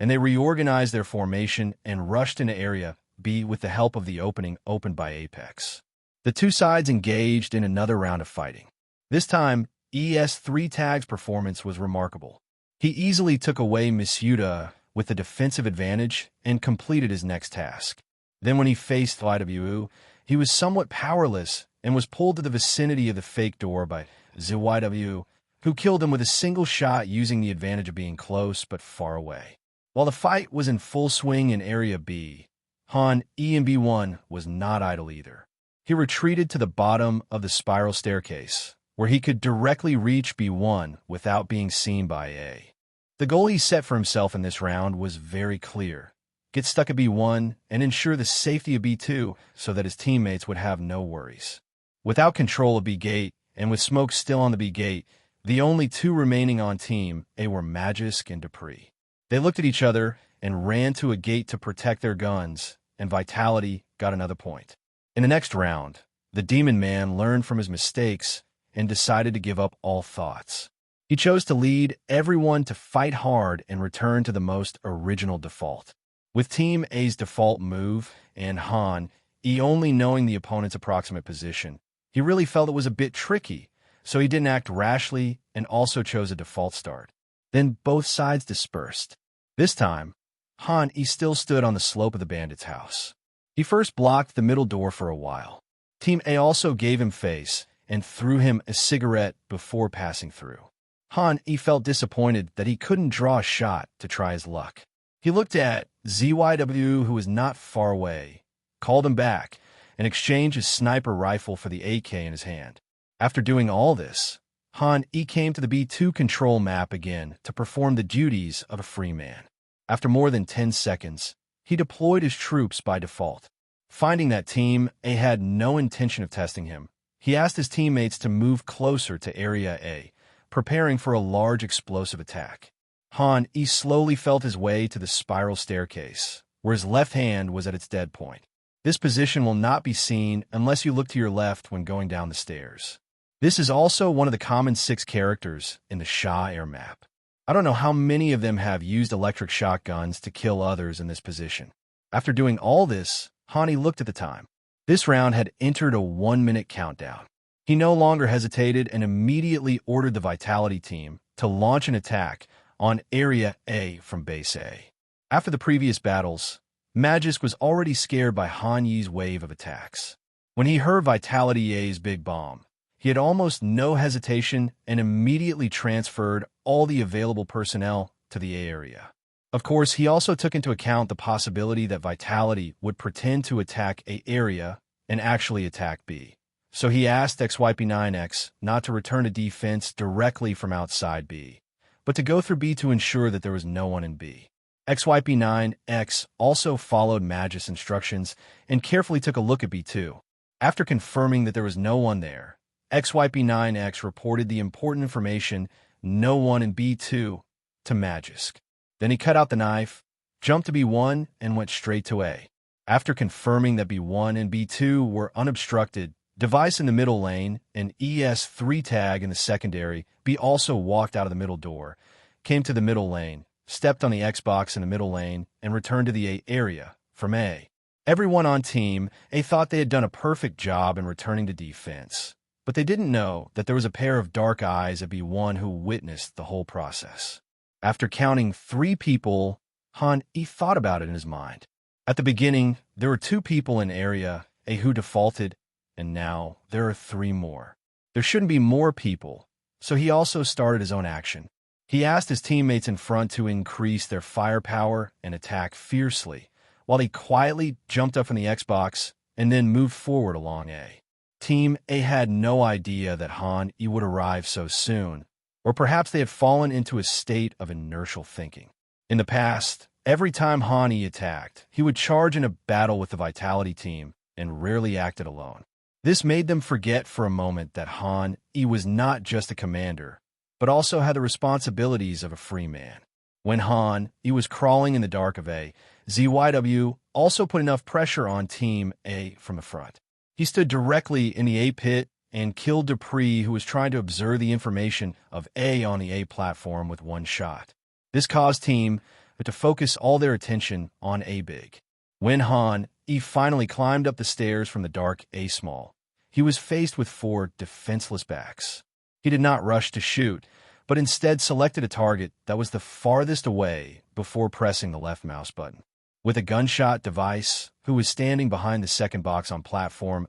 and they reorganized their formation and rushed into Area B with the help of the opening opened by Apex. The two sides engaged in another round of fighting. This time, ES3 Tag's performance was remarkable. He easily took away Misuda with the defensive advantage and completed his next task. Then when he faced YWU, he was somewhat powerless and was pulled to the vicinity of the fake door by ZYW, who killed him with a single shot using the advantage of being close but far away. While the fight was in full swing in Area B, Han E and B1 was not idle either. He retreated to the bottom of the spiral staircase, where he could directly reach B1 without being seen by A. The goal he set for himself in this round was very clear: get stuck at B1 and ensure the safety of B2 so that his teammates would have no worries. Without control of B gate, and with smoke still on the B gate, the only two remaining on Team A were Magisk and Dupree. They looked at each other and ran to a gate to protect their guns, and Vitality got another point. In the next round, the Demon Man learned from his mistakes and decided to give up all thoughts. He chose to lead everyone to fight hard and return to the most original default. With Team A's default move and Han E only knowing the opponent's approximate position, he really felt it was a bit tricky, so he didn't act rashly and also chose a default start. Then both sides dispersed. This time, Han E still stood on the slope of the bandit's house. He first blocked the middle door for a while. Team A also gave him face and threw him a cigarette before passing through. Han E felt disappointed that he couldn't draw a shot to try his luck. He looked at ZYW, who was not far away, called him back, and exchanged his sniper rifle for the AK in his hand. After doing all this, Han E came to the B2 control map again to perform the duties of a free man. After more than 10 seconds, he deployed his troops by default. Finding that Team A had no intention of testing him, he asked his teammates to move closer to Area A, preparing for a large explosive attack. Han E slowly felt his way to the spiral staircase, where his left hand was at its dead point. This position will not be seen unless you look to your left when going down the stairs. This is also one of the common 6 characters in the Shah Air map. I don't know how many of them have used electric shotguns to kill others in this position. After doing all this, Hani looked at the time. This round had entered a 1-minute countdown. He no longer hesitated and immediately ordered the Vitality team to launch an attack on Area A from Base A. After the previous battles, Magisk was already scared by Han Yi's wave of attacks. When he heard Vitality A's big bomb, he had almost no hesitation and immediately transferred all the available personnel to the A area. Of course, he also took into account the possibility that Vitality would pretend to attack A area and actually attack B. So he asked XYP9X not to return to defense directly from outside B, but to go through B to ensure that there was no one in B. XYP9X also followed Magisk's instructions and carefully took a look at B2. After confirming that there was no one there, XYP9X reported the important information, no one in B2, to Magisk. Then he cut out the knife, jumped to B1, and went straight to A. After confirming that B1 and B2 were unobstructed, Device in the middle lane, and ES3 Tag in the secondary, B also walked out of the middle door, came to the middle lane, stepped on the Xbox in the middle lane, and returned to the A area from A. Everyone on Team A thought they had done a perfect job in returning to defense, but they didn't know that there was a pair of dark eyes at B1 who witnessed the whole process. After counting 3 people, Han E thought about it in his mind. At the beginning, there were 2 people in Area A who defaulted, and now there are 3 more. There shouldn't be more people, so he also started his own action. He asked his teammates in front to increase their firepower and attack fiercely, while he quietly jumped up from the Xbox and then moved forward along A. Team A had no idea that Han E would arrive so soon, or perhaps they had fallen into a state of inertial thinking. In the past, every time Han E attacked, he would charge in a battle with the Vitality team and rarely acted alone. This made them forget for a moment that Han E was not just a commander, but also had the responsibilities of a free man. When Han, he was crawling in the dark of A, ZYW also put enough pressure on Team A from the front. He stood directly in the A pit and killed Dupree, who was trying to observe the information of A on the A platform with one shot. This caused Team to focus all their attention on A big. When Han, he finally climbed up the stairs from the dark A small, he was faced with 4 defenseless backs. He did not rush to shoot, but instead selected a target that was the farthest away before pressing the left mouse button. With a gunshot device, who was standing behind the second box on platform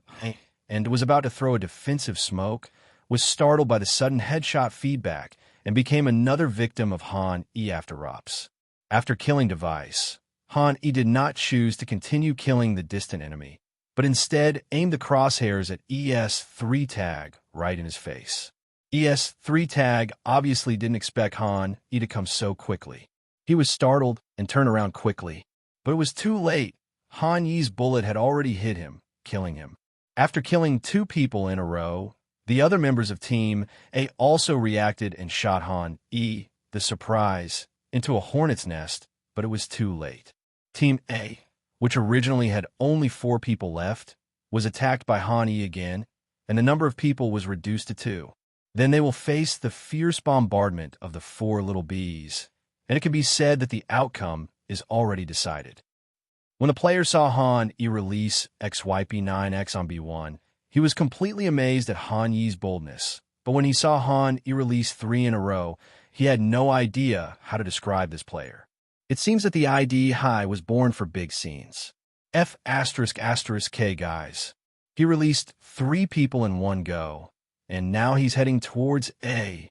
and was about to throw a defensive smoke, was startled by the sudden headshot feedback and became another victim of Han E after Rops. After killing device, Han E did not choose to continue killing the distant enemy, but instead aimed the crosshairs at ES3 Tag right in his face. ES3 Tag obviously didn't expect Han E to come so quickly. He was startled and turned around quickly, but it was too late. Han Yi's bullet had already hit him, killing him. After killing 2 people in a row, the other members of Team A also reacted and shot Han E, the surprise, into a hornet's nest, but it was too late. Team A, which originally had only 4 people left, was attacked by Han E again, and the number of people was reduced to 2. Then they will face the fierce bombardment of the 4 little bees, and it can be said that the outcome is already decided. When the player saw Han E release XYP9X on B1, he was completely amazed at Han Yi's boldness, but when he saw Han E release 3 in a row, he had no idea how to describe this player. It seems that the ID High was born for big scenes. F***K guys. He released 3 people in one go, and now he's heading towards A.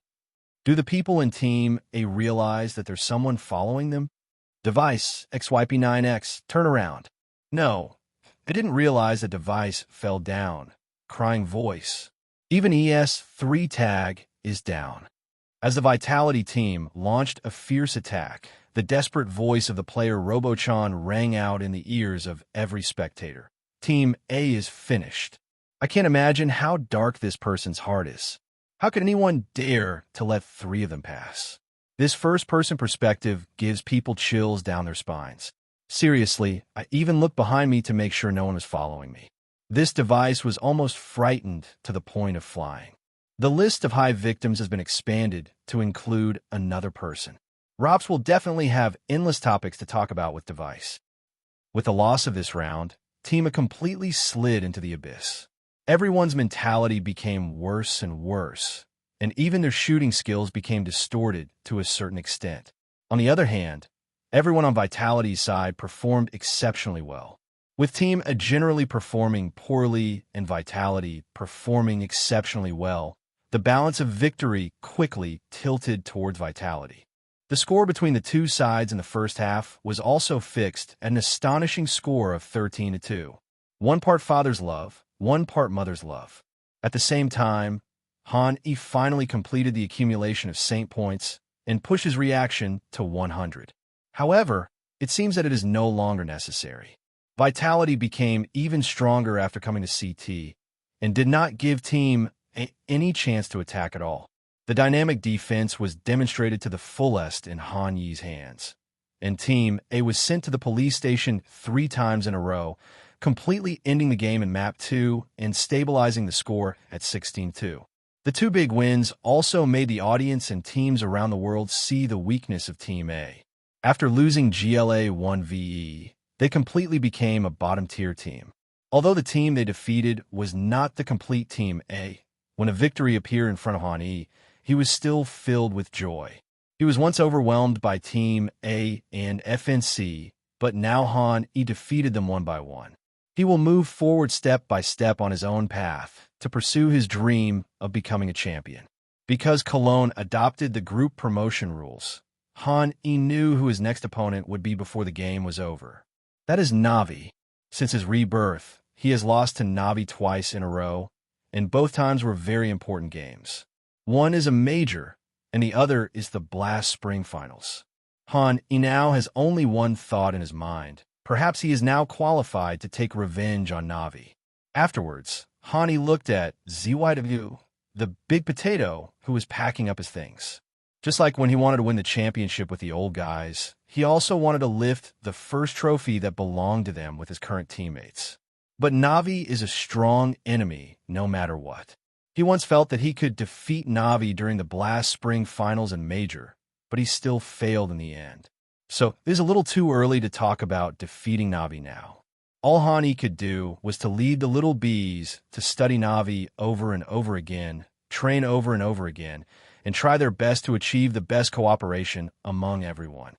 Do the people in Team A realize that there's someone following them? Device, XYP9X, turn around. No, they didn't realize that Device fell down. Crying voice. Even ES3 Tag is down. As the Vitality team launched a fierce attack, the desperate voice of the player Robochan rang out in the ears of every spectator. Team A is finished. I can't imagine how dark this person's heart is. How could anyone dare to let 3 of them pass? This first-person perspective gives people chills down their spines. Seriously, I even looked behind me to make sure no one was following me. This device was almost frightened to the point of flying. The list of high victims has been expanded to include another person. Rops will definitely have endless topics to talk about with Device. With the loss of this round, Team A completely slid into the abyss. Everyone's mentality became worse and worse, and even their shooting skills became distorted to a certain extent. On the other hand, everyone on Vitality's side performed exceptionally well, with Team A generally performing poorly and Vitality performing exceptionally well. The balance of victory quickly tilted towards Vitality. The score between the 2 sides in the first half was also fixed at an astonishing score of 13-2. 1 part father's love, 1 part mother's love. At the same time, Han E finally completed the accumulation of Saint points and pushed his reaction to 100. However, it seems that it is no longer necessary. Vitality became even stronger after coming to CT and did not give Team A any chance to attack at all. The dynamic defense was demonstrated to the fullest in Han Yi's hands, and Team A was sent to the police station 3 times in a row, completely ending the game in Map 2 and stabilizing the score at 16-2. The 2 big wins also made the audience and teams around the world see the weakness of Team A. After losing GLA 1VE, they completely became a bottom-tier team. Although the team they defeated was not the complete Team A, when a victory appeared in front of Han E, he was still filled with joy. He was once overwhelmed by Team A and FNC, but now Han E defeated them one by one. He will move forward step by step on his own path to pursue his dream of becoming a champion. Because Cologne adopted the group promotion rules, Han E knew who his next opponent would be before the game was over. That is Navi. Since his rebirth, he has lost to Navi twice in a row, and both times were very important games. One is a major, and the other is the Blast Spring Finals. Han E now has only one thought in his mind. Perhaps he is now qualified to take revenge on Navi. Afterwards, Han E looked at ZYW the big potato who was packing up his things. Just like when he wanted to win the championship with the old guys, he also wanted to lift the first trophy that belonged to them with his current teammates. But Navi is a strong enemy no matter what. He once felt that he could defeat Navi during the Blast Spring Finals and Major, but he still failed in the end. So it is a little too early to talk about defeating Navi now. All Hani could do was to lead the little bees to study Navi over and over again, train over and over again, and try their best to achieve the best cooperation among everyone.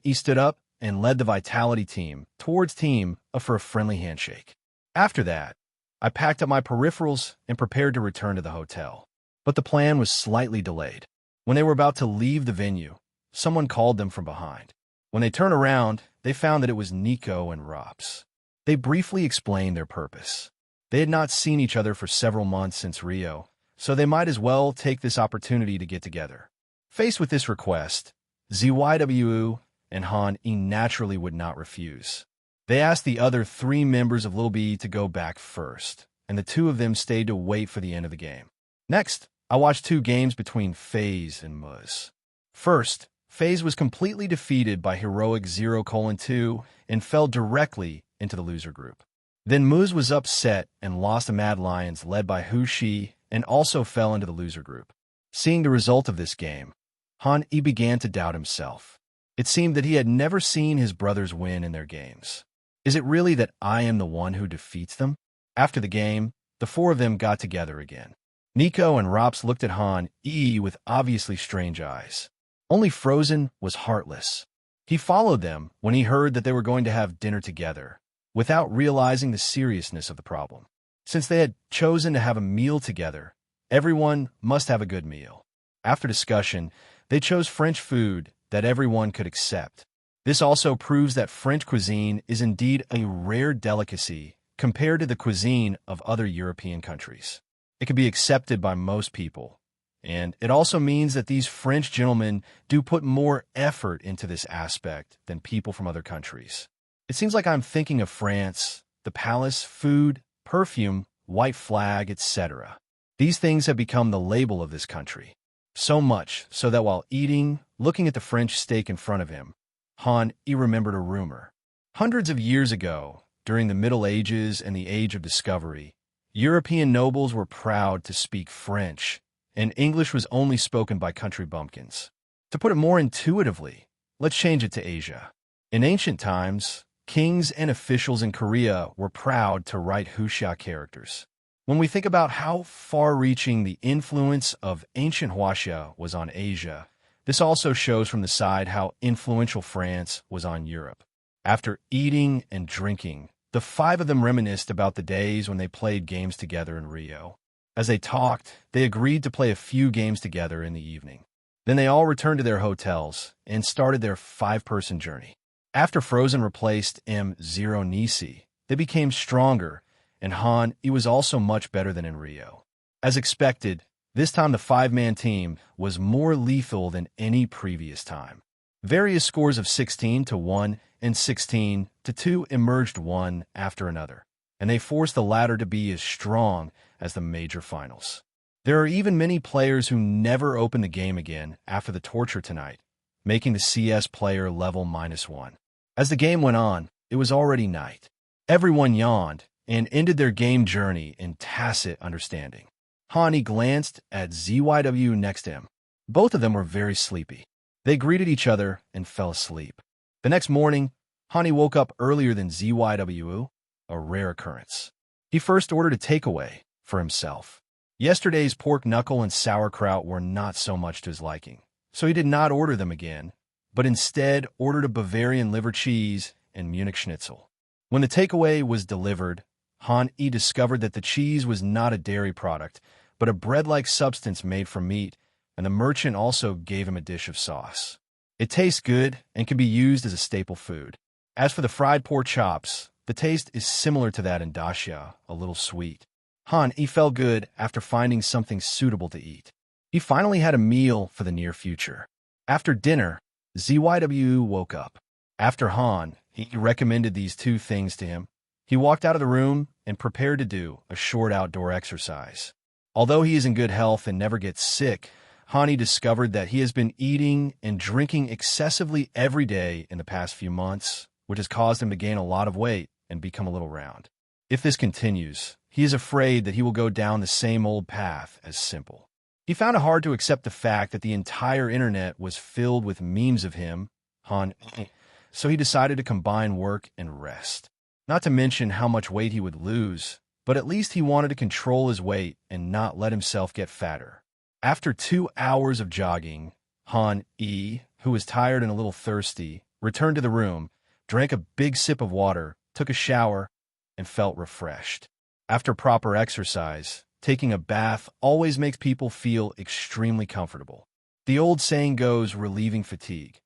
He stood up and led the Vitality team towards team for a friendly handshake. After that, I packed up my peripherals and prepared to return to the hotel. But the plan was slightly delayed. When they were about to leave the venue, someone called them from behind. When they turned around, they found that it was Nico and Rops. They briefly explained their purpose. They had not seen each other for several months since Rio, so they might as well take this opportunity to get together. Faced with this request, ZYWU and Han E naturally would not refuse. They asked the other 3 members of Lil B to go back first, and the 2 of them stayed to wait for the end of the game. Next, I watched 2 games between FaZe and Muz. First, FaZe was completely defeated by Heroic 0:2 and fell directly into the loser group. Then Muz was upset and lost to Mad Lions led by Hu Shi and also fell into the loser group. Seeing the result of this game, Han E began to doubt himself. It seemed that he had never seen his brothers win in their games. Is it really that I am the one who defeats them? After the game, the 4 of them got together again. Nico and Rops looked at Han E with obviously strange eyes. Only Frozen was heartless. He followed them when he heard that they were going to have dinner together, without realizing the seriousness of the problem. Since they had chosen to have a meal together, everyone must have a good meal. After discussion, they chose French food that everyone could accept. This also proves that French cuisine is indeed a rare delicacy compared to the cuisine of other European countries. It can be accepted by most people, and it also means that these French gentlemen do put more effort into this aspect than people from other countries. It seems like I'm thinking of France, the palace, food, perfume, white flag, etc. These things have become the label of this country. So much so that while eating, looking at the French steak in front of him, Han E remembered a rumor. Hundreds of years ago, during the Middle Ages and the Age of Discovery, European nobles were proud to speak French, and English was only spoken by country bumpkins. To put it more intuitively, let's change it to Asia. In ancient times, kings and officials in Korea were proud to write Huxia characters. When we think about how far-reaching the influence of ancient Huaxia was on Asia, this also shows from the side how influential France was on Europe. After eating and drinking, the 5 of them reminisced about the days when they played games together in Rio. As they talked, they agreed to play a few games together in the evening. Then they all returned to their hotels and started their 5-person journey. After Frozen replaced M0 Nisi, they became stronger, and Han E was also much better than in Rio. As expected, this time the 5-man team was more lethal than any previous time. Various scores of 16-1 and 16-2 emerged one after another, and they forced the latter to be as strong as the major finals. There are even many players who never opened the game again after the torture tonight, making the CS player level -1. As the game went on, it was already night. Everyone yawned and ended their game journey in tacit understanding. Hani glanced at ZYW next to him. Both of them were very sleepy. They greeted each other and fell asleep. The next morning, Hani woke up earlier than ZYW, a rare occurrence. He first ordered a takeaway for himself. Yesterday's pork knuckle and sauerkraut were not so much to his liking, so he did not order them again, but instead ordered a Bavarian liver cheese and Munich schnitzel. When the takeaway was delivered, Han E discovered that the cheese was not a dairy product, but a bread-like substance made from meat, and the merchant also gave him a dish of sauce. It tastes good and can be used as a staple food. As for the fried pork chops, the taste is similar to that in Dacia, a little sweet. Han E felt good after finding something suitable to eat. He finally had a meal for the near future. After dinner, ZYW woke up. After Han, he recommended these 2 things to him. He walked out of the room and prepared to do a short outdoor exercise. Although he is in good health and never gets sick, Hani discovered that he has been eating and drinking excessively every day in the past few months, which has caused him to gain a lot of weight and become a little round. If this continues, he is afraid that he will go down the same old path as Simple. He found it hard to accept the fact that the entire internet was filled with memes of him, Han, so he decided to combine work and rest. Not to mention how much weight he would lose, but at least he wanted to control his weight and not let himself get fatter. After 2 hours of jogging, Han E, who was tired and a little thirsty, returned to the room, drank a big sip of water, took a shower, and felt refreshed. After proper exercise, taking a bath always makes people feel extremely comfortable. The old saying goes, relieving fatigue.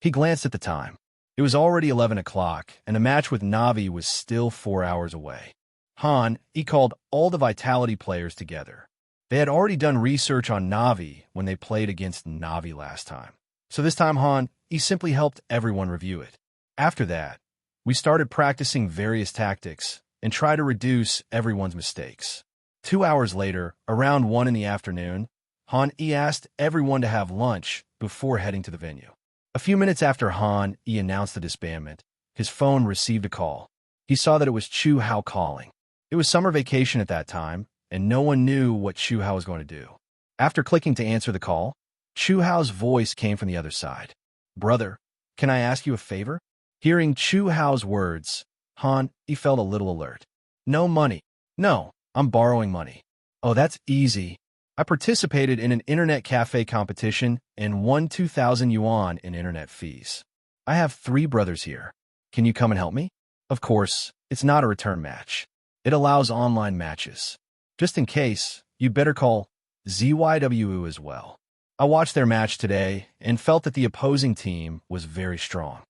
He glanced at the time. It was already 11 o'clock, and the match with Navi was still 4 hours away. Han E called all the Vitality players together. They had already done research on Navi when they played against Navi last time. So this time Han E simply helped everyone review it. After that, we started practicing various tactics and try to reduce everyone's mistakes. 2 hours later, around 1 in the afternoon, Han E asked everyone to have lunch before heading to the venue. A few minutes after Han E announced the disbandment, his phone received a call. He saw that it was Chu Hao calling. It was summer vacation at that time, and no one knew what Chu Hao was going to do. After clicking to answer the call, Chu Hao's voice came from the other side. "Brother, can I ask you a favor?" Hearing Chu Hao's words, Han E felt a little alert. "No money." "No, I'm borrowing money." "Oh, that's easy. I participated in an internet cafe competition and won 2,000 yuan in internet fees. I have 3 brothers here. Can you come and help me?" Of course, it's not a return match. It allows online matches. Just in case, you'd better call ZYWU as well. I watched their match today and felt that the opposing team was very strong.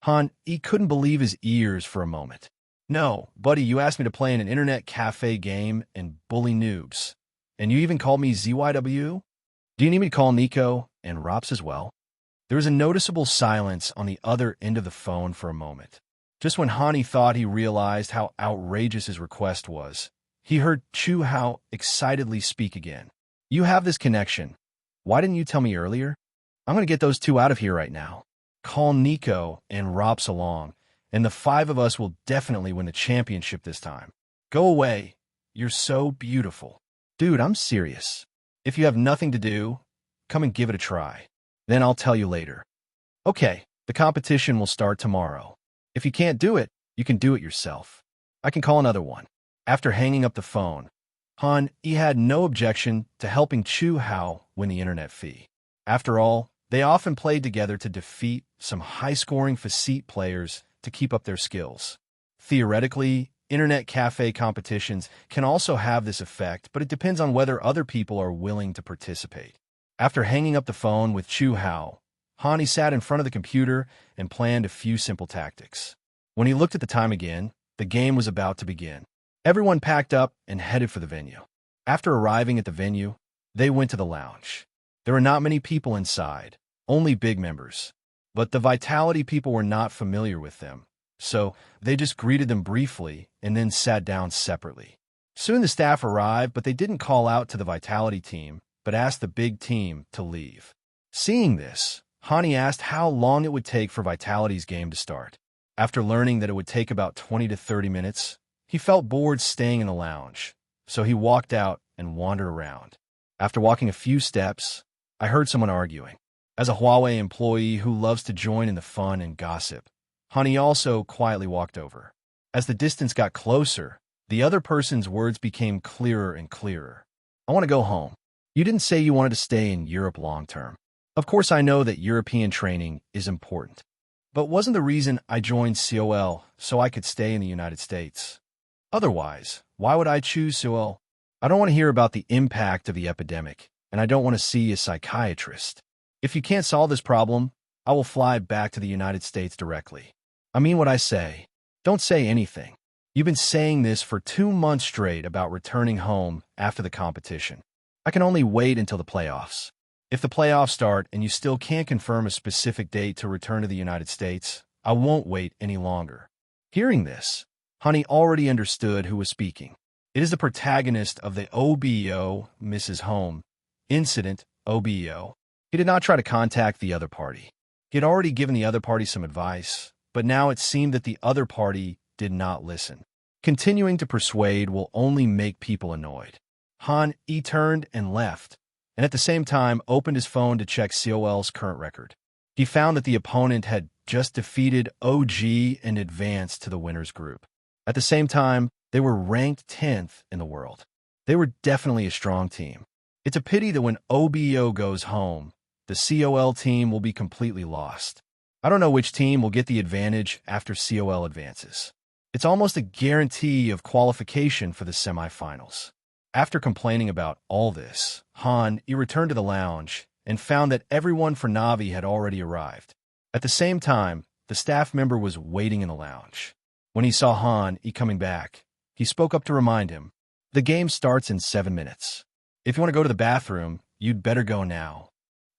Han E couldn't believe his ears for a moment. "No, buddy, you asked me to play in an internet cafe game and bully noobs. And you even called me ZYW? Do you need me to call Nico and Rops as well?" There was a noticeable silence on the other end of the phone for a moment. Just when Hani thought he realized how outrageous his request was, he heard Chu Hao excitedly speak again. "You have this connection. Why didn't you tell me earlier? I'm going to get those 2 out of here right now. Call Nico and Rops along, and the 5 of us will definitely win the championship this time. Go away. You're so beautiful." "Dude, I'm serious. If you have nothing to do, come and give it a try. Then I'll tell you later." "Okay, the competition will start tomorrow. If you can't do it, you can do it yourself. I can call another one." After hanging up the phone, Han E had no objection to helping Chu Hao win the internet fee. After all, they often played together to defeat some high-scoring facete players to keep up their skills. Theoretically, internet cafe competitions can also have this effect, but it depends on whether other people are willing to participate. After hanging up the phone with Chu Hao, Hani sat in front of the computer and planned a few simple tactics. When he looked at the time again, the game was about to begin. Everyone packed up and headed for the venue. After arriving at the venue, they went to the lounge. There were not many people inside, only big members. But the Vitality people were not familiar with them, so they just greeted them briefly and then sat down separately. Soon the staff arrived, but they didn't call out to the Vitality team, but asked the big team to leave. Seeing this, Hani asked how long it would take for Vitality's game to start. After learning that it would take about 20 to 30 minutes, he felt bored staying in the lounge, so he walked out and wandered around. After walking a few steps, I heard someone arguing. As a Huawei employee who loves to join in the fun and gossip, Hani also quietly walked over. As the distance got closer, the other person's words became clearer and clearer. "I want to go home. You didn't say you wanted to stay in Europe long term. Of course, I know that European training is important, but wasn't the reason I joined COL so I could stay in the United States? Otherwise, why would I choose COL? I don't want to hear about the impact of the epidemic, and I don't want to see a psychiatrist. If you can't solve this problem, I will fly back to the United States directly. I mean what I say. Don't say anything. You've been saying this for 2 months straight about returning home after the competition. I can only wait until the playoffs. If the playoffs start and you still can't confirm a specific date to return to the United States, I won't wait any longer." Hearing this, Hani already understood who was speaking. It is the protagonist of the OBO Mrs. Home incident, OBO. He did not try to contact the other party. He had already given the other party some advice, but now it seemed that the other party did not listen. Continuing to persuade will only make people annoyed. Han turned and left, and at the same time opened his phone to check COL's current record. He found that the opponent had just defeated OG and advanced to the winners group. At the same time, they were ranked 10th in the world. They were definitely a strong team. It's a pity that when OBO goes home, the COL team will be completely lost. I don't know which team will get the advantage after COL advances. It's almost a guarantee of qualification for the semifinals. After complaining about all this, Han returned to the lounge and found that everyone for Na'Vi had already arrived. At the same time, the staff member was waiting in the lounge. When he saw Han coming back, he spoke up to remind him, "The game starts in 7 minutes. If you want to go to the bathroom, you'd better go now."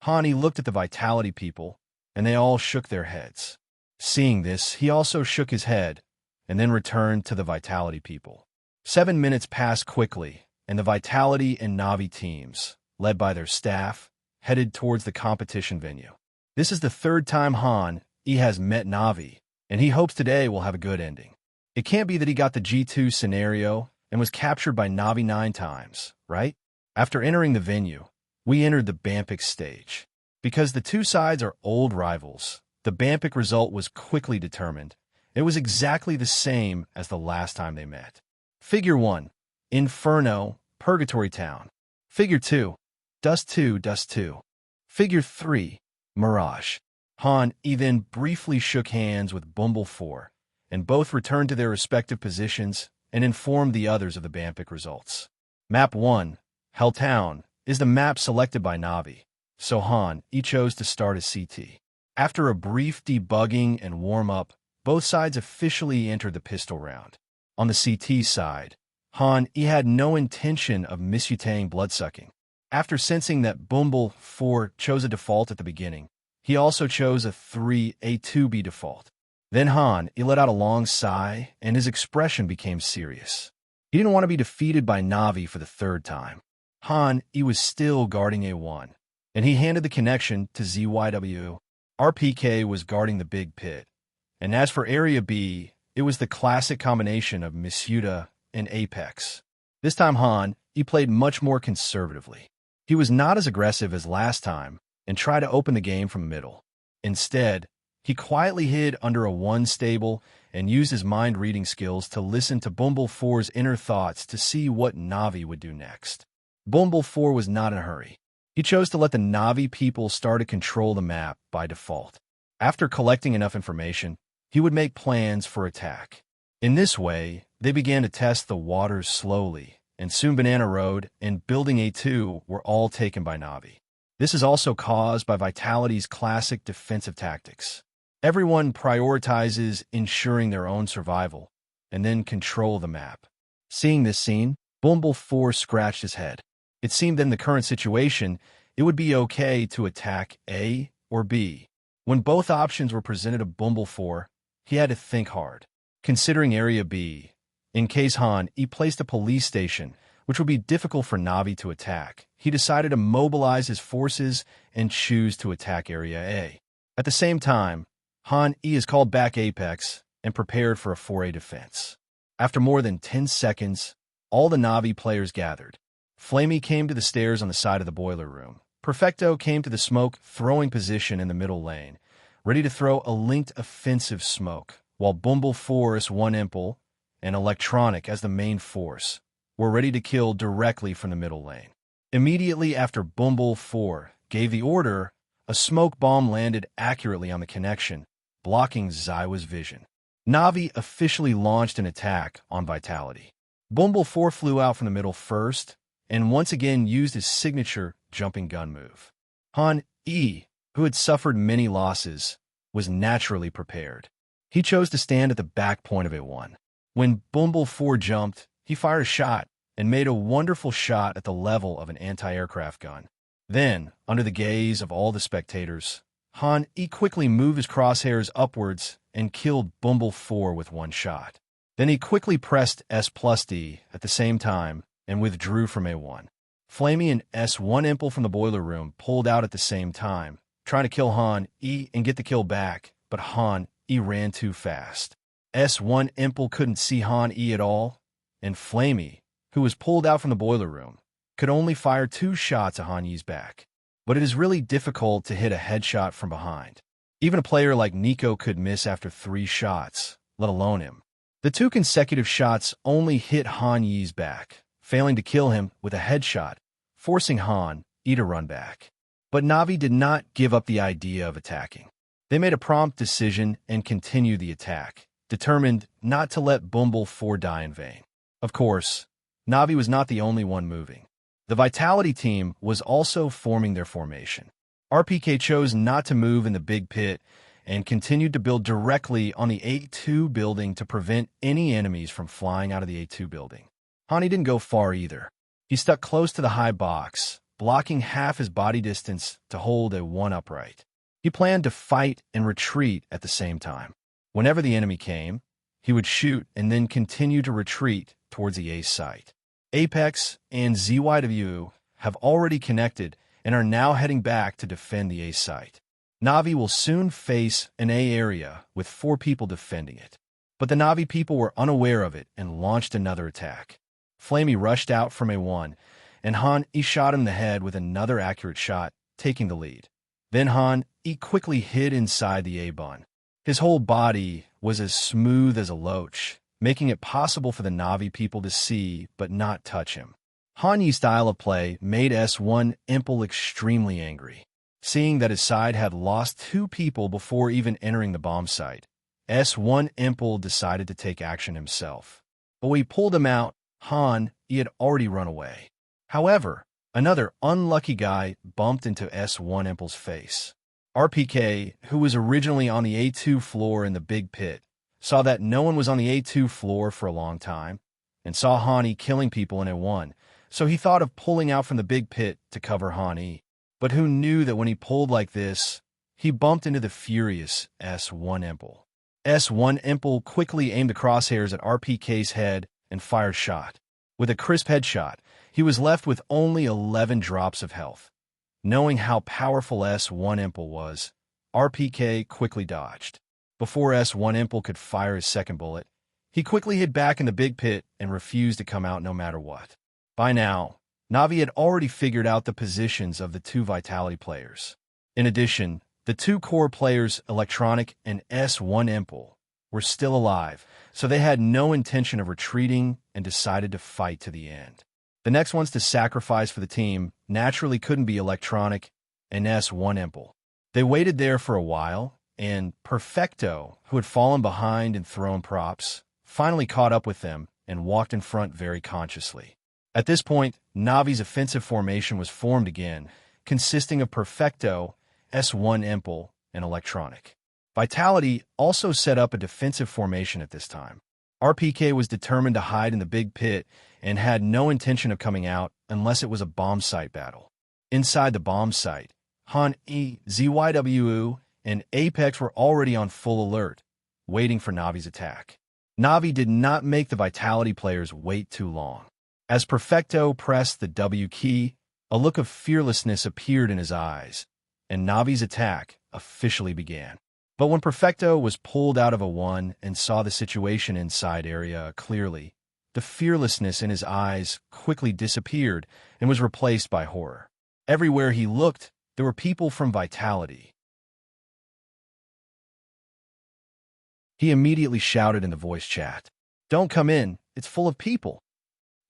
Han looked at the Vitality people, and they all shook their heads. Seeing this, he also shook his head, and then returned to the Vitality people. 7 minutes passed quickly, and the Vitality and Na'Vi teams, led by their staff, headed towards the competition venue. This is the third time Han has met Na'Vi, and he hopes today will have a good ending. It can't be that he got the G2 scenario and was captured by Na'Vi 9 times, right? After entering the venue, we entered the Bampic stage. Because the two sides are old rivals, the Bampic result was quickly determined. It was exactly the same as the last time they met. Figure 1, Inferno, Purgatory Town. Figure 2, Dust 2, Dust 2. Figure 3, Mirage. Han then briefly shook hands with Bumble 4, and both returned to their respective positions and informed the others of the Bampic results. Map 1, Helltown, is the map selected by Na'Vi, so Han chose to start as CT. After a brief debugging and warm-up, both sides officially entered the pistol round. On the CT side, Han had no intention of misutang bloodsucking. After sensing that Bumble 4 chose a default at the beginning, he also chose a 3A2B default. Then Han let out a long sigh, and his expression became serious. He didn't want to be defeated by Na'Vi for the third time. Han was still guarding A1, and he handed the connection to ZYW. RPK was guarding the big pit. And as for Area B, it was the classic combination of Misuda and Apex. This time Han played much more conservatively. He was not as aggressive as last time and tried to open the game from middle. Instead, he quietly hid under a 1 stable and used his mind-reading skills to listen to Bumble 4's inner thoughts to see what Na'Vi would do next. Bumble 4 was not in a hurry. He chose to let the Na'Vi people start to control the map by default. After collecting enough information, he would make plans for attack. In this way, they began to test the waters slowly, and soon Banana Road and Building A2 were all taken by Na'Vi. This is also caused by Vitality's classic defensive tactics. Everyone prioritizes ensuring their own survival, and then control the map. Seeing this scene, Bumble 4 scratched his head. It seemed that in the current situation, it would be okay to attack A or B. When both options were presented to Bumble 4, he had to think hard. Considering Area B, in case Han placed a police station, which would be difficult for Na'Vi to attack, he decided to mobilize his forces and choose to attack Area A. At the same time, Han is called back Apex and prepared for a 4A defense. After more than 10 seconds, all the Na'Vi players gathered. Flamey came to the stairs on the side of the boiler room. Perfecto came to the smoke-throwing position in the middle lane, ready to throw a linked offensive smoke, while Bumble Force, 1 Impel, and Electronic as the main force were ready to kill directly from the middle lane. Immediately after Bumble 4 gave the order, a smoke bomb landed accurately on the connection, blocking Zywa's vision. Na'Vi officially launched an attack on Vitality. Bumble 4 flew out from the middle first, and once again used his signature jumping gun move. Han, who had suffered many losses, was naturally prepared. He chose to stand at the back point of A1. When Bumble 4 jumped, he fired a shot and made a wonderful shot at the level of an anti-aircraft gun. Then, under the gaze of all the spectators, Han quickly moved his crosshairs upwards and killed Bumble 4 with 1 shot. Then he quickly pressed S plus D at the same time and withdrew from A1. Flamey and S1 Impel from the boiler room pulled out at the same time, trying to kill Han E and get the kill back, but Han E ran too fast. S1 Impel couldn't see Han E at all, and Flamey, who was pulled out from the boiler room, could only fire 2 shots at Han E's back. But it is really difficult to hit a headshot from behind. Even a player like Nico could miss after 3 shots, let alone him. The 2 consecutive shots only hit Han Yi's back, failing to kill him with a headshot, forcing Han E to run back. But Na'Vi did not give up the idea of attacking. They made a prompt decision and continued the attack, determined not to let Bumble 4 die in vain. Of course, Na'Vi was not the only one moving. The Vitality team was also forming their formation. RPK chose not to move in the big pit and continued to build directly on the A2 building to prevent any enemies from flying out of the A2 building. Hani didn't go far either. He stuck close to the high box, blocking half his body distance to hold a 1 upright. He planned to fight and retreat at the same time. Whenever the enemy came, he would shoot and then continue to retreat towards the A site. Apex and ZYW have already connected and are now heading back to defend the A site. Na'Vi will soon face an A area with 4 people defending it. But the Na'Vi people were unaware of it and launched another attack. Flamey rushed out from A1, and Han E shot him in the head with another accurate shot, taking the lead. Then Han E quickly hid inside the A bun. His whole body was as smooth as a loach, making it possible for the Na'Vi people to see but not touch him. Han Yi's style of play made S1 Impel extremely angry. Seeing that his side had lost 2 people before even entering the bomb site, S1 Impel decided to take action himself. But when he pulled him out, Han E had already run away. However, another unlucky guy bumped into S1 Impel's face. RPK, who was originally on the A2 floor in the big pit, saw that no one was on the A2 floor for a long time, and saw Han E killing people in A1, so he thought of pulling out from the big pit to cover Han E. But who knew that when he pulled like this, he bumped into the furious S1 Impel. S1 Impel quickly aimed the crosshairs at RPK's head and fired a shot. With a crisp headshot, he was left with only 11 drops of health. Knowing how powerful S1 Impel was, RPK quickly dodged. Before S1 Impel could fire his second bullet, he quickly hid back in the big pit and refused to come out no matter what. By now, Na'Vi had already figured out the positions of the 2 Vitality players. In addition, the 2 core players, Electronic and S1 Impel, were still alive, so they had no intention of retreating and decided to fight to the end. The next ones to sacrifice for the team naturally couldn't be Electronic and S1 Impel. They waited there for a while, and Perfecto, who had fallen behind and thrown props, finally caught up with them and walked in front very consciously. At this point, Na'Vi's offensive formation was formed again, consisting of Perfecto, S1 Impel, and Electronic. Vitality also set up a defensive formation at this time. RPK was determined to hide in the big pit and had no intention of coming out unless it was a bomb site battle. Inside the bomb site, Han E, ZYW, and Apex were already on full alert, waiting for Na'Vi's attack. Na'Vi did not make the Vitality players wait too long. As Perfecto pressed the W key, a look of fearlessness appeared in his eyes, and Na'Vi's attack officially began. But when Perfecto was pulled out of A1 and saw the situation inside area clearly, the fearlessness in his eyes quickly disappeared and was replaced by horror. Everywhere he looked, there were people from Vitality. He immediately shouted in the voice chat, "Don't come in, it's full of people."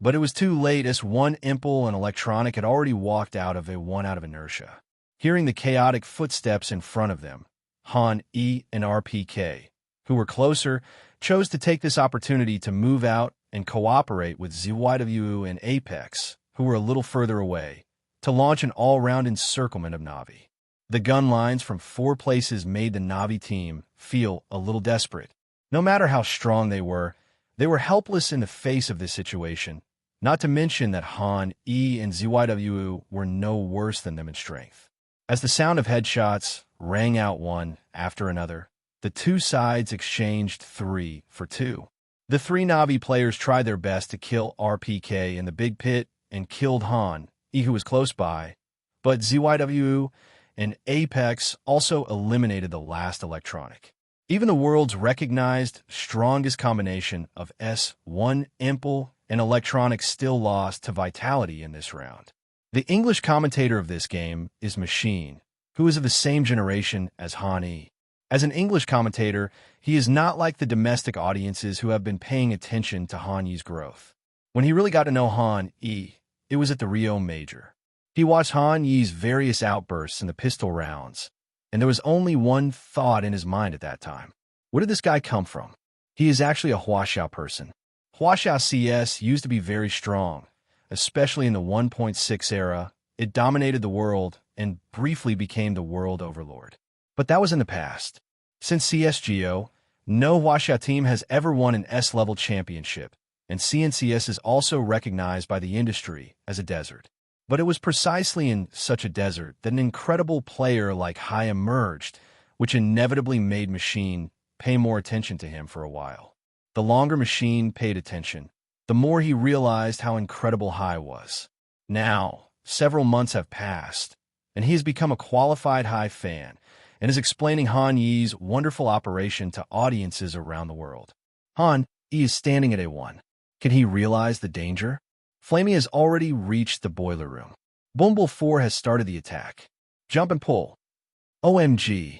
But it was too late as S1 Impel and Electronic had already walked out of A1 out of inertia. Hearing the chaotic footsteps in front of them, Han E and RPK, who were closer, chose to take this opportunity to move out and cooperate with ZYW and Apex, who were a little further away, to launch an all-round encirclement of Na'Vi. The gun lines from 4 places made the Na'Vi team feel a little desperate. No matter how strong they were helpless in the face of this situation, not to mention that Han E and ZYW were no worse than them in strength. As the sound of headshots rang out one after another, the 2 sides exchanged 3 for 2. The three Na'Vi players tried their best to kill RPK in the big pit and killed Han, who was close by, but ZYW and Apex also eliminated the last electronic. Even the world's recognized strongest combination of S1 Impel and electronic still lost to vitality in this round. The English commentator of this game is Machine, who is of the same generation as Han E. As an English commentator, he is not like the domestic audiences who have been paying attention to Han Yi's growth. When he really got to know Han E, it was at the Rio Major. He watched Han Yi's various outbursts in the pistol rounds, and there was only one thought in his mind at that time. Where did this guy come from? He is actually a Huaxiao person. Huaxiao CS used to be very strong, especially in the 1.6 era. It dominated the world and briefly became the world overlord. But that was in the past. Since CSGO, no Huaxia team has ever won an S-level championship, and CNCS is also recognized by the industry as a desert. But it was precisely in such a desert that an incredible player like Hai emerged, which inevitably made Machine pay more attention to him for a while. The longer Machine paid attention, the more he realized how incredible Hai was. Now, several months have passed, and he has become a qualified Hai fan, and is explaining Han Yi's wonderful operation to audiences around the world. Han Yi is standing at A1. Can he realize the danger? Flamey has already reached the boiler room. Bumble 4 has started the attack. Jump and pull. OMG.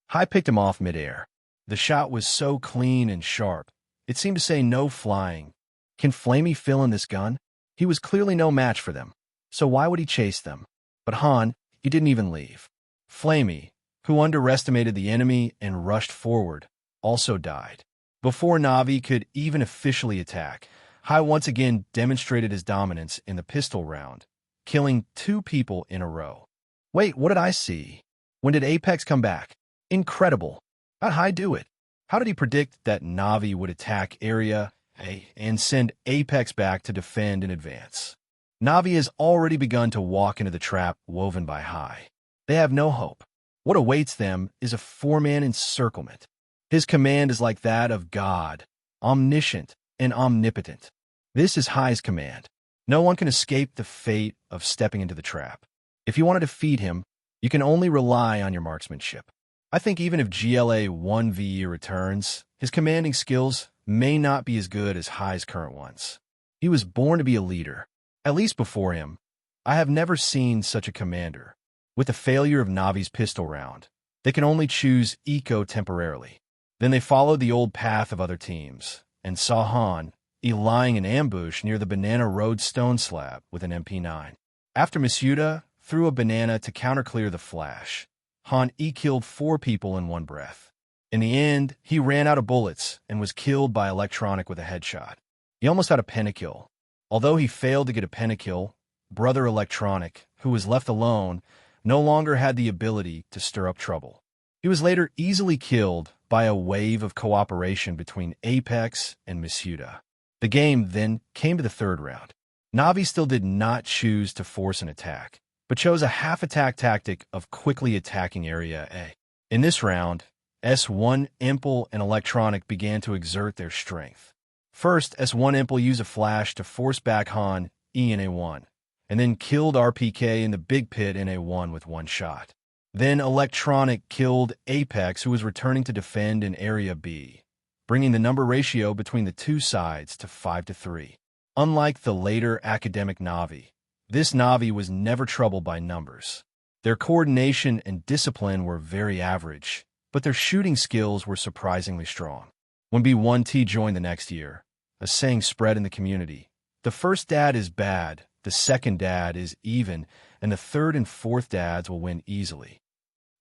Hai picked him off midair. The shot was so clean and sharp, it seemed to say no flying. Can Flamey fill in this gun? He was clearly no match for them, so why would he chase them? But Han, he didn't even leave. Flamey, who underestimated the enemy and rushed forward, also died. Before Na'Vi could even officially attack, Hai once again demonstrated his dominance in the pistol round, killing 2 people in a row. Wait, what did I see? When did Apex come back? Incredible. How'd Hai do it? How did he predict that Na'Vi would attack Area A and send Apex back to defend in advance? Na'Vi has already begun to walk into the trap woven by Hai. They have no hope. What awaits them is a 4-man encirclement. His command is like that of God, omniscient and omnipotent. This is Hai's command. No one can escape the fate of stepping into the trap. If you want to defeat him, you can only rely on your marksmanship. I think even if GLA 1VE returns, his commanding skills may not be as good as Hai's current ones. He was born to be a leader. At least before him, I have never seen such a commander. With the failure of Navi's pistol round, they can only choose Eco temporarily. Then they followed the old path of other teams, and saw Han lying in ambush near the Banana Road stone slab with an MP9. After Masuda threw a banana to counterclear the flash, Han killed 4 people in one breath. In the end, he ran out of bullets and was killed by Electronic with a headshot. He almost had a pentakill. Although he failed to get a pentakill, Brother Electronic, who was left alone, no longer had the ability to stir up trouble. He was later easily killed by a wave of cooperation between Apex and Masuda. The game then came to the 3rd round. Na'Vi still did not choose to force an attack, but chose a half-attack tactic of quickly attacking Area A. In this round, S1 Impel and Electronic began to exert their strength. First, S1 Impel used a flash to force back Han in A1, and then killed RPK in the big pit in A1 with 1 shot. Then Electronic killed Apex, who was returning to defend in Area B, bringing the number ratio between the 2 sides to 5-3. Unlike the later academic Na'Vi, this Na'Vi was never troubled by numbers. Their coordination and discipline were very average, but their shooting skills were surprisingly strong. When B1T joined the next year, a saying spread in the community: the first dad is bad, the second dad is even, and the 3rd and 4th dads will win easily.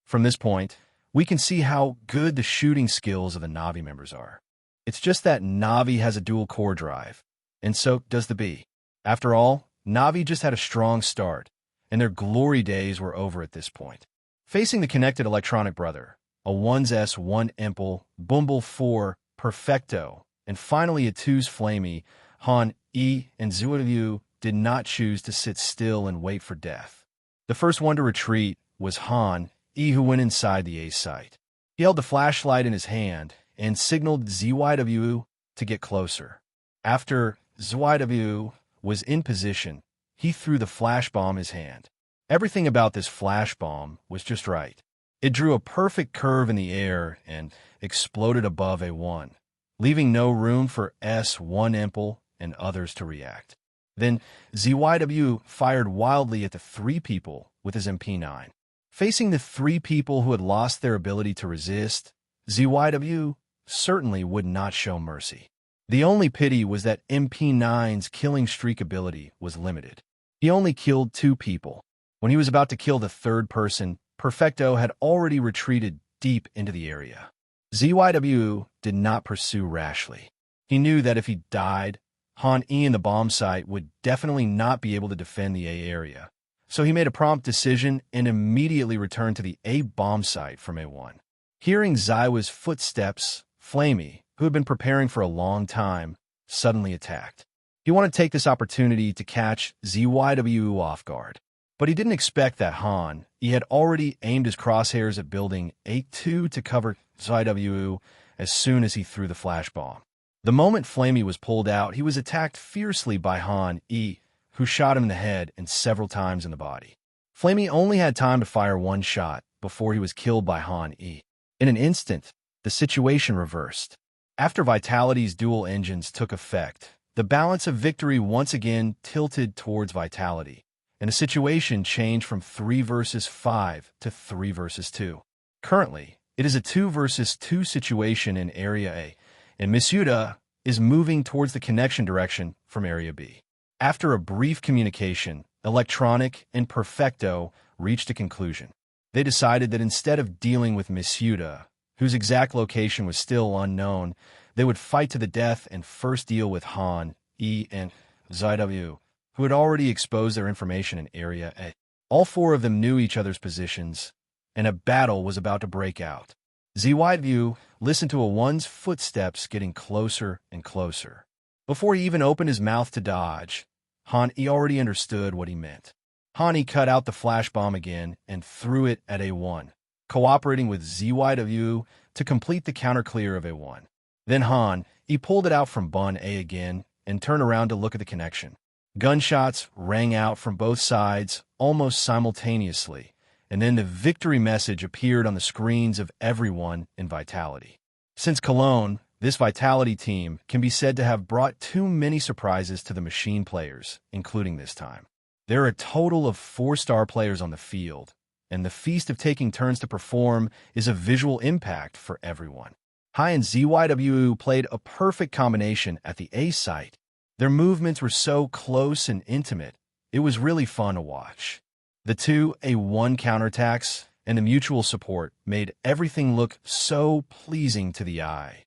From this point, we can see how good the shooting skills of the Na'Vi members are. It's just that Na'Vi has a dual core drive, and so does the B. After all, Na'Vi just had a strong start, and their glory days were over at this point. Facing the connected Electronic brother, a 1's 1 Impel, Bumble 4, Perfecto, and finally a 2's Flamey, Han and Zuiyu did not choose to sit still and wait for death. The first one to retreat was Han, who went inside the A site. He held the flashlight in his hand and signaled ZYW to get closer. After ZYW was in position, he threw the flash bomb in his hand. Everything about this flash bomb was just right. It drew a perfect curve in the air and exploded above A1, leaving no room for S1 Impel and others to react. Then ZYW fired wildly at the three people with his MP9. Facing the three people who had lost their ability to resist, ZYW certainly would not show mercy. The only pity was that MP9's killing streak ability was limited. He only killed 2 people. When he was about to kill the third person, Perfecto had already retreated deep into the area. ZYW did not pursue rashly. He knew that if he died, Han E in the bomb site would definitely not be able to defend the A area. So he made a prompt decision and immediately returned to the A bomb site from A1. Hearing Zywa's footsteps, Flamey, who had been preparing for a long time, suddenly attacked. He wanted to take this opportunity to catch ZYW off guard. But he didn't expect that Han E had already aimed his crosshairs at building A2 to cover ZYW as soon as he threw the flash bomb. The moment Flamey was pulled out, he was attacked fiercely by Han E, who shot him in the head and several times in the body. Flamey only had time to fire 1 shot before he was killed by Han E. In an instant, the situation reversed. After Vitality's dual engines took effect, the balance of victory once again tilted towards Vitality, and the situation changed from 3 versus 5 to 3 versus 2. Currently, it is a 2 versus 2 situation in Area A, and Misuda is moving towards the connection direction from Area B. After a brief communication, Electronic and Perfecto reached a conclusion. They decided that instead of dealing with Misuda, whose exact location was still unknown, they would fight to the death and first deal with Han E and ZYW, who had already exposed their information in Area A. All 4 of them knew each other's positions, and a battle was about to break out. ZYW listened to A1's footsteps getting closer and closer. Before he even opened his mouth to dodge, Han E already understood what he meant. Han E cut out the flash bomb again and threw it at A1, cooperating with ZYW to complete the counter-clear of A1. Then Han E pulled it out from Bun A again and turned around to look at the connection. Gunshots rang out from both sides almost simultaneously, and then the victory message appeared on the screens of everyone in Vitality. Since Cologne, this Vitality team can be said to have brought too many surprises to the machine players, including this time. There are a total of 4 star players on the field, and the feast of taking turns to perform is a visual impact for everyone. Hai and ZYW played a perfect combination at the A site. Their movements were so close and intimate, it was really fun to watch. The 2 A1 counterattacks and the mutual support made everything look so pleasing to the eye.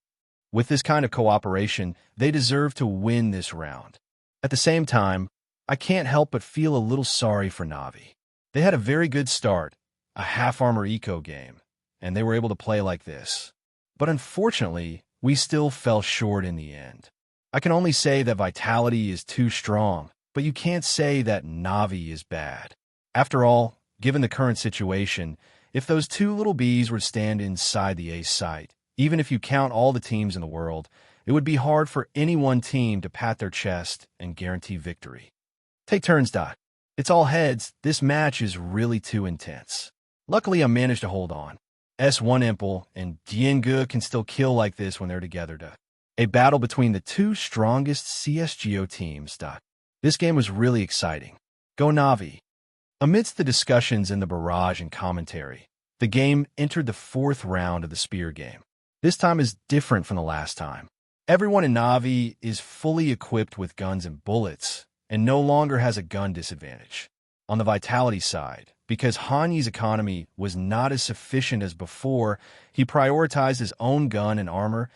With this kind of cooperation, they deserve to win this round. At the same time, I can't help but feel a little sorry for Na'Vi. They had a very good start, a half-armor eco game, and they were able to play like this. But unfortunately, we still fell short in the end. I can only say that Vitality is too strong, but you can't say that Na'Vi is bad. After all, given the current situation, if those 2 little bees were to stand inside the A site, even if you count all the teams in the world, it would be hard for any one team to pat their chest and guarantee victory. Take turns, Dot. It's all heads. This match is really too intense. Luckily, I managed to hold on. S1 Impel and Dienge can still kill like this when they're together. A battle between the 2 strongest CSGO teams. This game was really exciting. Go Na'Vi. Amidst the discussions in the barrage and commentary, the game entered the 4th round of the spear game. This time is different from the last time. Everyone in Na'Vi is fully equipped with guns and bullets, and no longer has a gun disadvantage. On the Vitality side, because Han Yi's economy was not as sufficient as before, he prioritized his own gun and armor,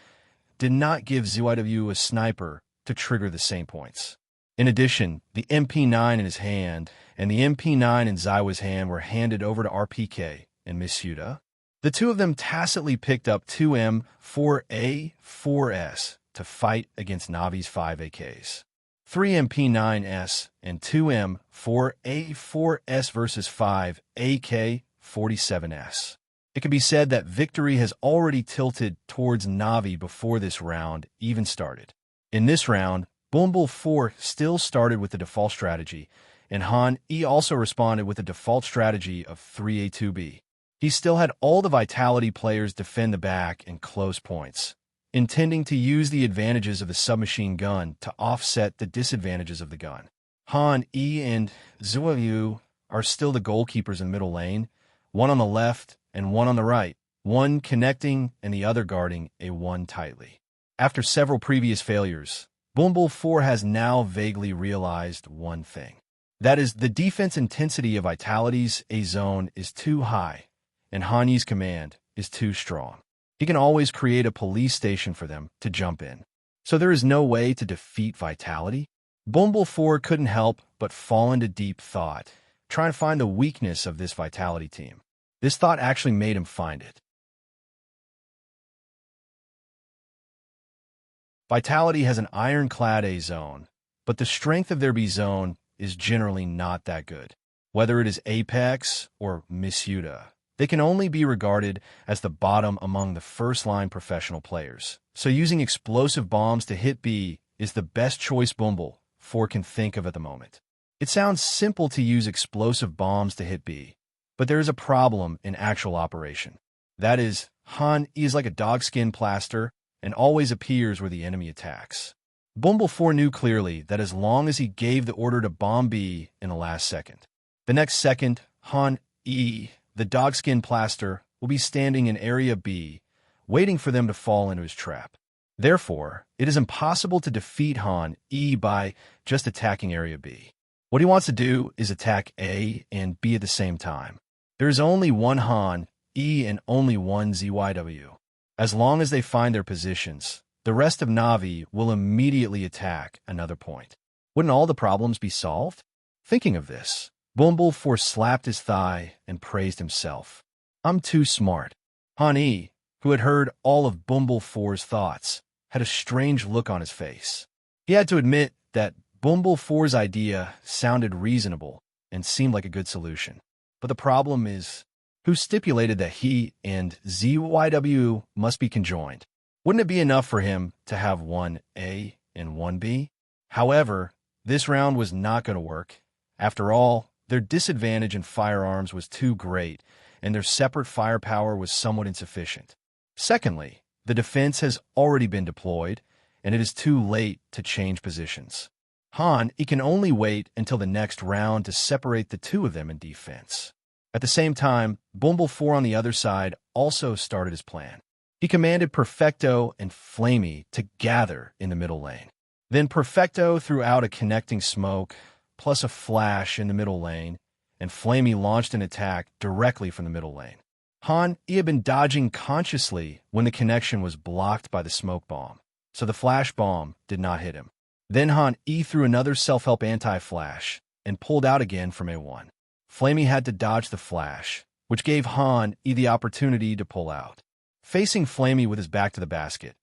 did not give ZYW a sniper to trigger the same points. In addition, the MP9 in his hand and the MP9 in Zywa's hand were handed over to RPK and Misuda. The 2 of them tacitly picked up 2M, 4A, 4S to fight against Na'Vi's 5 AKs. 3 MP9S and 2M, 4A, 4S versus 5 AK, 47S. It can be said that victory has already tilted towards Na'Vi before this round even started. In this round, Bumble 4 still started with the default strategy, and Han E also responded with a default strategy of 3A2B. He still had all the Vitality players defend the back and close points, intending to use the advantages of the submachine gun to offset the disadvantages of the gun. Han E and Zhuoyu are still the goalkeepers in middle lane, one on the left and one on the right, one connecting and the other guarding A1 tightly. After several previous failures, Bumble 4 has now vaguely realized one thing. That is, the defense intensity of Vitality's A zone is too high, and Han Yi's command is too strong. He can always create a police station for them to jump in. So there is no way to defeat Vitality? Bumble 4 couldn't help but fall into deep thought, trying to find the weakness of this Vitality team. This thought actually made him find it. Vitality has an ironclad A zone, but the strength of their B zone is generally not that good. Whether it is Apex or Misuda, they can only be regarded as the bottom among the first-line professional players. So using explosive bombs to hit B is the best choice Bumble 4 can think of at the moment. It sounds simple to use explosive bombs to hit B, but there is a problem in actual operation. That is, Han is like a dogskin plaster and always appears where the enemy attacks. Bumble 4 knew clearly that as long as he gave the order to bomb B in the last second, the next second, Han E, the dogskin plaster, will be standing in area B, waiting for them to fall into his trap. Therefore, it is impossible to defeat Han E by just attacking area B. What he wants to do is attack A and B at the same time. There is only one Han E and only one ZYW. As long as they find their positions, the rest of Na'Vi will immediately attack another point. Wouldn't all the problems be solved? Thinking of this, Bumble 4 slapped his thigh and praised himself. I'm too smart. Han E, who had heard all of Bumble 4's thoughts, had a strange look on his face. He had to admit that Bumble 4's idea sounded reasonable and seemed like a good solution. But the problem is, who stipulated that he and ZYW must be conjoined? Wouldn't it be enough for him to have one A and one B? However, this round was not going to work. After all, their disadvantage in firearms was too great, and their separate firepower was somewhat insufficient. Secondly, the defense has already been deployed, and it is too late to change positions. Han, he can only wait until the next round to separate the two of them in defense. At the same time, Bumble 4 on the other side also started his plan. He commanded Perfecto and Flamey to gather in the middle lane. Then Perfecto threw out a connecting smoke, plus a flash in the middle lane, and Flamey launched an attack directly from the middle lane. Han, he had been dodging consciously when the connection was blocked by the smoke bomb, so the flash bomb did not hit him. Then Han E threw another self-help anti-flash and pulled out again from A1. Flamey had to dodge the flash, which gave Han E the opportunity to pull out. Facing Flamey with his back to the basket,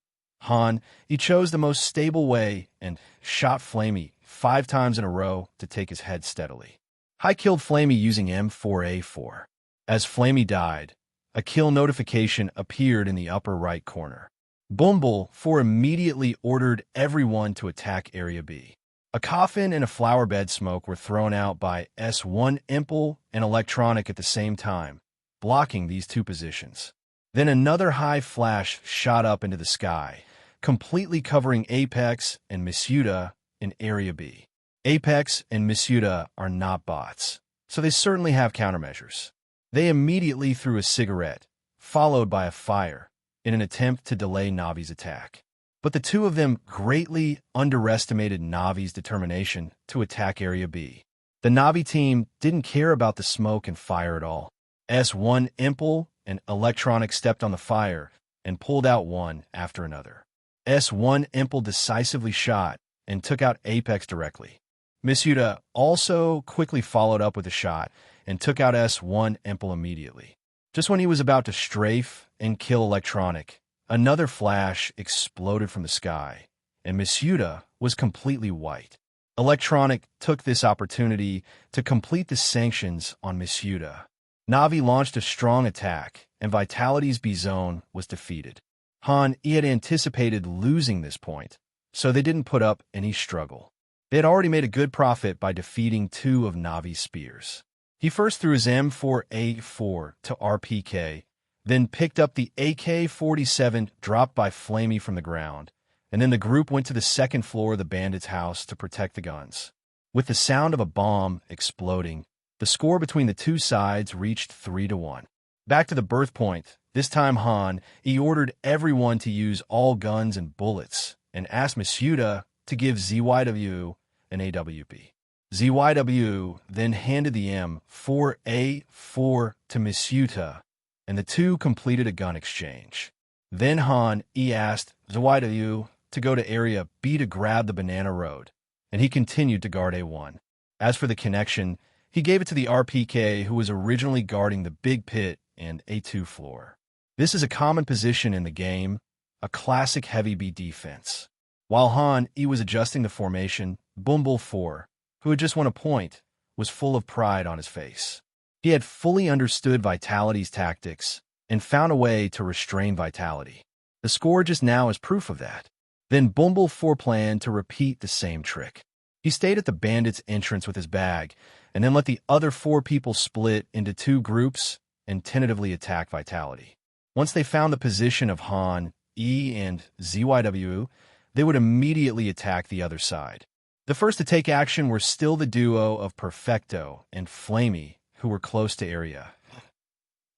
Han, he chose the most stable way and shot Flamey 5 times in a row to take his head steadily. I killed Flamey using M4A4. As Flamey died, a kill notification appeared in the upper right corner. Bumble 4 immediately ordered everyone to attack Area B. A coffin and a flower bed smoke were thrown out by S1 Impel and Electronic at the same time, blocking these two positions. Then another high flash shot up into the sky, completely covering Apex and Misuda in Area B. Apex and Misuda are not bots, so they certainly have countermeasures. They immediately threw a cigarette, followed by a fire, in an attempt to delay Navi's attack. But the two of them greatly underestimated Navi's determination to attack Area B. The Navi team didn't care about the smoke and fire at all. S1 Impel and Electronic stepped on the fire and pulled out one after another. S1 Impel decisively shot and took out Apex directly. Misuda also quickly followed up with a shot and took out S1 Impel immediately. Just when he was about to strafe and kill Electronic, another flash exploded from the sky, and Misuda was completely white. Electronic took this opportunity to complete the sanctions on Misuda. Navi launched a strong attack, and Vitality's B zone was defeated. Han E had anticipated losing this point, so they didn't put up any struggle. They had already made a good profit by defeating 2 of Navi's spears. He first threw his M4A4 to RPK, then picked up the AK-47 dropped by Flamey from the ground, and then the group went to the second floor of the bandits' house to protect the guns. With the sound of a bomb exploding, the score between the two sides reached 3-1. Back to the birth point, this time Han, he ordered everyone to use all guns and bullets, and asked Masuda to give ZYW an AWP. ZYW then handed the M4A4 to Masuda, and the two completed a gun exchange. Then Han E asked ZYW to go to area B to grab the banana road, and he continued to guard A1. As for the connection, he gave it to the RPK who was originally guarding the big pit and A2 floor. This is a common position in the game, a classic heavy B defense. While Han E was adjusting the formation, Bumble 4, who had just won a point, was full of pride on his face. He had fully understood Vitality's tactics and found a way to restrain Vitality. The score just now is proof of that. Then Bumble 4 planned to repeat the same trick. He stayed at the bandits' entrance with his bag, and then let the other 4 people split into 2 groups and tentatively attack Vitality. Once they found the position of Han E and ZYW, they would immediately attack the other side. The first to take action were still the duo of Perfecto and Flamey, who were close to area.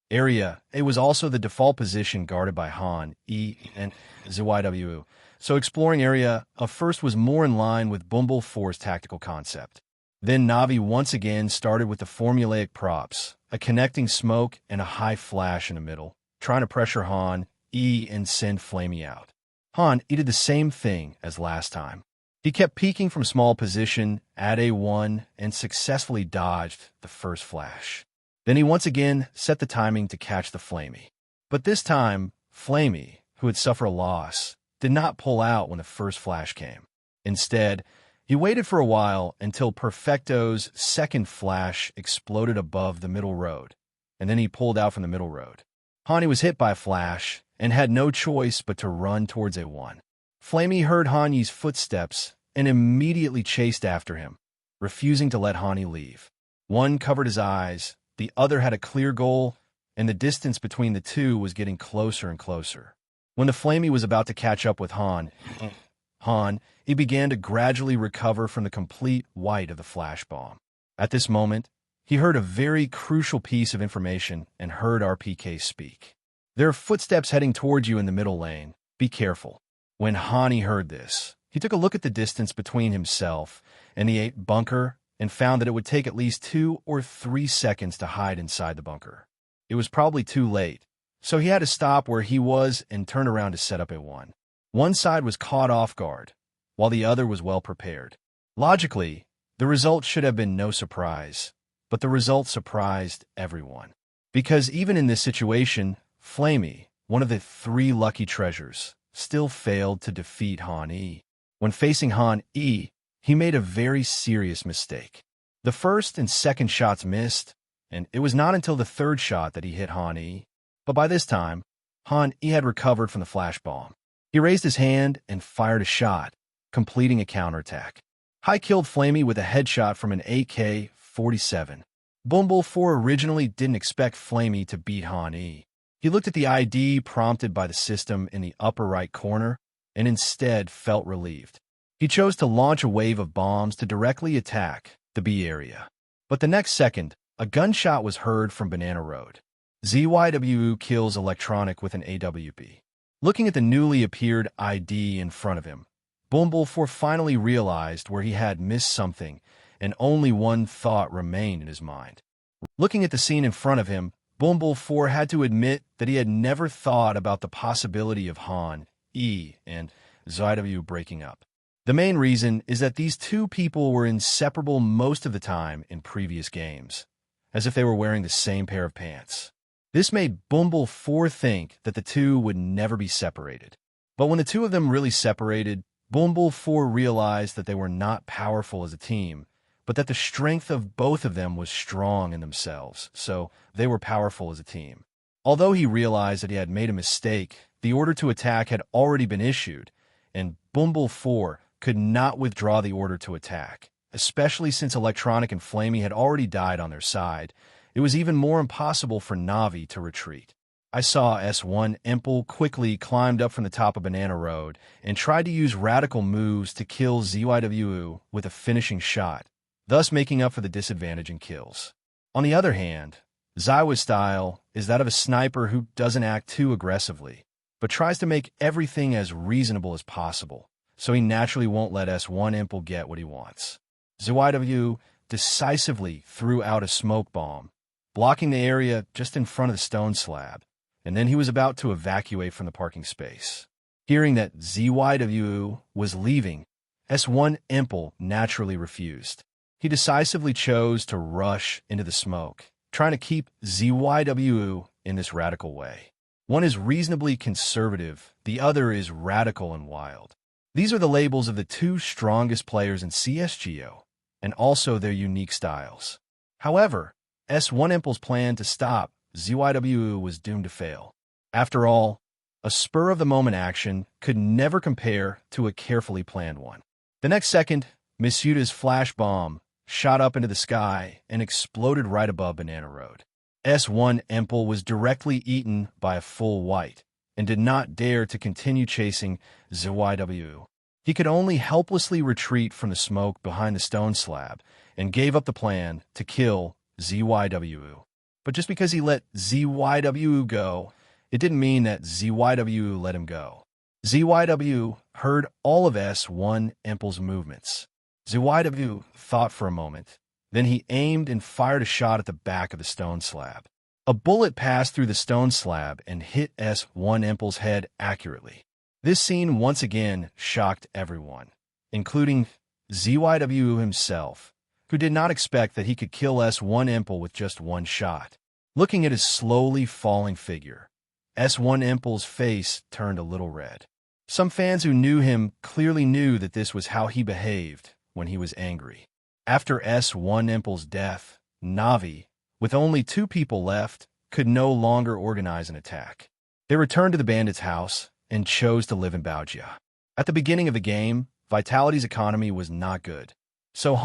Area A was also the default position guarded by Han E and ZYW, so exploring area A first was more in line with Bumble 4's tactical concept. Then Navi once again started with the formulaic props, a connecting smoke and a high flash in the middle, trying to pressure Han E and send Flamey out. Han E did the same thing as last time. He kept peeking from small position at A1 and successfully dodged the first flash. Then he once again set the timing to catch the Flamey. But this time, Flamey, who had suffered a loss, did not pull out when the first flash came. Instead, he waited for a while until Perfecto's second flash exploded above the middle road, and then he pulled out from the middle road. Hani was hit by a flash and had no choice but to run towards A1. Flamey heard Hanyi's footsteps and immediately chased after him, refusing to let Hani leave. One covered his eyes, the other had a clear goal, and the distance between the two was getting closer and closer. When the Flamey was about to catch up with Han, he began to gradually recover from the complete white of the flash bomb. At this moment, he heard a very crucial piece of information and heard RPK speak. "There are footsteps heading towards you in the middle lane. Be careful." When Hani heard this, he took a look at the distance between himself and the 8 bunker and found that it would take at least 2 or 3 seconds to hide inside the bunker. It was probably too late, so he had to stop where he was and turn around to set up A1. One side was caught off guard, while the other was well prepared. Logically, the result should have been no surprise, but the result surprised everyone. Because even in this situation, Flamey, one of the 3 lucky treasures, still failed to defeat Han E. When facing Han E, he made a very serious mistake. The first and second shots missed, and it was not until the third shot that he hit Han E. But by this time, Han E had recovered from the flash bomb. He raised his hand and fired a shot, completing a counterattack. Hai killed Flamey with a headshot from an AK-47. Bumble 4 originally didn't expect Flamey to beat Han E. He looked at the ID prompted by the system in the upper right corner and instead felt relieved. He chose to launch a wave of bombs to directly attack the B area. But the next second, a gunshot was heard from Banana Road. ZYW kills Electronic with an AWP. Looking at the newly appeared ID in front of him, Bumble 4 finally realized where he had missed something, and only one thought remained in his mind. Looking at the scene in front of him, Bumble 4 had to admit that he had never thought about the possibility of Han E and ZYW breaking up. The main reason is that these two people were inseparable most of the time in previous games, as if they were wearing the same pair of pants. This made Bumble 4 think that the two would never be separated. But when the two of them really separated, Bumble 4 realized that they were not powerful as a team, but that the strength of both of them was strong in themselves, so they were powerful as a team. Although he realized that he had made a mistake, the order to attack had already been issued, and Bumble 4 could not withdraw the order to attack, especially since Electronic and Flamey had already died on their side. It was even more impossible for Navi to retreat. I saw S1 Impel quickly climbed up from the top of Banana Road and tried to use radical moves to kill ZYWU with a finishing shot, thus making up for the disadvantage in kills. On the other hand, Zywa's style is that of a sniper who doesn't act too aggressively, but tries to make everything as reasonable as possible, so he naturally won't let S1 Impel get what he wants. ZYW decisively threw out a smoke bomb, blocking the area just in front of the stone slab, and then he was about to evacuate from the parking space. Hearing that ZYW was leaving, S1 Impel naturally refused. He decisively chose to rush into the smoke, trying to keep ZYW in this radical way. One is reasonably conservative, the other is radical and wild. These are the labels of the two strongest players in CSGO, and also their unique styles. However, S1 Impel's plan to stop ZYW was doomed to fail. After all, a spur-of-the-moment action could never compare to a carefully planned one. The next second, Miss Yuta's flash bomb shot up into the sky and exploded right above Banana Road. S1 Impel was directly eaten by a full white and did not dare to continue chasing ZYW. He could only helplessly retreat from the smoke behind the stone slab and gave up the plan to kill ZYW. But just because he let ZYW go, it didn't mean that ZYW let him go. ZYW heard all of S1 Impel's movements. ZYW thought for a moment. Then he aimed and fired a shot at the back of the stone slab. A bullet passed through the stone slab and hit S1 Impel's head accurately. This scene once again shocked everyone, including ZYW himself, who did not expect that he could kill S1 Impel with just one shot. Looking at his slowly falling figure, S1 Impel's face turned a little red. Some fans who knew him clearly knew that this was how he behaved when he was angry. After S1 Impel's death, Navi, with only 2 people left, could no longer organize an attack. They returned to the bandits' house and chose to live in Baojia. At the beginning of the game, Vitality's economy was not good. So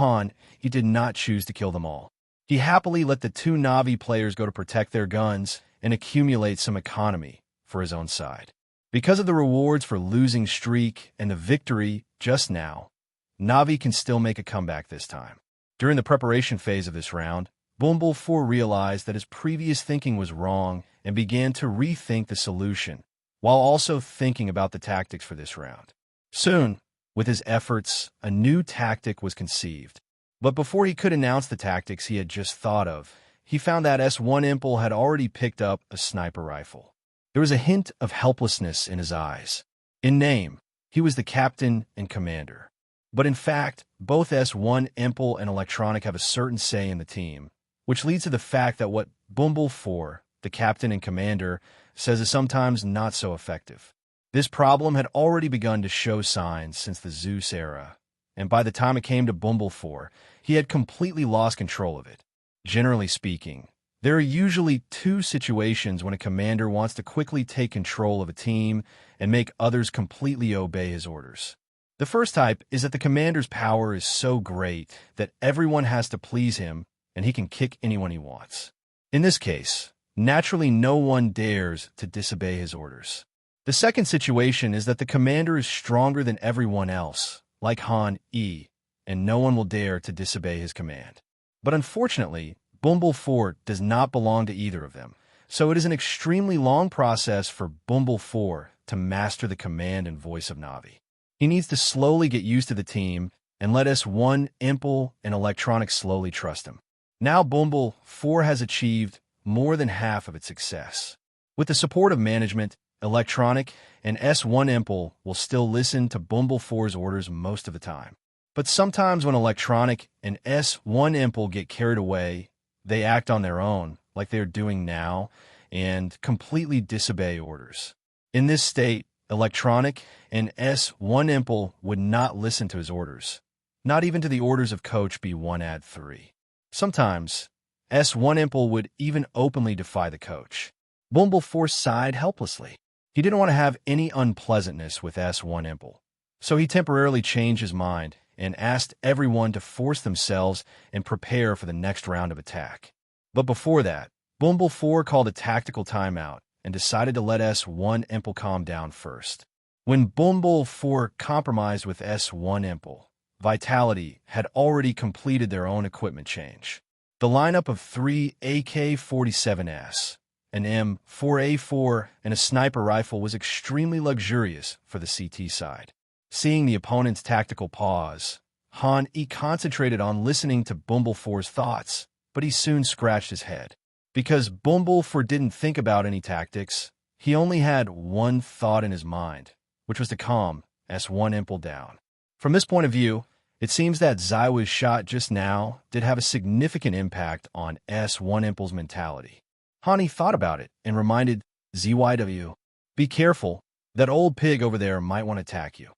he did not choose to kill them all. He happily let the 2 Navi players go to protect their guns and accumulate some economy for his own side. Because of the rewards for losing streak and the victory just now, Navi can still make a comeback this time. During the preparation phase of this round, Bumble 4 realized that his previous thinking was wrong and began to rethink the solution, while also thinking about the tactics for this round. Soon, with his efforts, a new tactic was conceived. But before he could announce the tactics he had just thought of, he found that S1 Impel had already picked up a sniper rifle. There was a hint of helplessness in his eyes. In name, he was the captain and commander. But in fact, both S1 Impel and Electronic have a certain say in the team, which leads to the fact that what Bumble 4, the captain and commander, says is sometimes not so effective. This problem had already begun to show signs since the Zeus era, and by the time it came to Bumble 4, he had completely lost control of it. Generally speaking, there are usually 2 situations when a commander wants to quickly take control of a team and make others completely obey his orders. The first type is that the commander's power is so great that everyone has to please him and he can kick anyone he wants. In this case, naturally no one dares to disobey his orders. The second situation is that the commander is stronger than everyone else, like E, and no one will dare to disobey his command. But unfortunately, Bumble 4 does not belong to either of them, so it is an extremely long process for Bumble 4 to master the command and voice of Navi. He needs to slowly get used to the team and let S1 Impel and Electronic slowly trust him. Now Bumble 4 has achieved more than half of its success. With the support of management, Electronic and S1 Impel will still listen to Bumble 4's orders most of the time. But sometimes when Electronic and S1 Impel get carried away, they act on their own, like they're doing now, and completely disobey orders. In this state, Electronic and S1 Impel would not listen to his orders, not even to the orders of Coach B1-3. Sometimes, S1 Impel would even openly defy the coach. Bumble sighed helplessly. He didn't want to have any unpleasantness with S1 Imple, so he temporarily changed his mind and asked everyone to force themselves and prepare for the next round of attack. But before that, Bumble called a tactical timeout and decided to let S1 Imple calm down first. When Bumble compromised with S1 Imple, Vitality had already completed their own equipment change. The lineup of 3 AK-47s, an M4A4, and a sniper rifle was extremely luxurious for the CT side. Seeing the opponent's tactical pause, Han concentrated on listening to Bumble's thoughts, but he soon scratched his head. Because Bumble didn't think about any tactics, he only had one thought in his mind, which was to calm S1 Imple down. From this point of view, it seems that Zaiwa's shot just now did have a significant impact on S1 Imple's mentality. Hani thought about it and reminded ZYW, "Be careful, that old pig over there might want to attack you."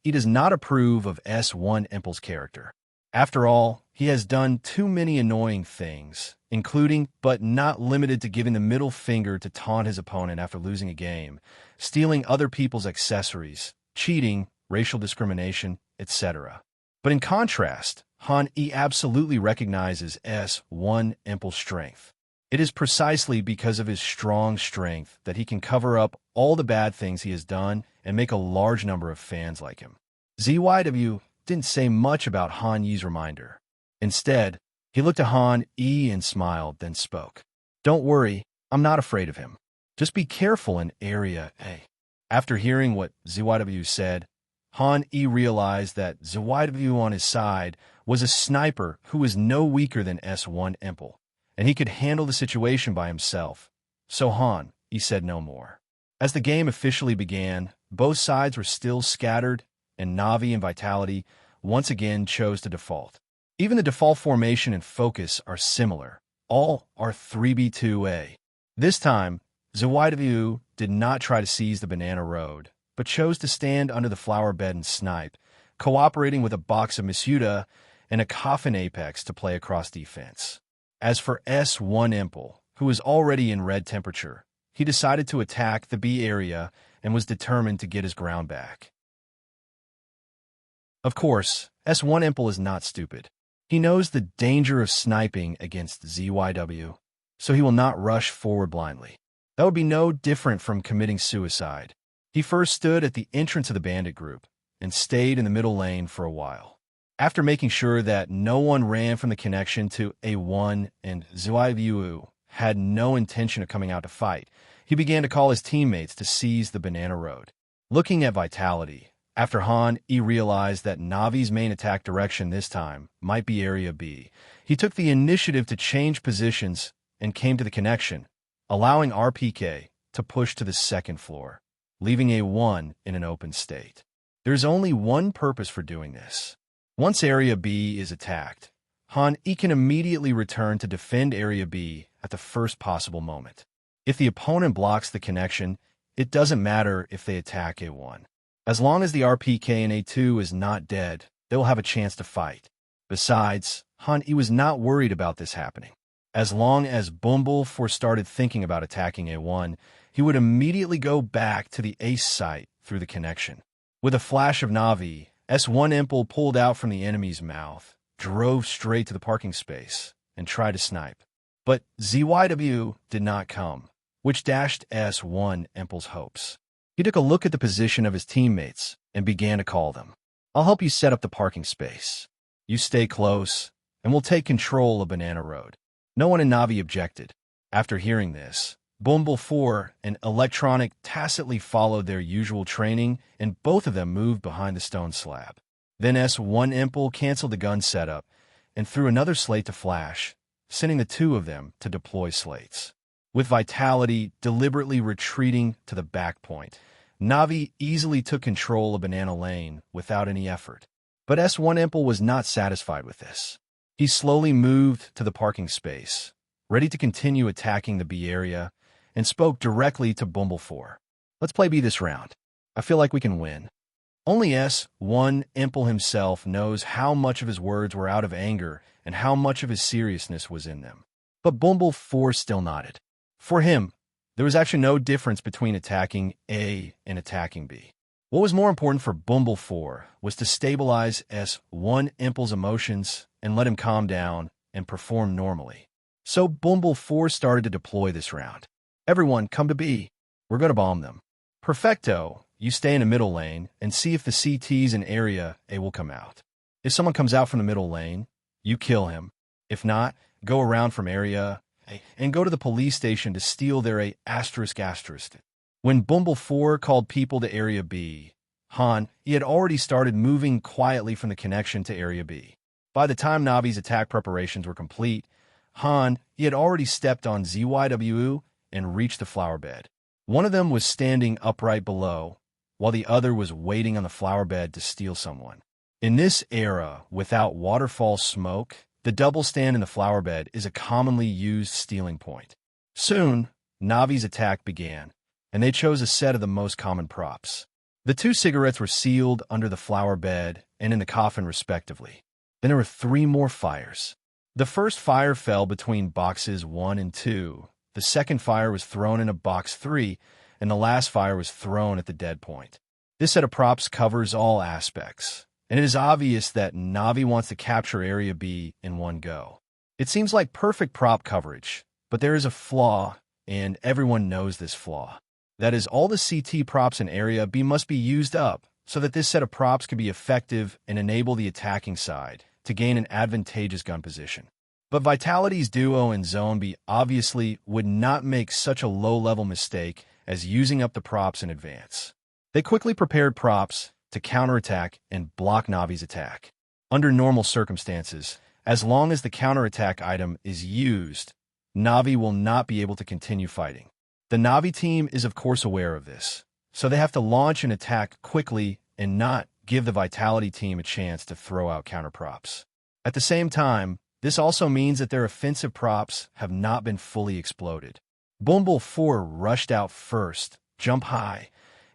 He does not approve of S1 Imple's character. After all, he has done too many annoying things, including but not limited to giving the middle finger to taunt his opponent after losing a game, stealing other people's accessories, cheating, racial discrimination, etc. But in contrast, Han absolutely recognizes S1 Imple's strength. It is precisely because of his strong strength that he can cover up all the bad things he has done and make a large number of fans like him. ZYW didn't say much about Han Yi's reminder. Instead, he looked at Han and smiled, then spoke. "Don't worry, I'm not afraid of him. Just be careful in Area A." After hearing what ZYW said, Han realized that ZYW on his side was a sniper who was no weaker than S1 Imple, and he could handle the situation by himself. So Han said no more. As the game officially began, both sides were still scattered, and Na'Vi and Vitality once again chose to default. Even the default formation and focus are similar. All are 3B2A. This time, ZYW did not try to seize the banana road, but chose to stand under the flower bed and snipe, cooperating with a box of Misuda and a coffin apex to play across defense. As for S1 Imple, who was already in red temperature, he decided to attack the B area and was determined to get his ground back. Of course, S1 Imple is not stupid. He knows the danger of sniping against ZYW, so he will not rush forward blindly. That would be no different from committing suicide. He first stood at the entrance of the bandit group and stayed in the middle lane for a while. After making sure that no one ran from the connection to A1 and ZYW had no intention of coming out to fight, he began to call his teammates to seize the banana road. Looking at Vitality, after Han realized that Navi's main attack direction this time might be Area B, he took the initiative to change positions and came to the connection, allowing RPK to push to the second floor, leaving A1 in an open state. There's only one purpose for doing this. Once Area B is attacked, Han can immediately return to defend Area B at the first possible moment. If the opponent blocks the connection, it doesn't matter if they attack A1. As long as the RPK in A2 is not dead, they will have a chance to fight. Besides, Han was not worried about this happening. As long as Bumble started thinking about attacking A1, he would immediately go back to the ace site through the connection. With a flash of Na'Vi, S1 Imple pulled out from the enemy's mouth, drove straight to the parking space, and tried to snipe. But ZYW did not come, which dashed S1 Imple's hopes. He took a look at the position of his teammates and began to call them. "I'll help you set up the parking space. You stay close, and we'll take control of Banana Road." No one in Na'Vi objected. After hearing this, Bumble and Electronic tacitly followed their usual training, and both of them moved behind the stone slab. Then S1 Imple canceled the gun setup and threw another slate to flash, sending the two of them to deploy slates. With Vitality deliberately retreating to the back point, Na'Vi easily took control of Banana Lane without any effort. But S1 Imple was not satisfied with this. He slowly moved to the parking space, ready to continue attacking the B area, and spoke directly to Bumble. "Let's play B this round. I feel like we can win." Only S1 Imple himself knows how much of his words were out of anger and how much of his seriousness was in them. But Bumble still nodded. For him, There was actually no difference between attacking A and attacking B. What was more important for Bumble 4 was to stabilize S1 Imple's emotions and let him calm down and perform normally. So Bumble 4 started to deploy this round. Everyone, come to B. We're going to bomb them. Perfecto, you stay in the middle lane and see if the CTs in area A will come out. If someone comes out from the middle lane, you kill him. If not, go around from area A and go to the police station to steal their A asterisk asterisk. When Bumble 4 called people to Area B, he had already started moving quietly from the connection to Area B. By the time Navi's attack preparations were complete, he had already stepped on ZYWU and reached the flower bed. One of them was standing upright below, while the other was waiting on the flower bed to steal someone. In this era, without waterfall smoke, the double stand in the flower bed is a commonly used stealing point. Soon, Navi's attack began, and they chose a set of the most common props. The 2 cigarettes were sealed under the flower bed and in the coffin respectively. Then there were 3 more fires. The first fire fell between boxes 1 and 2. The second fire was thrown into box 3, and the last fire was thrown at the dead point. This set of props covers all aspects, and it is obvious that Navi wants to capture Area B in one go. It seems like perfect prop coverage, but there is a flaw, and everyone knows this flaw. That is, all the CT props in Area B must be used up so that this set of props can be effective and enable the attacking side to gain an advantageous gun position. But Vitality's duo in Zone B obviously would not make such a low-level mistake as using up the props in advance. They quickly prepared props to counterattack and block Navi's attack. Under normal circumstances, as long as the counterattack item is used, Navi will not be able to continue fighting. The Navi team is of course aware of this, so they have to launch an attack quickly and not give the Vitality team a chance to throw out counter props. At the same time, this also means that their offensive props have not been fully exploded. Bumble 4 rushed out first, jumped high,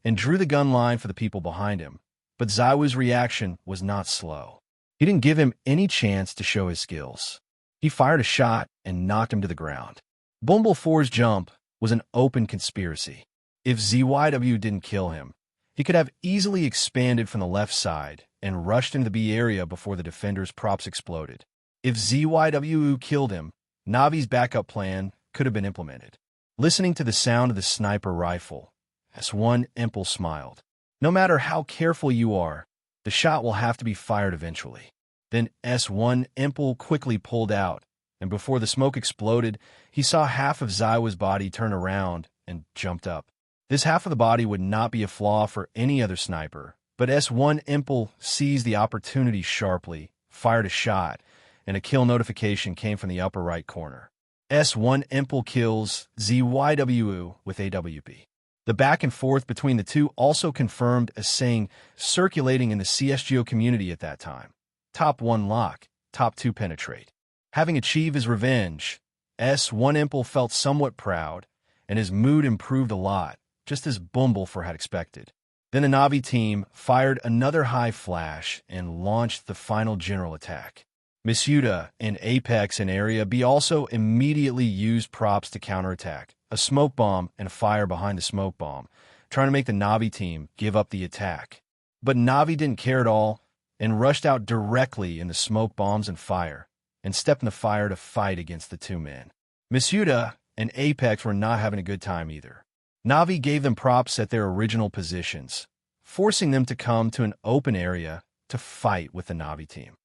and drew the gun line for the people behind him, but Zywu's reaction was not slow. He didn't give him any chance to show his skills. He fired a shot and knocked him to the ground. Bumble 4's jump was an open conspiracy. If ZYW didn't kill him, he could have easily expanded from the left side and rushed into the B area before the defender's props exploded. If ZYW killed him, Navi's backup plan could have been implemented. Listening to the sound of the sniper rifle, S1 Imple smiled. No matter how careful you are, the shot will have to be fired eventually. Then S1 Imple quickly pulled out, and before the smoke exploded, he saw half of Zywu's body turn around and jumped up. This half of the body would not be a flaw for any other sniper, but S1 Imple seized the opportunity sharply, fired a shot, and a kill notification came from the upper right corner. S1 Imple kills ZYWU with AWP. The back and forth between the two also confirmed a saying circulating in the CSGO community at that time. Top 1 lock, top 2 penetrate. Having achieved his revenge, S1 Imple felt somewhat proud, and his mood improved a lot, just as Bumble 4 had expected. Then the Navi team fired another high flash and launched the final general attack. Misuda and Apex in Area B also immediately used props to counterattack, a smoke bomb and a fire behind the smoke bomb, trying to make the Navi team give up the attack. But Navi didn't care at all and rushed out directly in the smoke bombs and fire, and stepped in the fire to fight against the 2 men. Misuda and Apex were not having a good time either. Navi gave them props at their original positions, forcing them to come to an open area to fight with the Navi team.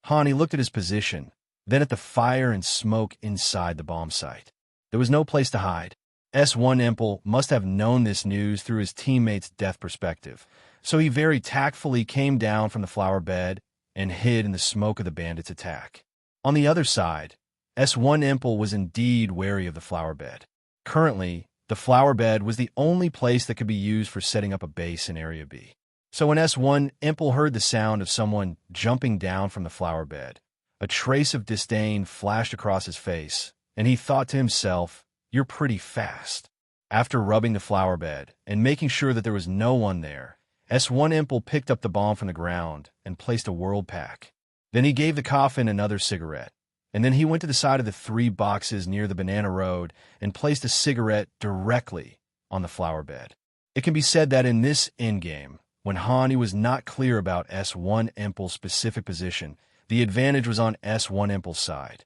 Hani looked at his position, then at the fire and smoke inside the bomb site. There was no place to hide. S1 Imple must have known this news through his teammate's death perspective, so he very tactfully came down from the flower bed and hid in the smoke of the bandits' attack. On the other side, S1 Imple was indeed wary of the flower bed. Currently, the flower bed was the only place that could be used for setting up a base in Area B. So when S1 Imple heard the sound of someone jumping down from the flower bed, a trace of disdain flashed across his face, and he thought to himself, "You're pretty fast." After rubbing the flower bed and making sure that there was no one there, S1 Imple picked up the bomb from the ground and placed a world pack. Then he gave the coffin another cigarette, and then he went to the side of the 3 boxes near the banana road and placed a cigarette directly on the flower bed. It can be said that in this endgame, when Hani was not clear about S1 Impul's specific position, the advantage was on S1 Impul's side.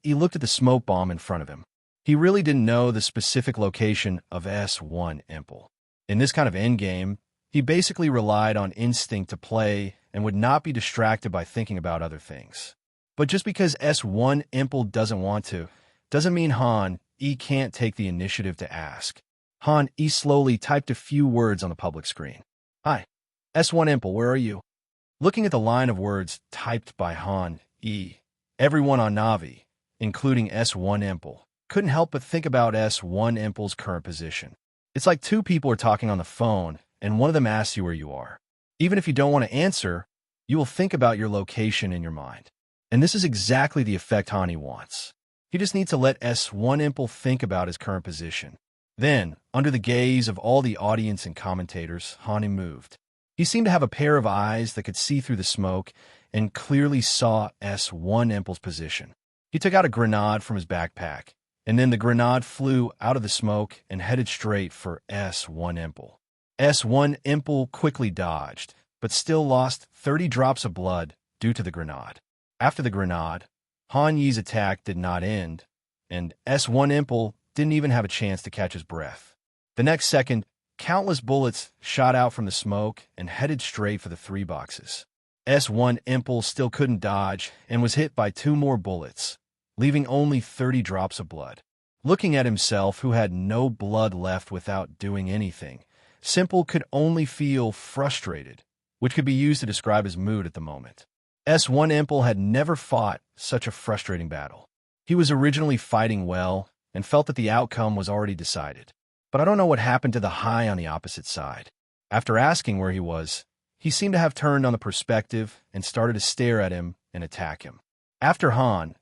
He looked at the smoke bomb in front of him. He really didn't know the specific location of S1 Impul. In this kind of endgame, he basically relied on instinct to play and would not be distracted by thinking about other things. But just because S1 Impul doesn't want to, doesn't mean He can't take the initiative to ask. He slowly typed a few words on the public screen. "Hi, S1 Impul, where are you?" Looking at the line of words typed by everyone on Navi, including S1 Impul, couldn't help but think about S1 Impul's current position. It's like 2 people are talking on the phone, and one of them asks you where you are. Even if you don't want to answer, you will think about your location in your mind. And this is exactly the effect Hani wants. He just needs to let S1 Impul think about his current position. Then, under the gaze of all the audience and commentators, Hani moved. He seemed to have a pair of eyes that could see through the smoke and clearly saw S1 Impul's position. He took out a grenade from his backpack, and then the grenade flew out of the smoke and headed straight for S1 Impul. S1 Impul quickly dodged, but still lost 30 drops of blood due to the grenade. After the grenade, Han Yi's attack did not end, and S1 Impul didn't even have a chance to catch his breath. The next second, countless bullets shot out from the smoke and headed straight for the 3 boxes. S1 Impul still couldn't dodge and was hit by 2 more bullets, leaving only 30 drops of blood. Looking at himself, who had no blood left without doing anything, Simple could only feel frustrated, which could be used to describe his mood at the moment. S1 Impul had never fought such a frustrating battle. He was originally fighting well and felt that the outcome was already decided. But I don't know what happened to the Hai on the opposite side. After asking where he was, he seemed to have turned on the perspective and started to stare at him and attack him. After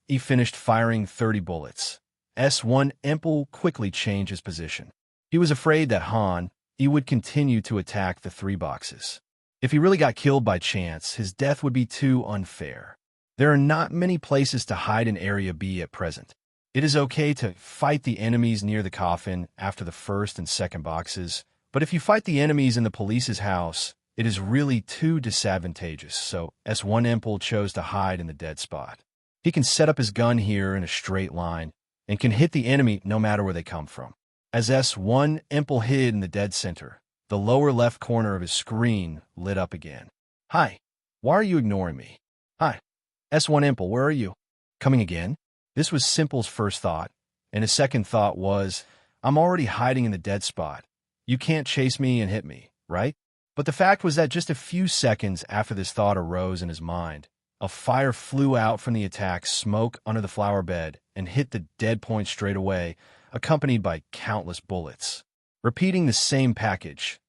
he finished firing 30 bullets. S1 Impul quickly changed his position. He was afraid that he would continue to attack the 3 boxes. If he really got killed by chance, his death would be too unfair. There are not many places to hide in Area B at present. It is okay to fight the enemies near the coffin after the 1st and 2nd boxes, but if you fight the enemies in the police's house, it is really too disadvantageous, so S1 Impul chose to hide in the dead spot. He can set up his gun here in a straight line and can hit the enemy no matter where they come from. As S1 Impul hid in the dead center, the lower left corner of his screen lit up again. "Hi, why are you ignoring me?" "Hi, S1 Impul, where are you?" "Coming again?" This was Simple's first thought, and his second thought was, "I'm already hiding in the dead spot. You can't chase me and hit me, right?" But the fact was that just a few seconds after this thought arose in his mind, a fire flew out from the attack's smoke under the flower bed and hit the dead point straight away, accompanied by countless bullets. Repeating the same package,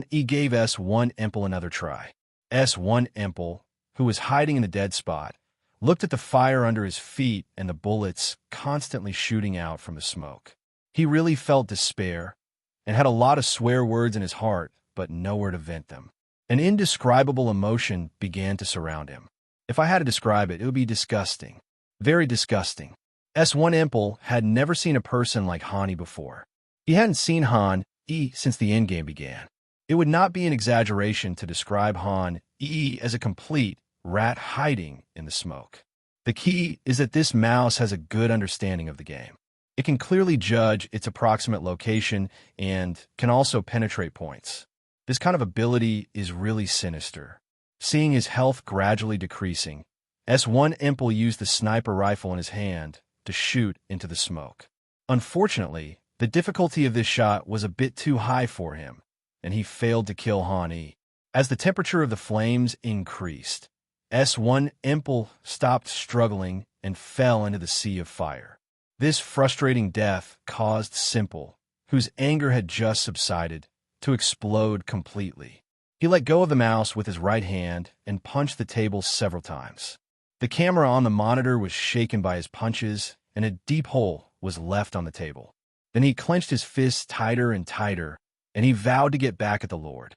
He gave S1 Impul another try. S1 Impul, who was hiding in the dead spot, looked at the fire under his feet and the bullets constantly shooting out from the smoke. He really felt despair and had a lot of swear words in his heart, but nowhere to vent them. An indescribable emotion began to surround him. If I had to describe it, it would be disgusting. Very disgusting. S1 Impul had never seen a person like Hani before. He hadn't seen since the endgame began. It would not be an exaggeration to describe as a complete rat hiding in the smoke. The key is that this mouse has a good understanding of the game. It can clearly judge its approximate location and can also penetrate points. This kind of ability is really sinister. Seeing his health gradually decreasing, S1 Impul used the sniper rifle in his hand to shoot into the smoke. Unfortunately, the difficulty of this shot was a bit too high for him, and he failed to kill Hani. As the temperature of the flames increased, S1 Impul stopped struggling and fell into the sea of fire. This frustrating death caused Simple, whose anger had just subsided, to explode completely. He let go of the mouse with his right hand and punched the table several times. The camera on the monitor was shaken by his punches, and a deep hole was left on the table. Then he clenched his fists tighter and tighter, and he vowed to get back at the Lord.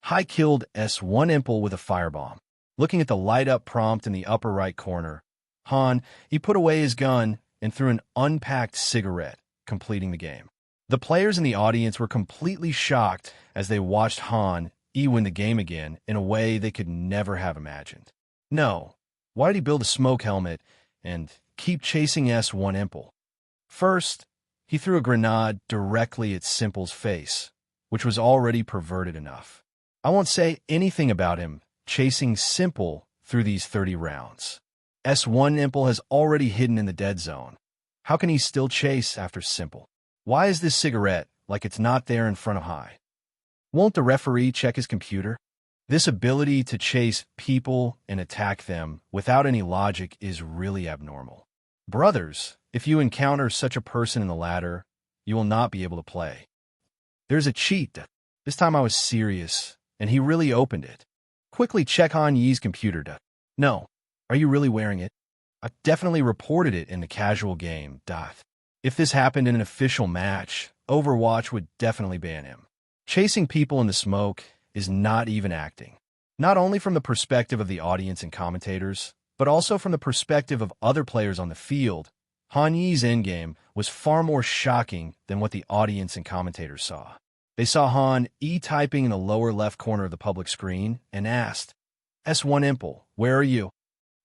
Hai killed S1 Impul with a firebomb. Looking at the light-up prompt in the upper right corner, Han, he put away his gun and threw an unpacked cigarette, completing the game. The players in the audience were completely shocked as they watched Han win the game again in a way they could never have imagined. No, why did he build a smoke helmet and keep chasing S1 Imple? First, he threw a grenade directly at Simple's face, which was already perverted enough. I won't say anything about him chasing Simple through these 30 rounds. S1 Imple has already hidden in the dead zone. How can he still chase after Simple? Why is this cigarette like it's not there in front of High? Won't the referee check his computer? This ability to chase people and attack them without any logic is really abnormal. Brothers, if you encounter such a person in the ladder, you will not be able to play. There's a cheat. This time I was serious, and he really opened it. Quickly check Han Yi's computer. No. Are you really wearing it? I definitely reported it in the casual game. If this happened in an official match, Overwatch would definitely ban him. Chasing people in the smoke is not even acting. Not only from the perspective of the audience and commentators, but also from the perspective of other players on the field, Han Yi's endgame was far more shocking than what the audience and commentators saw. They saw Han typing in the lower left corner of the public screen and asked, S1 Imple, where are you?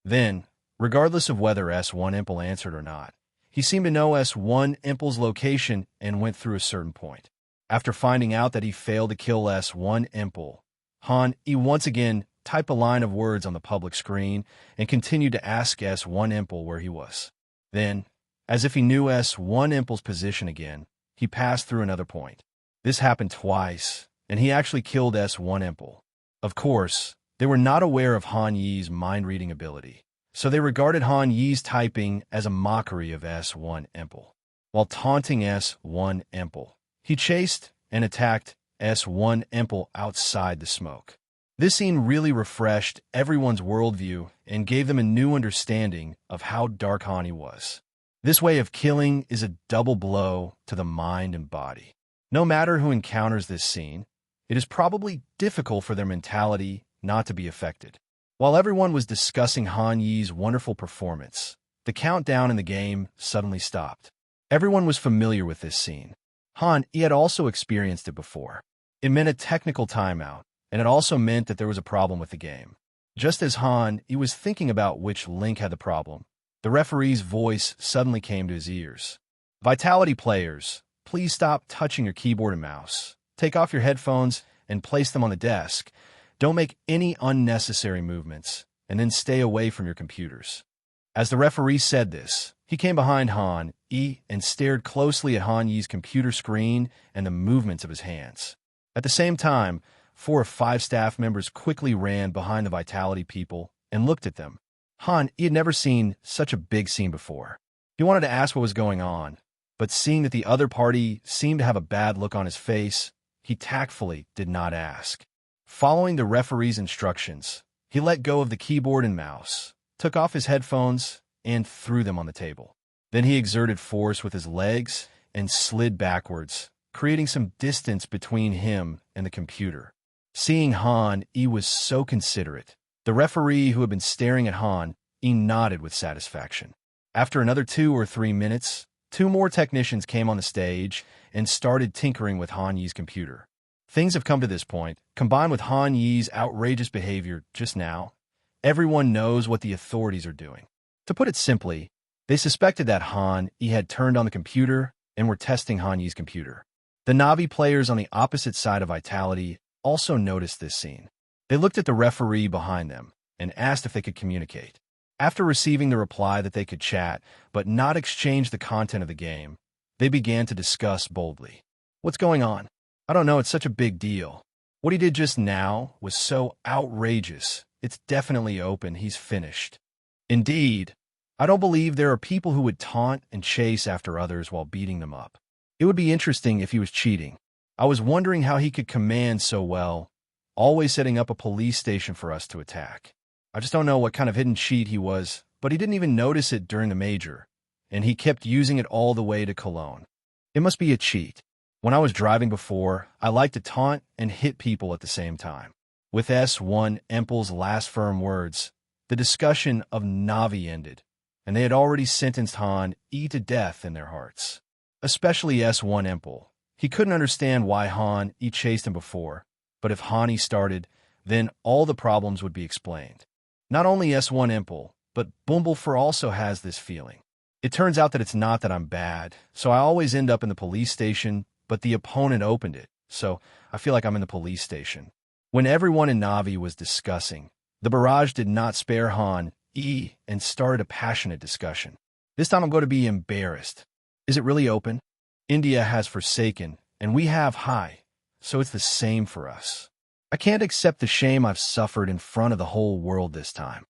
Then, regardless of whether S1 Imple answered or not, he seemed to know S1 Imple's location and went through a certain point. After finding out that he failed to kill S1 Imple, Han once again typed a line of words on the public screen and continued to ask S1 Imple where he was. Then, as if he knew S1 Imple's position again, he passed through another point. This happened twice, and he actually killed S1 Imple. Of course, they were not aware of Han Yi's mind-reading ability, so they regarded Han Yi's typing as a mockery of S1 Imple. While taunting S1 Imple, he chased and attacked S1 Imple outside the smoke. This scene really refreshed everyone's worldview and gave them a new understanding of how dark Han was. This way of killing is a double blow to the mind and body. No matter who encounters this scene, it is probably difficult for their mentality not to be affected. While everyone was discussing Han Yi's wonderful performance, the countdown in the game suddenly stopped. Everyone was familiar with this scene. Han had also experienced it before. It meant a technical timeout, and it also meant that there was a problem with the game. Just as Han was thinking about which link had the problem, the referee's voice suddenly came to his ears. Vitality players, please stop touching your keyboard and mouse. Take off your headphones and place them on the desk. Don't make any unnecessary movements, and then stay away from your computers. As the referee said this, he came behind Han and stared closely at Han Yi's computer screen and the movements of his hands. At the same time, 4 or 5 staff members quickly ran behind the Vitality people and looked at them. Han had never seen such a big scene before. He wanted to ask what was going on, but seeing that the other party seemed to have a bad look on his face, he tactfully did not ask. Following the referee's instructions, he let go of the keyboard and mouse, took off his headphones, and threw them on the table. Then he exerted force with his legs and slid backwards, creating some distance between him and the computer. Seeing Han, was so considerate. The referee, who had been staring at Han, nodded with satisfaction. After another 2 or 3 minutes, 2 more technicians came on the stage and started tinkering with Han Yi's computer. Things have come to this point, combined with Han Yi's outrageous behavior just now. Everyone knows what the authorities are doing. To put it simply, they suspected that Han had turned on the computer and were testing Han Yi's computer. The Na'Vi players on the opposite side of Vitality also noticed this scene. They looked at the referee behind them and asked if they could communicate. After receiving the reply that they could chat but not exchange the content of the game, they began to discuss boldly. What's going on? I don't know, it's such a big deal. What he did just now was so outrageous. It's definitely open, he's finished. Indeed, I don't believe there are people who would taunt and chase after others while beating them up. It would be interesting if he was cheating. I was wondering how he could command so well, always setting up a police station for us to attack. I just don't know what kind of hidden cheat he was, but he didn't even notice it during the major, and he kept using it all the way to Cologne. It must be a cheat. When I was driving before, I liked to taunt and hit people at the same time. With S1 Imple's last firm words, the discussion of Na'Vi ended, and they had already sentenced Han E to death in their hearts. Especially S1 Empel. He couldn't understand why Han E chased him before, but if Han E started, then all the problems would be explained. Not only S1 Empel, but Bumblefor also has this feeling. It turns out that it's not that I'm bad, so I always end up in the police station, but the opponent opened it, so I feel like I'm in the police station. When everyone in Na'vi was discussing, the barrage did not spare Han E and started a passionate discussion. This time I'm going to be embarrassed. Is it really open? India has Forsaken, and we have High, so it's the same for us. I can't accept the shame I've suffered in front of the whole world this time.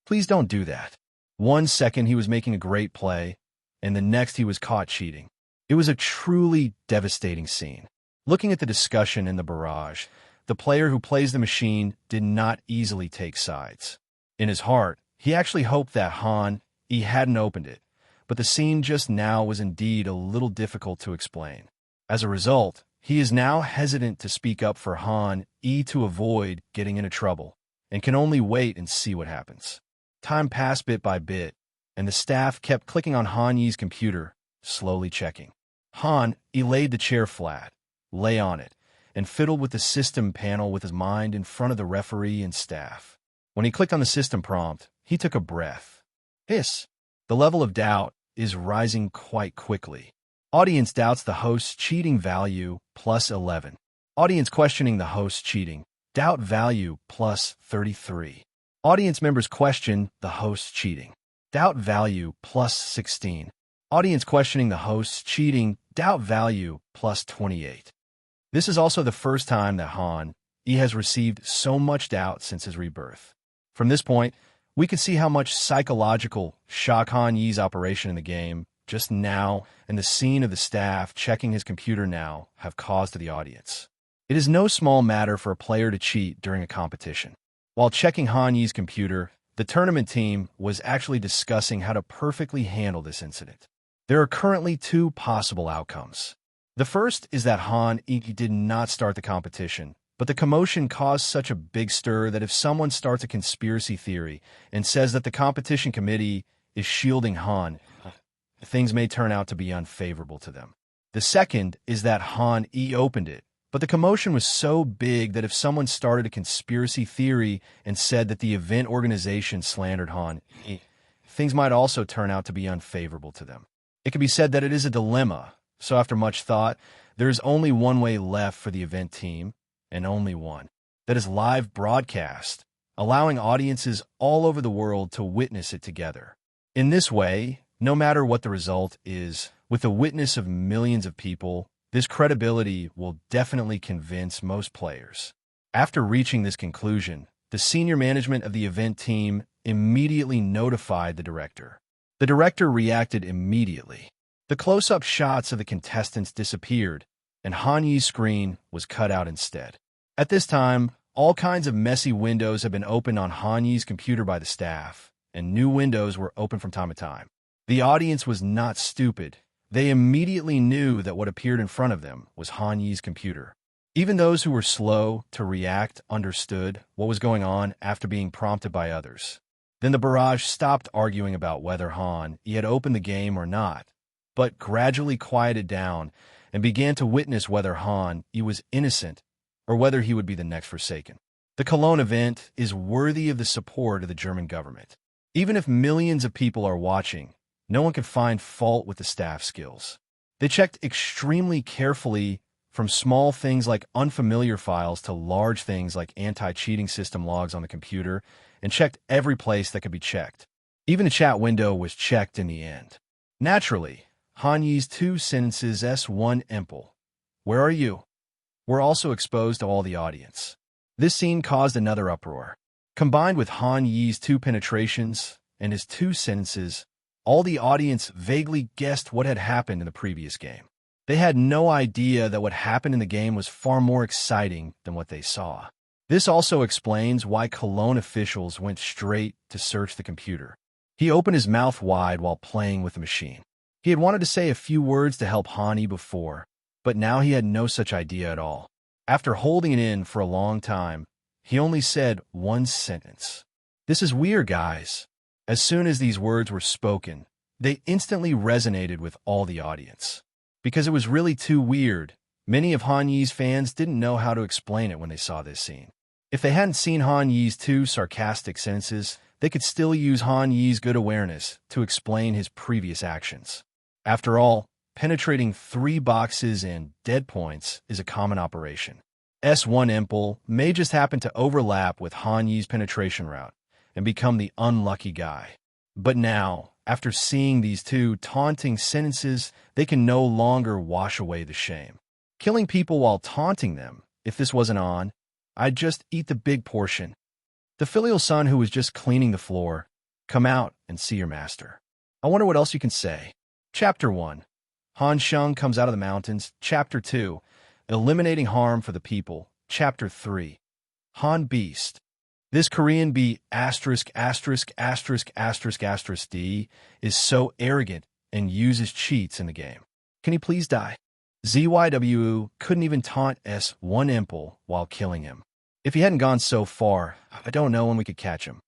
Please don't do that. 1 second he was making a great play, and the next he was caught cheating. It was a truly devastating scene. Looking at the discussion in the barrage, the player who plays the machine did not easily take sides. In his heart, he actually hoped that Han E hadn't opened it, but the scene just now was indeed a little difficult to explain. As a result, he is now hesitant to speak up for Han E to avoid getting into trouble, and can only wait and see what happens. Time passed bit by bit, and the staff kept clicking on Han Yi's computer, slowly checking. Han E laid the chair flat, lay on it, and fiddled with the system panel with his mind in front of the referee and staff. When he clicked on the system prompt, he took a breath. Hiss! The level of doubt is rising quite quickly. Audience doubts the host's cheating value, plus 11. Audience questioning the host's cheating, doubt value, plus 33. Audience members question the host's cheating, doubt value, plus 16. Audience questioning the host's cheating, doubt value, plus 28. This is also the first time that Han E has received so much doubt since his rebirth. From this point, we can see how much psychological shock Han Yi's operation in the game just now and the scene of the staff checking his computer now have caused to the audience. It is no small matter for a player to cheat during a competition. While checking Han Yi's computer, the tournament team was actually discussing how to perfectly handle this incident. There are currently 2 possible outcomes. The first is that Han E did not start the competition, but the commotion caused such a big stir that if someone starts a conspiracy theory and says that the competition committee is shielding Han, things may turn out to be unfavorable to them. The second is that Han E opened it, but the commotion was so big that if someone started a conspiracy theory and said that the event organization slandered Han E, things might also turn out to be unfavorable to them. It can be said that it is a dilemma, so after much thought, there is only one way left for the event team, and only one. That is live broadcast, allowing audiences all over the world to witness it together. In this way, no matter what the result is, with the witness of millions of people, this credibility will definitely convince most players. After reaching this conclusion, the senior management of the event team immediately notified the director. The director reacted immediately. The close-up shots of the contestants disappeared, and Han Yi's screen was cut out instead. At this time, all kinds of messy windows have been opened on Han Yi's computer by the staff, and new windows were opened from time to time. The audience was not stupid. They immediately knew that what appeared in front of them was Han Yi's computer. Even those who were slow to react understood what was going on after being prompted by others. Then the barrage stopped arguing about whether Han Yi had opened the game or not, but gradually quieted down and began to witness whether Han Yi was innocent or whether he would be the next Forsaken. The Cologne event is worthy of the support of the German government. Even if millions of people are watching, no one can find fault with the staff skills. They checked extremely carefully from small things like unfamiliar files to large things like anti-cheating system logs on the computer, and checked every place that could be checked. Even the chat window was checked in the end. Naturally, Han Yi's 2 sentences S1 Empel, "Where are you?" were also exposed to all the audience. This scene caused another uproar. Combined with Han Yi's 2 penetrations and his 2 sentences, all the audience vaguely guessed what had happened in the previous game. They had no idea that what happened in the game was far more exciting than what they saw. This also explains why Cologne officials went straight to search the computer. He opened his mouth wide while playing with the machine. He had wanted to say a few words to help Han Yi before, but now he had no such idea at all. After holding it in for a long time, he only said one sentence. "This is weird, guys. As soon as these words were spoken, they instantly resonated with all the audience. Because it was really too weird, many of Han Yi's fans didn't know how to explain it when they saw this scene. If they hadn't seen Han Yi's two sarcastic sentences, they could still use Han Yi's good awareness to explain his previous actions. After all, penetrating 3 boxes and dead points is a common operation. S1 Impel may just happen to overlap with Han Yi's penetration route and become the unlucky guy. But now, after seeing these two taunting sentences, they can no longer wash away the shame. Killing people while taunting them, if this wasn't on, I'd just eat the big portion. The filial son who was just cleaning the floor, come out and see your master. I wonder what else you can say. Chapter 1. Han Sheng comes out of the mountains. Chapter 2. Eliminating harm for the people. Chapter 3. Han Beast. This Korean B***************** D is so arrogant and uses cheats in the game. Can he please die? ZYWU couldn't even taunt S1 Impel while killing him. If he hadn't gone so far, I don't know when we could catch him.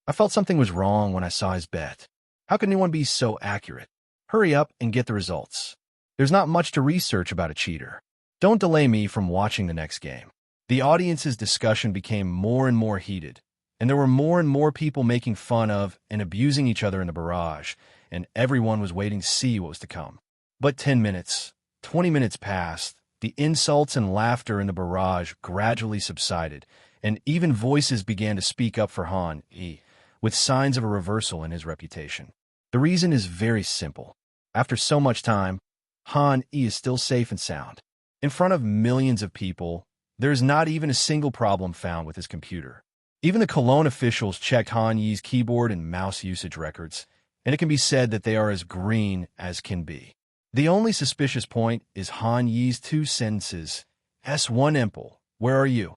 I felt something was wrong when I saw his bet. How could anyone be so accurate? Hurry up and get the results. There's not much to research about a cheater. Don't delay me from watching the next game. The audience's discussion became more and more heated, and there were more and more people making fun of and abusing each other in the barrage, and everyone was waiting to see what was to come. But 10 minutes, 20 minutes passed, the insults and laughter in the barrage gradually subsided, and even voices began to speak up for Han Yi, with signs of a reversal in his reputation. The reason is very simple. After so much time, Han Yi is still safe and sound. In front of millions of people, there is not even a single problem found with his computer. Even the Cologne officials checked Han Yi's keyboard and mouse usage records, and it can be said that they are as green as can be. The only suspicious point is Han Yi's two sentences, S1 Impel, where are you?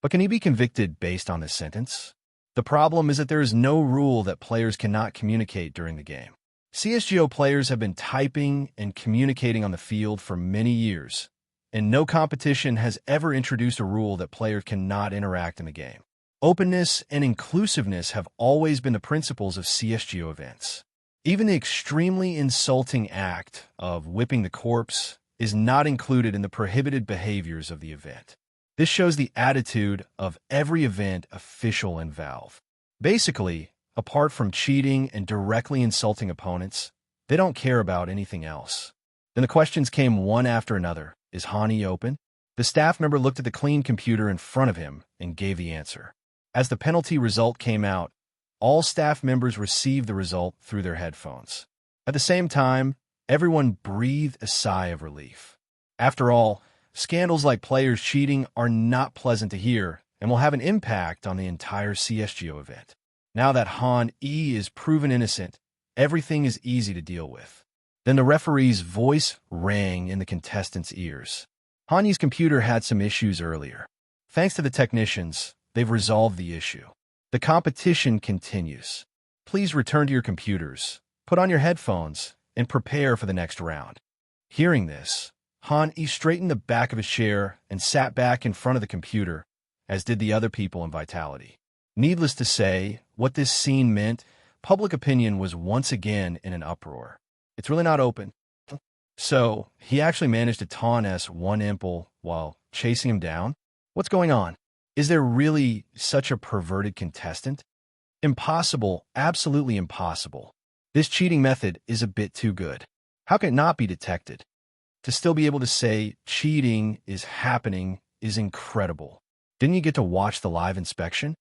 But can he be convicted based on this sentence? The problem is that there is no rule that players cannot communicate during the game. CSGO players have been typing and communicating on the field for many years, and no competition has ever introduced a rule that players cannot interact in the game. Openness and inclusiveness have always been the principles of CSGO events. Even the extremely insulting act of whipping the corpse is not included in the prohibited behaviors of the event. This shows the attitude of every event official in Valve. Basically, apart from cheating and directly insulting opponents, they don't care about anything else. Then the questions came one after another. Is Han Yi open? The staff member looked at the clean computer in front of him and gave the answer. As the penalty result came out, all staff members received the result through their headphones. At the same time, everyone breathed a sigh of relief. After all, scandals like players cheating are not pleasant to hear and will have an impact on the entire CSGO event. Now that Han Yi is proven innocent, everything is easy to deal with. Then the referee's voice rang in the contestants' ears. Han Yi's computer had some issues earlier. Thanks to the technicians, they've resolved the issue. The competition continues. Please return to your computers, put on your headphones, and prepare for the next round. Hearing this, Han Yi straightened the back of his chair and sat back in front of the computer, as did the other people in Vitality. Needless to say, what this scene meant, public opinion was once again in an uproar. It's really not open. So, he actually managed to taunt S1 Impel while chasing him down? What's going on? Is there really such a perverted contestant? Impossible, absolutely impossible. This cheating method is a bit too good. How can it not be detected? To still be able to say cheating is happening is incredible. Didn't you get to watch the live inspection?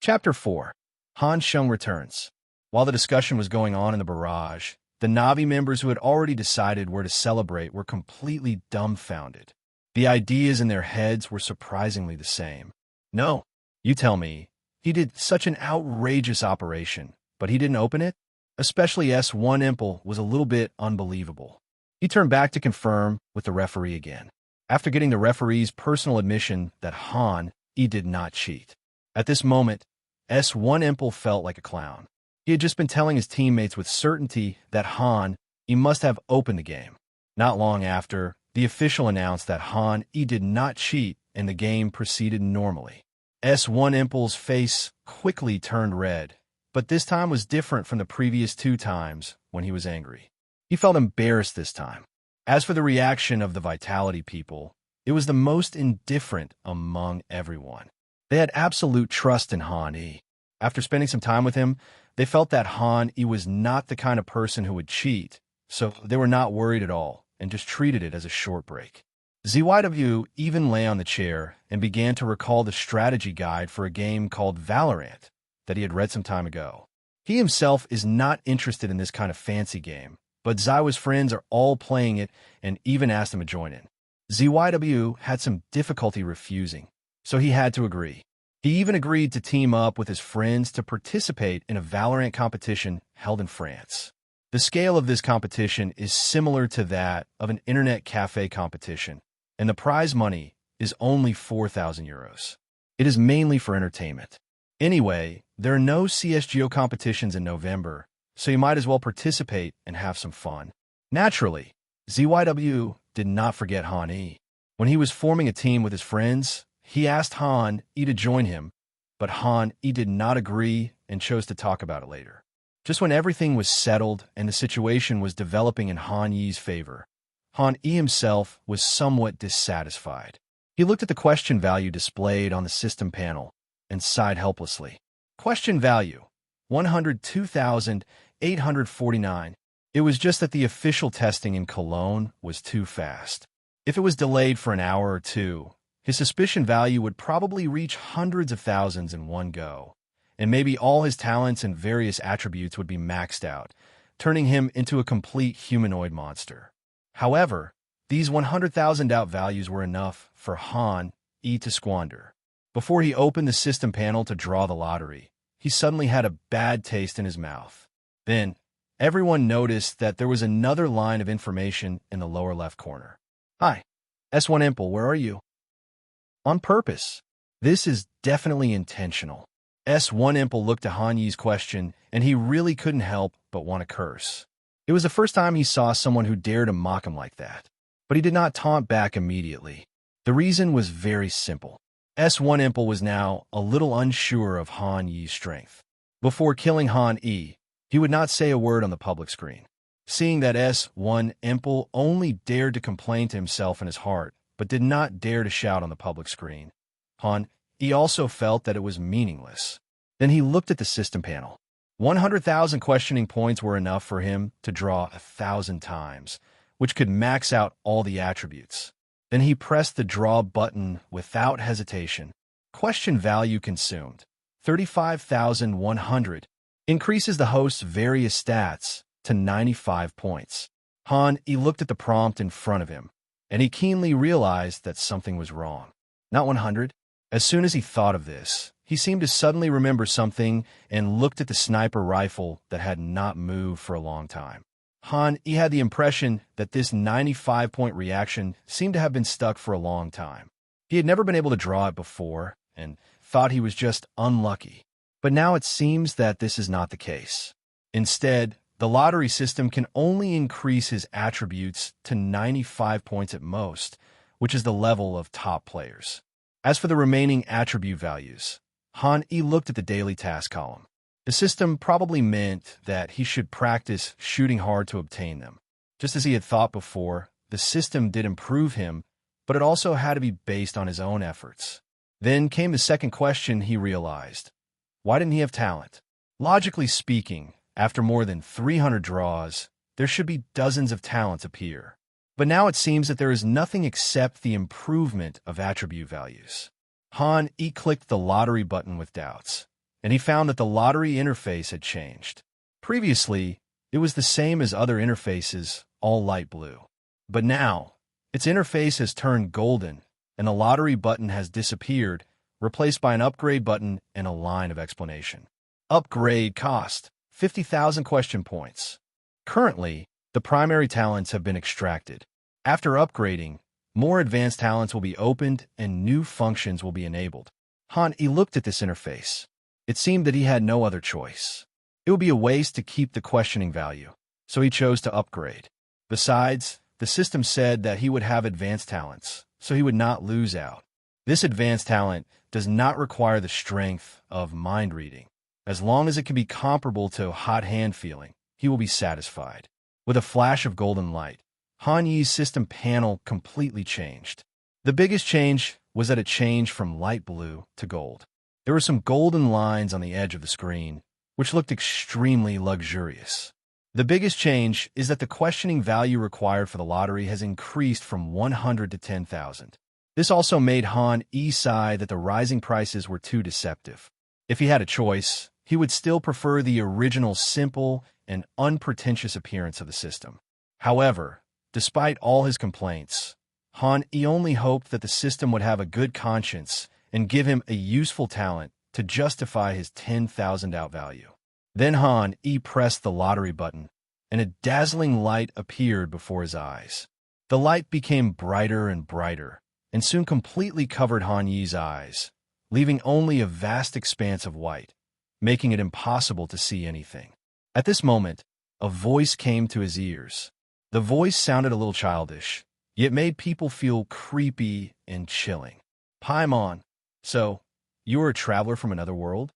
Chapter 4. Han Sheng returns. While the discussion was going on in the barrage, the Na'Vi members who had already decided where to celebrate were completely dumbfounded. The ideas in their heads were surprisingly the same. No, you tell me, he did such an outrageous operation, but he didn't open it? Especially S1 Impel was a little bit unbelievable. He turned back to confirm with the referee again, after getting the referee's personal admission that Han Yi did not cheat. At this moment, S1 Impel felt like a clown. He had just been telling his teammates with certainty that Han Yi must have opened the game. Not long after, the official announced that Han Yi did not cheat and the game proceeded normally. S1 Impel's face quickly turned red, but this time was different from the previous 2 times when he was angry. He felt embarrassed this time. As for the reaction of the Vitality people, it was the most indifferent among everyone. They had absolute trust in Han E. After spending some time with him, they felt that Han E was not the kind of person who would cheat, so they were not worried at all and just treated it as a short break. ZYW even lay on the chair and began to recall the strategy guide for a game called Valorant that he had read some time ago. He himself is not interested in this kind of fancy game, but Zywa's friends are all playing it and even asked him to join in. ZYW had some difficulty refusing, so he had to agree. He even agreed to team up with his friends to participate in a Valorant competition held in France. The scale of this competition is similar to that of an internet cafe competition, and the prize money is only 4,000 euros. It is mainly for entertainment. Anyway, there are no CSGO competitions in November, so you might as well participate and have some fun. Naturally, ZYW did not forget Han E. When he was forming a team with his friends, he asked Han E to join him, but Han E did not agree and chose to talk about it later. Just when everything was settled and the situation was developing in Han Yi's favor, Han E himself was somewhat dissatisfied. He looked at the question value displayed on the system panel and sighed helplessly. Question value, 102,849. It was just that the official testing in Cologne was too fast. If it was delayed for an hour or two, his suspicion value would probably reach hundreds of thousands in one go, and maybe all his talents and various attributes would be maxed out, turning him into a complete humanoid monster. However, these 100,000 out values were enough for Han E to squander. Before he opened the system panel to draw the lottery, he suddenly had a bad taste in his mouth. Then, everyone noticed that there was another line of information in the lower left corner. Hi, S1 Imple, where are you? On purpose. This is definitely intentional. S1 Imple looked at Han Yi's question, and he really couldn't help but want to curse. It was the first time he saw someone who dared to mock him like that. But he did not taunt back immediately. The reason was very simple. S1 Imple was now a little unsure of Han Yi's strength. Before killing Han E, he would not say a word on the public screen. Seeing that S1 Imple only dared to complain to himself in his heart, but did not dare to shout on the public screen, Han E also felt that it was meaningless. Then he looked at the system panel. 100,000 questioning points were enough for him to draw 1,000 times, which could max out all the attributes. Then he pressed the draw button without hesitation. Question value consumed, 35,100. Increases the host's various stats to 95 points. Han E looked at the prompt in front of him, and he keenly realized that something was wrong. Not 100. As soon as he thought of this, he seemed to suddenly remember something and looked at the sniper rifle that had not moved for a long time. Han E had the impression that this 95-point reaction seemed to have been stuck for a long time. He had never been able to draw it before and thought he was just unlucky. But now it seems that this is not the case. Instead, the lottery system can only increase his attributes to 95 points at most, which is the level of top players. As for the remaining attribute values, Han E looked at the daily task column. The system probably meant that he should practice shooting hard to obtain them. Just as he had thought before, the system did improve him, but it also had to be based on his own efforts. Then came the second question he realized. Why didn't he have talent? Logically speaking, after more than 300 draws, there should be dozens of talents appear. But now it seems that there is nothing except the improvement of attribute values. Han E clicked the lottery button with doubts, and he found that the lottery interface had changed. Previously, it was the same as other interfaces, all light blue. But now, its interface has turned golden, and the lottery button has disappeared, replaced by an upgrade button and a line of explanation. Upgrade cost 50,000 question points. Currently, the primary talents have been extracted. After upgrading, more advanced talents will be opened and new functions will be enabled. Han E looked at this interface. It seemed that he had no other choice. It would be a waste to keep the questioning value, so he chose to upgrade. Besides, the system said that he would have advanced talents, so he would not lose out. This advanced talent does not require the strength of mind reading. As long as it can be comparable to hot hand feeling, he will be satisfied. With a flash of golden light, Han Yi's system panel completely changed. The biggest change was that it changed from light blue to gold. There were some golden lines on the edge of the screen, which looked extremely luxurious. The biggest change is that the questioning value required for the lottery has increased from 100 to 10,000. This also made Han Yi sigh that the rising prices were too deceptive. If he had a choice, he would still prefer the original simple and unpretentious appearance of the system. However, despite all his complaints, Han Yi only hoped that the system would have a good conscience and give him a useful talent to justify his 10,000 outvalue. Then Han Yi pressed the lottery button, and a dazzling light appeared before his eyes. The light became brighter and brighter, and soon completely covered Han Yi's eyes, leaving only a vast expanse of white, making it impossible to see anything. At this moment, a voice came to his ears. The voice sounded a little childish, yet made people feel creepy and chilling. Paimon, so, you are a traveler from another world?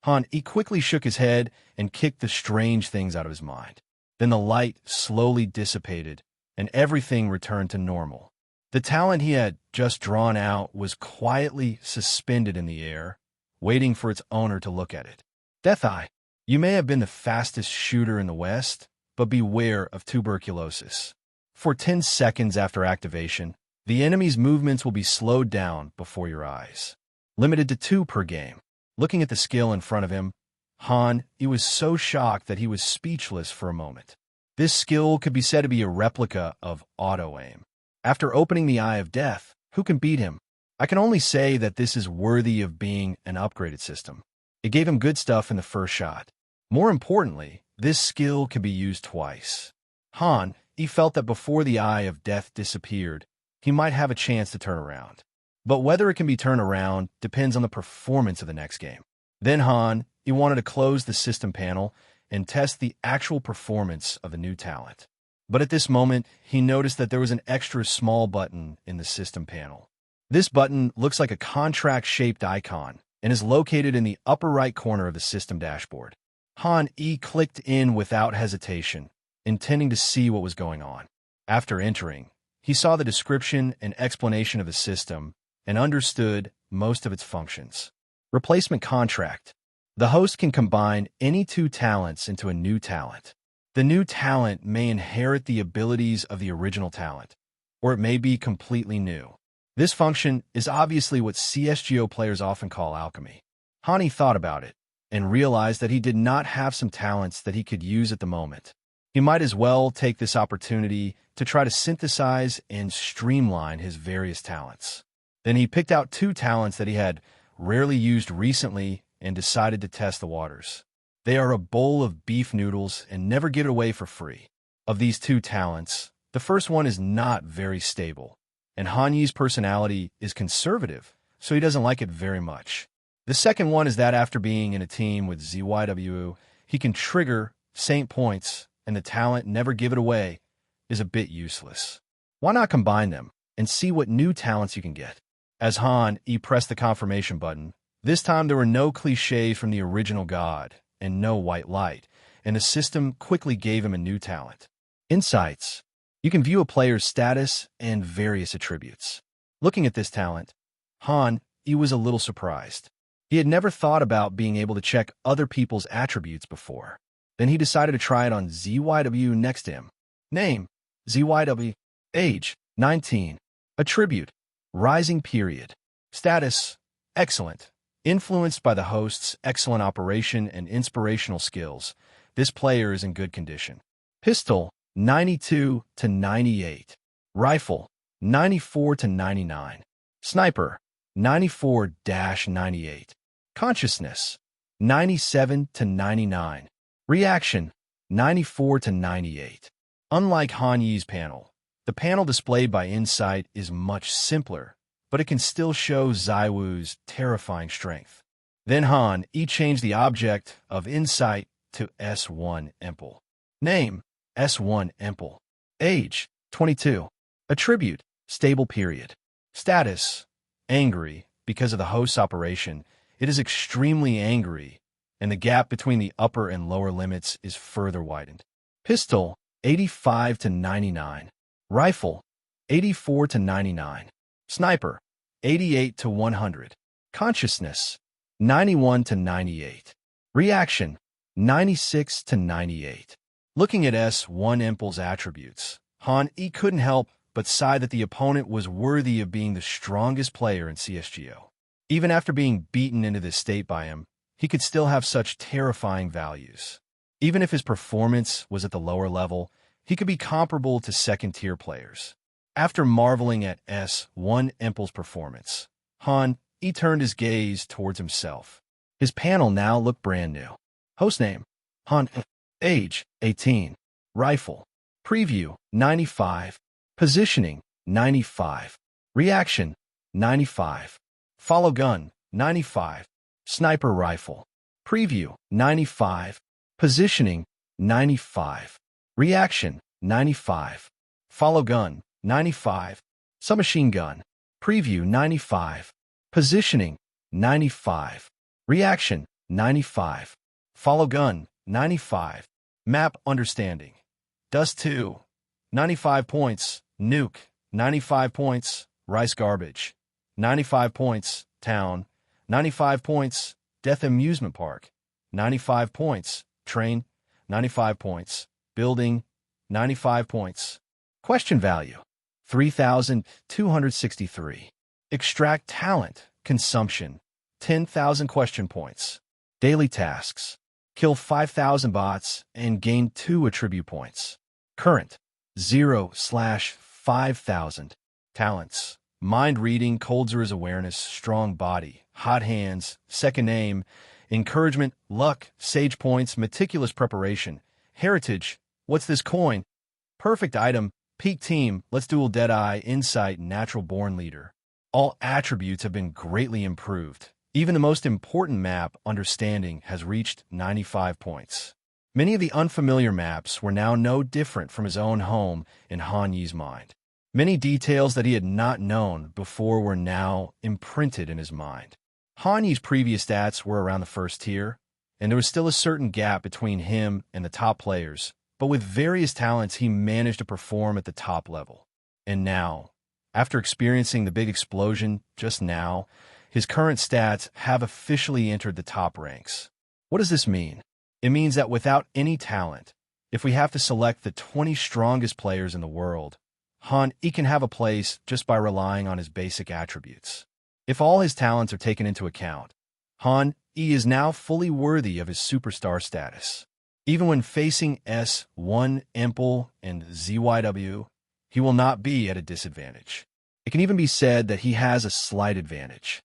Han Yi quickly shook his head and kicked the strange things out of his mind. Then the light slowly dissipated, and everything returned to normal. The talent he had just drawn out was quietly suspended in the air, waiting for its owner to look at it. Death Eye, you may have been the fastest shooter in the West, but beware of tuberculosis. For 10 seconds after activation, the enemy's movements will be slowed down before your eyes. Limited to 2 per game. Looking at the skill in front of him, Han Yi was so shocked that he was speechless for a moment. This skill could be said to be a replica of auto-aim. After opening the Eye of Death, who can beat him? I can only say that this is worthy of being an upgraded system. It gave him good stuff in the first shot. More importantly, this skill can be used twice. Han Yi felt that before the Eye of Death disappeared, he might have a chance to turn around. But whether it can be turned around depends on the performance of the next game. Then Han Yi wanted to close the system panel and test the actual performance of the new talent. But at this moment, he noticed that there was an extra small button in the system panel. This button looks like a contract-shaped icon and is located in the upper right corner of the system dashboard. Han Yi clicked in without hesitation, intending to see what was going on. After entering, he saw the description and explanation of the system and understood most of its functions. Replacement contract. The host can combine any 2 talents into a new talent. The new talent may inherit the abilities of the original talent, or it may be completely new. This function is obviously what CSGO players often call alchemy. Han Yi thought about it and realized that he did not have some talents that he could use at the moment. He might as well take this opportunity to try to synthesize and streamline his various talents. Then he picked out 2 talents that he had rarely used recently and decided to test the waters. They are a bowl of beef noodles and never give it away for free. Of these 2 talents, the first one is not very stable, and Han Yi's personality is conservative, so he doesn't like it very much. The second one is that after being in a team with ZYW, he can trigger Saint points, and the talent never give it away is a bit useless. Why not combine them and see what new talents you can get? As Han Yi pressed the confirmation button, this time there were no cliches from the original god and no white light, and the system quickly gave him a new talent. Insights. You can view a player's status and various attributes. Looking at this talent, Han Yi was a little surprised. He had never thought about being able to check other people's attributes before. Then he decided to try it on ZYW next to him. Name, ZYW. Age, 19. Attribute, rising period. Status, excellent. Influenced by the host's excellent operation and inspirational skills, this player is in good condition. Pistol, 92 to 98. Rifle, 94 to 99. Sniper, 94-98. Consciousness, 97 to 99. Reaction, 94 to 98. Unlike Han Yi's panel, the panel displayed by Insight is much simpler, but it can still show ZywOo's terrifying strength. Then Han Yi changed the object of Insight to S1 Emple. Name, S1 Emple. Age, 22. Attribute, stable period. Status, angry. Because of the host's operation, it is extremely angry and the gap between the upper and lower limits is further widened. Pistol, 85 to 99. Rifle, 84 to 99. Sniper, 88 to 100. Consciousness, 91 to 98. Reaction, 96 to 98. Looking at S1 Impul's attributes, Han E couldn't help but sigh that the opponent was worthy of being the strongest player in CSGO. Even after being beaten into this state by him, he could still have such terrifying values. Even if his performance was at the lower level, he could be comparable to second-tier players. After marveling at S1 Impul's performance, Han E turned his gaze towards himself. His panel now looked brand new. Hostname, Han E. Age, 18. Rifle. Preview, 95. Positioning, 95. Reaction, 95. Follow gun, 95. Sniper rifle. Preview, 95. Positioning, 95. Reaction, 95. Follow gun, 95. Submachine gun. Preview, 95. Positioning, 95. Reaction, 95. Follow gun, 95. Map understanding. Dust 2. 95 points. Nuke, 95 points. Rice garbage, 95 points. Town, 95 points. Death amusement park, 95 points. Train, 95 points. Building, 95 points. Question value, 3,263. Extract talent, consumption, 10,000 question points. Daily tasks, kill 5,000 bots and gain 2 attribute points. Current, 0/5,000. Talents, mind reading, cold Zera's awareness, strong body, hot hands, second aim, encouragement, luck, sage points, meticulous preparation, heritage, what's this coin, perfect item, peak team, let's duel Deadeye, insight, natural born leader. All attributes have been greatly improved. Even the most important map, understanding, has reached 95 points. Many of the unfamiliar maps were now no different from his own home in Han Yi's mind. Many details that he had not known before were now imprinted in his mind. Han Yi's previous stats were around the first tier, and there was still a certain gap between him and the top players, but with various talents he managed to perform at the top level. And now, after experiencing the big explosion just now, his current stats have officially entered the top ranks. What does this mean? It means that without any talent, if we have to select the 20 strongest players in the world, Han E can have a place just by relying on his basic attributes. If all his talents are taken into account, Han E is now fully worthy of his superstar status. Even when facing S1 Impel and ZYW, he will not be at a disadvantage. It can even be said that he has a slight advantage.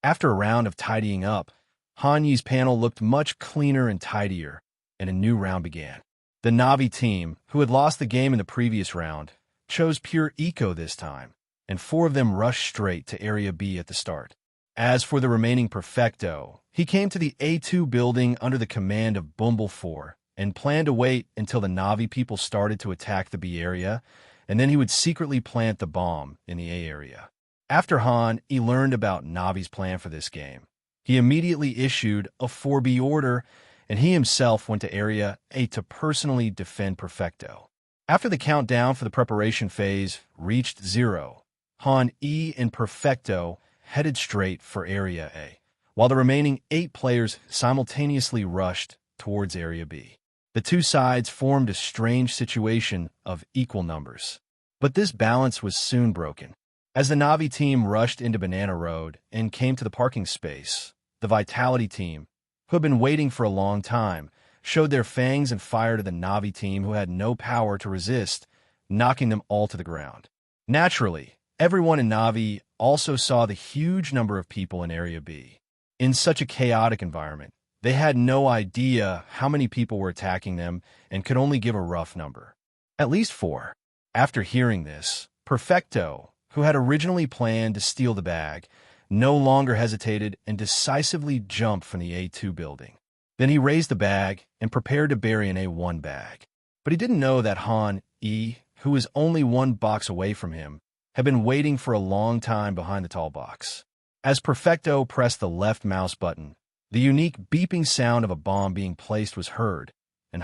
After a round of tidying up, Han Yi's panel looked much cleaner and tidier, and a new round began. The Na'Vi team, who had lost the game in the previous round, chose pure eco this time, and 4 of them rushed straight to Area B at the start. As for the remaining Perfecto, he came to the A2 building under the command of Bumble4 and planned to wait until the Na'Vi people started to attack the B area, and then he would secretly plant the bomb in the A area. After Han E learned about Na'Vi's plan for this game, he immediately issued a 4B order, and he himself went to Area A to personally defend Perfecto. After the countdown for the preparation phase reached 0, Han E and Perfecto headed straight for Area A, while the remaining 8 players simultaneously rushed towards Area B. The two sides formed a strange situation of equal numbers. But this balance was soon broken. As the Na'Vi team rushed into Banana Road and came to the parking space, the Vitality team, who had been waiting for a long time, showed their fangs and fired at the Na'Vi team who had no power to resist, knocking them all to the ground. Naturally, everyone in Na'Vi also saw the huge number of people in Area B. In such a chaotic environment, they had no idea how many people were attacking them and could only give a rough number. At least 4. After hearing this, Perfecto, who had originally planned to steal the bag, no longer hesitated and decisively jumped from the A2 building. Then he raised the bag and prepared to bury an A1 bag. But he didn't know that Han E, who was only 1 box away from him, had been waiting for a long time behind the tall box. As Perfecto pressed the left mouse button, The unique beeping sound of a bomb being placed was heard, and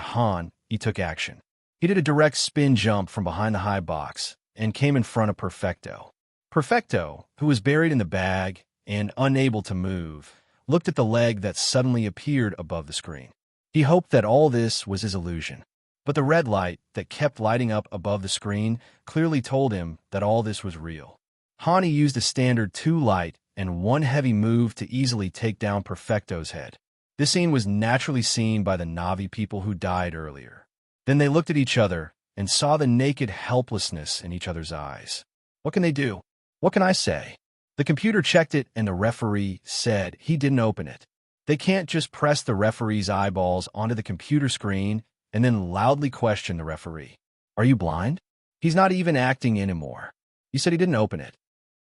he took action. He did a direct spin jump from behind the high box and came in front of Perfecto. Perfecto, who was buried in the bag and unable to move, looked at the leg that suddenly appeared above the screen. He hoped that all this was his illusion. But the red light that kept lighting up above the screen clearly told him that all this was real. Hani used a standard 2 light and 1 heavy move to easily take down Perfecto's head. This scene was naturally seen by the Na'vi people who died earlier. Then they looked at each other and saw the naked helplessness in each other's eyes. What can they do? What can I say? The computer checked it and the referee said he didn't open it. They can't just press the referee's eyeballs onto the computer screen and then loudly question the referee. Are you blind? He's not even acting anymore. You said he didn't open it.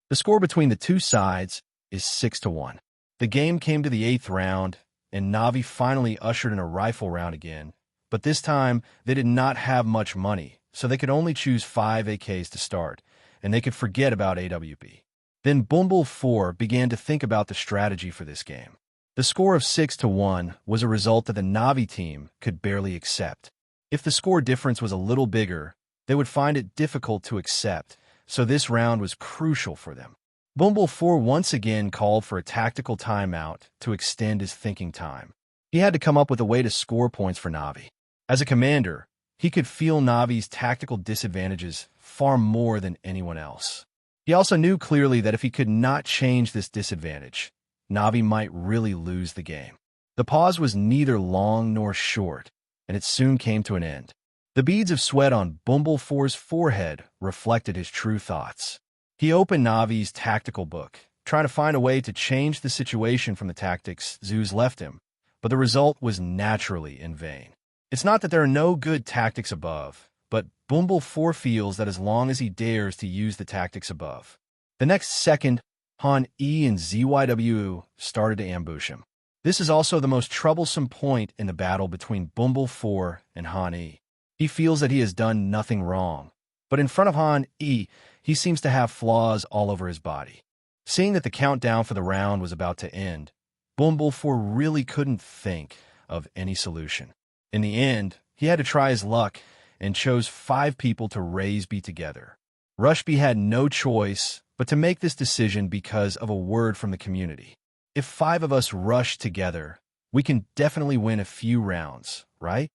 The score between the two sides is 6-1. The game came to the 8th round, and Na'vi finally ushered in a rifle round again, but this time they did not have much money, so they could only choose 5 AKs to start, and they could forget about AWP. Then Bumble 4 began to think about the strategy for this game. The score of 6-1 was a result that the Na'vi team could barely accept. If the score difference was a little bigger, they would find it difficult to accept, so this round was crucial for them. Bumble 4 once again called for a tactical timeout to extend his thinking time. He had to come up with a way to score points for Na'vi. As a commander, he could feel Na'vi's tactical disadvantages far more than anyone else. He also knew clearly that if he could not change this disadvantage, Na'vi might really lose the game. The pause was neither long nor short, and it soon came to an end. The beads of sweat on Bumble 4's forehead reflected his true thoughts. He opened Na'vi's tactical book, trying to find a way to change the situation from the tactics Zeus left him, but the result was naturally in vain. It's not that there are no good tactics above, but Bumble 4 feels that as long as he dares to use the tactics above. The next second, Han E and ZYW started to ambush him. This is also the most troublesome point in the battle between Bumble 4 and Han E. He feels that he has done nothing wrong, but in front of Han E, he seems to have flaws all over his body. Seeing that the countdown for the round was about to end, Bumble 4 really couldn't think of any solution. In the end, he had to try his luck and chose 5 people to raise B together. Rushby had no choice but to make this decision because of a word from the community. If 5 of us rush together, we can definitely win a few rounds, right?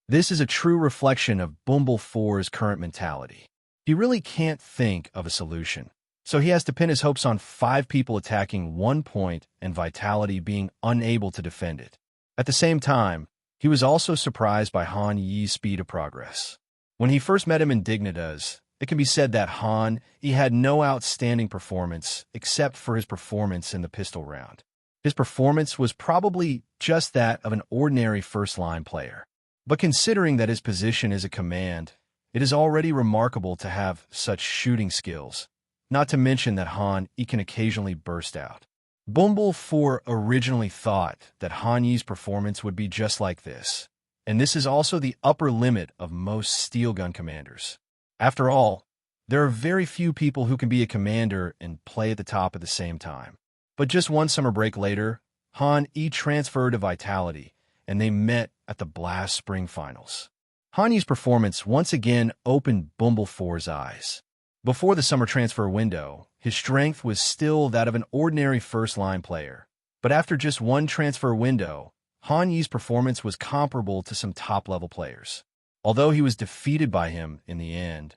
This is a true reflection of Bumble 4's current mentality. He really can't think of a solution, so he has to pin his hopes on 5 people attacking 1 point and Vitality being unable to defend it. At the same time, he was also surprised by Han Yi's speed of progress. When he first met him in Dignitas, it can be said that Han Yi had no outstanding performance except for his performance in the pistol round. His performance was probably just that of an ordinary first-line player. But considering that his position is a command, it is already remarkable to have such shooting skills, not to mention that Han Yi can occasionally burst out. Bumble 4 originally thought that Han Yi's performance would be just like this, and this is also the upper limit of most steel gun commanders. After all, there are very few people who can be a commander and play at the top at the same time. But just one summer break later, Han Yi transferred to Vitality, and they met at the Blast Spring Finals. Han Yi's performance once again opened Bumble 4's eyes. Before the summer transfer window, his strength was still that of an ordinary first-line player. But after just one transfer window, Han Yi's performance was comparable to some top-level players. Although he was defeated by him in the end,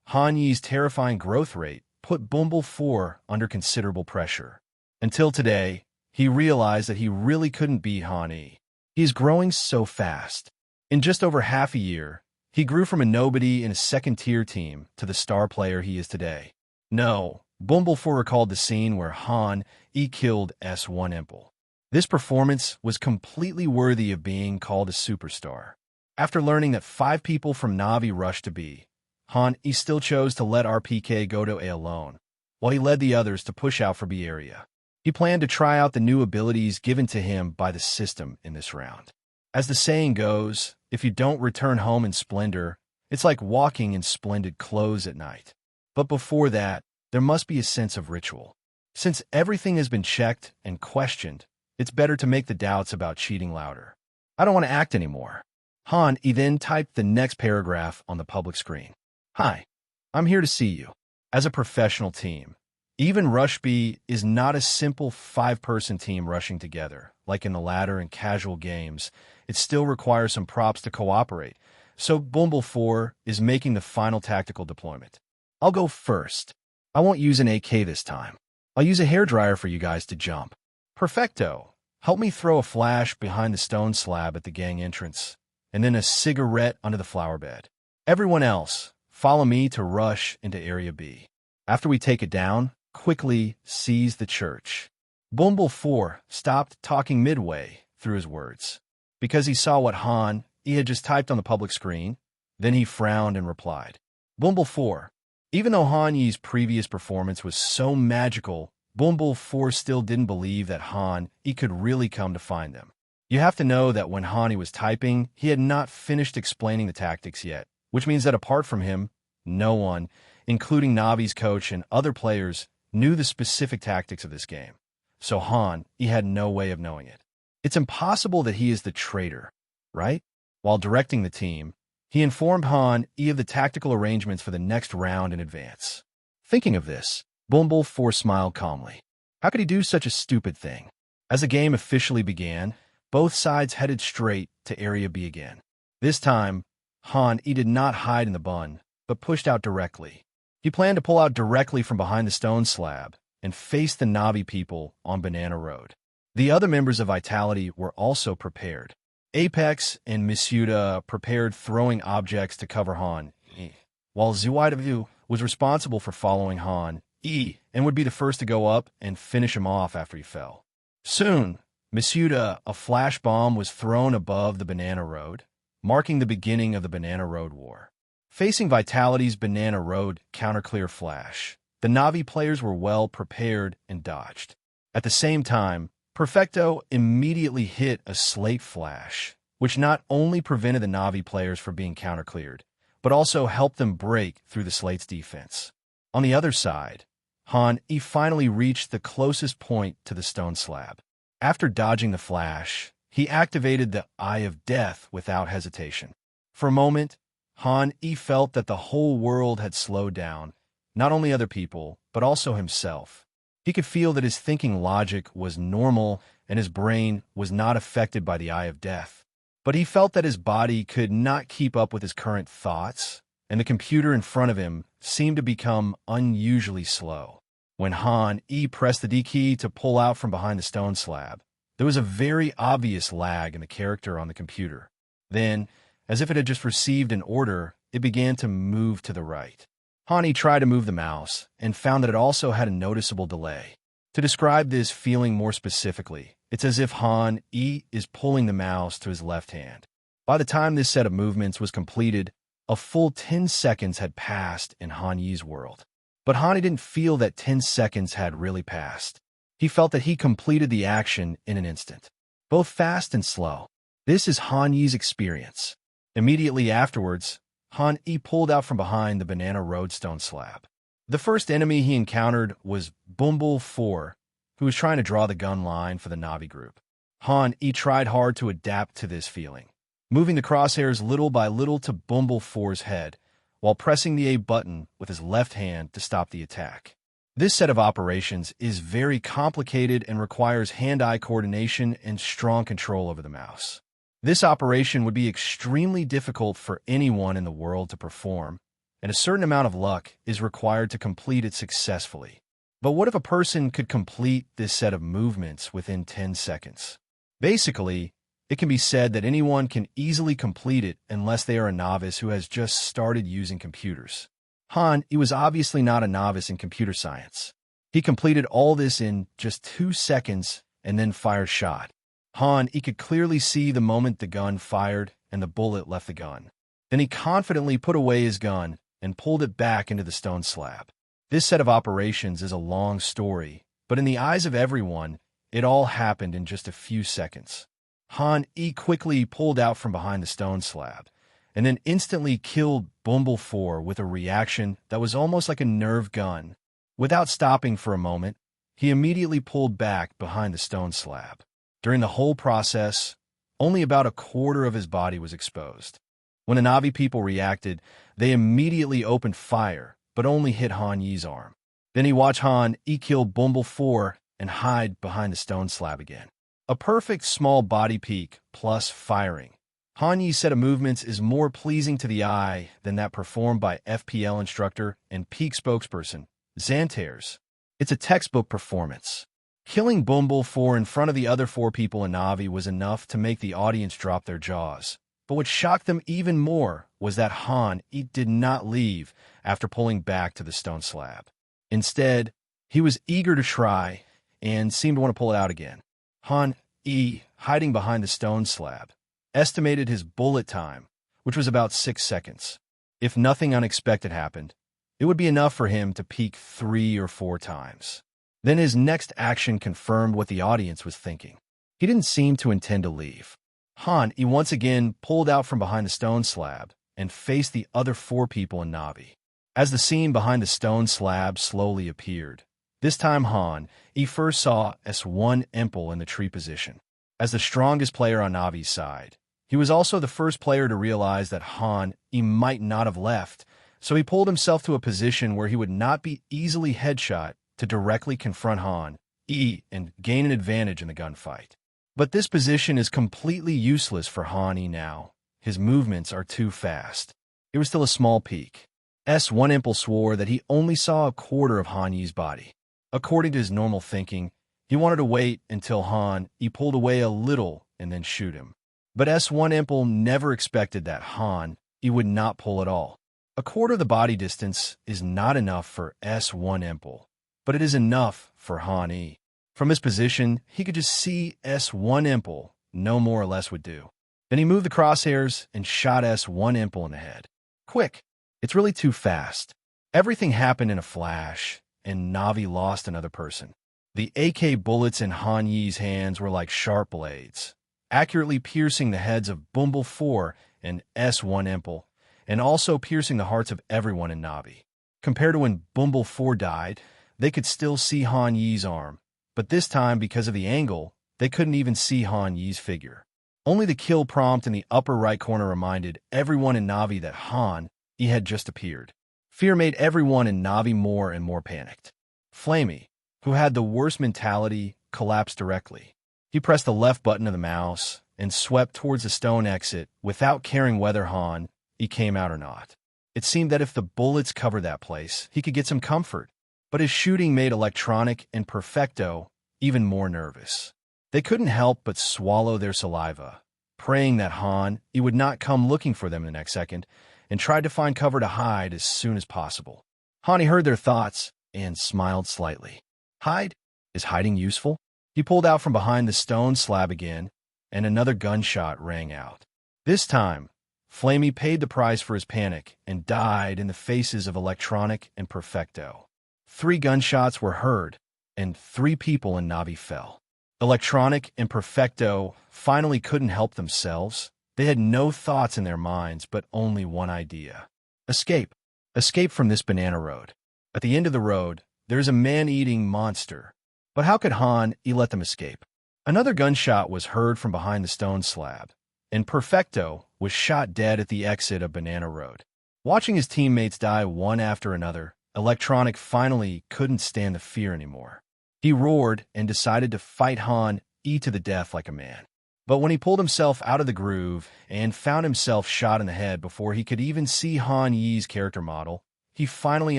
Han Yi's terrifying growth rate put Bumble 4 under considerable pressure. Until today, he realized that he really couldn't beat Han Yi. He is growing so fast. In just over half a year, he grew from a nobody in a second-tier team to the star player he is today. No, Bumble 4 recalled the scene where Han Yi killed S1 Impel. This performance was completely worthy of being called a superstar. After learning that 5 people from Na'vi rushed to B, Han Yi still chose to let RPK go to A alone, while he led the others to push out for B area. He planned to try out the new abilities given to him by the system in this round. As the saying goes, if you don't return home in splendor, it's like walking in splendid clothes at night. But before that, there must be a sense of ritual. Since everything has been checked and questioned, It's better to make the doubts about cheating louder. I don't want to act anymore. Han E then typed the next paragraph on the public screen. Hi, I'm here to see you. As a professional team, even Rush B is not a simple 5-person team rushing together, like in the ladder and casual games. It still requires some props to cooperate. So Bumble 4 is making the final tactical deployment. I'll go first. I won't use an AK this time. I'll use a hairdryer for you guys to jump. Perfecto. Help me throw a flash behind the stone slab at the gang entrance, and then a cigarette under the flower bed. Everyone else, follow me to rush into Area B. After we take it down, quickly seize the church. Bumble 4 stopped talking midway through his words, because he saw what Han E had just typed on the public screen. Then he frowned and replied. Bumble 4. Even though Han Yi's previous performance was so magical, Bumble 4 still didn't believe that Han E could really come to find them. You have to know that when Han E was typing, he had not finished explaining the tactics yet, which means that apart from him, no one, including Navi's coach and other players, knew the specific tactics of this game. So Han E had no way of knowing it. It's impossible that he is the traitor, right? While directing the team, he informed Han E of the tactical arrangements for the next round in advance. Thinking of this, Bumble 4 smiled calmly. How could he do such a stupid thing? As the game officially began, both sides headed straight to Area B again. This time, Han E did not hide in the bun, but pushed out directly. He planned to pull out directly from behind the stone slab and face the Navi people on Banana Road. The other members of Vitality were also prepared. Apex and Misuda prepared throwing objects to cover Han E, while Zuidavu was responsible for following Han E and would be the first to go up and finish him off after he fell. Soon, Misuda, a flash bomb was thrown above the Banana Road, marking the beginning of the Banana Road War. Facing Vitality's Banana Road counter-clear flash, the Navi players were well prepared and dodged. At the same time, Perfecto immediately hit a slate flash, which not only prevented the Navi players from being counter-cleared, but also helped them break through the slate's defense. On the other side, Han E finally reached the closest point to the stone slab. After dodging the flash, he activated the Eye of Death without hesitation. For a moment, Han E felt that the whole world had slowed down, not only other people, but also himself. He could feel that his thinking logic was normal and his brain was not affected by the Eye of Death. But he felt that his body could not keep up with his current thoughts, and the computer in front of him seemed to become unusually slow. When Han E pressed the D key to pull out from behind the stone slab, there was a very obvious lag in the character on the computer. Then, as if it had just received an order, it began to move to the right. Han E tried to move the mouse and found that it also had a noticeable delay. To describe this feeling more specifically, it's as if Han E is pulling the mouse to his left hand. By the time this set of movements was completed, a full 10 seconds had passed in Han Yi's world. But Han E didn't feel that 10 seconds had really passed. He felt that he completed the action in an instant, both fast and slow. This is Han Yi's experience. Immediately afterwards, Han E pulled out from behind the Banana Road stone slab. The first enemy he encountered was Bumble 4, who was trying to draw the gun line for the Navi group. Han E tried hard to adapt to this feeling, moving the crosshairs little by little to Bumble 4's head, while pressing the A button with his left hand to stop the attack. This set of operations is very complicated and requires hand-eye coordination and strong control over the mouse. This operation would be extremely difficult for anyone in the world to perform, and a certain amount of luck is required to complete it successfully. But what if a person could complete this set of movements within 10 seconds? Basically, it can be said that anyone can easily complete it unless they are a novice who has just started using computers. Han E was obviously not a novice in computer science. He completed all this in just 2 seconds and then fired shot. Han E could clearly see the moment the gun fired and the bullet left the gun. Then he confidently put away his gun and pulled it back into the stone slab. This set of operations is a long story, but in the eyes of everyone, it all happened in just a few seconds. Han E quickly pulled out from behind the stone slab, and then instantly killed Bumble 4 with a reaction that was almost like a nerve gun. Without stopping for a moment, he immediately pulled back behind the stone slab. During the whole process, only about a quarter of his body was exposed. When the Na'vi people reacted, they immediately opened fire, but only hit Han Yi's arm. Then he watched Han Yi kill Bumble 4 and hide behind the stone slab again. A perfect small body peek plus firing. Han Yi's set of movements is more pleasing to the eye than that performed by FPL instructor and peak spokesperson, Xantares. It's a textbook performance. Killing Bumble 4 in front of the other 4 people in Na'vi was enough to make the audience drop their jaws. But what shocked them even more was that Han Yi did not leave after pulling back to the stone slab. Instead, he was eager to try and seemed to want to pull it out again. Han Yi, hiding behind the stone slab, estimated his bullet time, which was about 6 seconds. If nothing unexpected happened, it would be enough for him to peek 3 or 4 times. Then his next action confirmed what the audience was thinking. He didn't seem to intend to leave. Han Yi once again pulled out from behind the stone slab and faced the other 4 people in Na'vi. As the scene behind the stone slab slowly appeared, this time Han Yi first saw S1 Impel in the tree position. As the strongest player on Na'vi's side, he was also the first player to realize that Han Yi might not have left, so he pulled himself to a position where he would not be easily headshot to directly confront Han Yi and gain an advantage in the gunfight. But this position is completely useless for Han Yi now. His movements are too fast. It was still a small peek. S1 Impel swore that he only saw a quarter of Han Yi's body. According to his normal thinking, he wanted to wait until Han Yi pulled away a little and then shoot him. But S1 Impel never expected that Han Yi would not pull at all. A quarter of the body distance is not enough for S1 Impel, but it is enough for Han Yi. From his position, he could just see S1 Impel, no more or less would do. Then he moved the crosshairs and shot S1 Impel in the head. Quick! It's really too fast. Everything happened in a flash, and Na'vi lost another person. The AK bullets in Han Yi's hands were like sharp blades, accurately piercing the heads of Bumble 4 and S1 Impel, and also piercing the hearts of everyone in Na'vi. Compared to when Bumble 4 died, they could still see Han Yi's arm, but this time, because of the angle, they couldn't even see Han Yi's figure. Only the kill prompt in the upper right corner reminded everyone in Na'vi that Han Yi had just appeared. Fear made everyone in Na'vi more and more panicked. Flamey, who had the worst mentality, collapsed directly. He pressed the left button of the mouse and swept towards the stone exit without caring whether Han Yi came out or not. It seemed that if the bullets covered that place, he could get some comfort. But his shooting made Electronic and Perfecto even more nervous. They couldn't help but swallow their saliva, praying that Han Yi would not come looking for them the next second, and tried to find cover to hide as soon as possible. Han Yi heard their thoughts and smiled slightly. Hide? Is hiding useful? He pulled out from behind the stone slab again, and another gunshot rang out. This time, Flamey paid the price for his panic and died in the faces of Electronic and Perfecto. 3 gunshots were heard, and 3 people in Na'vi fell. Electronic and Perfecto finally couldn't help themselves. They had no thoughts in their minds, but only one idea. Escape. Escape from this banana road. At the end of the road, there's a man-eating monster. But how could Han Yi let them escape? Another gunshot was heard from behind the stone slab, and Perfecto was shot dead at the exit of Banana Road. Watching his teammates die one after another, Electronic finally couldn't stand the fear anymore. He roared and decided to fight Han Yi to the death like a man. But when he pulled himself out of the groove and found himself shot in the head before he could even see Han Yi's character model, he finally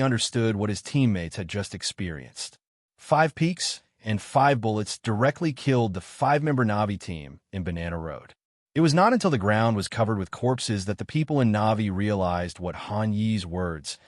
understood what his teammates had just experienced. 5 peeks and 5 bullets directly killed the 5-member Na'vi team in Banana Road. It was not until the ground was covered with corpses that the people in Na'vi realized what Han Yi's words,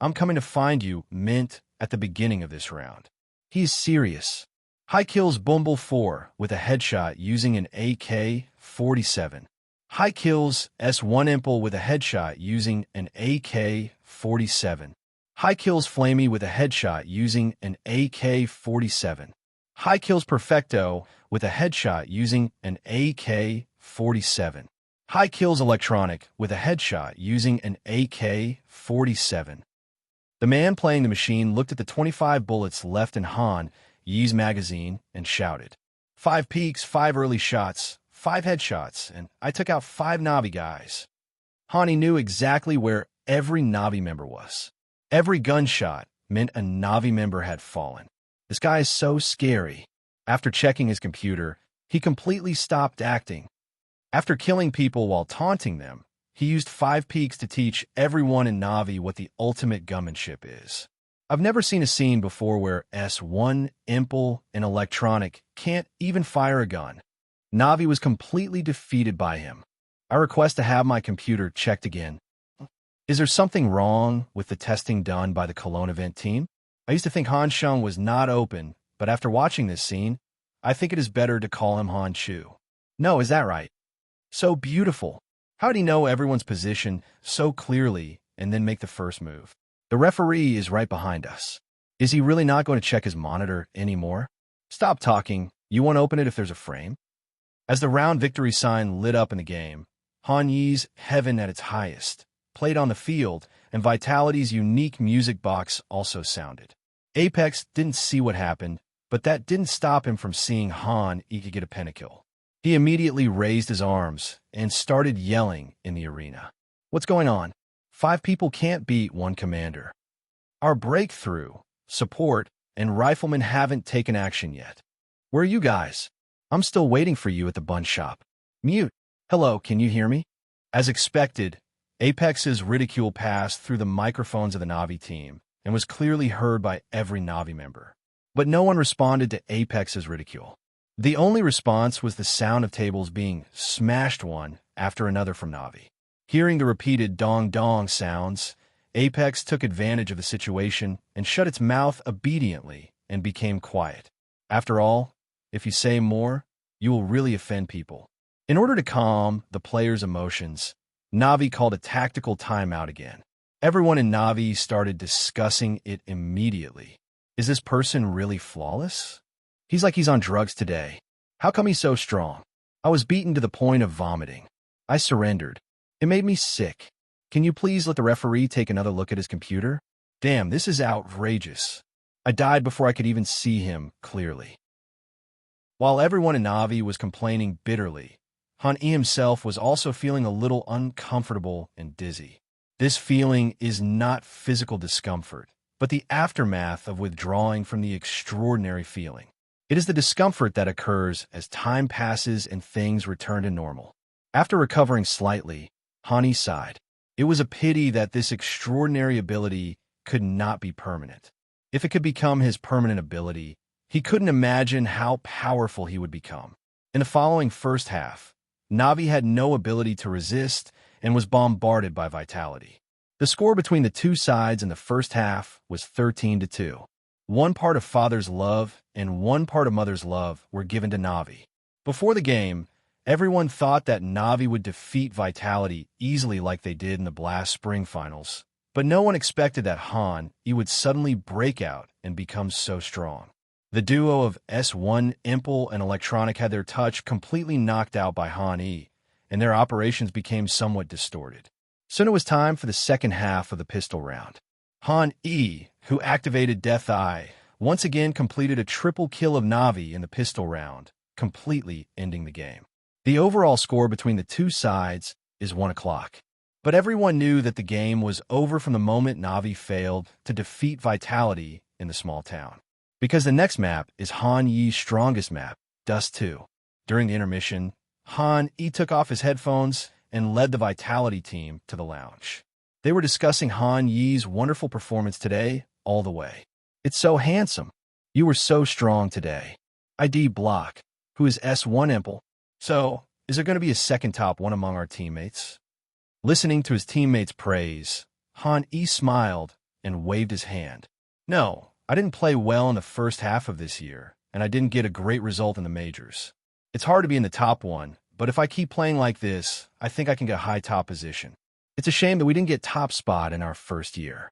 "I'm coming to find you," meant at the beginning of this round. He's serious. High kills Bumble 4 with a headshot using an AK-47. High kills S1 Impel with a headshot using an AK-47. High kills Flamey with a headshot using an AK-47. High kills Perfecto with a headshot using an AK-47. High kills Electronic with a headshot using an AK-47. The man playing the machine looked at the 25 bullets left in Han Yi's magazine and shouted, 5 peaks, 5 early shots, 5 headshots, and I took out 5 Navi guys. Hani knew exactly where every Navi member was. Every gunshot meant a Navi member had fallen. This guy is so scary. After checking his computer, he completely stopped acting. After killing people while taunting them, he used 5 peaks to teach everyone in Navi what the ultimate gunmanship is. I've never seen a scene before where S1, Impel, and Electronic can't even fire a gun. Navi was completely defeated by him. I request to have my computer checked again. Is there something wrong with the testing done by the Cologne event team? I used to think Han Sheng was not open, but after watching this scene, I think it is better to call him Han Chu. No, is that right? So beautiful. How did he know everyone's position so clearly and then make the first move? The referee is right behind us. Is he really not going to check his monitor anymore? Stop talking. You won't open it if there's a frame? As the round victory sign lit up in the game, Han Yi's Heaven at its highest played on the field, and Vitality's unique music box also sounded. Apex didn't see what happened, but that didn't stop him from seeing Han he could get a pentakill. He immediately raised his arms and started yelling in the arena. What's going on? 5 people can't beat 1 commander. Our breakthrough, support, and riflemen haven't taken action yet. Where are you guys? I'm still waiting for you at the bun shop. Mute. Hello, can you hear me? As expected, Apex's ridicule passed through the microphones of the Navi team and was clearly heard by every Navi member. But no one responded to Apex's ridicule. The only response was the sound of tables being smashed one after another from Navi. Hearing the repeated dong-dong sounds, Apex took advantage of the situation and shut its mouth obediently and became quiet. After all, if you say more, you will really offend people. In order to calm the players' emotions, Navi called a tactical timeout again. Everyone in Navi started discussing it immediately. Is this person really flawless? He's like he's on drugs today. How come he's so strong? I was beaten to the point of vomiting. I surrendered. It made me sick. Can you please let the referee take another look at his computer? Damn, this is outrageous. I died before I could even see him clearly. While everyone in Navi was complaining bitterly, Han E himself was also feeling a little uncomfortable and dizzy. This feeling is not physical discomfort, but the aftermath of withdrawing from the extraordinary feeling. It is the discomfort that occurs as time passes and things return to normal. After recovering slightly, Hani sighed. It was a pity that this extraordinary ability could not be permanent. If it could become his permanent ability, he couldn't imagine how powerful he would become. In the following first half, Navi had no ability to resist and was bombarded by Vitality. The score between the two sides in the first half was 13-2. 1 part of father's love and 1 part of mother's love were given to Navi. Before the game, everyone thought that Navi would defeat Vitality easily like they did in the Blast Spring Finals, but no one expected that Han E would suddenly break out and become so strong. The duo of S1, Impel, and Electronic had their touch completely knocked out by Han E, and their operations became somewhat distorted. Soon it was time for the second half of the pistol round. Han E, who activated Death Eye, once again completed a triple kill of Navi in the pistol round, completely ending the game. The overall score between the two sides is 1 o'clock. But everyone knew that the game was over from the moment Navi failed to defeat Vitality in the small town. Because the next map is Han Yi's strongest map, Dust 2. During the intermission, Han E took off his headphones and led the Vitality team to the lounge. They were discussing Han Yi's wonderful performance today all the way. It's so handsome. You were so strong today. ID Block, who is S1 Impel. So, is there going to be a second top 1 among our teammates? Listening to his teammates' praise, Han E smiled and waved his hand. No, I didn't play well in the first half of this year, and I didn't get a great result in the majors. It's hard to be in the top 1, but if I keep playing like this, I think I can get high top position. It's a shame that we didn't get top spot in our first year.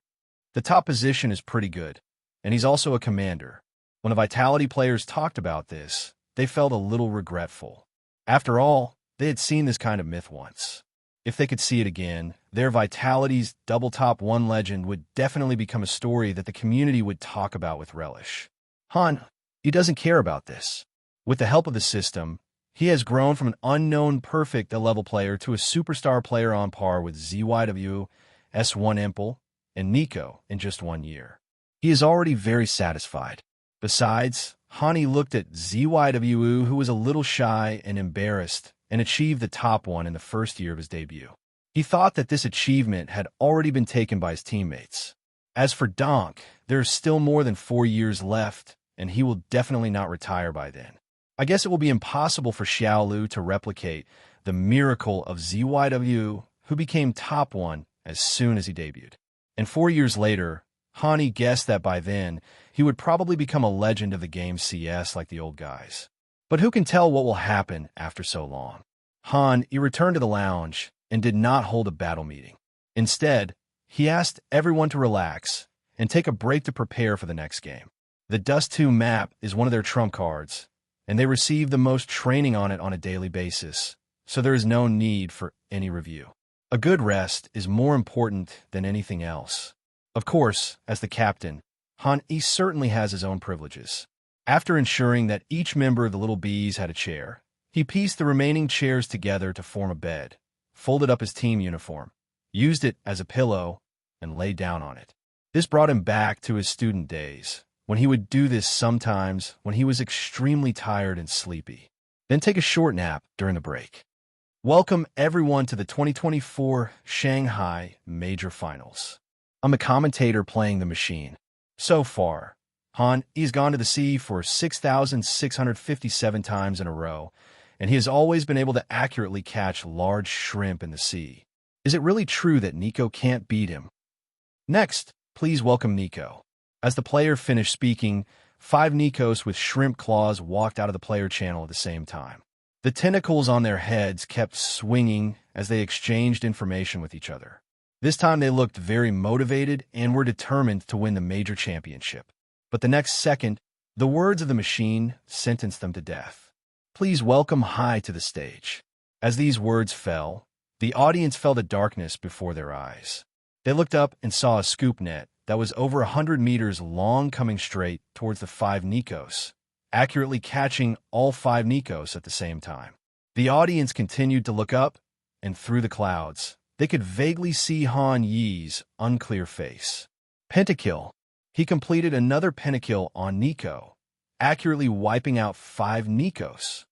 The top position is pretty good, and he's also a commander. When the Vitality players talked about this, they felt a little regretful. After all, they had seen this kind of myth once. If they could see it again, their Vitality's double top 1 legend would definitely become a story that the community would talk about with relish. Han, he doesn't care about this. With the help of the system, he has grown from an unknown perfect level player to a superstar player on par with ZYW, S1 Impel, and Nico in just 1 year. He is already very satisfied. Besides, Hani looked at ZYW, who was a little shy and embarrassed, and achieved the top one in the first year of his debut. He thought that this achievement had already been taken by his teammates. As for Donk, there is still more than 4 years left, and he will definitely not retire by then. I guess it will be impossible for Xiaolu to replicate the miracle of ZYW, who became top one as soon as he debuted. And 4 years later, Hani guessed that by then, he would probably become a legend of the game CS like the old guys. But who can tell what will happen after so long? He returned to the lounge and did not hold a battle meeting. Instead, he asked everyone to relax and take a break to prepare for the next game. The Dust 2 map is one of their trump cards, and they receive the most training on it on a daily basis, so there is no need for any review. A good rest is more important than anything else. Of course, as the captain, he certainly has his own privileges. After ensuring that each member of the Little Bees had a chair, he pieced the remaining chairs together to form a bed, folded up his team uniform, used it as a pillow, and lay down on it. This brought him back to his student days, when he would do this sometimes when he was extremely tired and sleepy, then take a short nap during the break. Welcome everyone to the 2024 Shanghai Major Finals. I'm a commentator playing the machine. So far, he's gone to the sea for 6,657 times in a row, and he has always been able to accurately catch large shrimp in the sea. Is it really true that Nico can't beat him? Next, please welcome Nico. As the player finished speaking, 5 Nikos with shrimp claws walked out of the player channel at the same time. The tentacles on their heads kept swinging as they exchanged information with each other. This time they looked very motivated and were determined to win the major championship. But the next second, the words of the machine sentenced them to death. Please welcome Hai to the stage. As these words fell, the audience felt a darkness before their eyes. They looked up and saw a scoop net that was over 100 meters long coming straight towards the 5 Nikos, accurately catching all 5 Nikos at the same time. The audience continued to look up, and through the clouds, they could vaguely see Han Yi's unclear face. Pentakill. He completed another pentakill on Nico, accurately wiping out 5 Nikos.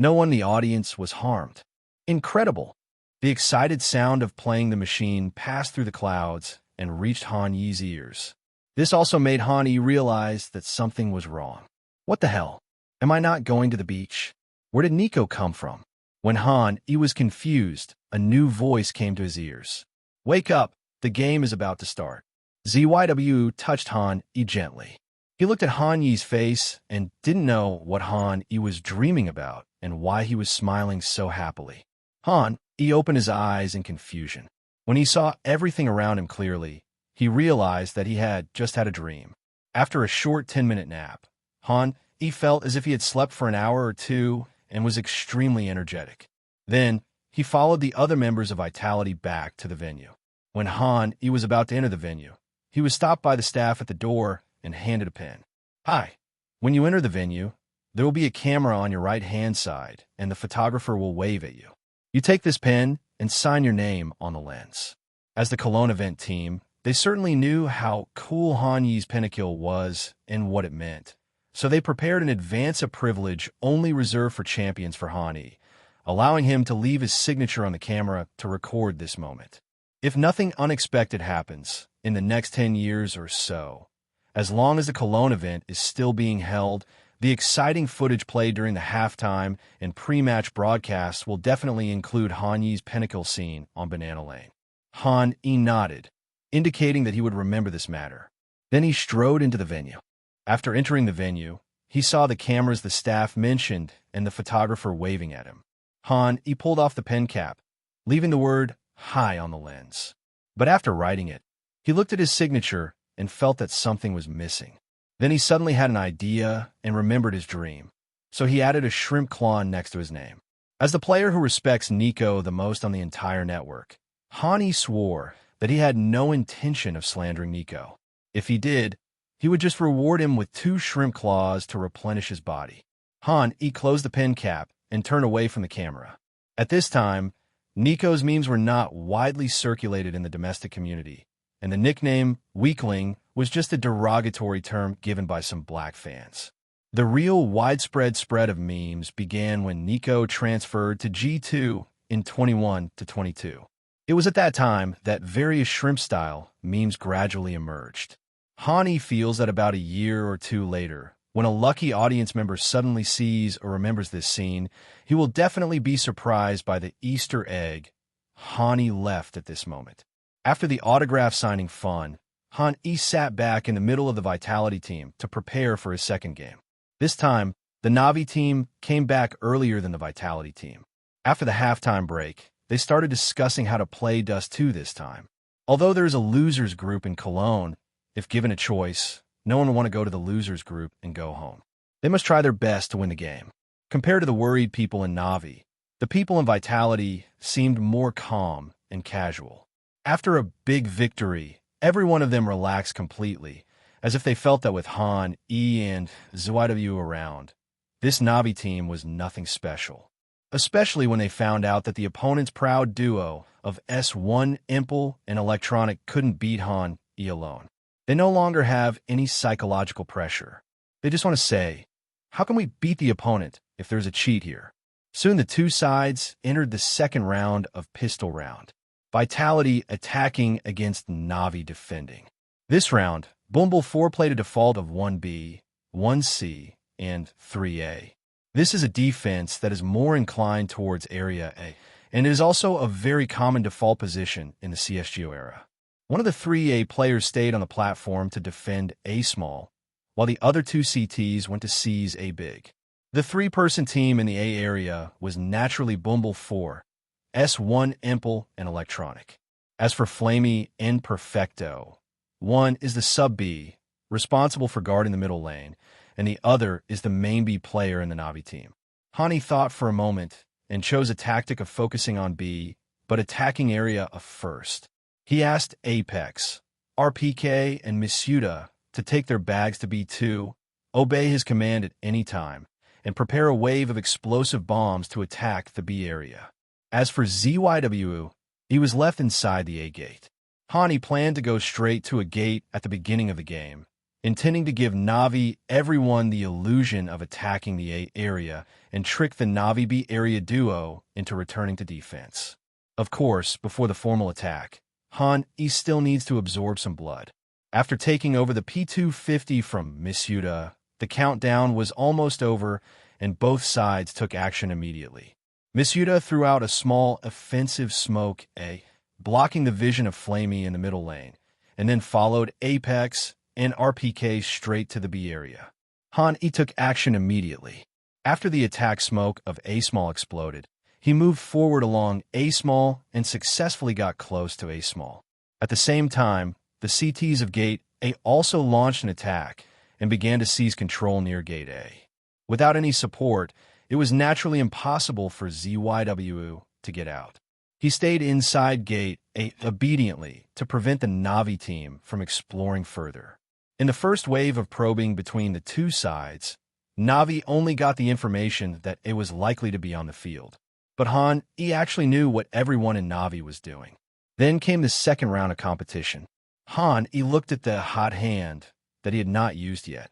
No one in the audience was harmed. Incredible! The excited sound of playing the machine passed through the clouds and reached Han Yi's ears. This also made Han Yi realize that something was wrong. What the hell? Am I not going to the beach? Where did Nico come from? When Han Yi was confused, a new voice came to his ears. Wake up, the game is about to start. ZYW touched Han Yi gently. He looked at Han Yi's face and didn't know what Han Yi was dreaming about and why he was smiling so happily. Han Yi opened his eyes in confusion. When he saw everything around him clearly, he realized that he had just had a dream. After a short 10-minute nap, Han Yi felt as if he had slept for an hour or two and was extremely energetic. Then, he followed the other members of Vitality back to the venue. When Han Yi was about to enter the venue, he was stopped by the staff at the door and handed a pen. Hi. When you enter the venue, there will be a camera on your right-hand side, and the photographer will wave at you. You take this pen and sign your name on the lens. As the Cologne event team, they certainly knew how cool Han Yi's pentakill was and what it meant. So they prepared in advance a privilege only reserved for champions for Han Yi, allowing him to leave his signature on the camera to record this moment. If nothing unexpected happens in the next 10 years or so, as long as the Cologne event is still being held, the exciting footage played during the halftime and pre-match broadcasts will definitely include Han Yi's pentakill scene on Banana Lane. Han Yi nodded, indicating that he would remember this matter. Then he strode into the venue. After entering the venue, he saw the cameras the staff mentioned and the photographer waving at him. Han Yi pulled off the pen cap, leaving the word "Hi" on the lens. But after writing it, he looked at his signature and felt that something was missing. Then he suddenly had an idea and remembered his dream, so he added a shrimp claw next to his name. As the player who respects Nico the most on the entire network, Han Yi swore that he had no intention of slandering Nico. If he did, he would just reward him with 2 shrimp claws to replenish his body. Han closed the pen cap and turned away from the camera. At this time, Nico's memes were not widely circulated in the domestic community, and the nickname weakling was just a derogatory term given by some black fans. The real widespread spread of memes began when Nico transferred to G2 in 21-22. It was at that time that various shrimp-style memes gradually emerged. Han feels that about a year or two later, when a lucky audience member suddenly sees or remembers this scene, he will definitely be surprised by the Easter egg Han left at this moment. After the autograph signing fun, Han sat back in the middle of the Vitality team to prepare for his second game. This time, the Na'Vi team came back earlier than the Vitality team. After the halftime break, they started discussing how to play Dust 2 this time. Although there is a losers group in Cologne, if given a choice, no one would want to go to the losers group and go home. They must try their best to win the game. Compared to the worried people in Na'Vi, the people in Vitality seemed more calm and casual. After a big victory, every one of them relaxed completely, as if they felt that with Han, and ZYW around, this Na'Vi team was nothing special. Especially when they found out that the opponent's proud duo of S1 Impel and Electronic couldn't beat Han alone. They no longer have any psychological pressure. They just want to say, how can we beat the opponent if there's a cheat here? Soon the two sides entered the second round of Pistol Round. Vitality attacking against Na'Vi defending. This round, Bumble 4 played a default of 1B, 1C, and 3A. This is a defense that is more inclined towards Area A, and it is also a very common default position in the CSGO era. One of the 3A players stayed on the platform to defend A small, while the other two CTs went to seize A big. The three-person team in the A area was naturally Bumble 4, S1 Impel, and Electronic. As for Flamey and Perfecto, one is the sub-B, responsible for guarding the middle lane, and the other is the main B player in the Na'Vi team. Hani thought for a moment and chose a tactic of focusing on B, but attacking area first. He asked Apex, RPK, and Misuda to take their bags to B2, obey his command at any time, and prepare a wave of explosive bombs to attack the B area. As for ZYW, he was left inside the A gate. Hani planned to go straight to a gate at the beginning of the game, intending to give Na'Vi everyone the illusion of attacking the A area and trick the Na'Vi B area duo into returning to defense. Of course, before the formal attack, Han still needs to absorb some blood. After taking over the P250 from Misuda, the countdown was almost over and both sides took action immediately. Misuda threw out a small offensive smoke A, blocking the vision of Flamey in the middle lane, and then followed Apex and RPK straight to the B area. Han took action immediately. After the attack smoke of A small exploded, he moved forward along A small and successfully got close to A small. At the same time, the CTs of Gate A also launched an attack and began to seize control near Gate A. Without any support, it was naturally impossible for ZYW to get out. He stayed inside Gate A obediently to prevent the Na'Vi team from exploring further. In the first wave of probing between the two sides, Na'Vi only got the information that it was likely to be on the field. But Han, actually knew what everyone in Na'Vi was doing. Then came the second round of competition. Han, looked at the hot hand that he had not used yet,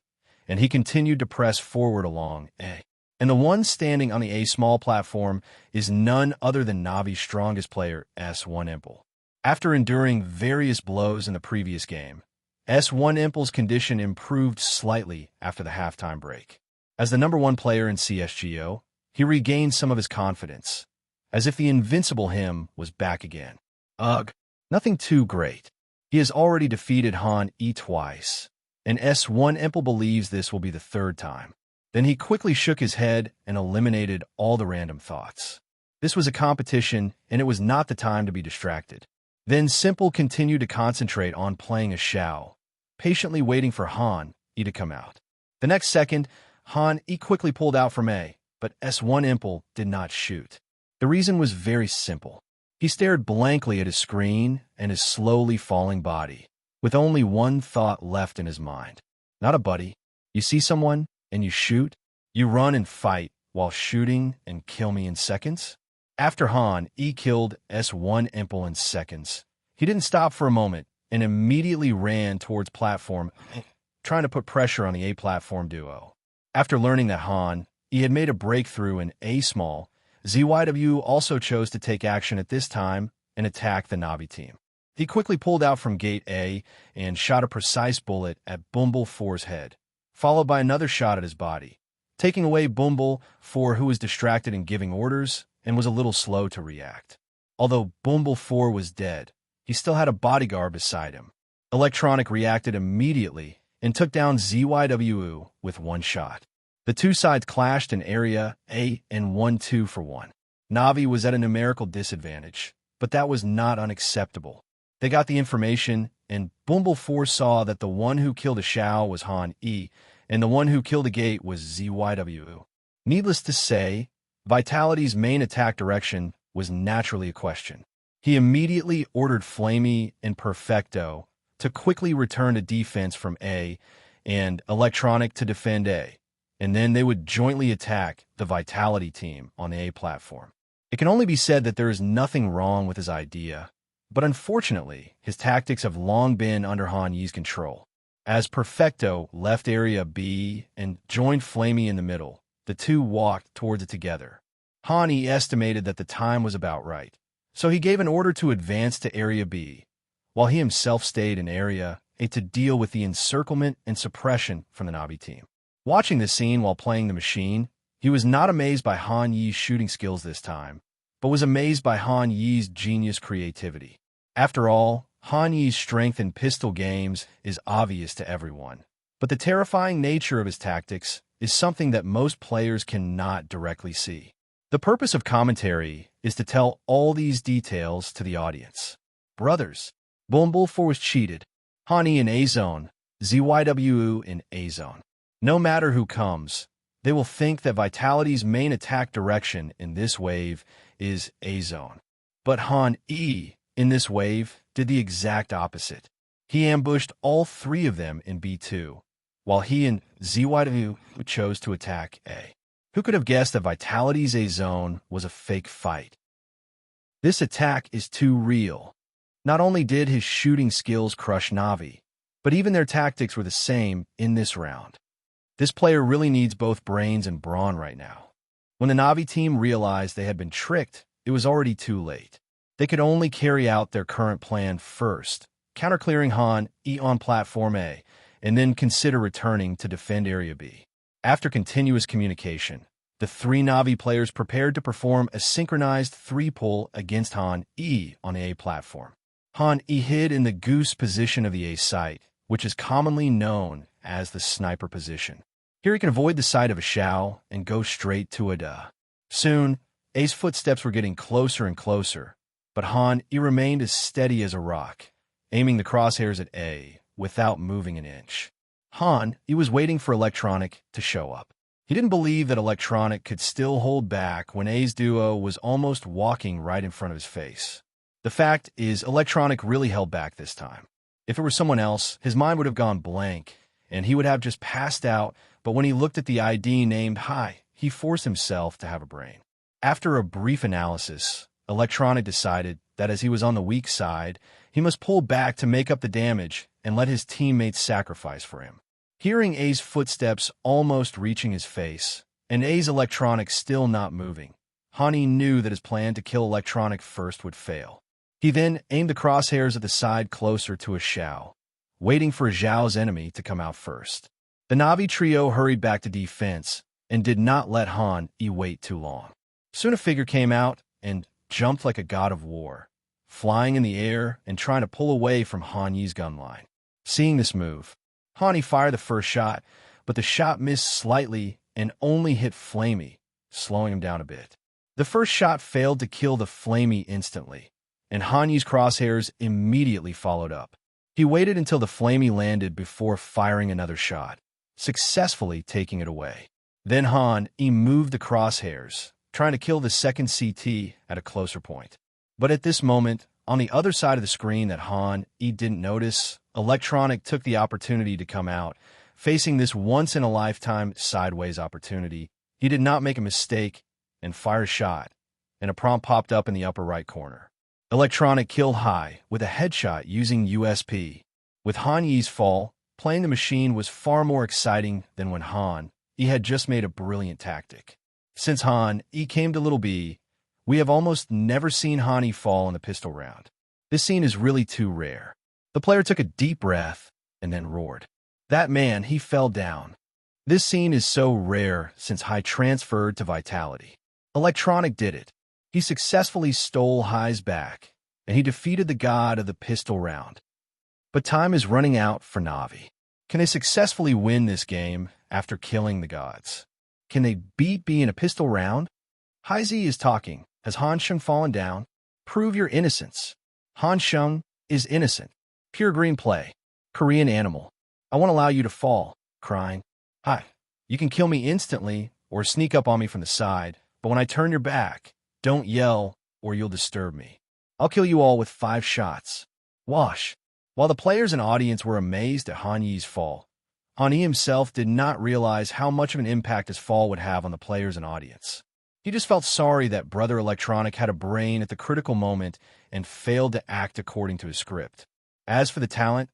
and he continued to press forward along A. And the one standing on the A small platform is none other than Na'Vi's strongest player, S1 Impel. After enduring various blows in the previous game, S1 Impel's condition improved slightly after the halftime break. As the number one player in CSGO, he regained some of his confidence, as if the invincible him was back again. Ugh, nothing too great. He has already defeated Han twice, and S1 Impel believes this will be the third time. Then he quickly shook his head and eliminated all the random thoughts. This was a competition, and it was not the time to be distracted. Then Simple continued to concentrate on playing a Shao, patiently waiting for Han to come out. The next second, Han quickly pulled out from A, but S1 Impel did not shoot. The reason was very simple. He stared blankly at his screen and his slowly falling body, with only one thought left in his mind. Not a buddy. You see someone, and you shoot, You run and fight while shooting and kill me in seconds? After Han, killed S1 Impel in seconds. He didn't stop for a moment and immediately ran towards platform, trying to put pressure on the A platform duo. After learning that Han, had made a breakthrough in A small, ZYW also chose to take action at this time and attack the Navi team. He quickly pulled out from gate A and shot a precise bullet at Bumble 4's head, followed by another shot at his body, taking away Bumble 4, who was distracted and giving orders and was a little slow to react. Although Bumble 4 was dead, he still had a bodyguard beside him. Electronic reacted immediately and took down ZYW with one shot. The two sides clashed in area A and won 2-1. Navi was at a numerical disadvantage, but that was not unacceptable. They got the information, and Bumble 4 saw that the one who killed a Shao was Han, and the one who killed a gate was ZYW. Needless to say, Vitality's main attack direction was naturally a question. He immediately ordered Flamey and Perfecto to quickly return to defense from A and Electronic to defend A, and then they would jointly attack the Vitality team on the A platform. It can only be said that there is nothing wrong with his idea, but unfortunately, his tactics have long been under Han Yi's control. As Perfecto left area B and joined Flamey in the middle, the two walked towards it together. Han Yi estimated that the time was about right, so he gave an order to advance to area B, while he himself stayed in area A to deal with the encirclement and suppression from the Navi team. Watching this scene while playing the machine, he was not amazed by Han Yi's shooting skills this time, but was amazed by Han Yi's genius creativity. After all, Han Yi's strength in pistol games is obvious to everyone, but the terrifying nature of his tactics is something that most players cannot directly see. The purpose of commentary is to tell all these details to the audience. Brothers, Bumble 4 was cheated. Han Yi in A-zone, ZYW in A-zone. No matter who comes, they will think that Vitality's main attack direction in this wave is A-zone. But Han Yi, in this wave, did the exact opposite. He ambushed all three of them in B2, while he and ZYW chose to attack A. Who could have guessed that Vitality's A-zone was a fake fight? This attack is too real. Not only did his shooting skills crush Navi, but even their tactics were the same in this round. This player really needs both brains and brawn right now. When the Navi team realized they had been tricked, it was already too late. They could only carry out their current plan first, counter-clearing Han Yi on Platform A, and then consider returning to defend Area B. After continuous communication, the three Navi players prepared to perform a synchronized three-pull against Han Yi on the A platform. Han Yi hid in the goose position of the A site, which is commonly known as the sniper position. Here he can avoid the sight of a Shao and go straight to a Da. Soon, A's footsteps were getting closer and closer, but Han Yi remained as steady as a rock, aiming the crosshairs at A without moving an inch. Han Yi was waiting for Electronic to show up. He didn't believe that Electronic could still hold back when A's duo was almost walking right in front of his face. The fact is, Electronic really held back this time. If it were someone else, his mind would have gone blank, and he would have just passed out, but when he looked at the ID named Hi, he forced himself to have a brain. After a brief analysis, Electronic decided that as he was on the weak side, he must pull back to make up the damage and let his teammates sacrifice for him. Hearing A's footsteps almost reaching his face, and A's Electronic still not moving, Han Yi knew that his plan to kill Electronic first would fail. He then aimed the crosshairs at the side closer to a Shao, waiting for Zhao's enemy to come out first. The Navi trio hurried back to defense and did not let Han Yi wait too long. Soon a figure came out and jumped like a god of war, flying in the air and trying to pull away from Han Yi's gun line. Seeing this move, Han Yi fired the first shot, but the shot missed slightly and only hit Flamey, slowing him down a bit. The first shot failed to kill the Flamey instantly, and Han Yi's crosshairs immediately followed up. He waited until the Flamey landed before firing another shot, successfully taking it away. Then Han Yi moved the crosshairs, trying to kill the second CT at a closer point. But at this moment, on the other side of the screen that Han Yi didn't notice, Electronic took the opportunity to come out, Facing this once-in-a-lifetime sideways opportunity, he did not make a mistake and fired a shot, and a prompt popped up in the upper right corner. Electronic killed Hai with a headshot using USP. With Han Yi's fall, playing the machine was far more exciting than when Han Yi had just made a brilliant tactic. Since Han Yi came to Little B, we have almost never seen Han Yi fall in the pistol round. This scene is really too rare. The player took a deep breath and then roared. That man, he fell down. This scene is so rare since Hai transferred to Vitality. Electronic did it. He successfully stole Hai's back, and he defeated the god of the pistol round. But time is running out for Na'Vi. Can they successfully win this game after killing the gods? Can they beat B in a pistol round? Hai Zi is talking. Has Han Sheng fallen down? Prove your innocence. Han Sheng is innocent. Pure green play. Korean animal. I won't allow you to fall, crying. Hi, you can kill me instantly or sneak up on me from the side, but when I turn your back, don't yell or you'll disturb me. I'll kill you all with 5 shots. Wash. While the players and audience were amazed at Han Yi's fall, Han Yi himself did not realize how much of an impact his fall would have on the players and audience. He just felt sorry that Brother Electronic had a brain at the critical moment and failed to act according to his script. As for the talent,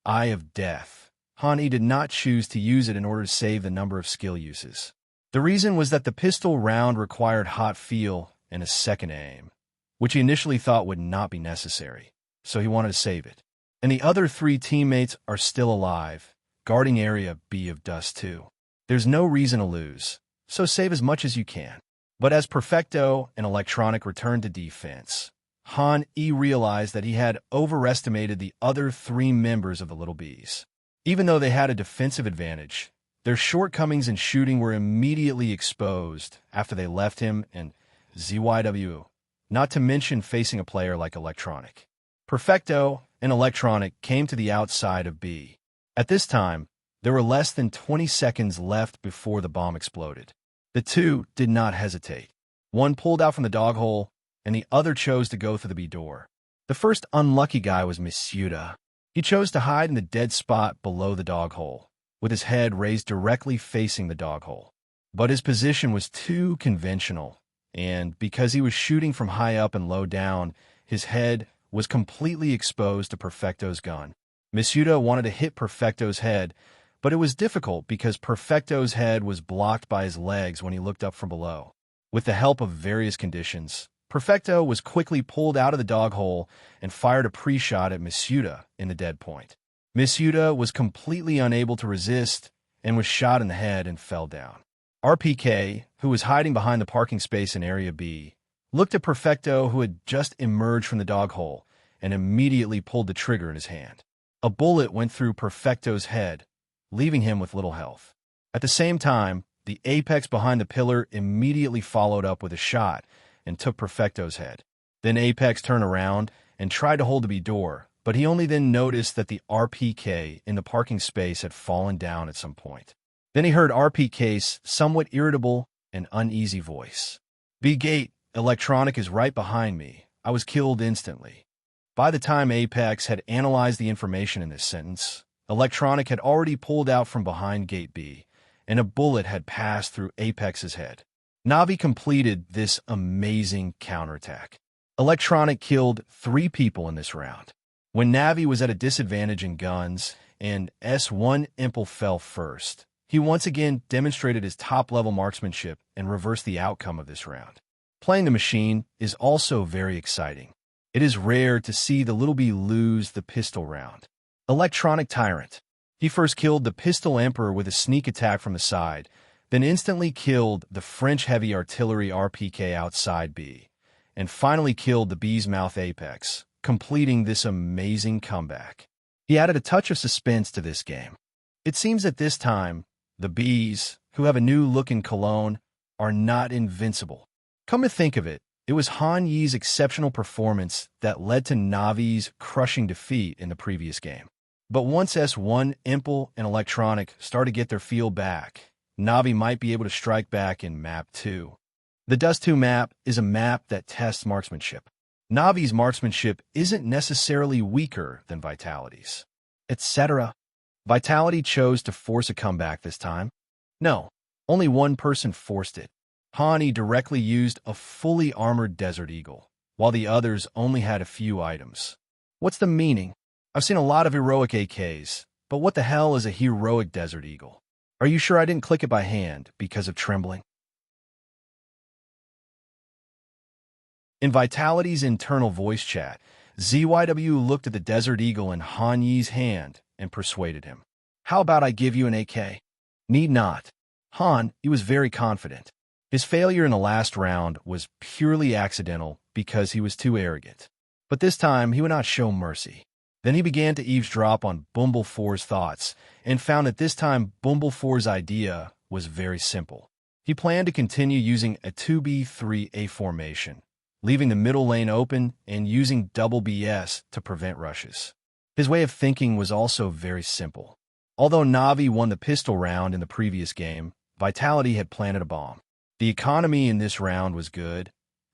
Eye of Death, Han Yi did not choose to use it in order to save the number of skill uses. The reason was that the pistol round required hot feel and a second aim, which he initially thought would not be necessary, so he wanted to save it. And the other 3 teammates are still alive, guarding area B of Dust 2. There's no reason to lose, so save as much as you can. But as Perfecto and Electronic returned to defense, Han Yi realized that he had overestimated the other 3 members of the Little Bees. Even though they had a defensive advantage, their shortcomings in shooting were immediately exposed after they left him and ZYW, not to mention facing a player like Electronic. Perfecto and Electronic came to the outside of B. At this time, there were less than 20 seconds left before the bomb exploded. The 2 did not hesitate. One pulled out from the dog hole, and the other chose to go through the B door. The first unlucky guy was Misuda. He chose to hide in the dead spot below the dog hole, with his head raised directly facing the dog hole. But his position was too conventional, and because he was shooting from high up and low down, his head was completely exposed to Perfecto's gun. Misuda wanted to hit Perfecto's head, but it was difficult because Perfecto's head was blocked by his legs when he looked up from below. With the help of various conditions, Perfecto was quickly pulled out of the dog hole and fired a pre-shot at Misuda in the dead point. Misuda was completely unable to resist and was shot in the head and fell down. RPK, who was hiding behind the parking space in Area B, looked at Perfecto, who had just emerged from the dog hole, and immediately pulled the trigger in his hand. A bullet went through Perfecto's head, leaving him with little health. At the same time, the Apex behind the pillar immediately followed up with a shot and took Perfecto's head. Then Apex turned around and tried to hold the B door, but he only then noticed that the RPK in the parking space had fallen down at some point. Then he heard RPK's somewhat irritable and uneasy voice. B gate, Electronic is right behind me. I was killed instantly. By the time Apex had analyzed the information in this sentence, Electronic had already pulled out from behind Gate B, and a bullet had passed through Apex's head. Na'Vi completed this amazing counterattack. Electronic killed 3 people in this round. When Na'Vi was at a disadvantage in guns and S1 Impel fell first, he once again demonstrated his top-level marksmanship and reversed the outcome of this round. Playing the machine is also very exciting. It is rare to see the Little B lose the pistol round. Electronic Tyrant. He first killed the Pistol Emperor with a sneak attack from the side, then instantly killed the French Heavy Artillery RPK outside B, and finally killed the Bee's Mouth Apex, completing this amazing comeback. He added a touch of suspense to this game. It seems that this time, the Bees, who have a new look in cologne, are not invincible. Come to think of it, it was Han Yi's exceptional performance that led to Na'Vi's crushing defeat in the previous game. But once S1, Impel, and Electronic start to get their feel back, Na'Vi might be able to strike back in Map 2. The Dust 2 map is a map that tests marksmanship. Na'Vi's marksmanship isn't necessarily weaker than Vitality's, etc. Vitality chose to force a comeback this time. No, only one person forced it. Hani directly used a fully armored Desert Eagle, while the others only had a few items. What's the meaning? I've seen a lot of heroic AKs, but what the hell is a heroic Desert Eagle? Are you sure I didn't click it by hand because of trembling? In Vitality's internal voice chat, ZYW looked at the Desert Eagle in Han Yi's hand and persuaded him. How about I give you an AK? Need not. Han, he was very confident. His failure in the last round was purely accidental because he was too arrogant. But this time, he would not show mercy. Then he began to eavesdrop on Bumble4's thoughts and found that this time Bumble4's idea was very simple. He planned to continue using a 2B3A formation, leaving the middle lane open and using double BS to prevent rushes. His way of thinking was also very simple. Although Na'Vi won the pistol round in the previous game, Vitality had planted a bomb. The economy in this round was good,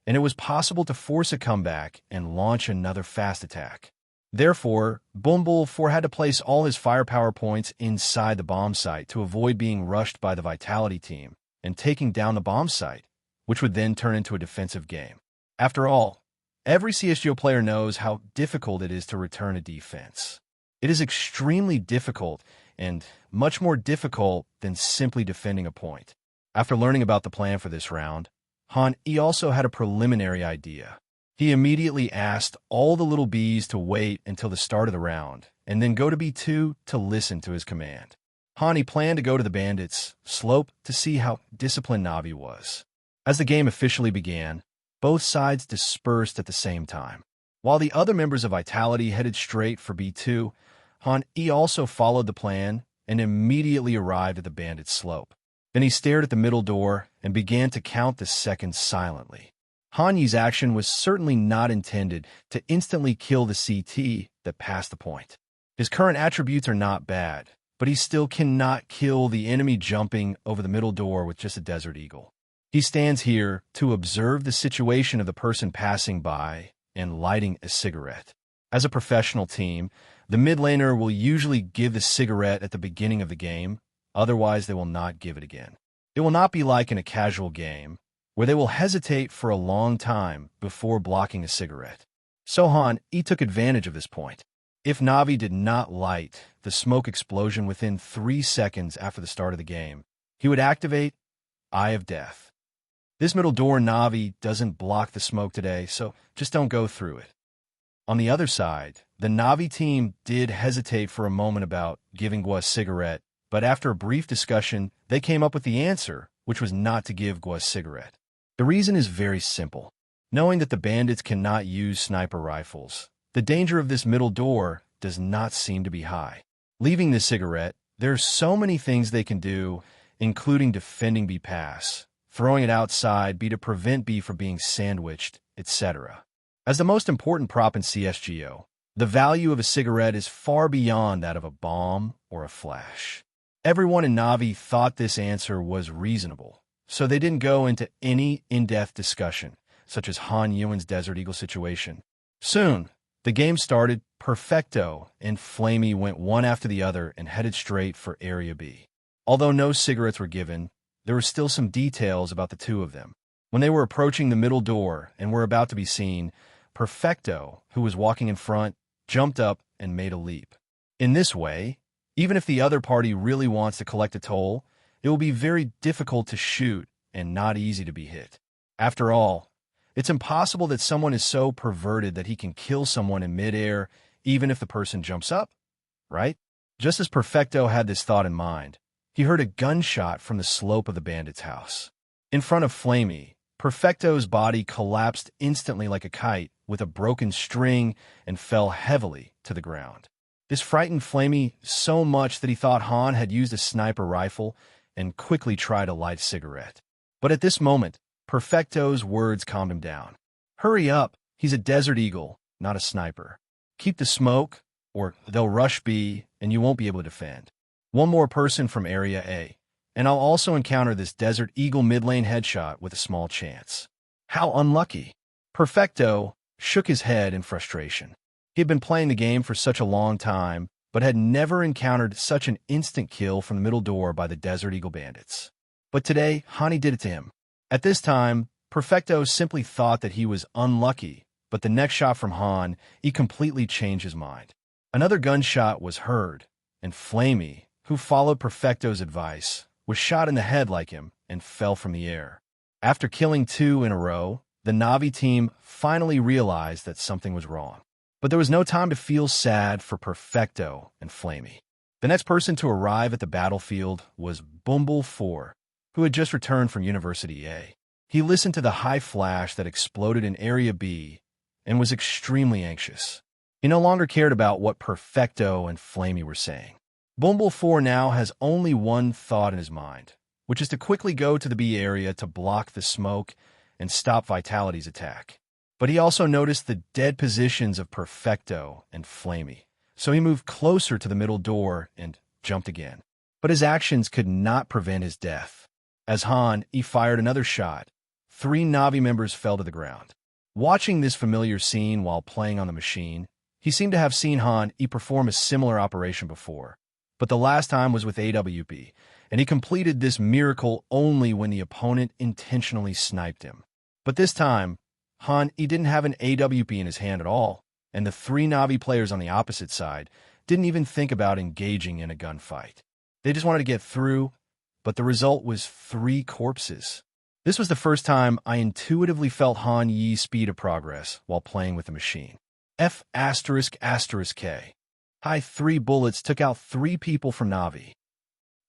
and it was possible to force a comeback and launch another fast attack. Therefore, Bumble4 had to place all his firepower points inside the bomb site to avoid being rushed by the Vitality team and taking down the bomb site, which would then turn into a defensive game. After all, every CSGO player knows how difficult it is to return a defense. It is extremely difficult and much more difficult than simply defending a point. After learning about the plan for this round, Han Yi also had a preliminary idea. He immediately asked all the little bees to wait until the start of the round and then go to B2 to listen to his command. Han planned to go to the bandits' slope to see how disciplined Na'Vi was. As the game officially began, both sides dispersed at the same time. While the other members of Vitality headed straight for B2, Han Yi also followed the plan and immediately arrived at the bandits' slope. Then he stared at the middle door and began to count the seconds silently. Han Yi's action was certainly not intended to instantly kill the CT that passed the point. His current attributes are not bad, but he still cannot kill the enemy jumping over the middle door with just a Desert Eagle. He stands here to observe the situation of the person passing by and lighting a cigarette. As a professional team, the mid laner will usually give the cigarette at the beginning of the game, otherwise they will not give it again. It will not be like in a casual game, where they will hesitate for a long time before blocking a cigarette. So Han Yi took advantage of this point. If Na'Vi did not light the smoke explosion within 3 seconds after the start of the game, he would activate Eye of Death. This middle door Na'Vi doesn't block the smoke today, so just don't go through it. On the other side, the Na'Vi team did hesitate for a moment about giving Gua a cigarette, but after a brief discussion, they came up with the answer, which was not to give Gua a cigarette. The reason is very simple. Knowing that the bandits cannot use sniper rifles, the danger of this middle door does not seem to be high. Leaving the cigarette, there are so many things they can do, including defending B pass, throwing it outside B to prevent B from being sandwiched, etc. As the most important prop in CSGO, the value of a cigarette is far beyond that of a bomb or a flash. Everyone in Na'Vi thought this answer was reasonable, so they didn't go into any in-depth discussion, such as Han Yuan's Desert Eagle situation. Soon, the game started. Perfecto and Flamey went one after the other and headed straight for Area B. Although no cigarettes were given, there were still some details about the two of them. When they were approaching the middle door and were about to be seen, Perfecto, who was walking in front, jumped up and made a leap. In this way, even if the other party really wants to collect a toll, it will be very difficult to shoot and not easy to be hit. After all, it's impossible that someone is so perverted that he can kill someone in midair even if the person jumps up, right? Just as Perfecto had this thought in mind, he heard a gunshot from the slope of the bandit's house. In front of Flamey, Perfecto's body collapsed instantly like a kite with a broken string and fell heavily to the ground. This frightened Flamey so much that he thought Han had used a sniper rifle and quickly tried to light a cigarette. But at this moment, Perfecto's words calmed him down. Hurry up, he's a Desert Eagle, not a sniper. Keep the smoke, or they'll rush B and you won't be able to defend. One more person from Area A, and I'll also encounter this Desert Eagle mid lane headshot with a small chance. How unlucky. Perfecto shook his head in frustration. He had been playing the game for such a long time, but had never encountered such an instant kill from the middle door by the Desert Eagle bandits. But today, Hani did it to him. At this time, Perfecto simply thought that he was unlucky, but the next shot from Han, he completely changed his mind. Another gunshot was heard, and Flamey, who followed Perfecto's advice, was shot in the head like him and fell from the air. After killing 2 in a row, the Na'vi team finally realized that something was wrong. But there was no time to feel sad for Perfecto and Flamey. The next person to arrive at the battlefield was Bumble 4, who had just returned from University A. He listened to the high flash that exploded in Area B and was extremely anxious. He no longer cared about what Perfecto and Flamey were saying. Bumble 4 now has only one thought in his mind, which is to quickly go to the B area to block the smoke and stop Vitality's attack. But he also noticed the dead positions of Perfecto and Flamey, so he moved closer to the middle door and jumped again. But his actions could not prevent his death. As Han, he fired another shot. 3 Na'vi members fell to the ground. Watching this familiar scene while playing on the machine, he seemed to have seen Han perform a similar operation before, but the last time was with AWP, and he completed this miracle only when the opponent intentionally sniped him. But this time, Han didn't have an AWP in his hand at all, and the 3 Na'vi players on the opposite side didn't even think about engaging in a gunfight. They just wanted to get through, but the result was 3 corpses. This was the first time I intuitively felt Han Yi's speed of progress while playing with the machine. F***K. High 3 bullets took out 3 people from Na'vi.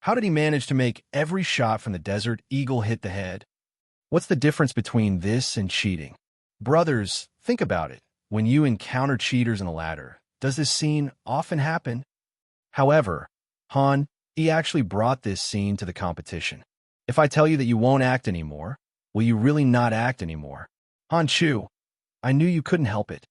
How did he manage to make every shot from the Desert Eagle hit the head? What's the difference between this and cheating? Brothers, think about it. When you encounter cheaters in a ladder, does this scene often happen? However, Han, he actually brought this scene to the competition. If I tell you that you won't act anymore, will you really not act anymore? Han Chu, I knew you couldn't help it.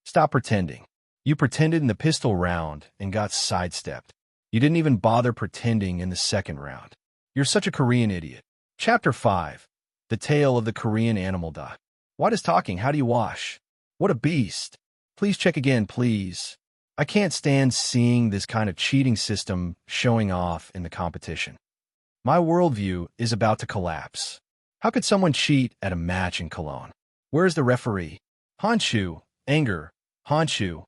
Stop pretending. You pretended in the pistol round and got sidestepped. You didn't even bother pretending in the second round. You're such a Korean idiot. Chapter 5. The Tale of the Korean Animal Dot. Why does talking? How do you wash? What a beast. Please check again, please. I can't stand seeing this kind of cheating system showing off in the competition. My worldview is about to collapse. How could someone cheat at a match in Cologne? Where's the referee? Honshu, anger, Honshu,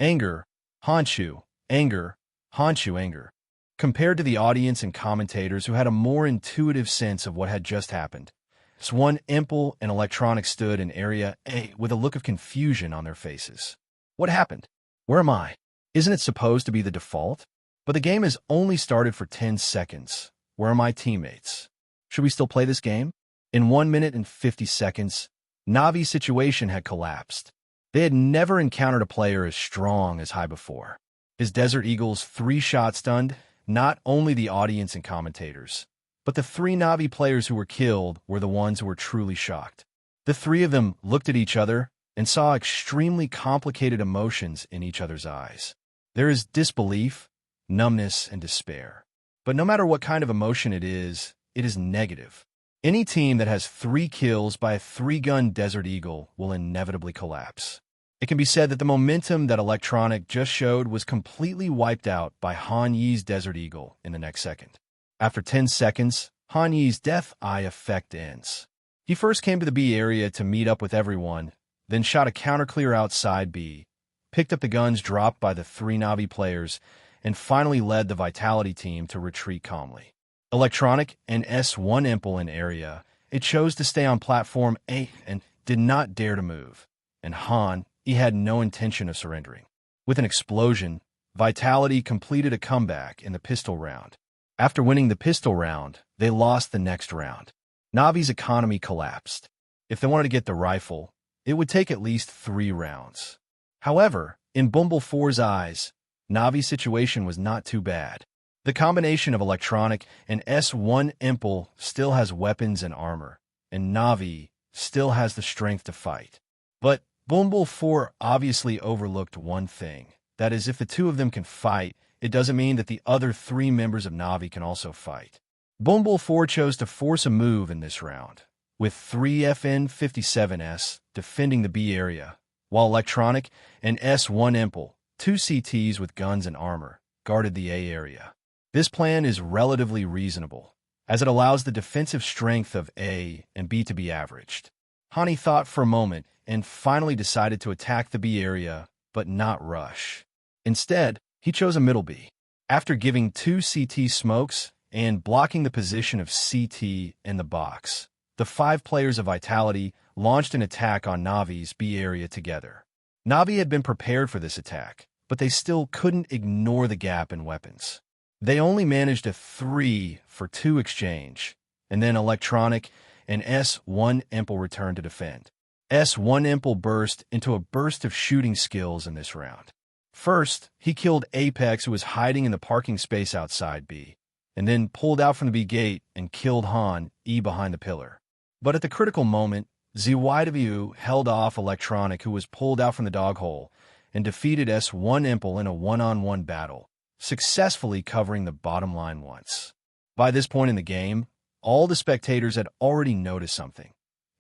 anger, Honshu, anger, Honshu, anger. Compared to the audience and commentators who had a more intuitive sense of what had just happened, Swan, Impel, and Electronic stood in Area A with a look of confusion on their faces. What happened? Where am I? Isn't it supposed to be the default? But the game has only started for 10 seconds. Where are my teammates? Should we still play this game? In 1 minute and 50 seconds, Navi's situation had collapsed. They had never encountered a player as strong as Hai before. His Desert Eagles 3-shot stunned not only the audience and commentators, but the 3 Na'vi players who were killed were the ones who were truly shocked. The 3 of them looked at each other and saw extremely complicated emotions in each other's eyes. There is disbelief, numbness, and despair. But no matter what kind of emotion it is negative. Any team that has 3 kills by a 3-gun Desert Eagle will inevitably collapse. It can be said that the momentum that Electronic just showed was completely wiped out by Han Yi's Desert Eagle in the next second. After 10 seconds, Han Yi's death eye effect ends. He first came to the B area to meet up with everyone, then shot a counter-clear outside B, picked up the guns dropped by the 3 Na'vi players, and finally led the Vitality team to retreat calmly. Electronic and S1 Impel in Area, it chose to stay on Platform A and did not dare to move. And Han, he had no intention of surrendering. With an explosion, Vitality completed a comeback in the pistol round. After winning the pistol round, they lost the next round. Navi's economy collapsed. If they wanted to get the rifle, it would take at least 3 rounds. However, in Bumble 4's eyes, Navi's situation was not too bad. The combination of Electronic and S1 Impel still has weapons and armor, and Na'vi still has the strength to fight. But Bumble 4 obviously overlooked one thing. That is, if the 2 of them can fight, it doesn't mean that the other 3 members of Na'vi can also fight. Bumble 4 chose to force a move in this round, with 3 FN-57S defending the B area, while Electronic and S1 Impel, 2 CTs with guns and armor, guarded the A area. This plan is relatively reasonable, as it allows the defensive strength of A and B to be averaged. Hani thought for a moment and finally decided to attack the B area, but not rush. Instead, he chose a middle B. After giving 2 CT smokes and blocking the position of CT in the box, the 5 players of Vitality launched an attack on Navi's B area together. Navi had been prepared for this attack, but they still couldn't ignore the gap in weapons. They only managed a 3-for-2 exchange, and then Electronic and S1 Impel returned to defend. S1 Impel burst into a burst of shooting skills in this round. First, he killed Apex, who was hiding in the parking space outside B, and then pulled out from the B gate and killed Han E behind the pillar. But at the critical moment, ZYW held off Electronic, who was pulled out from the dog hole, and defeated S1 Impel in a one-on-one battle, successfully covering the bottom line once. By this point in the game, all the spectators had already noticed something.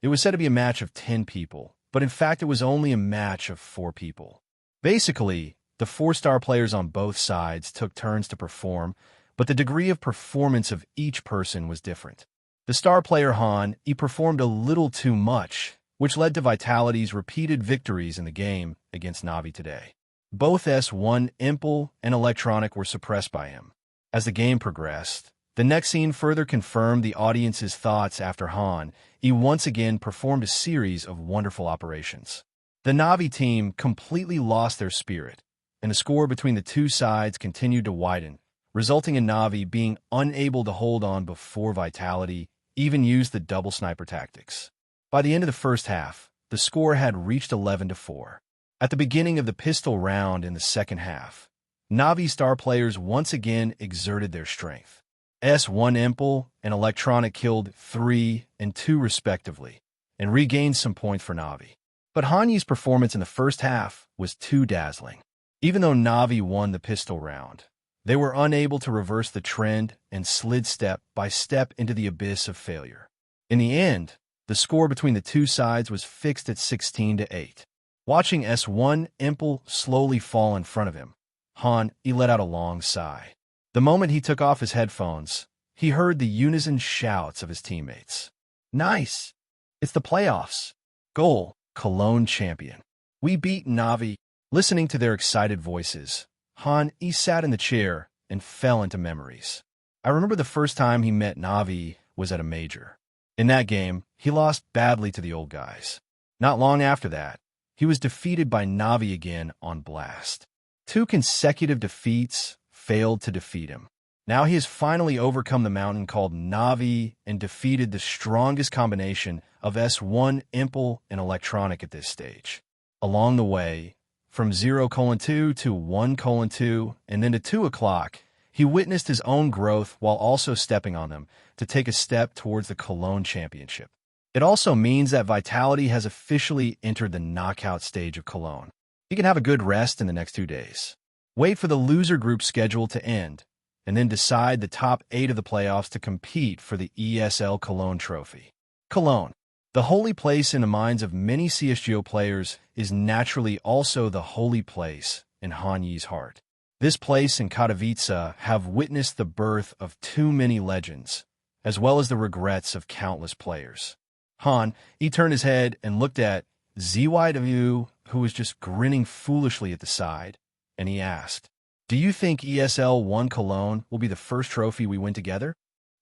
It was said to be a match of 10 people, but in fact it was only a match of 4 people. Basically, the 4-star players on both sides took turns to perform, but the degree of performance of each person was different. The star player Han, he performed a little too much, which led to Vitality's repeated victories in the game against Navi today. Both S1 Impel and Electronic were suppressed by him. As the game progressed, the next scene further confirmed the audience's thoughts after Han. He once again performed a series of wonderful operations. The Navi team completely lost their spirit, and the score between the two sides continued to widen, resulting in Navi being unable to hold on before Vitality even used the double sniper tactics. By the end of the first half, the score had reached 11-4. At the beginning of the pistol round in the second half, Navi star players once again exerted their strength. S1 Impel and Electronic killed 3 and 2 respectively, and regained some points for Navi. But Hanyi's performance in the first half was too dazzling. Even though Navi won the pistol round, they were unable to reverse the trend and slid step by step into the abyss of failure. In the end, the score between the two sides was fixed at 16-8. Watching S1 Impel slowly fall in front of him, Han, he let out a long sigh. The moment he took off his headphones, he heard the unison shouts of his teammates. Nice! It's the playoffs. Goal, Cologne champion. We beat Navi. Listening to their excited voices, Han, he sat in the chair and fell into memories. I remember the first time he met Navi was at a major. In that game, he lost badly to the old guys. Not long after that, he was defeated by Navi again on Blast. 2 consecutive defeats failed to defeat him. Now he has finally overcome the mountain called Navi and defeated the strongest combination of S1 Impel and Electronic at this stage. Along the way, from 0:2 to 1:2 and then to 2 o'clock, he witnessed his own growth while also stepping on them to take a step towards the Cologne championship. It also means that Vitality has officially entered the knockout stage of Cologne. He can have a good rest in the next 2 days. Wait for the loser group schedule to end, and then decide the top 8 of the playoffs to compete for the ESL Cologne trophy. Cologne, the holy place in the minds of many CSGO players, is naturally also the holy place in Hanyi's heart. This place and Katowice have witnessed the birth of too many legends, as well as the regrets of countless players. Han, he turned his head and looked at ZYW, who was just grinning foolishly at the side, and he asked, "Do you think ESL 1 Cologne will be the first trophy we win together?"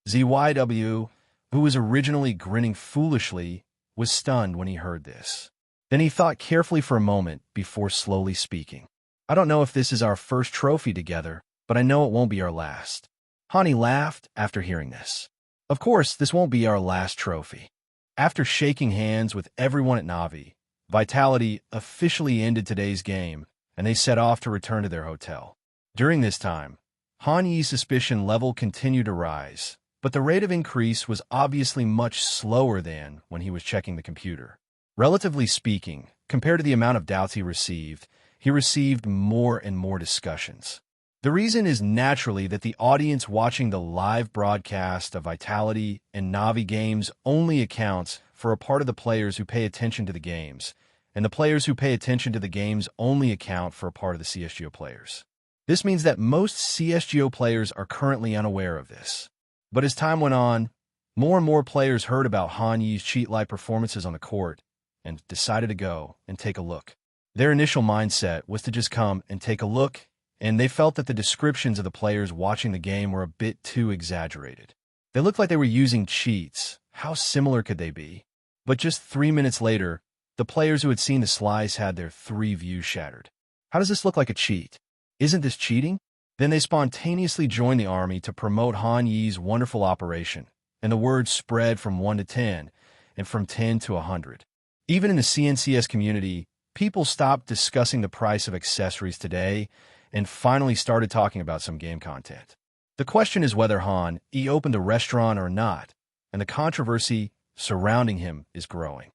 ZYW, who was originally grinning foolishly, was stunned when he heard this. Then he thought carefully for a moment before slowly speaking. "I don't know if this is our first trophy together, but I know it won't be our last." Hani laughed after hearing this. "Of course, this won't be our last trophy." After shaking hands with everyone at Navi, Vitality officially ended today's game, and they set off to return to their hotel. During this time, Hanyi's suspicion level continued to rise, but the rate of increase was obviously much slower than when he was checking the computer. Relatively speaking, compared to the amount of doubts he received more and more discussions. The reason is naturally that the audience watching the live broadcast of Vitality and Navi games only accounts for a part of the players who pay attention to the games, and the players who pay attention to the games only account for a part of the CSGO players. This means that most CSGO players are currently unaware of this. But as time went on, more and more players heard about Han Yi's cheat-like performances on the court and decided to go and take a look. Their initial mindset was to just come and take a look, and they felt that the descriptions of the players watching the game were a bit too exaggerated. They looked like they were using cheats. How similar could they be? But just 3 minutes later, the players who had seen the slice had their 3 views shattered. How does this look like a cheat? Isn't this cheating? Then they spontaneously joined the army to promote Han Yi's wonderful operation, and the word spread from 1 to 10, and from 10 to 100. Even in the CNCS community, people stopped discussing the price of accessories today and finally started talking about some game content. The question is whether Han Yi opened a restaurant or not, and the controversy surrounding him is growing.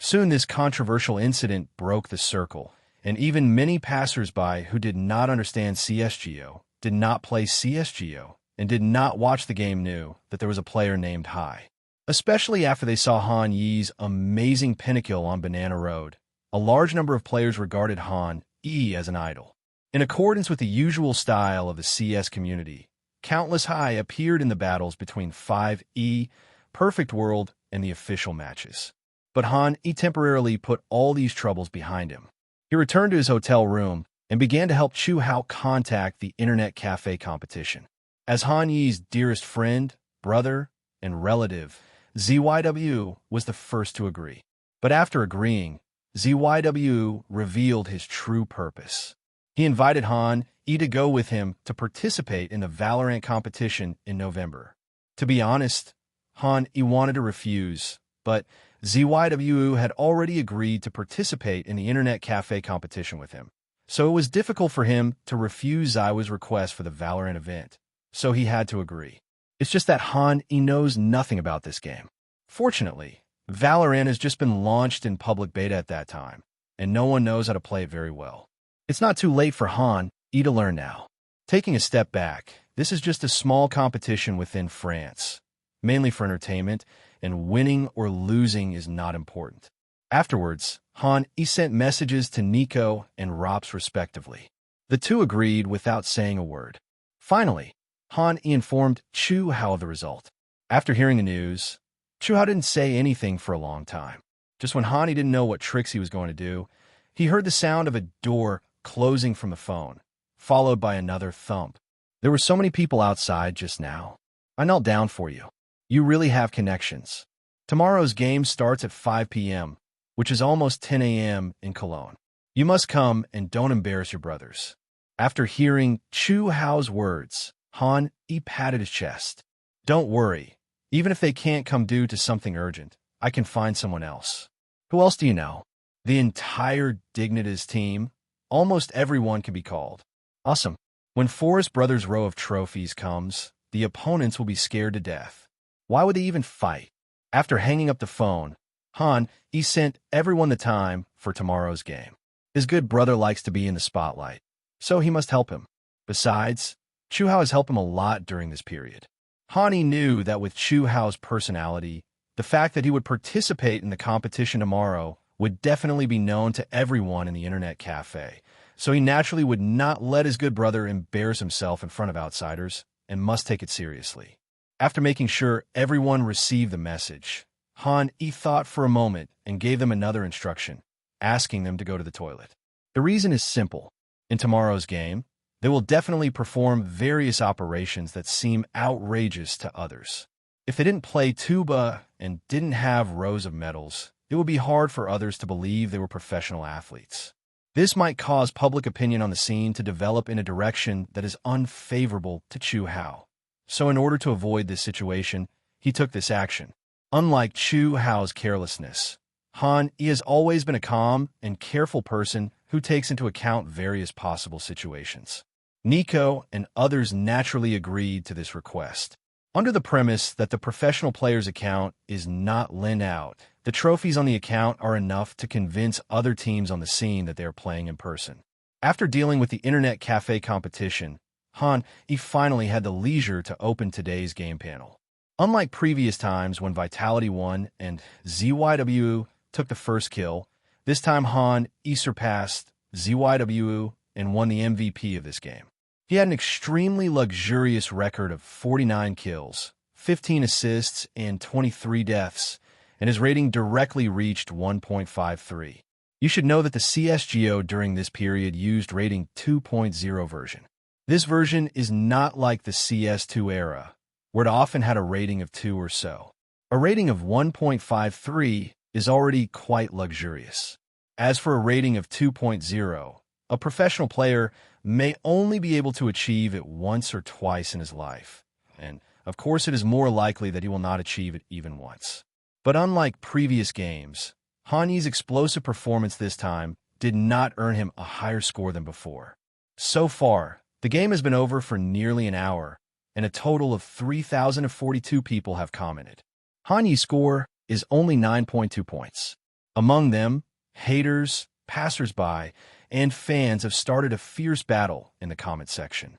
Soon this controversial incident broke the circle, and even many passers-by who did not understand CSGO, did not play CSGO, and did not watch the game knew that there was a player named Hai. Especially after they saw Han Yi's amazing pinnacle on Banana Road, a large number of players regarded Han Yi as an idol. In accordance with the usual style of the CS community, countless Hai appeared in the battles between 5E, Perfect World, and the official matches. But Han Yi temporarily put all these troubles behind him. He returned to his hotel room and began to help Chu Hao contact the internet cafe competition. As Han Yi's dearest friend, brother, and relative, ZYW was the first to agree. But after agreeing, ZYW revealed his true purpose. He invited Han Yi to go with him to participate in the Valorant competition in November. To be honest, Han Yi wanted to refuse, but ZYW had already agreed to participate in the internet cafe competition with him. So it was difficult for him to refuse Zaiwa's request for the Valorant event, so he had to agree. It's just that Han Yi knows nothing about this game. Fortunately, Valorant has just been launched in public beta at that time, and no one knows how to play it very well. It's not too late for Han Yi to learn now. Taking a step back, this is just a small competition within France, mainly for entertainment, and winning or losing is not important. Afterwards, Han Yi sent messages to Nico and Rops respectively. The two agreed without saying a word. Finally, Han Yi informed Chu Hao of the result. After hearing the news, Chu Hao didn't say anything for a long time. Just when Han Yi didn't know what tricks he was going to do, he heard the sound of a door closing from the phone, followed by another thump. There were so many people outside just now. I knelt down for you. You really have connections. Tomorrow's game starts at 5 p.m., which is almost 10 a.m. in Cologne. You must come and don't embarrass your brothers. After hearing Chu Hao's words, Han Yi patted his chest. Don't worry. Even if they can't come due to something urgent, I can find someone else. Who else do you know? The entire Dignitas team. Almost everyone can be called. Awesome. When Forest Brothers' row of trophies comes, the opponents will be scared to death. Why would they even fight? After hanging up the phone, Han Yi sent everyone the time for tomorrow's game. His good brother likes to be in the spotlight, so he must help him. Besides, Chu Hao has helped him a lot during this period. Han Yi knew that with Chu Hao's personality, the fact that he would participate in the competition tomorrow would definitely be known to everyone in the internet cafe, so he naturally would not let his good brother embarrass himself in front of outsiders and must take it seriously. After making sure everyone received the message, Han Yi thought for a moment and gave them another instruction, asking them to go to the toilet. The reason is simple. In tomorrow's game, they will definitely perform various operations that seem outrageous to others. If they didn't play tuba and didn't have rows of medals, it would be hard for others to believe they were professional athletes. This might cause public opinion on the scene to develop in a direction that is unfavorable to Chu Hao. So in order to avoid this situation, he took this action. Unlike Chu Hao's carelessness, Han Yi has always been a calm and careful person who takes into account various possible situations. Nico and others naturally agreed to this request. Under the premise that the professional player's account is not lent out, the trophies on the account are enough to convince other teams on the scene that they are playing in person. After dealing with the internet cafe competition, Han Yi finally had the leisure to open today's game panel. Unlike previous times when Vitality won and ZYW took the first kill, This time Han surpassed ZYW and won the MVP of this game. He had an extremely luxurious record of 49 kills, 15 assists, and 23 deaths, and his rating directly reached 1.53. You should know that the CSGO during this period used rating 2.0 version. This version is not like the CS2 era, where it often had a rating of 2 or so. A rating of 1.53 is already quite luxurious. As for a rating of 2.0, a professional player may only be able to achieve it once or twice in his life, and of course it is more likely that he will not achieve it even once. But unlike previous games, Hanyi's explosive performance this time did not earn him a higher score than before. So far, the game has been over for nearly an hour, and a total of 3,042 people have commented. Hanyi's score is only 9.2 points. Among them, haters, passersby, and fans have started a fierce battle in the comment section.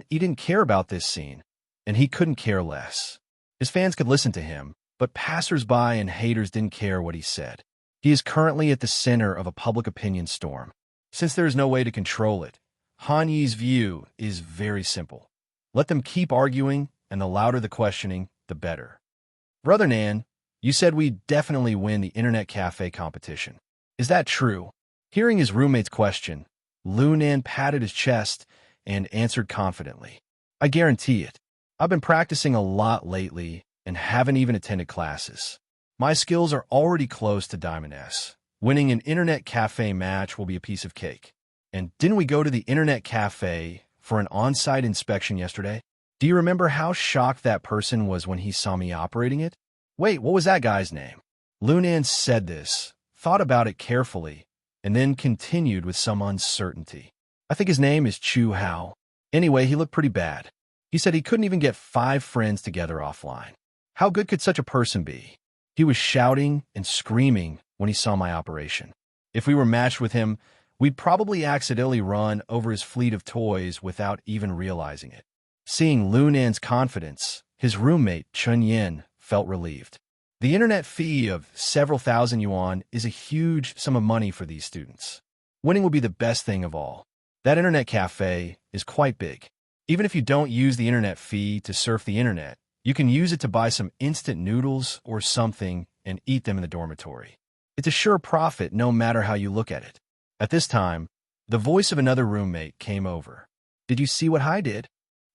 He didn't care about this scene, and he couldn't care less. His fans could listen to him, but passersby and haters didn't care what he said. He is currently at the center of a public opinion storm. Since there is no way to control it, Hanyi's view is very simple. Let them keep arguing, and the louder the questioning, the better. Brother Nan, you said we'd definitely win the internet cafe competition. Is that true? Hearing his roommate's question, Lu Nan patted his chest and answered confidently. I guarantee it. I've been practicing a lot lately and haven't even attended classes. My skills are already close to Diamond S. Winning an internet cafe match will be a piece of cake. And didn't we go to the internet cafe for an on-site inspection yesterday? Do you remember how shocked that person was when he saw me operating it? Wait, what was that guy's name? Lu Nan said this, thought about it carefully, and then continued with some uncertainty. I think his name is Chu Hao. Anyway, he looked pretty bad. He said he couldn't even get 5 friends together offline. How good could such a person be? He was shouting and screaming when he saw my operation. If we were matched with him, we'd probably accidentally run over his fleet of toys without even realizing it. Seeing Lu Nan's confidence, his roommate, Chun Yin, felt relieved. The internet fee of several thousand yuan is a huge sum of money for these students. Winning will be the best thing of all. That internet cafe is quite big. Even if you don't use the internet fee to surf the internet, you can use it to buy some instant noodles or something and eat them in the dormitory. It's a sure profit no matter how you look at it. At this time, the voice of another roommate came over. Did you see what I did?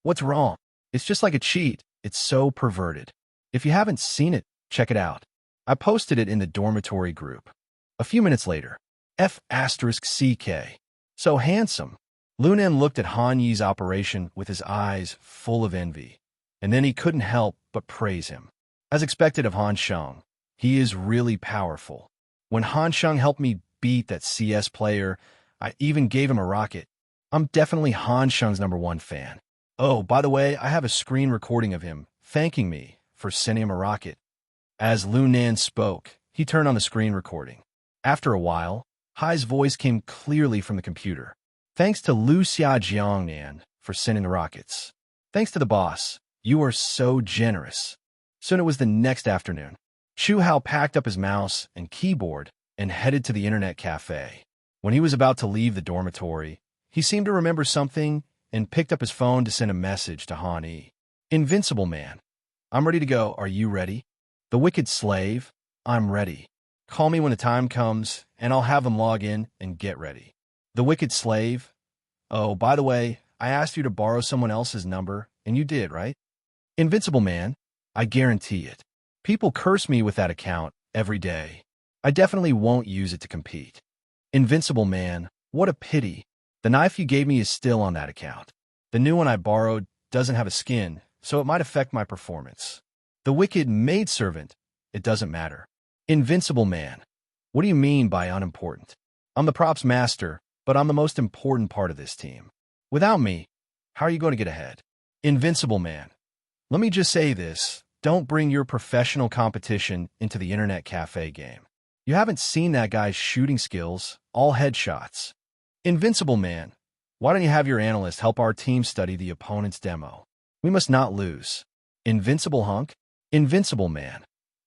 What's wrong? It's just like a cheat. It's so perverted. If you haven't seen it, check it out. I posted it in the dormitory group. A few minutes later, F***CK. So handsome. Lu Nan looked at Hanyi's operation with his eyes full of envy, and then he couldn't help but praise him. As expected of Han Sheng, he is really powerful. When Han Sheng helped me beat that CS player, I even gave him a rocket. I'm definitely Han Sheng's #1 fan. Oh, by the way, I have a screen recording of him thanking me for sending him a rocket. As Lu Nan spoke, he turned on the screen recording. After a while, Hai's voice came clearly from the computer. Thanks to Lu Xiaojiang Nan for sending the rockets. Thanks to the boss. You are so generous. Soon it was the next afternoon. Chu Hao packed up his mouse and keyboard and headed to the internet cafe. When he was about to leave the dormitory, he seemed to remember something and picked up his phone to send a message to Han Yi. Invincible man. I'm ready to go. Are you ready? The wicked slave. I'm ready. Call me when the time comes, and I'll have them log in and get ready. The wicked slave. Oh, by the way, I asked you to borrow someone else's number, and you did, right? Invincible man. I guarantee it. People curse me with that account every day. I definitely won't use it to compete. Invincible man. What a pity. The knife you gave me is still on that account. The new one I borrowed doesn't have a skin, so it might affect my performance. The wicked maidservant. It doesn't matter. Invincible man. What do you mean by unimportant? I'm the props master, but I'm the most important part of this team. Without me, how are you going to get ahead? Invincible man. Let me just say this. Don't bring your professional competition into the internet cafe game. You haven't seen that guy's shooting skills, all headshots. Invincible man. Why don't you have your analyst help our team study the opponent's demo? We must not lose. Invincible hunk? Invincible man.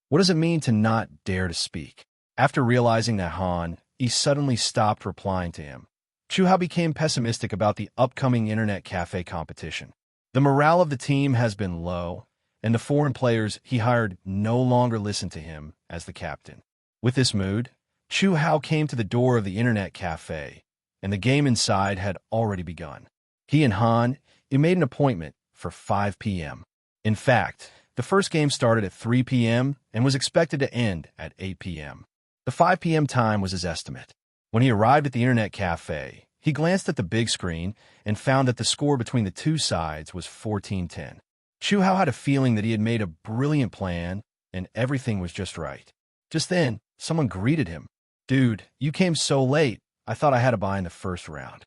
What does it mean to not dare to speak? After realizing that Han he suddenly stopped replying to him. Chu Hao became pessimistic about the upcoming internet cafe competition. The morale of the team has been low, and the foreign players he hired no longer listened to him as the captain. With this mood, Chu Hao came to the door of the internet cafe, and the game inside had already begun. He and Han made an appointment for 5 p.m. In fact, the first game started at 3 p.m. and was expected to end at 8 p.m. The 5 p.m. time was his estimate. When he arrived at the internet cafe, he glanced at the big screen and found that the score between the two sides was 14-10. Chu Hao had a feeling that he had made a brilliant plan and everything was just right. Just then, someone greeted him. "Dude, you came so late. I thought I had a buy in the first round."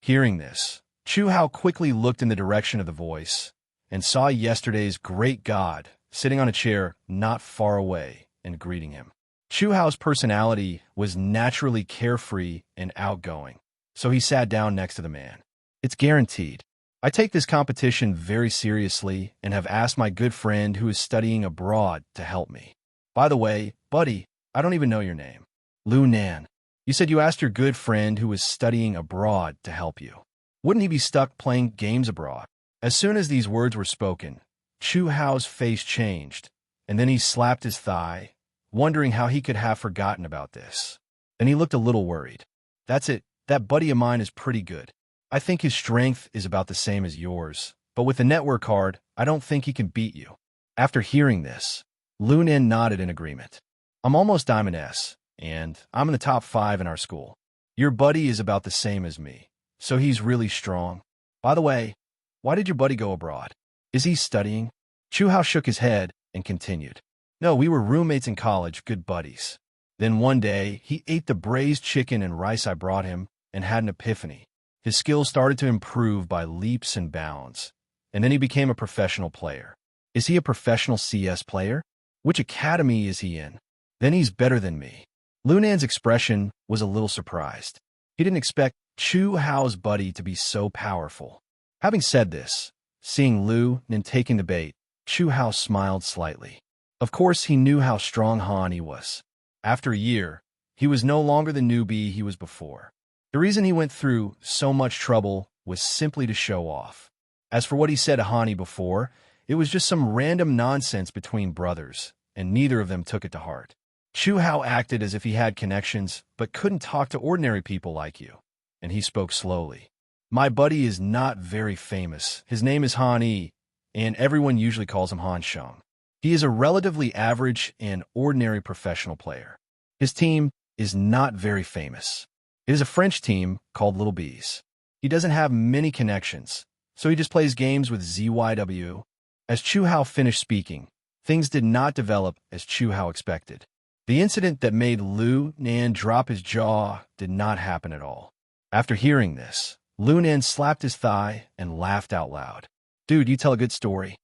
Hearing this, Chu Hao quickly looked in the direction of the voice and saw yesterday's great god sitting on a chair not far away and greeting him. Chu Hao's personality was naturally carefree and outgoing, so he sat down next to the man. "It's guaranteed. I take this competition very seriously and have asked my good friend who is studying abroad to help me. By the way, buddy, I don't even know your name." "Lu Nan. You said you asked your good friend who was studying abroad to help you. Wouldn't he be stuck playing games abroad?" As soon as these words were spoken, Chu Hao's face changed, and then he slapped his thigh, wondering how he could have forgotten about this. Then he looked a little worried. "That's it. That buddy of mine is pretty good. I think his strength is about the same as yours, but with the network card, I don't think he can beat you." After hearing this, Lu Nan nodded in agreement. "I'm almost Diamond S, and I'm in the top 5 in our school. Your buddy is about the same as me, so he's really strong. By the way, why did your buddy go abroad? Is he studying?" Chu Hao shook his head and continued. "No, we were roommates in college, good buddies. Then one day, he ate the braised chicken and rice I brought him and had an epiphany. His skills started to improve by leaps and bounds, and then he became a professional player." "Is he a professional CS player? Which academy is he in?" "Then he's better than me." Lu Nan's expression was a little surprised. He didn't expect Chu Hao's buddy to be so powerful. Having said this, seeing Lu Nan taking the bait, Chu Hao smiled slightly. Of course, he knew how strong Han was. After a year, he was no longer the newbie he was before. The reason he went through so much trouble was simply to show off. As for what he said to Hani before, it was just some random nonsense between brothers, and neither of them took it to heart. Chu Hao acted as if he had connections, but couldn't talk to ordinary people like you, and he spoke slowly. "My buddy is not very famous. His name is Han Yi, and everyone usually calls him Han Sheng. He is a relatively average and ordinary professional player. His team is not very famous. It is a French team called Little Bees. He doesn't have many connections, so he just plays games with ZYW." As Chu Hao finished speaking, things did not develop as Chu Hao expected. The incident that made Lu Nan drop his jaw did not happen at all. After hearing this, Lu Nan slapped his thigh and laughed out loud. "Dude, you tell a good story."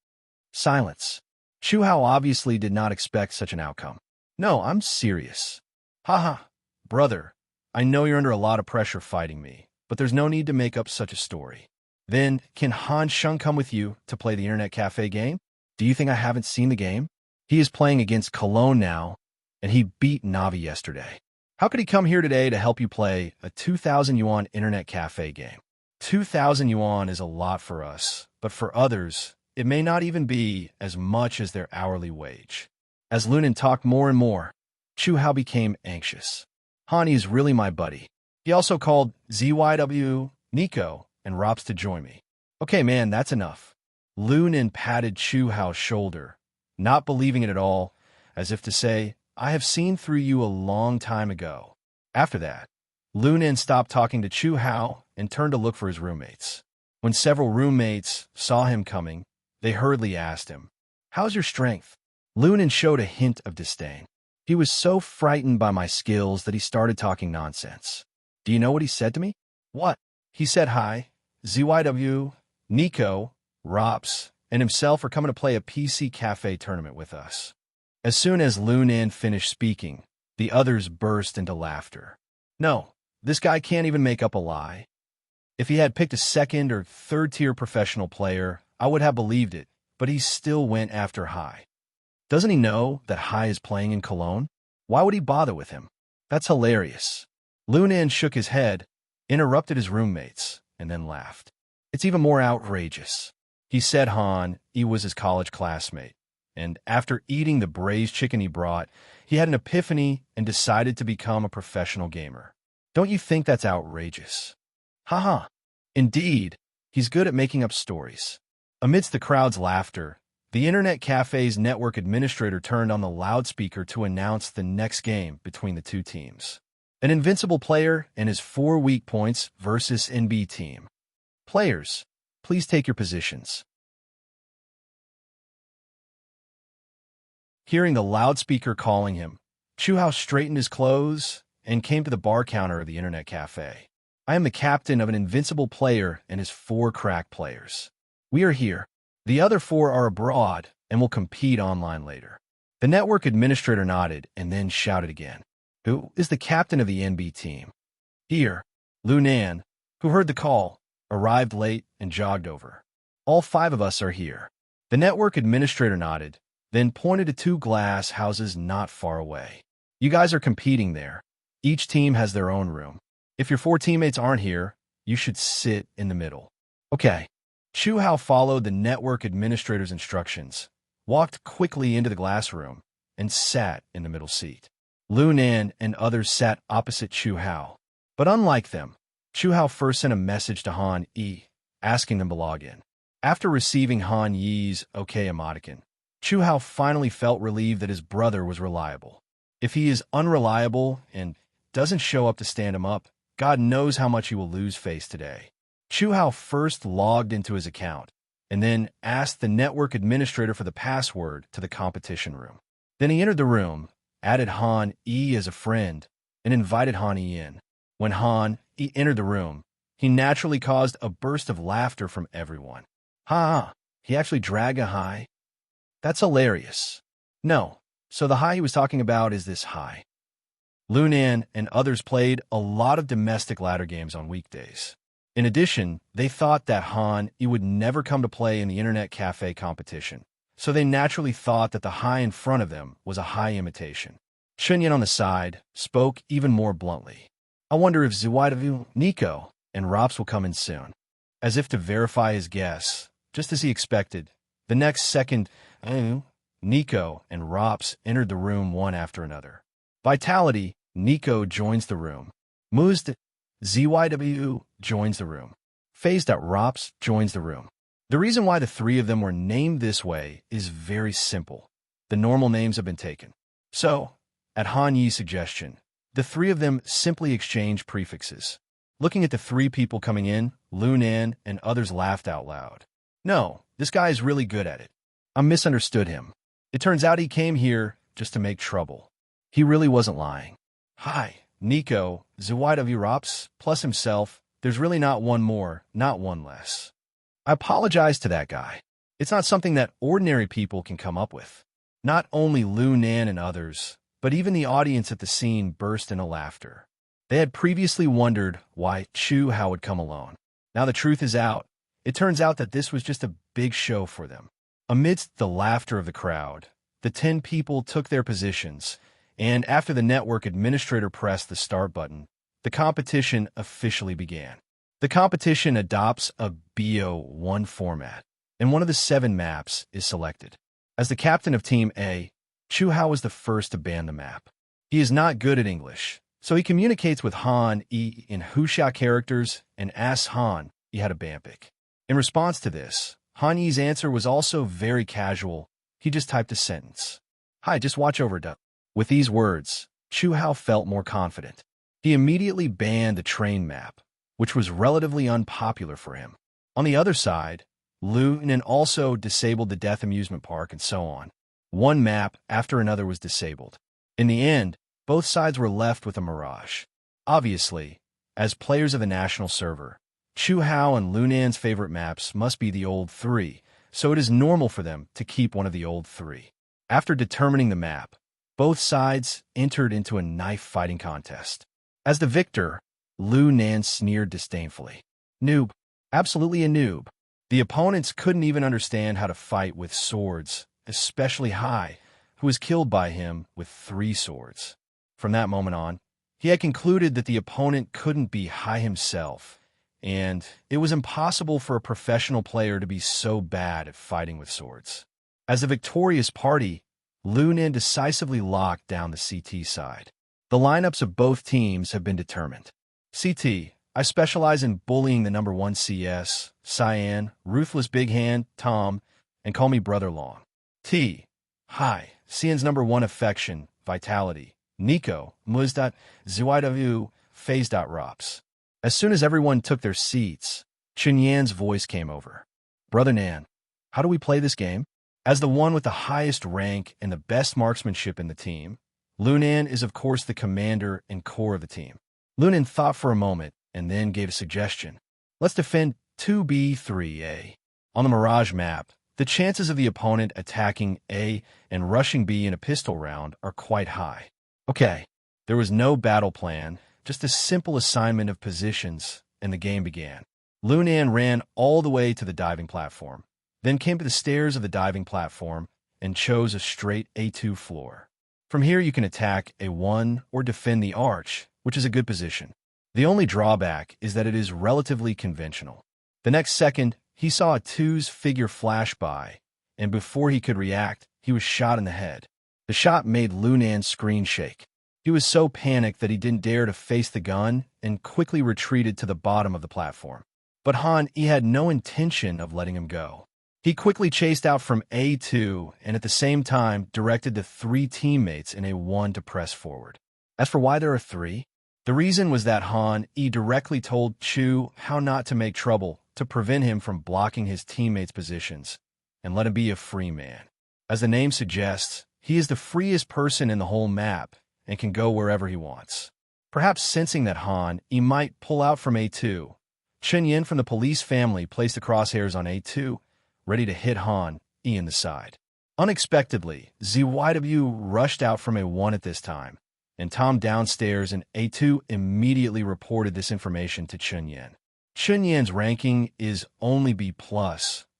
Silence. Chu Hao obviously did not expect such an outcome. "No, I'm serious." "Haha, brother, I know you're under a lot of pressure fighting me, but there's no need to make up such a story. Then, can Han Sheng come with you to play the internet cafe game? Do you think I haven't seen the game? He is playing against Cologne now, and he beat Navi yesterday. How could he come here today to help you play a 2,000 yuan internet cafe game? 2,000 yuan is a lot for us, but for others, it may not even be as much as their hourly wage." As Lu Nan talked more and more, Chu Hao became anxious. "Hani is really my buddy. He also called ZYW, Nico, and Rops to join me." "Okay, man, that's enough." Lu Nan patted Chu Hao's shoulder, not believing it at all, as if to say, "I have seen through you a long time ago." After that, Lu Nan stopped talking to Chu Hao and turned to look for his roommates. When several roommates saw him coming, they hurriedly asked him, "How's your strength?" Lu Nan showed a hint of disdain. He was so frightened by my skills that he started talking nonsense. Do you know what he said to me? "What?" "He said hi, ZYW, Nico, Rops, and himself are coming to play a PC cafe tournament with us." As soon as Lu Nan finished speaking, the others burst into laughter. "No, this guy can't even make up a lie. If he had picked a second or third tier professional player, I would have believed it, but he still went after Hai. Doesn't he know that Hai is playing in Cologne? Why would he bother with him?" That's hilarious. Lunan shook his head, interrupted his roommates, and then laughed. It's even more outrageous. He said he was his college classmate, and after eating the braised chicken he brought, he had an epiphany and decided to become a professional gamer. Don't you think that's outrageous? Haha. Indeed, he's good at making up stories. Amidst the crowd's laughter, the internet cafe's network administrator turned on the loudspeaker to announce the next game between the two teams. An invincible player and his 4 weak points versus NB team. Players, please take your positions. Hearing the loudspeaker calling him, Chuhao straightened his clothes and came to the bar counter of the internet cafe. I am the captain of an invincible player and his 4 crack players. We are here. The other 4 are abroad and will compete online later. The network administrator nodded and then shouted again. Who is the captain of the NB team? Here. Lunan, who heard the call, arrived late and jogged over. All 5 of us are here. The network administrator nodded, then pointed to 2 glass houses not far away. You guys are competing there. Each team has their own room. If your 4 teammates aren't here, you should sit in the middle. Okay. Chuhao followed the network administrator's instructions, walked quickly into the glass room, and sat in the middle seat. Lunan and others sat opposite Chuhao. But unlike them, Chuhao first sent a message to Han Yi, asking them to log in. After receiving Han Yi's okay emoticon, Chuhao finally felt relieved that his brother was reliable. If he is unreliable and doesn't show up to stand him up, God knows how much he will lose face today. Chuhao first logged into his account, and then asked the network administrator for the password to the competition room. Then he entered the room, added Han Yi as a friend, and invited Han Yi in. When Han Yi entered the room, he naturally caused a burst of laughter from everyone. Ha! He actually dragged a high? That's hilarious. No, so the high he was talking about is this high. Lunan and others played a lot of domestic ladder games on weekdays. In addition, they thought that Han Yi would never come to play in the internet cafe competition, so they naturally thought that the high in front of them was a high imitation. Chunyan on the side spoke even more bluntly. I wonder if Zuidavu, Nico, and Rops will come in soon. As if to verify his guess, just as he expected, the next second, Nico and Rops entered the room one after another. Vitality, Nico joins the room. Muzd, ZYW joins the room. Phased.Rops joins the room. The reason why the 3 of them were named this way is very simple. The normal names have been taken. So, at Han Yi's suggestion, the 3 of them simply exchanged prefixes. Looking at the 3 people coming in, Lunan and others laughed out loud. No, this guy is really good at it. I misunderstood him. It turns out he came here just to make trouble. He really wasn't lying. Hi, Nico, ZYW Rops, plus himself. There's really not one more, not one less. I apologize to that guy. It's not something that ordinary people can come up with. Not only Lunan and others, but even the audience at the scene burst into laughter. They had previously wondered why Chuhao would come alone. Now the truth is out. It turns out that this was just a big show for them. Amidst the laughter of the crowd, the 10 people took their positions, and after the network administrator pressed the start button, the competition officially began. The competition adopts a BO1 format, and one of the 7 maps is selected. As the captain of Team A, Chuhao was the first to ban the map. He is not good at English, so he communicates with Han Yi in Huxia characters and asks Han Yi how to Bampic. In response to this, Han Yi's answer was also very casual. He just typed a sentence. Hi, just watch over duck. With these words, Chuhao felt more confident. He immediately banned the train map, which was relatively unpopular for him. On the other side, Lunan also disabled the Death Amusement Park and so on. One map after another was disabled. In the end, both sides were left with a mirage. Obviously, as players of the national server, Chuhao and Lunan's favorite maps must be the old 3, so it is normal for them to keep one of the old 3. After determining the map, both sides entered into a knife fighting contest. As the victor, Lunan sneered disdainfully. Noob. Absolutely a noob. The opponents couldn't even understand how to fight with swords, especially Hai, who was killed by him with 3 swords. From that moment on, He had concluded that the opponent couldn't be high himself, and it was impossible for a professional player to be so bad at fighting with swords. As the victorious party, Lunan decisively locked down the CT side. The lineups of both teams have been determined. CT, I specialize in bullying the number 1 CS, Cyan, Ruthless Big Hand, Tom, and call me Brother Long. T, hi, Cyan's number 1 affection, Vitality, Nico, Muz. ZYW, Phase.Rops. As soon as everyone took their seats, Chunyan's voice came over. Brother Nan, how do we play this game? As the one with the highest rank and the best marksmanship in the team, Lunan is of course the commander and core of the team. Lunan thought for a moment and then gave a suggestion. Let's defend 2B3A. On the Mirage map, the chances of the opponent attacking A and rushing B in a pistol round are quite high. Okay, there was no battle plan, just a simple assignment of positions, and the game began. Lunan ran all the way to the diving platform, then came to the stairs of the diving platform and chose a straight A2 floor. From here you can attack A1 or defend the arch, which is a good position. The only drawback is that it is relatively conventional. The next second, he saw a 2's figure flash by, and before he could react, he was shot in the head. The shot made Lunan's screen shake. He was so panicked that he didn't dare to face the gun and quickly retreated to the bottom of the platform. But he had no intention of letting him go. He quickly chased out from A2 and at the same time directed the 3 teammates in A1 to press forward. As for why there are 3, the reason was that directly told Chu how not to make trouble to prevent him from blocking his teammates' positions and let him be a free man. As the name suggests, he is the freest person in the whole map and can go wherever he wants. Perhaps sensing that he might pull out from A2, Chunyan from the police family placed the crosshairs on A2, ready to hit in the side. Unexpectedly, ZYW rushed out from A1 at this time, and Tom downstairs in A2 immediately reported this information to Chunyan. Chunyan's ranking is only B+,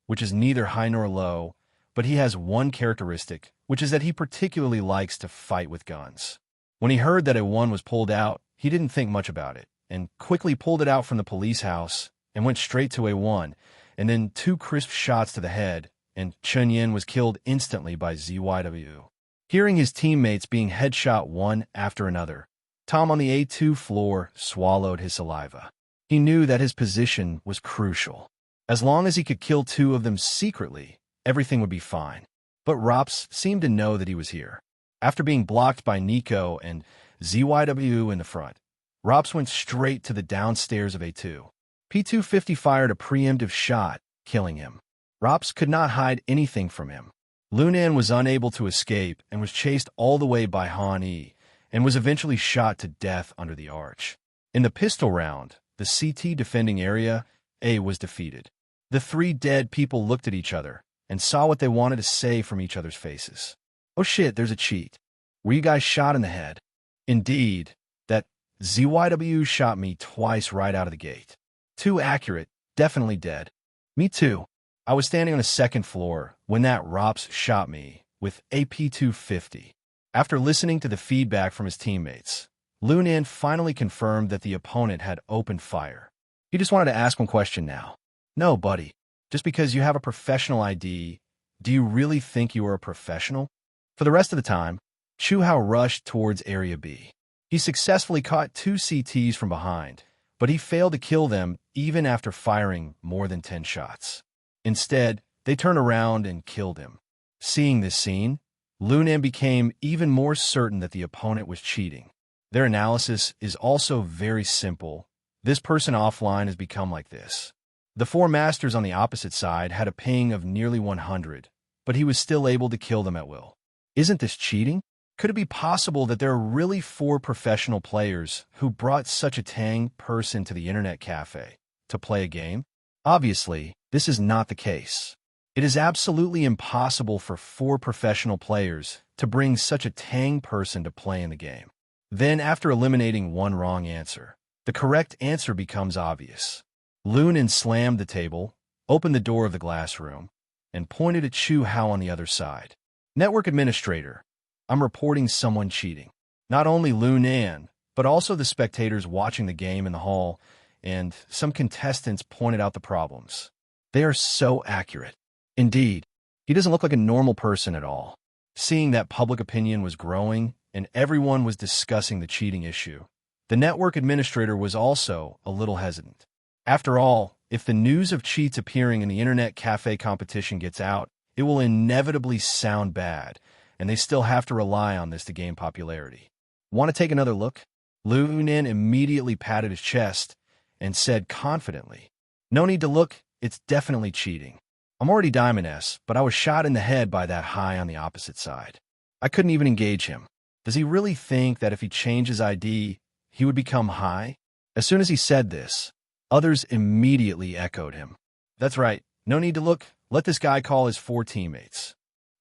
which is neither high nor low, but he has one characteristic, which is that he particularly likes to fight with guns. When he heard that A1 was pulled out, he didn't think much about it, and quickly pulled it out from the police house and went straight to A1, and then 2 crisp shots to the head, and Chunyan was killed instantly by ZYW. Hearing his teammates being headshot one after another, Tom on the A2 floor swallowed his saliva. He knew that his position was crucial. As long as he could kill 2 of them secretly, everything would be fine. But Rops seemed to know that he was here. After being blocked by Nico and ZYW in the front, Rops went straight to the downstairs of A2. P250 fired a preemptive shot, killing him. Rops could not hide anything from him. Lunan was unable to escape and was chased all the way by Han-E and was eventually shot to death under the arch. In the pistol round, the CT defending area, A was defeated. The 3 dead people looked at each other and saw what they wanted to say from each other's faces. Oh shit, there's a cheat. Were you guys shot in the head? Indeed, that ZYW shot me twice right out of the gate. Too accurate, definitely dead. Me too. I was standing on the 2nd floor when that Rops shot me with AP250. After listening to the feedback from his teammates, Lunan finally confirmed that the opponent had opened fire. He just wanted to ask one question now. No, buddy. Just because you have a professional ID, do you really think you are a professional? For the rest of the time, Chu Hao rushed towards Area B. He successfully caught 2 CTs from behind, but he failed to kill them even after firing more than 10 shots. Instead, they turned around and killed him. Seeing this scene, Lunan became even more certain that the opponent was cheating. Their analysis is also very simple. This person offline has become like this. The 4 masters on the opposite side had a ping of nearly 100, but he was still able to kill them at will. Isn't this cheating? Could it be possible that there are really 4 professional players who brought such a tang person to the internet cafe to play a game? Obviously, this is not the case. It is absolutely impossible for 4 professional players to bring such a tang person to play in the game. Then, after eliminating one wrong answer, the correct answer becomes obvious. Lunan slammed the table, opened the door of the glass room, and pointed at Chu Hao on the other side. Network administrator, I'm reporting someone cheating. Not only Lunan, but also the spectators watching the game in the hall, and some contestants pointed out the problems. They are so accurate. Indeed, he doesn't look like a normal person at all. Seeing that public opinion was growing and everyone was discussing the cheating issue, the network administrator was also a little hesitant. After all, if the news of cheats appearing in the internet cafe competition gets out, it will inevitably sound bad, and they still have to rely on this to gain popularity. Want to take another look? Lunan immediately patted his chest and said confidently, "No need to look, it's definitely cheating. I'm already Diamond S, but I was shot in the head by that high on the opposite side. I couldn't even engage him. Does he really think that if he changed his ID, he would become high?" As soon as he said this, others immediately echoed him. "That's right, no need to look, let this guy call his 4 teammates.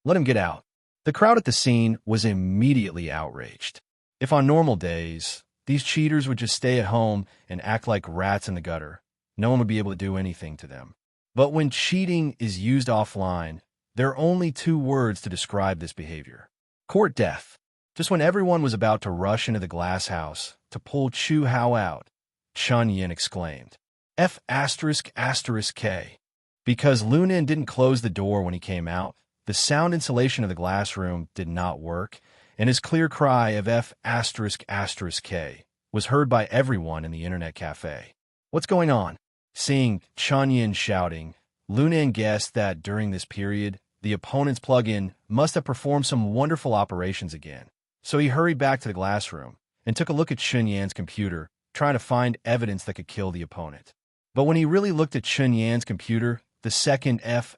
Let him get out." The crowd at the scene was immediately outraged. If on normal days, these cheaters would just stay at home and act like rats in the gutter, no one would be able to do anything to them. But when cheating is used offline, there are only 2 words to describe this behavior: court death. Just when everyone was about to rush into the glass house to pull Chu Hao out, Chun Yin exclaimed, F***K. Because Lunan didn't close the door when he came out, the sound insulation of the glass room did not work, and his clear cry of F***K was heard by everyone in the internet cafe. What's going on? Seeing Chun Yin shouting, Lunan guessed that during this period, the opponent's plug-in must have performed some wonderful operations again. So he hurried back to the glass room and took a look at Chun Yan's computer, trying to find evidence that could kill the opponent. But when he really looked at Chun Yan's computer, the second F***K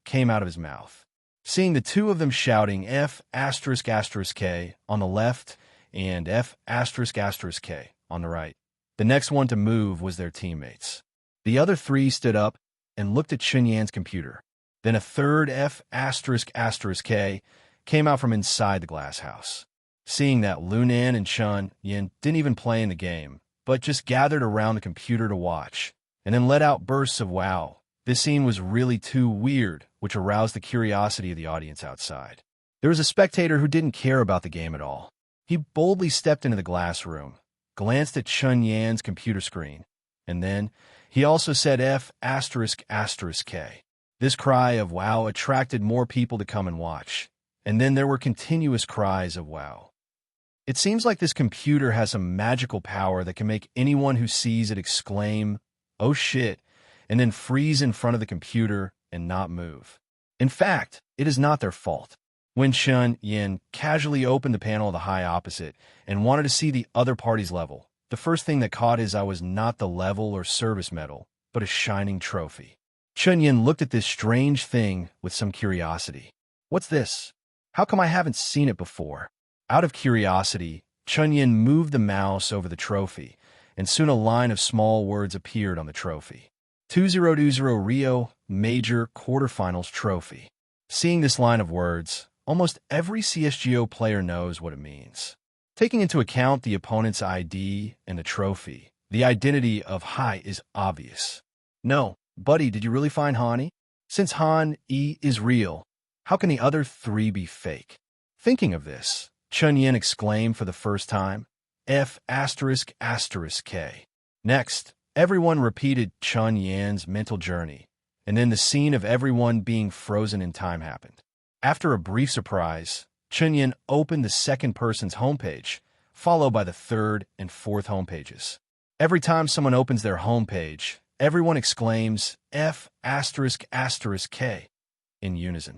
came out of his mouth. Seeing the 2 of them shouting F***K on the left and F***K on the right, the next one to move was their teammates. The other 3 stood up and looked at Chun Yan's computer. Then a third F***K came out from inside the glass house. Seeing that Lunan and Chun Yin didn't even play in the game, but just gathered around the computer to watch, and then let out bursts of wow, this scene was really too weird, which aroused the curiosity of the audience outside. There was a spectator who didn't care about the game at all. He boldly stepped into the glass room, glanced at Chun Yan's computer screen, and then he also said F***K. This cry of wow attracted more people to come and watch, and then there were continuous cries of wow. It seems like this computer has some magical power that can make anyone who sees it exclaim, "Oh shit," and then freeze in front of the computer and not move. In fact, it is not their fault. When Chun Yin casually opened the panel of the high opposite and wanted to see the other party's level, the first thing that caught his eye was not the level or service medal, but a shining trophy. Chun Yin looked at this strange thing with some curiosity. "What's this? How come I haven't seen it before?" Out of curiosity, Chun Yin moved the mouse over the trophy, and soon a line of small words appeared on the trophy. 2020 Rio Major Quarterfinals Trophy. Seeing this line of words, almost every CSGO player knows what it means. Taking into account the opponent's ID and the trophy, the identity of Hai is obvious. No, buddy, did you really find Hani? Since Han E is real, how can the other 3 be fake? Thinking of this, Chun Yin exclaimed for the first time, F***K. Next, everyone repeated Chun Yan's mental journey, and then the scene of everyone being frozen in time happened. After a brief surprise, Chun Yin opened the second person's homepage, followed by the third and fourth homepages. Every time someone opens their homepage, everyone exclaims F***K in unison.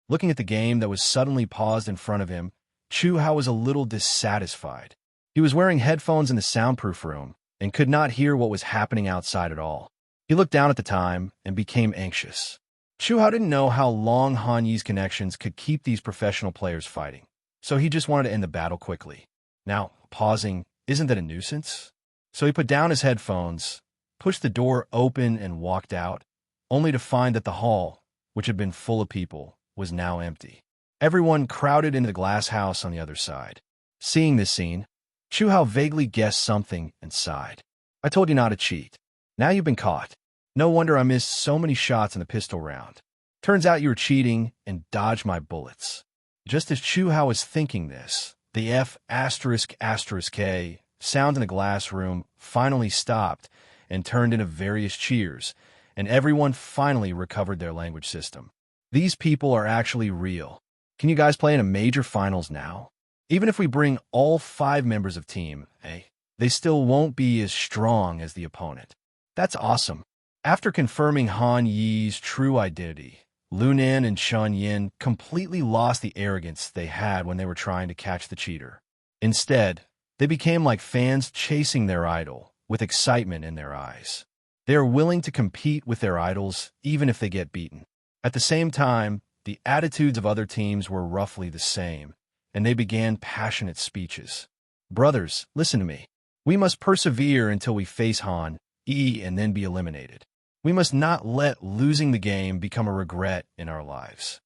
Looking at the game that was suddenly paused in front of him, Chu Hao was a little dissatisfied. He was wearing headphones in the soundproof room and could not hear what was happening outside at all. He looked down at the time and became anxious. Chu Hao didn't know how long Han Yi's connections could keep these professional players fighting, so he just wanted to end the battle quickly. Now, pausing, isn't that a nuisance? So he put down his headphones, pushed the door open and walked out, only to find that the hall, which had been full of people, was now empty. Everyone crowded into the glass house on the other side. Seeing this scene, Chu Hao vaguely guessed something and sighed. "I told you not to cheat. Now you've been caught. No wonder I missed so many shots in the pistol round. Turns out you were cheating and dodged my bullets." Just as Chu Hao was thinking this, The F***K sound in the glass room finally stopped and turned into various cheers, and everyone finally recovered their language system. These people are actually real. Can you guys play in a major finals now? Even if we bring all 5 members of Team A, they still won't be as strong as the opponent. That's awesome. After confirming Han Yi's true identity, Lu Nan and Chun Yin completely lost the arrogance they had when they were trying to catch the cheater. Instead, they became like fans chasing their idol, with excitement in their eyes. They are willing to compete with their idols even if they get beaten. At the same time, the attitudes of other teams were roughly the same, and they began passionate speeches. Brothers, listen to me. We must persevere until we face Han, E, and then be eliminated. We must not let losing the game become a regret in our lives.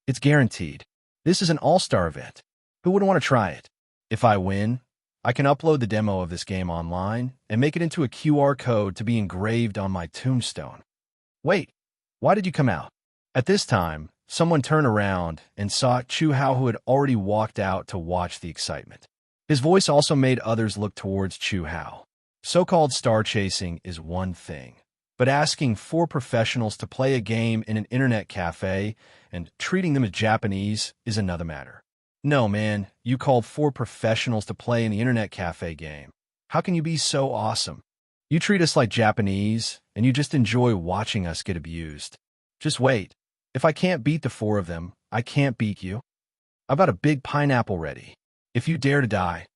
It's guaranteed. This is an all-star event. Who wouldn't want to try it? If I win, I can upload the demo of this game online and make it into a QR code to be engraved on my tombstone. Wait, why did you come out? At this time, someone turned around and saw Chu Hao, who had already walked out to watch the excitement. His voice also made others look towards Chu Hao. So-called star chasing is one thing, but asking 4 professionals to play a game in an internet cafe and treating them as Japanese is another matter. No, man, you called 4 professionals to play in the internet cafe game. How can you be so awesome? You treat us like Japanese, and you just enjoy watching us get abused. Just wait. If I can't beat the 4 of them, I can't beat you. I've got a big pineapple ready. If you dare to die,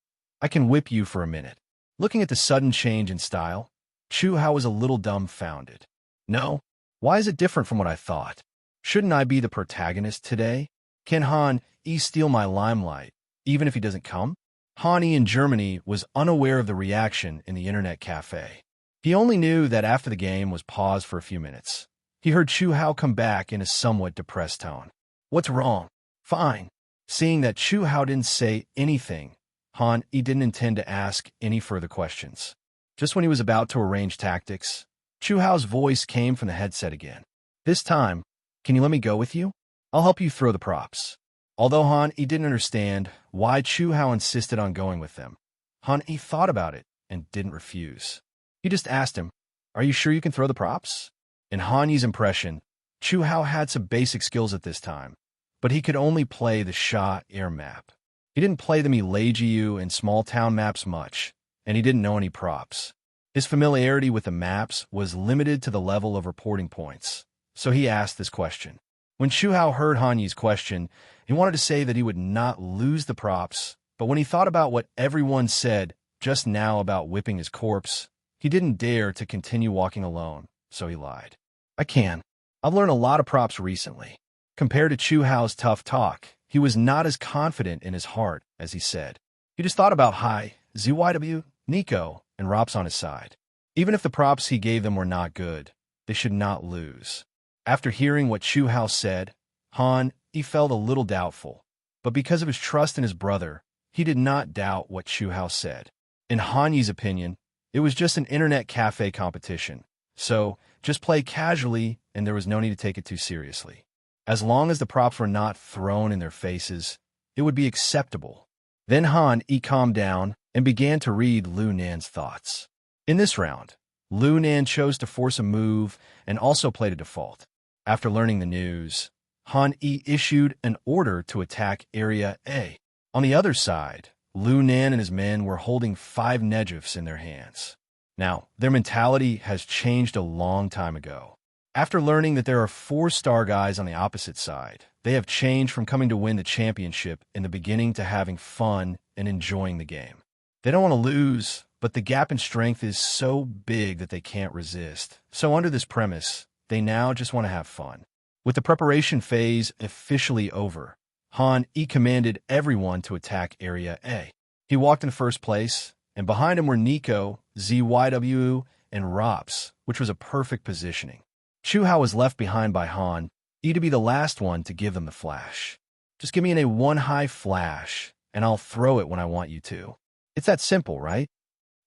I can whip you for a minute. Looking at the sudden change in style, Chu Hao was a little dumbfounded. No? Why is it different from what I thought? Shouldn't I be the protagonist today? Can Han E steal my limelight, even if he doesn't come? Han E in Germany was unaware of the reaction in the internet cafe. He only knew that after the game was paused for a few minutes, he heard Chu Hao come back in a somewhat depressed tone. What's wrong? Fine. Seeing that Chu Hao didn't say anything, Han E didn't intend to ask any further questions. Just when he was about to arrange tactics, Chu Hao's voice came from the headset again. This time, can you let me go with you? I'll help you throw the props. Although Han E didn't understand why Chu Hao insisted on going with them, Han E thought about it and didn't refuse. He just asked him, "Are you sure you can throw the props?" In Han Yi's impression, Chu Hao had some basic skills at this time, but he could only play the Sha air map. He didn't play the Milejiu and small town maps much, and he didn't know any props. His familiarity with the maps was limited to the level of reporting points, so he asked this question. When Chu Hao heard Han Yi's question, he wanted to say that he would not lose the props, but when he thought about what everyone said just now about whipping his corpse, he didn't dare to continue walking alone, so he lied. I can. I've learned a lot of props recently. Compared to Chu Hao's tough talk, he was not as confident in his heart as he said. He just thought about Hai, ZYW, Nico, and Rops on his side. Even if the props he gave them were not good, they should not lose. After hearing what Chu Hao said, Han E felt a little doubtful, but because of his trust in his brother, he did not doubt what Chu Hao said. In Han Yi's opinion, it was just an internet cafe competition, so just play casually and there was no need to take it too seriously. As long as the props were not thrown in their faces, it would be acceptable. Then Han E calmed down and began to read Lu Nan's thoughts. In this round, Lu Nan chose to force a move and also played a default. After learning the news, Han E issued an order to attack Area A. On the other side, Lu Nan and his men were holding 5 Nejivs in their hands. Now, their mentality has changed a long time ago. After learning that there are 4 star guys on the opposite side, they have changed from coming to win the championship in the beginning to having fun and enjoying the game. They don't want to lose, but the gap in strength is so big that they can't resist. So under this premise, they now just want to have fun. With the preparation phase officially over, Han E commanded everyone to attack Area A. He walked in first place, and behind him were Nico, ZYW, and Rops, which was a perfect positioning. Chu Hao was left behind by Han E to be the last one to give them the flash. Just give me a 1-high flash, and I'll throw it when I want you to. It's that simple, right?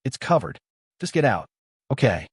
It's covered. Just get out. Okay.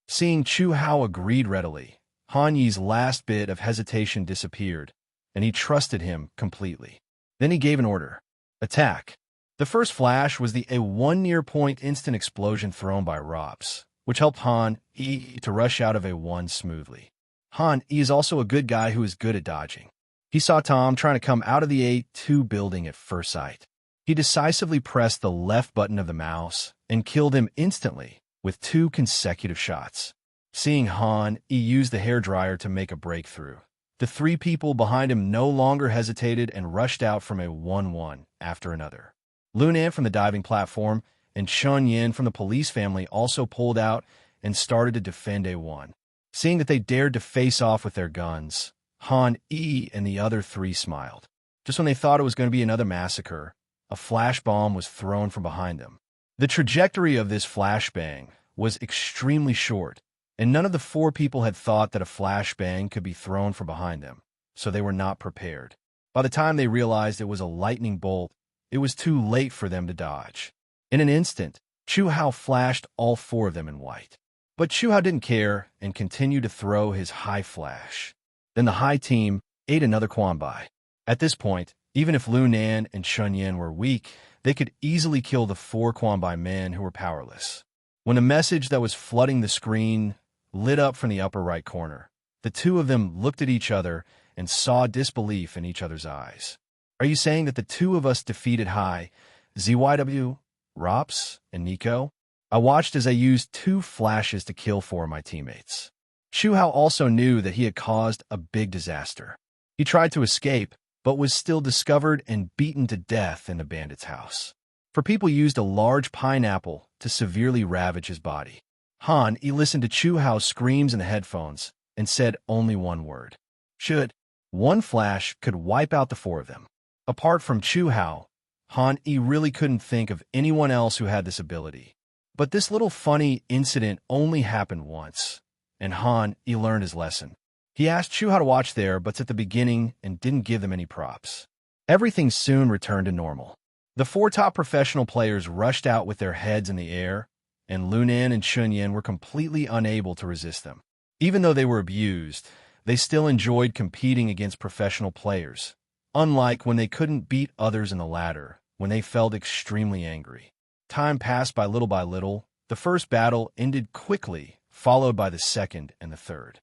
Seeing Chu Hao agreed readily, Han Yi's last bit of hesitation disappeared, and he trusted him completely. Then he gave an order. Attack. The first flash was a one near-point instant explosion thrown by Rops, which helped Han E to rush out of a one smoothly. Han E is also a good guy who is good at dodging. He saw Tom trying to come out of the A2 building at first sight. He decisively pressed the left button of the mouse and killed him instantly with 2 consecutive shots. Seeing Han E use the hairdryer to make a breakthrough, the 3 people behind him no longer hesitated and rushed out from a 1-1 after another. Lunan from the diving platform and Chun Yin from the police family also pulled out and started to defend A1. Seeing that they dared to face off with their guns, Han E and the other 3 smiled. Just when they thought it was going to be another massacre, a flash bomb was thrown from behind them. The trajectory of this flashbang was extremely short, and none of the 4 people had thought that a flashbang could be thrown from behind them, so they were not prepared. By the time they realized it was a lightning bolt, it was too late for them to dodge. In an instant, Chu Hao flashed all 4 of them in white. But Chu Hao didn't care and continued to throw his high flash. Then the high team ate another Quanbai. At this point, even if Lunan and Chun Yin were weak, they could easily kill the 4 Quanbai men who were powerless. When a message that was flooding the screen lit up from the upper right corner, the 2 of them looked at each other and saw disbelief in each other's eyes. Are you saying that the 2 of us defeated Hai, ZYW, Rops, and Nico? I watched as I used 2 flashes to kill 4 of my teammates. Chu Hao also knew that he had caused a big disaster. He tried to escape, but was still discovered and beaten to death in the bandit's house. For people used a large pineapple to severely ravage his body. Han, he listened to Chu Hao's screams in the headphones and said only one word. Should. One flash could wipe out the 4 of them. Apart from Chu Hao, Han E really couldn't think of anyone else who had this ability. But this little funny incident only happened once, and Han E learned his lesson. He asked Chu Hao to watch their butts at the beginning and didn't give them any props. Everything soon returned to normal. The 4 top professional players rushed out with their heads in the air, and Lunan and Chun Yin were completely unable to resist them. Even though they were abused, they still enjoyed competing against professional players, unlike when they couldn't beat others in the ladder, when they felt extremely angry. Time passed by little. The first battle ended quickly, followed by the second and the third.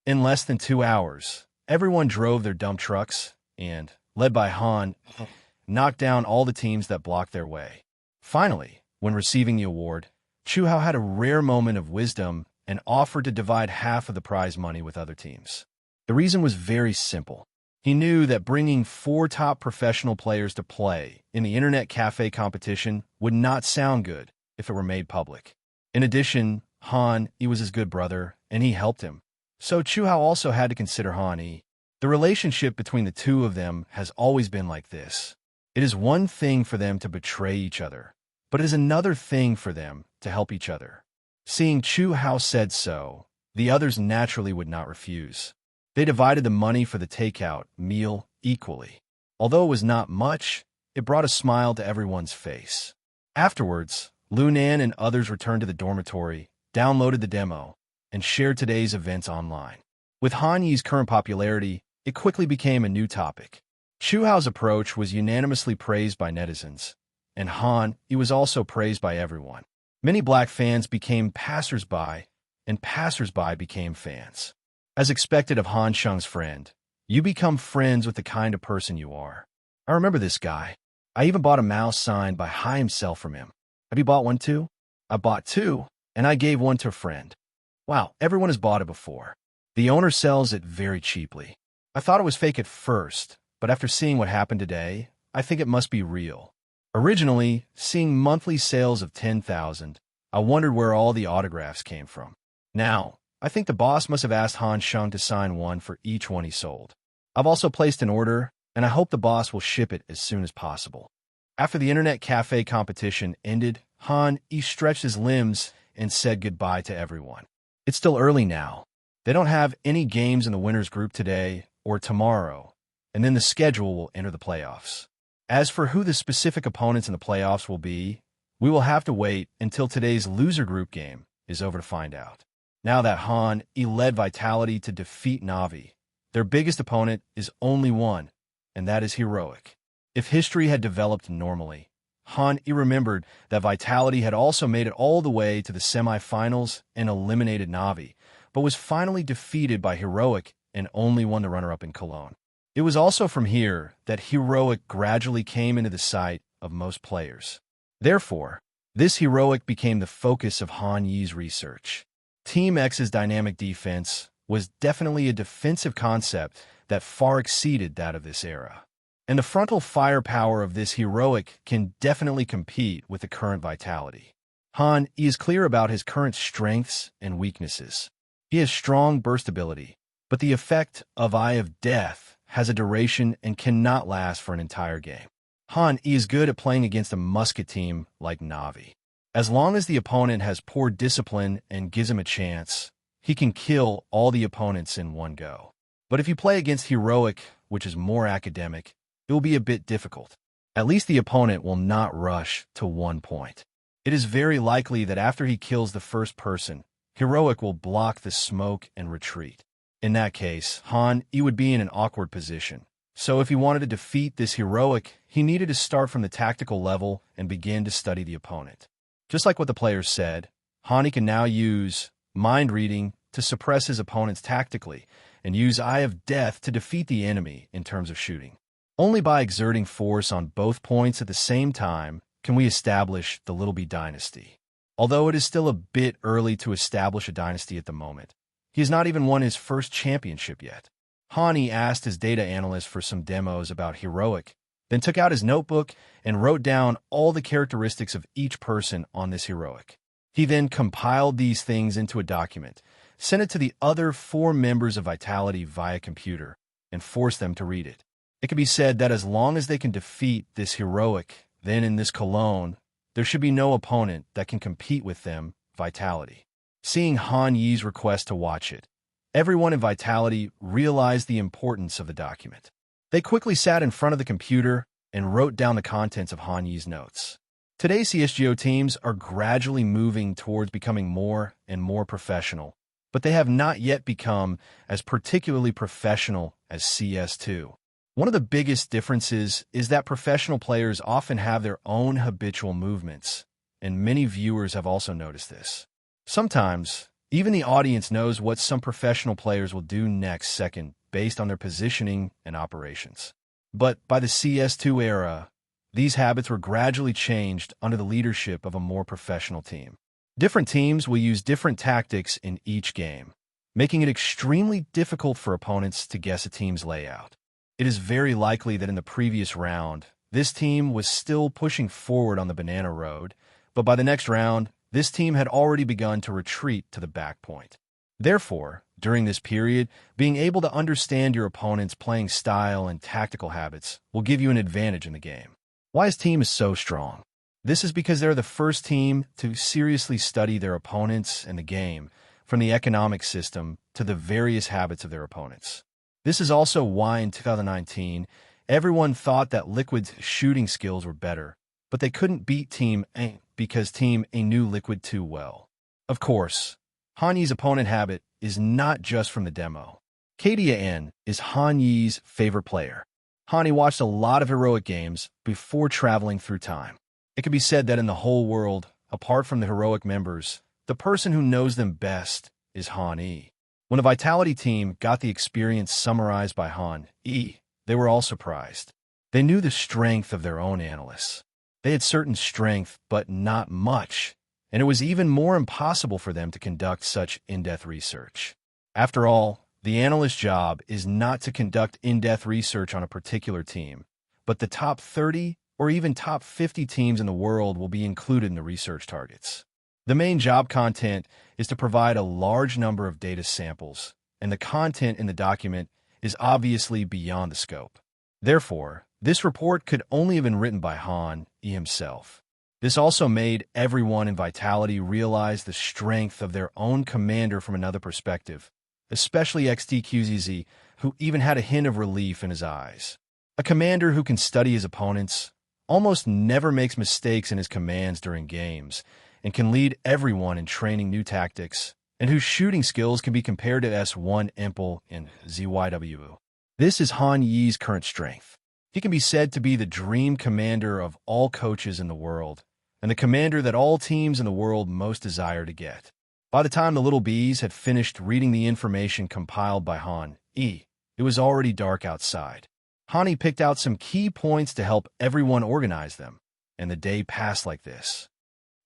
In less than 2 hours, everyone drove their dump trucks and, led by Han, knocked down all the teams that blocked their way. Finally, when receiving the award, Chu Hao had a rare moment of wisdom and offered to divide half of the prize money with other teams. The reason was very simple. He knew that bringing 4 top professional players to play in the internet cafe competition would not sound good if it were made public. In addition, Han, he was his good brother, and he helped him. So Chu Hao also had to consider Han E. The relationship between the 2 of them has always been like this. It is one thing for them to betray each other, but it is another thing for them to help each other. Seeing Chu Hao said so, the others naturally would not refuse. They divided the money for the takeout meal equally. Although it was not much, it brought a smile to everyone's face. Afterwards, Lunan and others returned to the dormitory, downloaded the demo, and shared today's events online. With Han Yi's current popularity, it quickly became a new topic. Chu Hao's approach was unanimously praised by netizens, and Han Yi was also praised by everyone. Many black fans became passers-by, and passers-by became fans. As expected of Han Sheng's friend, you become friends with the kind of person you are. I remember this guy. I even bought a mouse signed by Hai himself from him. Have you bought one too? I bought 2, and I gave one to a friend. Wow, everyone has bought it before. The owner sells it very cheaply. I thought it was fake at first, but after seeing what happened today, I think it must be real. Originally, seeing monthly sales of 10,000, I wondered where all the autographs came from. Now, I think the boss must have asked Han Sheng to sign one for each one he sold. I've also placed an order, and I hope the boss will ship it as soon as possible. After the internet cafe competition ended, Han Yi stretched his limbs and said goodbye to everyone. It's still early now. They don't have any games in the winners group today or tomorrow, and then the schedule will enter the playoffs. As for who the specific opponents in the playoffs will be, we will have to wait until today's loser group game is over to find out. Now that Han Yi led Vitality to defeat Na'Vi, their biggest opponent is only one, and that is Heroic. If history had developed normally, Han E remembered that Vitality had also made it all the way to the semifinals and eliminated Na'Vi, but was finally defeated by Heroic and only won the runner-up in Cologne. It was also from here that Heroic gradually came into the sight of most players. Therefore, this Heroic became the focus of Han Yi's research. Team X's dynamic defense was definitely a defensive concept that far exceeded that of this era. And the frontal firepower of this Heroic can definitely compete with the current Vitality. Han E is clear about his current strengths and weaknesses. He has strong burst ability, but the effect of Eye of Death has a duration and cannot last for an entire game. Han E is good at playing against a musket team like Na'Vi. As long as the opponent has poor discipline and gives him a chance, he can kill all the opponents in one go. But if you play against Heroic, which is more academic, it will be a bit difficult. At least the opponent will not rush to 1 point. It is very likely that after he kills the first person, Heroic will block the smoke and retreat. In that case, Han E would be in an awkward position. So if he wanted to defeat this Heroic, he needed to start from the tactical level and begin to study the opponent. Just like what the players said, Han E can now use mind reading to suppress his opponents tactically and use Eye of Death to defeat the enemy in terms of shooting. Only by exerting force on both points at the same time can we establish the Little B dynasty. Although it is still a bit early to establish a dynasty at the moment, he has not even won his first championship yet. Han E asked his data analyst for some demos about Heroic, then took out his notebook and wrote down all the characteristics of each person on this Heroic. He then compiled these things into a document, sent it to the other 4 members of Vitality via computer, and forced them to read it. It can be said that as long as they can defeat this Heroic, then in this Cologne, there should be no opponent that can compete with them, Vitality. Seeing Han Yi's request to watch it, everyone in Vitality realized the importance of the document. They quickly sat in front of the computer and wrote down the contents of Han Yi's notes. Today's CSGO teams are gradually moving towards becoming more and more professional, but they have not yet become as particularly professional as CS2. One of the biggest differences is that professional players often have their own habitual movements, and many viewers have also noticed this. Sometimes, even the audience knows what some professional players will do next second based on their positioning and operations. But by the CS2 era, these habits were gradually changed under the leadership of a more professional team. Different teams will use different tactics in each game, making it extremely difficult for opponents to guess a team's layout. It is very likely that in the previous round, this team was still pushing forward on the banana road, but by the next round, this team had already begun to retreat to the back point. Therefore, during this period, being able to understand your opponent's playing style and tactical habits will give you an advantage in the game. Why his team is so strong? This is because they're the first team to seriously study their opponents and the game, from the economic system to the various habits of their opponents. This is also why in 2019, everyone thought that Liquid's shooting skills were better, but they couldn't beat Team A because Team A knew Liquid too well. Of course, Han Yi's opponent habit is not just from the demo. KDAN is Han Yi's favorite player. Han Yi watched a lot of Heroic games before traveling through time. It can be said that in the whole world, apart from the Heroic members, the person who knows them best is Han Yi. When the Vitality team got the experience summarized by Han Yi, they were all surprised. They knew the strength of their own analysts. They had certain strength, but not much, and it was even more impossible for them to conduct such in-depth research. After all, the analyst's job is not to conduct in-depth research on a particular team, but the top 30 or even top 50 teams in the world will be included in the research targets. The main job content is to provide a large number of data samples, and the content in the document is obviously beyond the scope. Therefore, this report could only have been written by Han Yi himself. This also made everyone in Vitality realize the strength of their own commander from another perspective, especially XTQZZ, who even had a hint of relief in his eyes. A commander who can study his opponents, almost never makes mistakes in his commands during games, and can lead everyone in training new tactics, and whose shooting skills can be compared to S1 Impel and ZYW. This is Han Yi's current strength. He can be said to be the dream commander of all coaches in the world, and the commander that all teams in the world most desire to get. By the time the little bees had finished reading the information compiled by Han, it was already dark outside. Hani picked out some key points to help everyone organize them, and the day passed like this.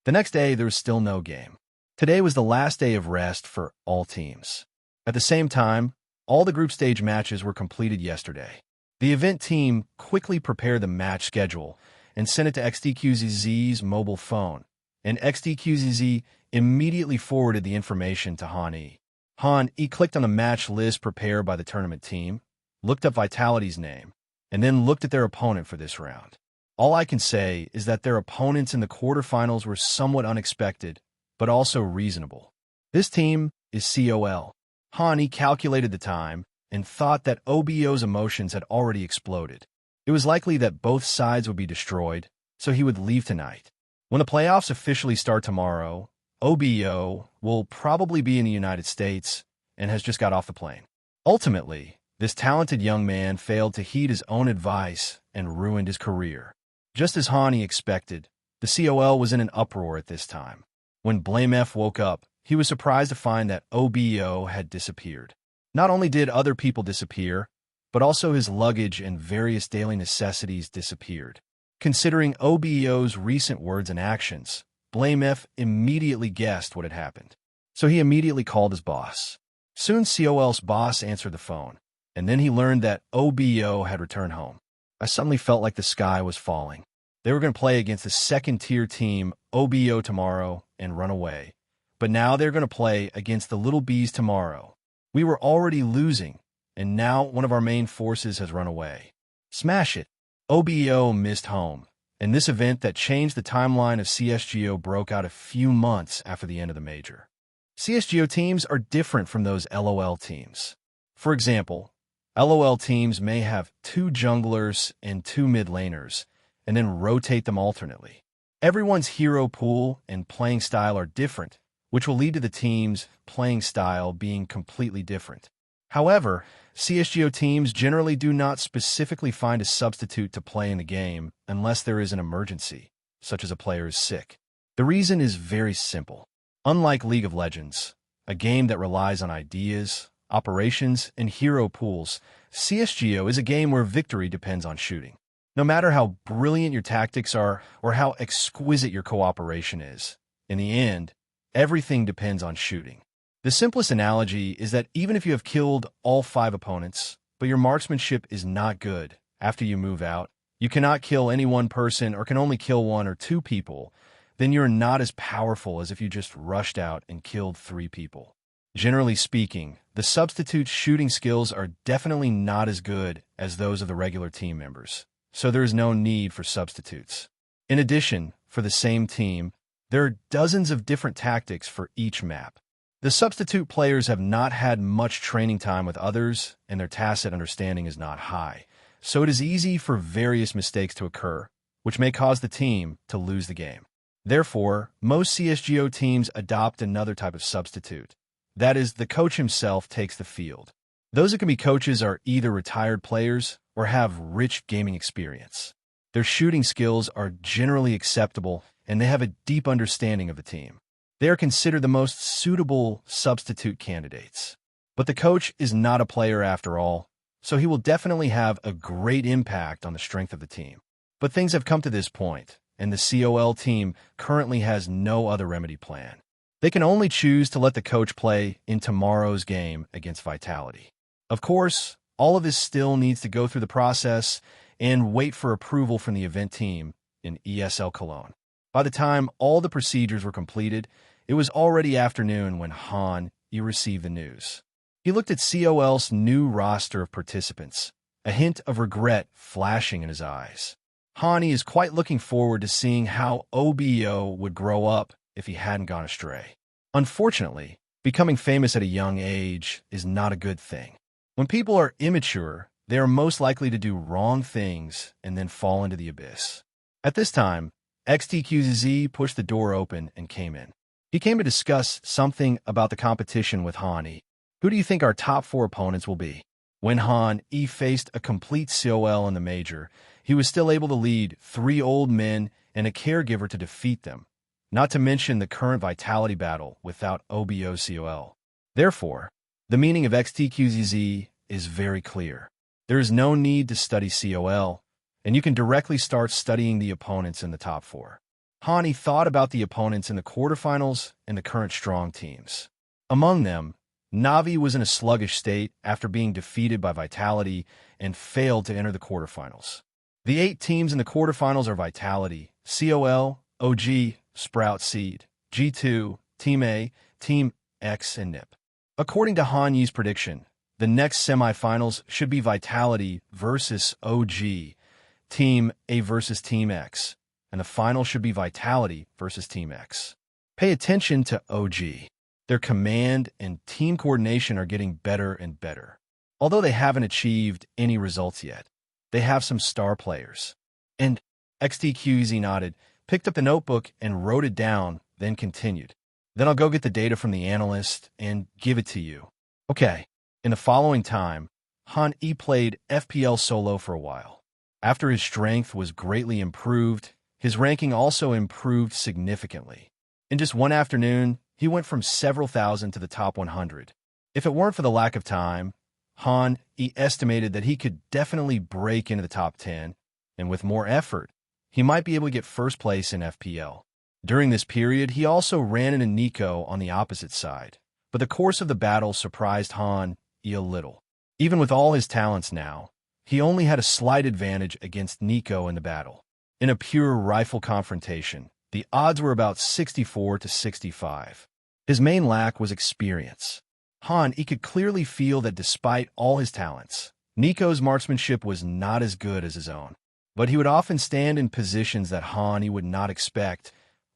The next day, there was still no game. Today was the last day of rest for all teams. At the same time, all the group stage matches were completed yesterday. The event team quickly prepared the match schedule and sent it to XDQZZ's mobile phone, and XDQZZ immediately forwarded the information to Han. Han clicked on the match list prepared by the tournament team, looked up Vitality's name, and then looked at their opponent for this round. All I can say is that their opponents in the quarterfinals were somewhat unexpected, but also reasonable. This team is COL. Han calculated the time and thought that OBO's emotions had already exploded. It was likely that both sides would be destroyed, so he would leave tonight. When the playoffs officially start tomorrow, OBO will probably be in the United States and has just got off the plane. Ultimately, this talented young man failed to heed his own advice and ruined his career. Just as Hani expected, the COL was in an uproar at this time. When Blame F woke up, he was surprised to find that OBO had disappeared. Not only did other people disappear, but also his luggage and various daily necessities disappeared. Considering OBO's recent words and actions, Blame F immediately guessed what had happened. So he immediately called his boss. Soon COL's boss answered the phone, and then he learned that OBO had returned home. I suddenly felt like the sky was falling. They were going to play against the second-tier team, OBO, tomorrow and run away. But now they're going to play against the Little Bees tomorrow. We were already losing, and now one of our main forces has run away. Smash it! OBO missed home, and this event that changed the timeline of CSGO broke out a few months after the end of the major. CSGO teams are different from those LOL teams. For example, LOL teams may have 2 junglers and 2 mid laners, and then rotate them alternately. Everyone's hero pool and playing style are different, which will lead to the team's playing style being completely different. However, CSGO teams generally do not specifically find a substitute to play in the game unless there is an emergency, such as a player is sick. The reason is very simple. Unlike League of Legends, a game that relies on ideas, operations, and hero pools, CSGO is a game where victory depends on shooting. No matter how brilliant your tactics are or how exquisite your cooperation is, in the end, everything depends on shooting. The simplest analogy is that even if you have killed all 5 opponents, but your marksmanship is not good after you move out, you cannot kill any one person or can only kill 1 or 2 people, then you're not as powerful as if you just rushed out and killed 3 people. Generally speaking, the substitute's shooting skills are definitely not as good as those of the regular team members, so there is no need for substitutes. In addition, for the same team, there are dozens of different tactics for each map. The substitute players have not had much training time with others, and their tacit understanding is not high, so it is easy for various mistakes to occur, which may cause the team to lose the game. Therefore, most CSGO teams adopt another type of substitute. That is, the coach himself takes the field. Those that can be coaches are either retired players or have rich gaming experience. Their shooting skills are generally acceptable, and they have a deep understanding of the team. They are considered the most suitable substitute candidates. But the coach is not a player after all, so he will definitely have a great impact on the strength of the team. But things have come to this point, and the COL team currently has no other remedy plan. They can only choose to let the coach play in tomorrow's game against Vitality. Of course, all of this still needs to go through the process and wait for approval from the event team in ESL Cologne. By the time all the procedures were completed, it was already afternoon when Han received the news. He looked at COL's new roster of participants, a hint of regret flashing in his eyes. Han is quite looking forward to seeing how OBO would grow up if he hadn't gone astray. Unfortunately, becoming famous at a young age is not a good thing. When people are immature, they are most likely to do wrong things and then fall into the abyss. At this time, XTQZ pushed the door open and came in. He came to discuss something about the competition with Han. Who do you think our top 4 opponents will be? When Han E faced a complete COL in the major, he was still able to lead 3 old men and a caregiver to defeat them, not to mention the current Vitality battle without OBOCOL. Therefore, the meaning of XTQZZ is very clear. There is no need to study COL, and you can directly start studying the opponents in the top 4. Han thought about the opponents in the quarterfinals and the current strong teams. Among them, Na'Vi was in a sluggish state after being defeated by Vitality and failed to enter the quarterfinals. The 8 teams in the quarterfinals are Vitality, COL, OG, Sprout Seed, G2, Team A, Team X, and NIP. According to Han Yi's prediction, the next semifinals should be Vitality versus OG, Team A versus Team X, and the final should be Vitality versus Team X. Pay attention to OG. Their command and team coordination are getting better and better. Although they haven't achieved any results yet, they have some star players. And XTQZ nodded, picked up the notebook and wrote it down, then continued. Then I'll go get the data from the analyst and give it to you. Okay. In the following time, Han E played FPL solo for a while. After his strength was greatly improved, his ranking also improved significantly. In just one afternoon, he went from several thousand to the top 100. If it weren't for the lack of time, Han E estimated that he could definitely break into the top 10, and with more effort, he might be able to get first place in FPL. During this period, he also ran into Nico on the opposite side, but the course of the battle surprised Han E a little. Even with all his talents now, he only had a slight advantage against Nico in the battle. In a pure rifle confrontation, the odds were about 64 to 65. His main lack was experience. Han E could clearly feel that despite all his talents, Nico's marksmanship was not as good as his own. But he would often stand in positions that Han E would not expect,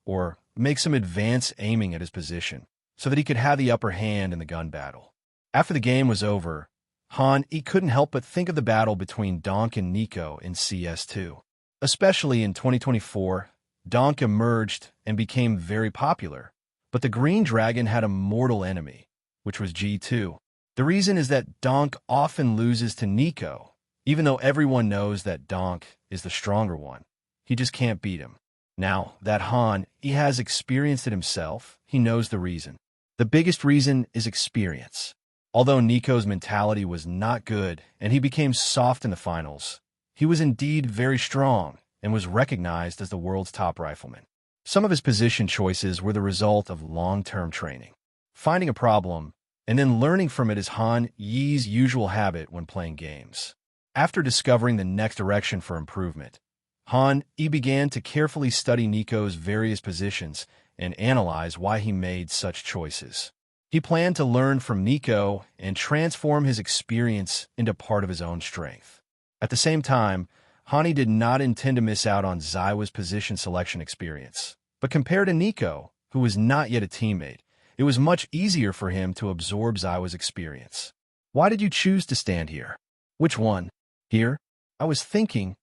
or make some advanced aiming at his position, so that he could have the upper hand in the gun battle. After the game was over, Han E couldn't help but think of the battle between Donk and Nico in CS2. Especially in 2024, Donk emerged and became very popular, but the Green Dragon had a mortal enemy, which was G2. The reason is that Donk often loses to Nico, even though everyone knows that Donk is the stronger one. He just can't beat him. Now that Han E has experienced it himself, he knows the reason. The biggest reason is experience. Although Nico's mentality was not good and he became soft in the finals, he was indeed very strong and was recognized as the world's top rifleman. Some of his position choices were the result of long-term training. Finding a problem and then learning from it is Han Yi's usual habit when playing games. After discovering the next direction for improvement, Han E began to carefully study Nico's various positions and analyze why he made such choices. He planned to learn from Nico and transform his experience into part of his own strength. At the same time, Han E did not intend to miss out on Zywa's position selection experience. But compared to Nico, who was not yet a teammate, it was much easier for him to absorb Zywa's experience. Why did you choose to stand here? Which one? Here? I was thinking.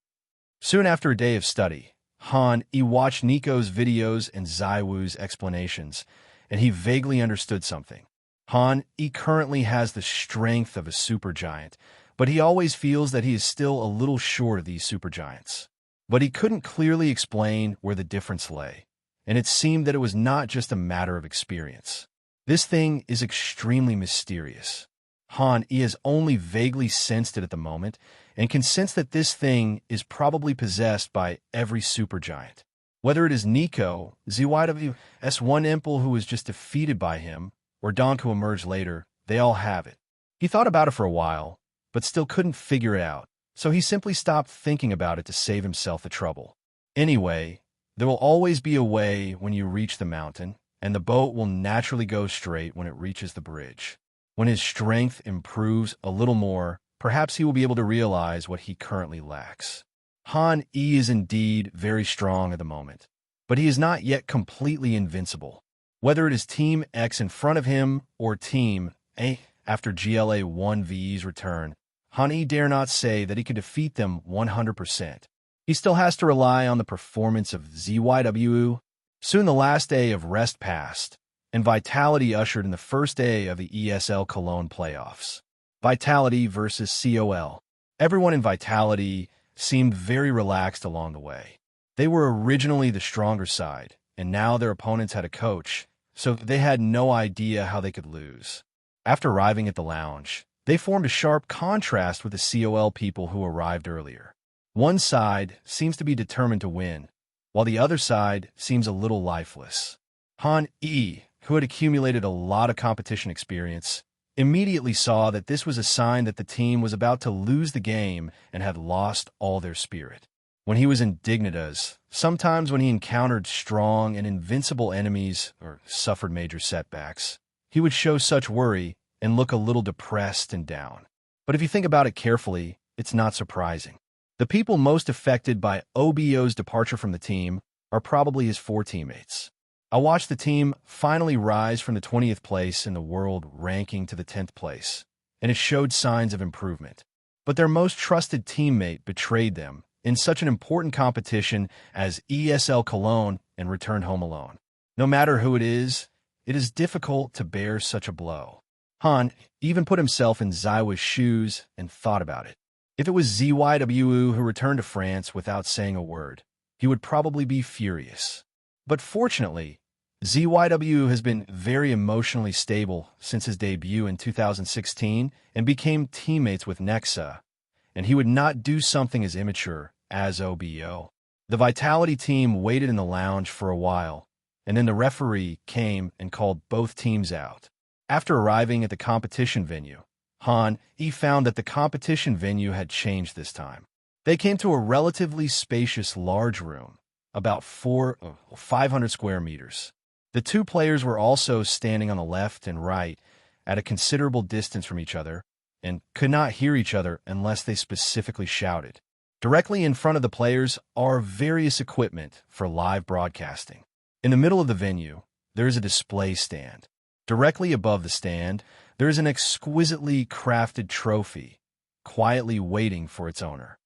Soon after a day of study, Han E watched Nico's videos and Zywa's explanations, and he vaguely understood something. Han E currently has the strength of a supergiant, but he always feels that he is still a little short of these supergiants. But he couldn't clearly explain where the difference lay, and it seemed that it was not just a matter of experience. This thing is extremely mysterious. Han E has only vaguely sensed it at the moment, and can sense that this thing is probably possessed by every supergiant. Whether it is Nico, ZYW, S1 Impel who was just defeated by him, or Donk who emerged later, they all have it. He thought about it for a while, but still couldn't figure it out, so he simply stopped thinking about it to save himself the trouble. Anyway, there will always be a way when you reach the mountain, and the boat will naturally go straight when it reaches the bridge. When his strength improves a little more, perhaps he will be able to realize what he currently lacks. Han E is indeed very strong at the moment, but he is not yet completely invincible. Whether it is Team X in front of him or Team A after GLA 1V's return, Han E dare not say that he could defeat them 100%. He still has to rely on the performance of ZYW. Soon the last day of rest passed, and Vitality ushered in the first day of the ESL Cologne playoffs. Vitality versus COL. Everyone in Vitality seemed very relaxed along the way. They were originally the stronger side, and now their opponents had a coach, so they had no idea how they could lose. After arriving at the lounge, they formed a sharp contrast with the COL people who arrived earlier. One side seems to be determined to win, while the other side seems a little lifeless. Han E, who had accumulated a lot of competition experience, immediately saw that this was a sign that the team was about to lose the game and had lost all their spirit. When he was in Dignitas, sometimes when he encountered strong and invincible enemies or suffered major setbacks, he would show such worry and look a little depressed and down. But if you think about it carefully, it's not surprising. The people most affected by OBO's departure from the team are probably his 4 teammates. I watched the team finally rise from the 20th place in the world ranking to the 10th place, and it showed signs of improvement. But their most trusted teammate betrayed them in such an important competition as ESL Cologne and returned home alone. No matter who it is difficult to bear such a blow. Han even put himself in Zywa's shoes and thought about it. If it was ZYWU who returned to France without saying a word, he would probably be furious. But fortunately, ZYW has been very emotionally stable since his debut in 2016 and became teammates with Nexa, and he would not do something as immature as OBO. The Vitality team waited in the lounge for a while, and then the referee came and called both teams out. After arriving at the competition venue, Han E found that the competition venue had changed this time. They came to a relatively spacious large room, about 500 square meters. The 2 players were also standing on the left and right at a considerable distance from each other and could not hear each other unless they specifically shouted. Directly in front of the players are various equipment for live broadcasting. In the middle of the venue, there is a display stand. Directly above the stand, there is an exquisitely crafted trophy, quietly waiting for its owner.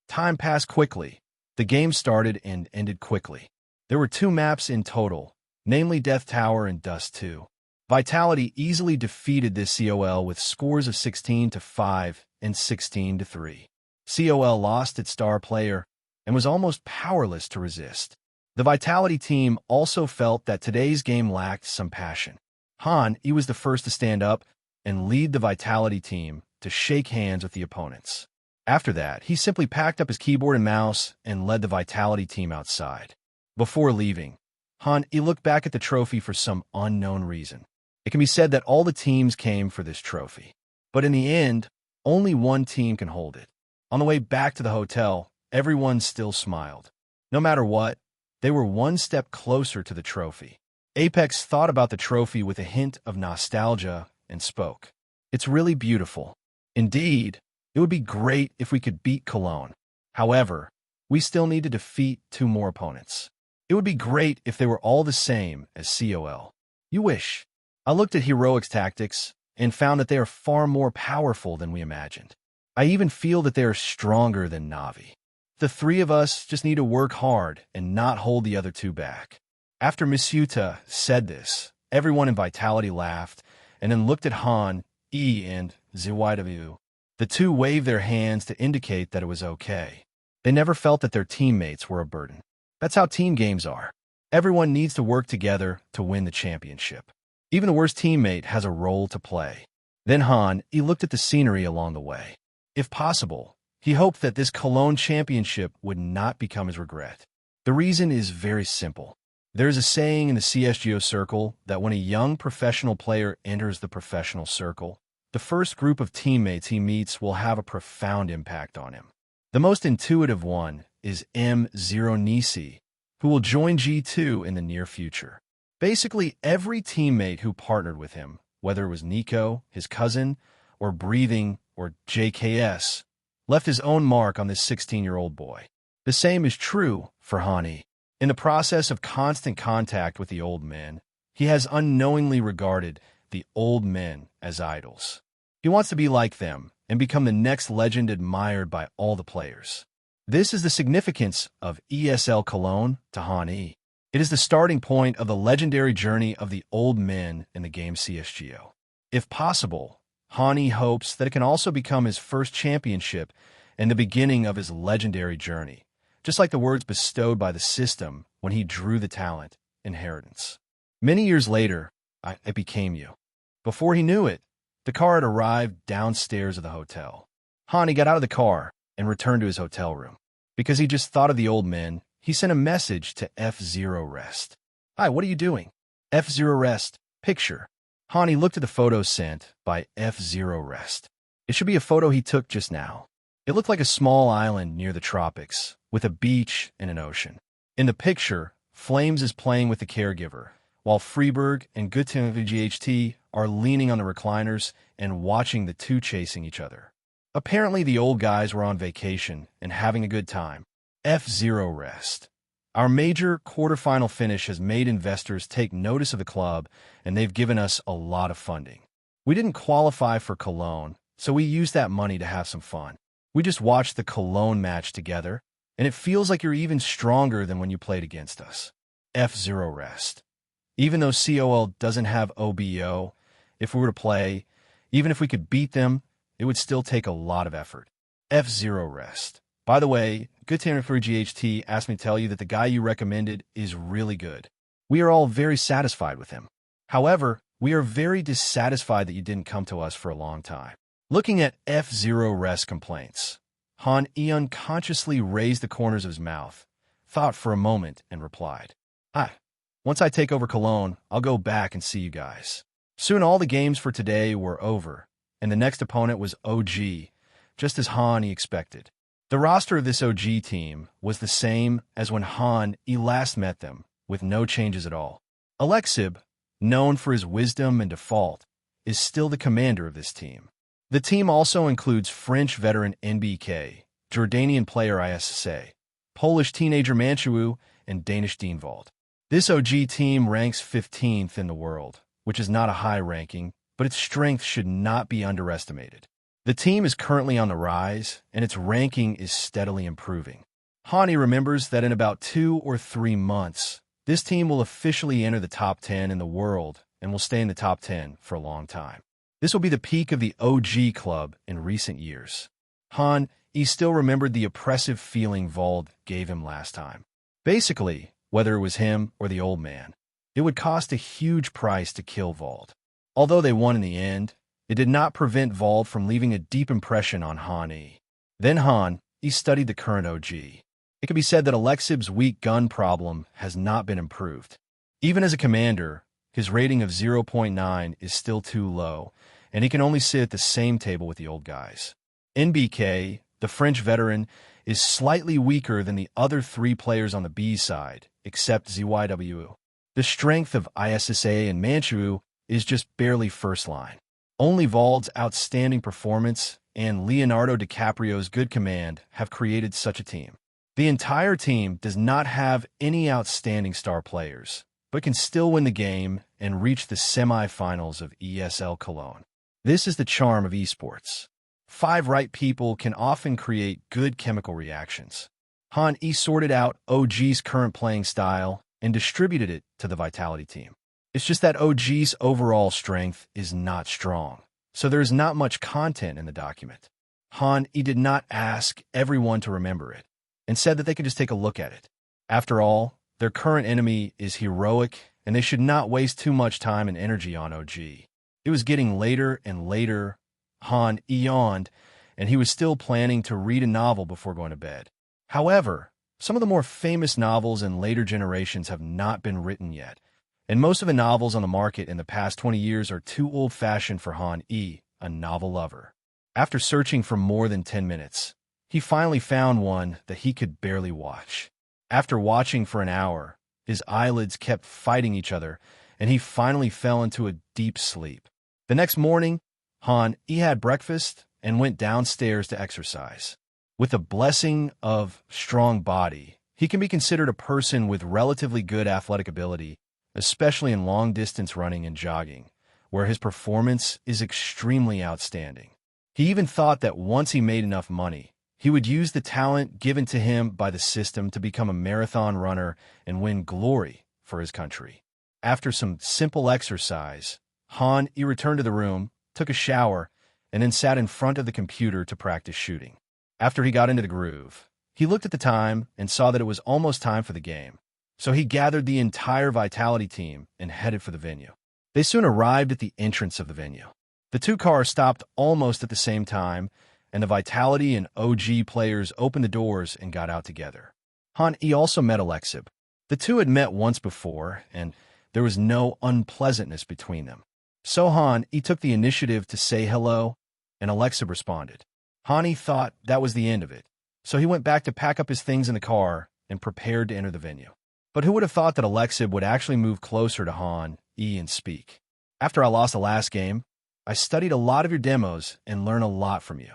Time passed quickly. The game started and ended quickly. There were 2 maps in total, namely Death Tower and Dust 2. Vitality easily defeated this COL with scores of 16-5 and 16-3. COL lost its star player and was almost powerless to resist. The Vitality team also felt that today's game lacked some passion. Han E was the first to stand up and lead the Vitality team to shake hands with the opponents. After that, he simply packed up his keyboard and mouse and led the Vitality team outside. Before leaving, Han E looked back at the trophy for some unknown reason. It can be said that all the teams came for this trophy. But in the end, only one team can hold it. On the way back to the hotel, everyone still smiled. No matter what, they were one step closer to the trophy. Apex thought about the trophy with a hint of nostalgia and spoke. It's really beautiful. Indeed, it would be great if we could beat Cologne. However, we still need to defeat 2 more opponents. It would be great if they were all the same as COL. You wish. I looked at Heroic's tactics and found that they are far more powerful than we imagined. I even feel that they are stronger than Na'Vi. The 3 of us just need to work hard and not hold the other 2 back. After Misuta said this, everyone in Vitality laughed and then looked at Han E and ZYW. The 2 waved their hands to indicate that it was okay. They never felt that their teammates were a burden. That's how team games are. Everyone needs to work together to win the championship. Even the worst teammate has a role to play. Then Han E looked at the scenery along the way. If possible, he hoped that this Cologne championship would not become his regret. The reason is very simple. There is a saying in the CSGO circle that when a young professional player enters the professional circle, the first group of teammates he meets will have a profound impact on him. The most intuitive one is M0 Nisi, who will join G2 in the near future. Basically, every teammate who partnered with him, whether it was Nico, his cousin, or Breathing, or JKS, left his own mark on this 16-year-old boy. The same is true for Hani. In the process of constant contact with the old men, he has unknowingly regarded the old men as idols. He wants to be like them and become the next legend admired by all the players. This is the significance of ESL Cologne to Hani. It is the starting point of the legendary journey of the old men in the game CSGO. If possible, Hani hopes that it can also become his first championship and the beginning of his legendary journey, just like the words bestowed by the system when he drew the talent, inheritance. Many years later, it became you. Before he knew it, the car had arrived downstairs of the hotel. Hani got out of the car and returned to his hotel room. Because he just thought of the old men, he sent a message to F-Zero Rest. "Hi, what are you doing?" F-Zero Rest, picture. Hani looked at the photo sent by F-Zero Rest. It should be a photo he took just now. It looked like a small island near the tropics, with a beach and an ocean. In the picture, Flames is playing with the caregiver, while Freeberg and GHT are leaning on the recliners and watching the two chasing each other. Apparently, the old guys were on vacation and having a good time. F-Zero Rest. Our major quarterfinal finish has made investors take notice of the club, and they've given us a lot of funding. We didn't qualify for Cologne, so we used that money to have some fun. We just watched the Cologne match together, and it feels like you're even stronger than when you played against us. F-Zero Rest. Even though COL doesn't have OBO, if we were to play, even if we could beat them, it would still take a lot of effort. F-Zero Rest. By the way, Good Tanner for GHT asked me to tell you that the guy you recommended is really good. We are all very satisfied with him. However, we are very dissatisfied that you didn't come to us for a long time. Looking at F-Zero Rest complaints, Han unconsciously raised the corners of his mouth, thought for a moment, and replied, Once I take over Cologne, I'll go back and see you guys." Soon all the games for today were over, and the next opponent was OG, just as Han expected. The roster of this OG team was the same as when Han last met them, with no changes at all. Alexib, known for his wisdom and default, is still the commander of this team. The team also includes French veteran NBK, Jordanian player ISSA, Polish teenager Manchu, and Danish Dienwald. This OG team ranks 15th in the world, which is not a high ranking, but its strength should not be underestimated. The team is currently on the rise, and its ranking is steadily improving. Hani remembers that in about 2 or 3 months, this team will officially enter the top 10 in the world and will stay in the top 10 for a long time. This will be the peak of the OG club in recent years. He still remembered the oppressive feeling Vald gave him last time. Basically, whether it was him or the old man, it would cost a huge price to kill Vald. Although they won in the end, it did not prevent Vald from leaving a deep impression on Han. Then he studied the current OG. It can be said that Alexib's weak gun problem has not been improved. Even as a commander, his rating of 0.9 is still too low, and he can only sit at the same table with the old guys. NBK, the French veteran, is slightly weaker than the other 3 players on the B side, except ZYW. The strength of ISSA and Manchu is just barely first line. Only Vald's outstanding performance and Leonardo DiCaprio's good command have created such a team. The entire team does not have any outstanding star players, but can still win the game and reach the semi-finals of ESL Cologne. This is the charm of esports. 5 right people can often create good chemical reactions. Han sorted out OG's current playing style and distributed it to the Vitality team. It's just that OG's overall strength is not strong, so there is not much content in the document. Han did not ask everyone to remember it, and said that they could just take a look at it. After all, their current enemy is heroic, and they should not waste too much time and energy on OG. It was getting later and later. Han yawned, and he was still planning to read a novel before going to bed. However, some of the more famous novels in later generations have not been written yet, and most of the novels on the market in the past 20 years are too old-fashioned for Han, a novel lover. After searching for more than 10 minutes, he finally found one that he could barely watch. After watching for an hour, his eyelids kept fighting each other, and he finally fell into a deep sleep. The next morning, Han had breakfast and went downstairs to exercise. With the blessing of strong body, he can be considered a person with relatively good athletic ability, especially in long-distance running and jogging, where his performance is extremely outstanding. He even thought that once he made enough money, he would use the talent given to him by the system to become a marathon runner and win glory for his country. After some simple exercise, Han returned to the room, took a shower, and then sat in front of the computer to practice shooting. After he got into the groove, he looked at the time and saw that it was almost time for the game. So he gathered the entire Vitality team and headed for the venue. They soon arrived at the entrance of the venue. The two cars stopped almost at the same time, and the Vitality and OG players opened the doors and got out together. Han-E also met Alexib. The two had met once before, and there was no unpleasantness between them. So Han-E took the initiative to say hello, and Alexib responded. Han-E thought that was the end of it, so he went back to pack up his things in the car and prepared to enter the venue. But who would have thought that Alexib would actually move closer to Han-E and speak? After I lost the last game, I studied a lot of your demos and learned a lot from you.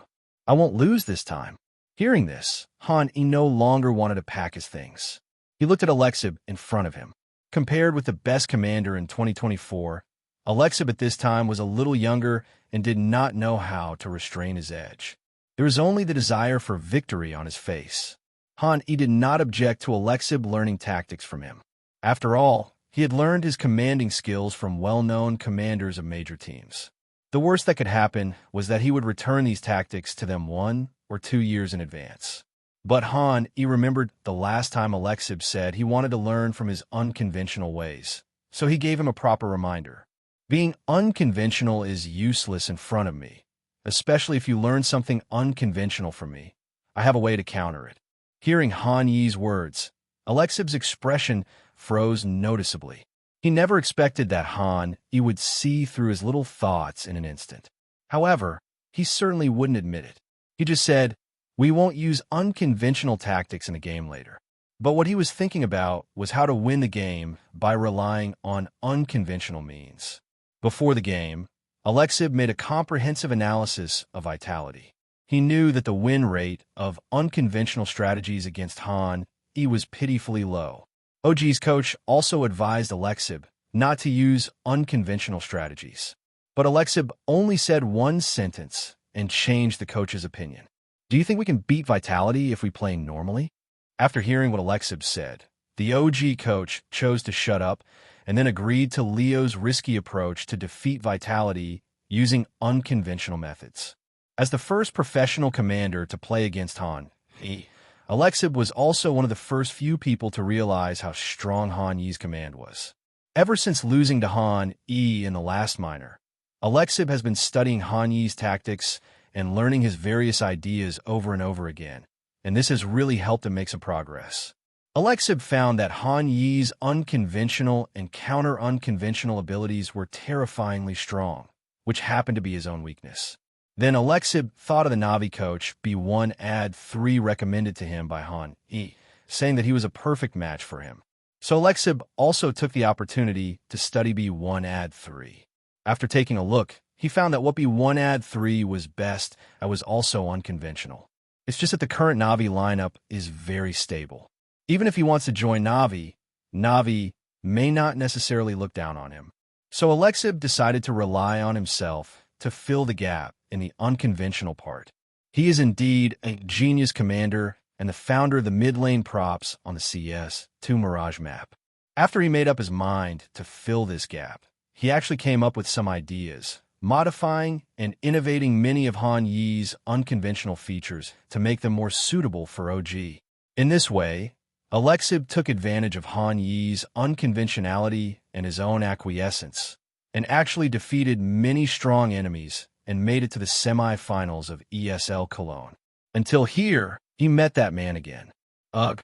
I won't lose this time. Hearing this, Han-E no longer wanted to pack his things. He looked at Alexib in front of him. Compared with the best commander in 2024, Alexib at this time was a little younger and did not know how to restrain his edge. There was only the desire for victory on his face. Han-E did not object to Alexib learning tactics from him. After all, he had learned his commanding skills from well-known commanders of major teams. The worst that could happen was that he would return these tactics to them 1 or 2 years in advance. But Han-E remembered the last time Alexib said he wanted to learn from his unconventional ways, so he gave him a proper reminder. Being unconventional is useless in front of me, especially if you learn something unconventional from me. I have a way to counter it. Hearing Han-Yi's words, Alexib's expression froze noticeably. He never expected that Han-E would see through his little thoughts in an instant. However, he certainly wouldn't admit it. He just said, "We won't use unconventional tactics in a game later." But what he was thinking about was how to win the game by relying on unconventional means. Before the game, Alexib made a comprehensive analysis of Vitality. He knew that the win rate of unconventional strategies against Han-E was pitifully low. OG's coach also advised Alexib not to use unconventional strategies. But Alexib only said one sentence and changed the coach's opinion. "Do you think we can beat Vitality if we play normally?" After hearing what Alexib said, the OG coach chose to shut up and then agreed to Leo's risky approach to defeat Vitality using unconventional methods. As the first professional commander to play against Han-E, Alexib was also one of the first few people to realize how strong Han-Yi's command was. Ever since losing to Han-E in the last minor, Alexib has been studying Han-Yi's tactics and learning his various ideas over and over again, and this has really helped him make some progress. Alexib found that Han-Yi's unconventional and counter-unconventional abilities were terrifyingly strong, which happened to be his own weakness. Then Alexib thought of the Na'Vi coach B1-3 recommended to him by Han-E, saying that he was a perfect match for him. So Alexib also took the opportunity to study B1-3. After taking a look, he found that what B1-3 was best at was also unconventional. It's just that the current Na'Vi lineup is very stable. Even if he wants to join Na'Vi, Na'Vi may not necessarily look down on him. So Alexib decided to rely on himself to fill the gap in the unconventional part. He is indeed a genius commander and the founder of the mid-lane props on the CS2 Mirage map. After he made up his mind to fill this gap, he actually came up with some ideas, modifying and innovating many of Han-Yi's unconventional features to make them more suitable for OG. In this way, Alexib took advantage of Han-Yi's unconventionality and his own acquiescence, and actually defeated many strong enemies and made it to the semi-finals of ESL Cologne. Until here, he met that man again. Ugh.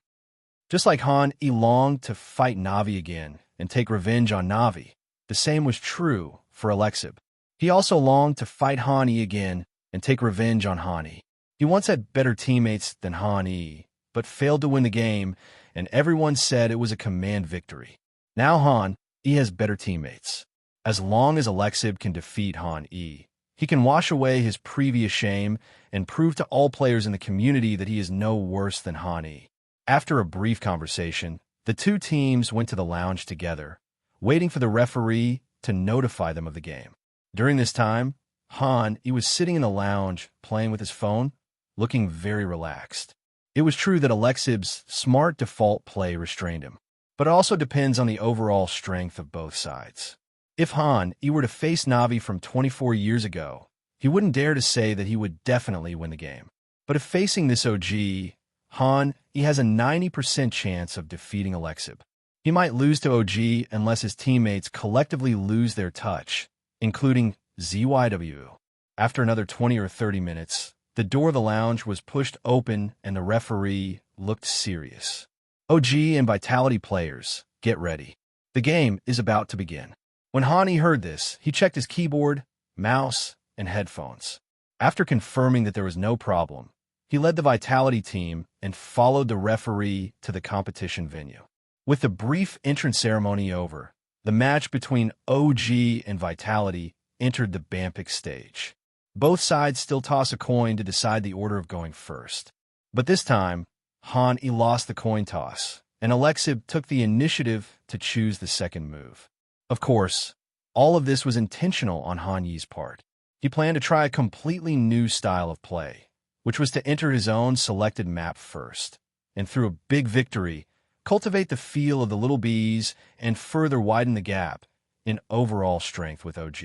Just like Han-E longed to fight Na'Vi again and take revenge on Na'Vi, the same was true for Alexib. He also longed to fight Han-E again and take revenge on Han-E. He once had better teammates than Han-E, but failed to win the game, and everyone said it was a command victory. Now Han-E has better teammates. As long as Alexib can defeat Han-E, he can wash away his previous shame and prove to all players in the community that he is no worse than Han-E. After a brief conversation, the two teams went to the lounge together, waiting for the referee to notify them of the game. During this time, Han-E was sitting in the lounge playing with his phone, looking very relaxed. It was true that Alexib's smart default play restrained him, but it also depends on the overall strength of both sides. If Han-E were to face Na'Vi from 24 years ago, he wouldn't dare to say that he would definitely win the game. But if facing this OG, Han, he has a 90% chance of defeating Alexib. He might lose to OG unless his teammates collectively lose their touch, including ZYW. After another 20 or 30 minutes, the door of the lounge was pushed open and the referee looked serious. OG and Vitality players, get ready. The game is about to begin. When Hani heard this, he checked his keyboard, mouse, and headphones. After confirming that there was no problem, he led the Vitality team and followed the referee to the competition venue. With the brief entrance ceremony over, the match between OG and Vitality entered the FanFic stage. Both sides still toss a coin to decide the order of going first. But this time, Han lost the coin toss, and Alexib took the initiative to choose the second move. Of course, all of this was intentional on Han Yi's part. He planned to try a completely new style of play, which was to enter his own selected map first, and through a big victory, cultivate the feel of the little bees and further widen the gap in overall strength with OG.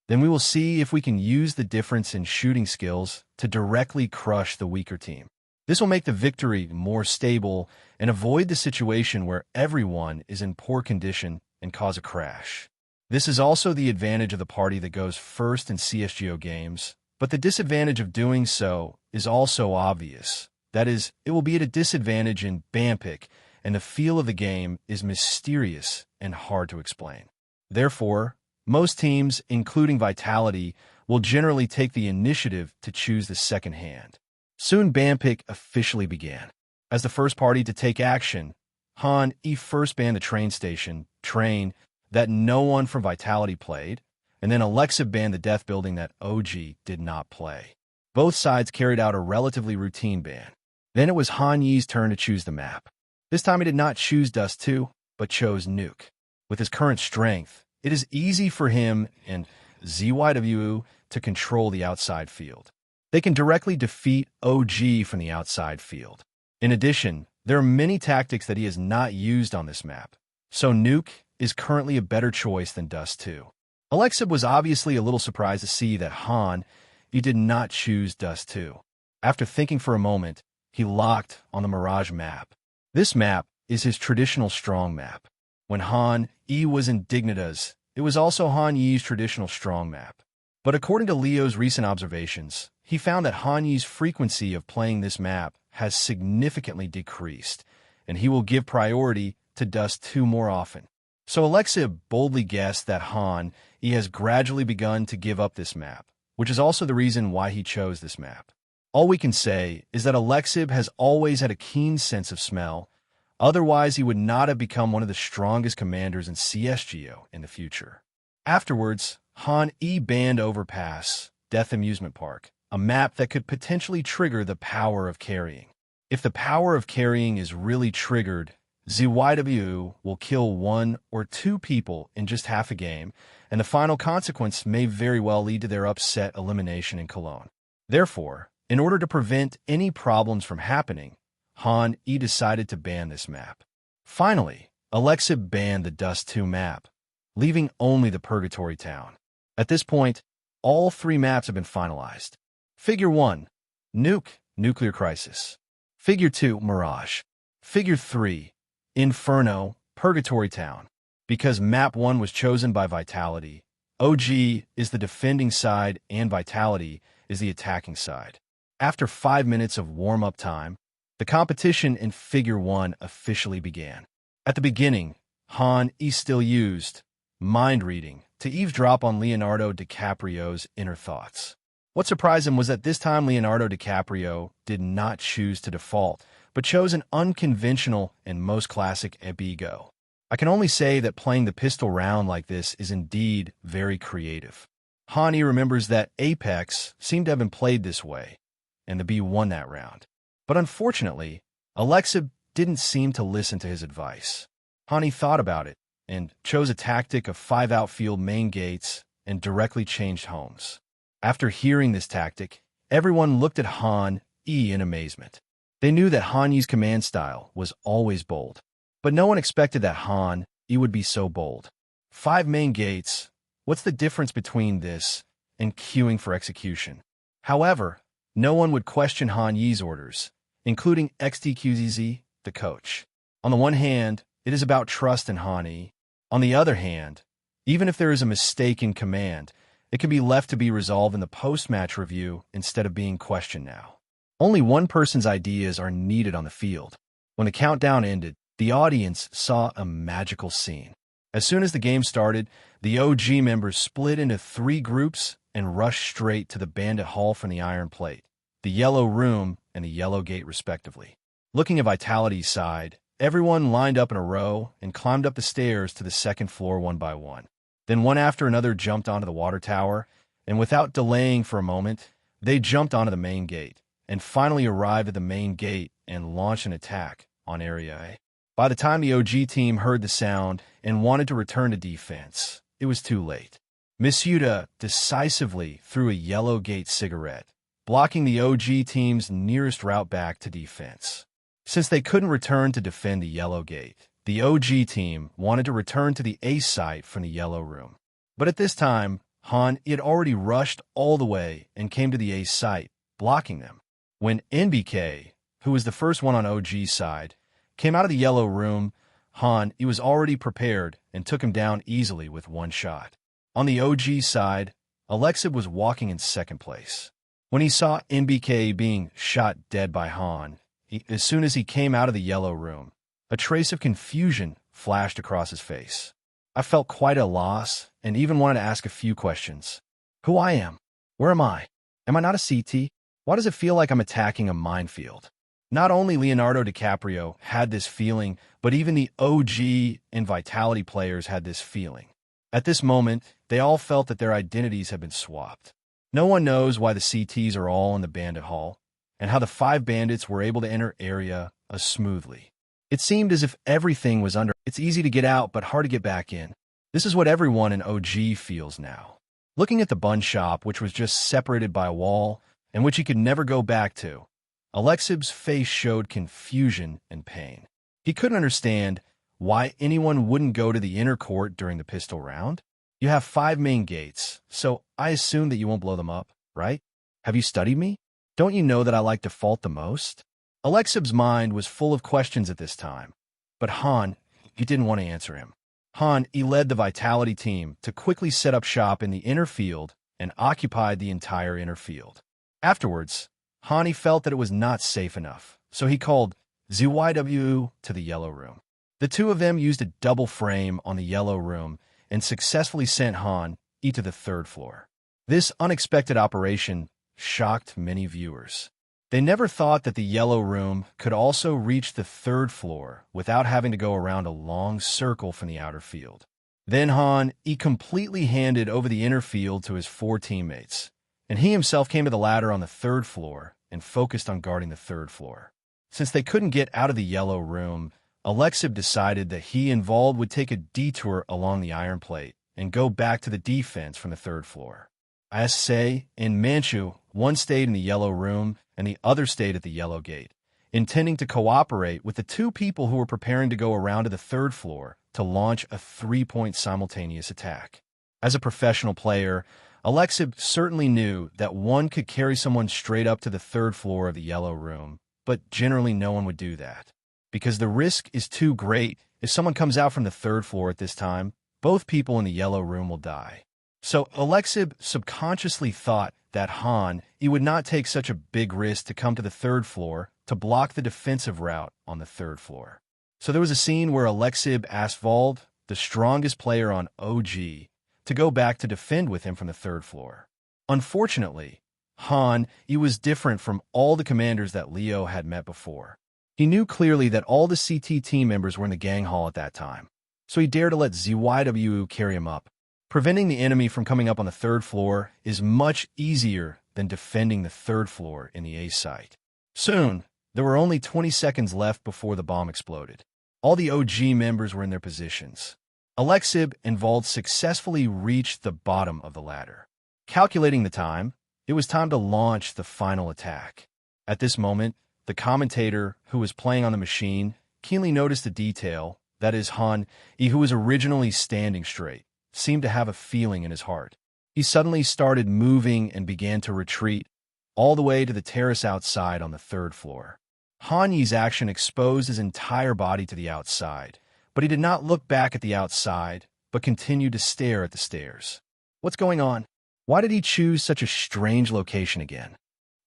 Then we will see if we can use the difference in shooting skills to directly crush the weaker team. This will make the victory more stable and avoid the situation where everyone is in poor condition and cause a crash. This is also the advantage of the party that goes first in CSGO games, but the disadvantage of doing so is also obvious. That is, it will be at a disadvantage in FanFic, and the feel of the game is mysterious and hard to explain. Therefore, most teams, including Vitality, will generally take the initiative to choose the second hand. Soon FanFic officially began. As the first party to take action, Han first banned the train station, train, that no one from Vitality played, and then Alexa banned the death building that OG did not play. Both sides carried out a relatively routine ban. Then it was Han Yi's turn to choose the map. This time he did not choose Dust 2, but chose Nuke. With his current strength, it is easy for him and ZYW to control the outside field. They can directly defeat OG from the outside field. In addition, there are many tactics that he has not used on this map, so Nuke is currently a better choice than Dust 2. Alexib was obviously a little surprised to see that Han did not choose Dust 2. After thinking for a moment, he locked on the Mirage map. This map is his traditional strong map. When Han was in Dignitas, it was also Han Yi's traditional strong map. But according to Leo's recent observations, he found that Han Yi's frequency of playing this map has significantly decreased, and he will give priority to Dust 2 more often. So Alexib boldly guessed that Han has gradually begun to give up this map, which is also the reason why he chose this map. All we can say is that Alexib has always had a keen sense of smell. Otherwise, he would not have become one of the strongest commanders in CSGO in the future. Afterwards, Han banned Overpass, Death Amusement Park, a map that could potentially trigger the power of carrying. If the power of carrying is really triggered, ZYW will kill 1 or 2 people in just half a game, and the final consequence may very well lead to their upset elimination in Cologne. Therefore, in order to prevent any problems from happening, Han decided to ban this map. Finally, Alexib banned the Dust 2 map, leaving only the Purgatory Town. At this point, all 3 maps have been finalized. Figure 1, Nuke, Nuclear Crisis. Figure 2, Mirage. Figure 3, Inferno, Purgatory Town. Because map 1 was chosen by Vitality, OG is the defending side and Vitality is the attacking side. After 5 minutes of warm-up time, the competition in Figure 1 officially began. At the beginning, Han still used mind reading to eavesdrop on Leonardo DiCaprio's inner thoughts. What surprised him was that this time Leonardo DiCaprio did not choose to default, but chose an unconventional and most classic ego. I can only say that playing the pistol round like this is indeed very creative. Hani remembers that Apex seemed to have been played this way, and the B won that round. But unfortunately, Alexa didn't seem to listen to his advice. Hani thought about it and chose a tactic of 5 outfield main gates and directly changed homes. After hearing this tactic, everyone looked at Han in amazement. They knew that Han Yi's command style was always bold, but no one expected that Han would be so bold. 5 main gates, what's the difference between this and queuing for execution. However, no one would question Han Yi's orders, including XTQZZ, the coach. On the one hand, it is about trust in Han Yi. On the other hand, even if there is a mistake in command, it can be left to be resolved in the post-match review instead of being questioned now. Only one person's ideas are needed on the field. When the countdown ended, the audience saw a magical scene. As soon as the game started, the OG members split into 3 groups and rushed straight to the bandit hall from the Iron Plate, the Yellow Room, and the Yellow Gate respectively. Looking at Vitality's side, everyone lined up in a row and climbed up the stairs to the second floor one by one. Then one after another jumped onto the water tower, and without delaying for a moment, they jumped onto the main gate, and finally arrived at the main gate and launched an attack on Area A. By the time the OG team heard the sound and wanted to return to defense, it was too late. Miss Yuta decisively threw a Yellow Gate cigarette, blocking the OG team's nearest route back to defense. Since they couldn't return to defend the Yellow Gate, the OG team wanted to return to the A site from the Yellow Room. But at this time, Han had already rushed all the way and came to the A site, blocking them. When NBK, who was the first one on OG's side, came out of the Yellow Room, he was already prepared and took him down easily with one shot. On the OG side, Alexib was walking in second place. When he saw NBK being shot dead by Han, as soon as he came out of the Yellow Room, a trace of confusion flashed across his face. I felt quite a loss and even wanted to ask a few questions. Who I am? Where am I? Am I not a CT? Why does it feel like I'm attacking a minefield? Not only Leonardo DiCaprio had this feeling, but even the OG and Vitality players had this feeling. At this moment, they all felt that their identities had been swapped. No one knows why the CTs are all in the bandit hall, and how the 5 bandits were able to enter Area A smoothly. It seemed as if everything was under. It's easy to get out, but hard to get back in. This is what everyone in OG feels now. Looking at the bun shop, which was just separated by a wall, and which he could never go back to, Alexib's face showed confusion and pain. He couldn't understand why anyone wouldn't go to the inner court during the pistol round. You have 5 main gates, so I assume that you won't blow them up, right? Have you studied me? Don't you know that I like to fault the most? Alexib's mind was full of questions at this time, but he didn't want to answer him. He led the Vitality team to quickly set up shop in the inner field and occupied the entire inner field. Afterwards, he felt that it was not safe enough, so he called ZYW to the Yellow Room. The two of them used a double frame on the Yellow Room and successfully sent to the 3rd floor. This unexpected operation shocked many viewers. They never thought that the Yellow Room could also reach the 3rd floor without having to go around a long circle from the outer field. Then he completely handed over the inner field to his 4 teammates, and he himself came to the ladder on the 3rd floor and focused on guarding the 3rd floor. Since they couldn't get out of the Yellow Room, Alexib decided that he and Vald would take a detour along the Iron Plate and go back to the defense from the 3rd floor. As say, in Manchu, one stayed in the Yellow Room and the other stayed at the Yellow Gate, intending to cooperate with the 2 people who were preparing to go around to the 3rd floor to launch a 3-point simultaneous attack. As a professional player, Alexib certainly knew that one could carry someone straight up to the 3rd floor of the Yellow Room, but generally no one would do that. Because the risk is too great. If someone comes out from the 3rd floor at this time, both people in the Yellow Room will die. So Alexib subconsciously thought that he would not take such a big risk to come to the 3rd floor to block the defensive route on the 3rd floor. So there was a scene where Alexib asked Vald, the strongest player on OG, to go back to defend with him from the 3rd floor. Unfortunately, he was different from all the commanders that Leo had met before. He knew clearly that all the CT team members were in the gang hall at that time, so he dared to let ZYW carry him up. Preventing the enemy from coming up on the 3rd floor is much easier than defending the 3rd floor in the A site. Soon, there were only 20 seconds left before the bomb exploded. All the OG members were in their positions. Alexib and Vald successfully reached the bottom of the ladder. Calculating the time, it was time to launch the final attack. At this moment, the commentator who was playing on the machine keenly noticed a detail, that is who was originally standing straight, seemed to have a feeling in his heart. he suddenly started moving and began to retreat, all the way to the terrace outside on the third floor. Han Yi's action exposed his entire body to the outside, but he did not look back at the outside, but continued to stare at the stairs. What's going on? Why did he choose such a strange location again?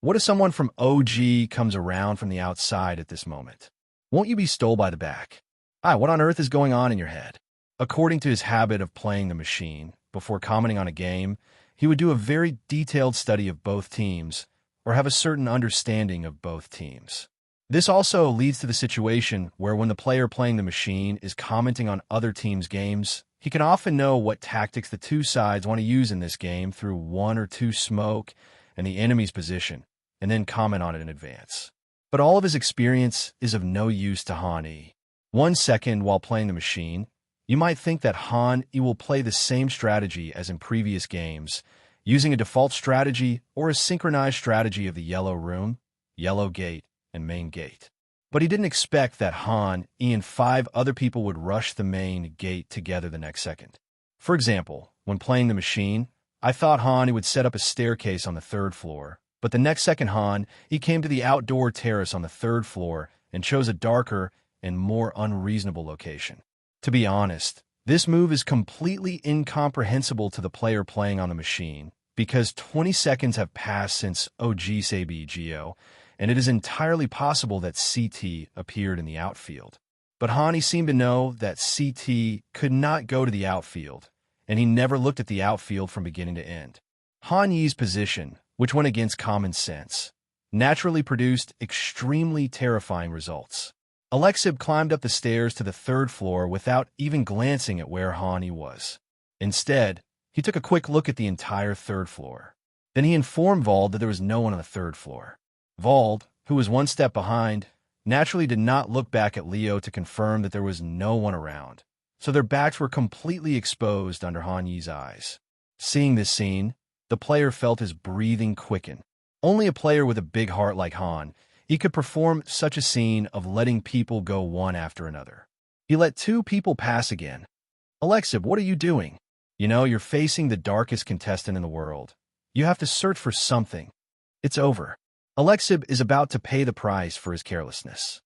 What if someone from OG comes around from the outside at this moment? Won't you be stole by the back? What on earth is going on in your head? According to his habit of playing the machine, before commenting on a game, he would do a very detailed study of both teams, or have a certain understanding of both teams. This also leads to the situation where when the player playing the machine is commenting on other teams' games, he can often know what tactics the two sides want to use in this game through one or two smoke and the enemy's position, and then comment on it in advance. But all of his experience is of no use to Han Yi. 1 second while playing the machine, you might think that Han Yi will play the same strategy as in previous games, using a default strategy or a synchronized strategy of the yellow room, yellow gate, and main gate. But he didn't expect that Han Yi and 5 other people would rush the main gate together the next second. For example, when playing the machine, I thought Han Yi would set up a staircase on the 3rd floor, but the next second Han Yi came to the outdoor terrace on the 3rd floor and chose a darker and more unreasonable location. To be honest, this move is completely incomprehensible to the player playing on the machine, because 20 seconds have passed since OG Sabi Geo, and it is entirely possible that CT appeared in the outfield. But Han Yi seemed to know that CT could not go to the outfield, and he never looked at the outfield from beginning to end. Han Yi's position, which went against common sense, naturally produced extremely terrifying results. Alexib climbed up the stairs to the 3rd floor without even glancing at where Han Yi was. Instead, he took a quick look at the entire 3rd floor. Then he informed Vald that there was no one on the 3rd floor. Vald, who was 1 step behind, naturally did not look back at Leo to confirm that there was no one around, so their backs were completely exposed under Han Yi's eyes. Seeing this scene, the player felt his breathing quicken. Only a player with a big heart like Han Yi could perform such a scene of letting people go one after another. He let 2 people pass again. Alexib, what are you doing? You're facing the darkest contestant in the world. You have to search for something. It's over. Alexib is about to pay the price for his carelessness.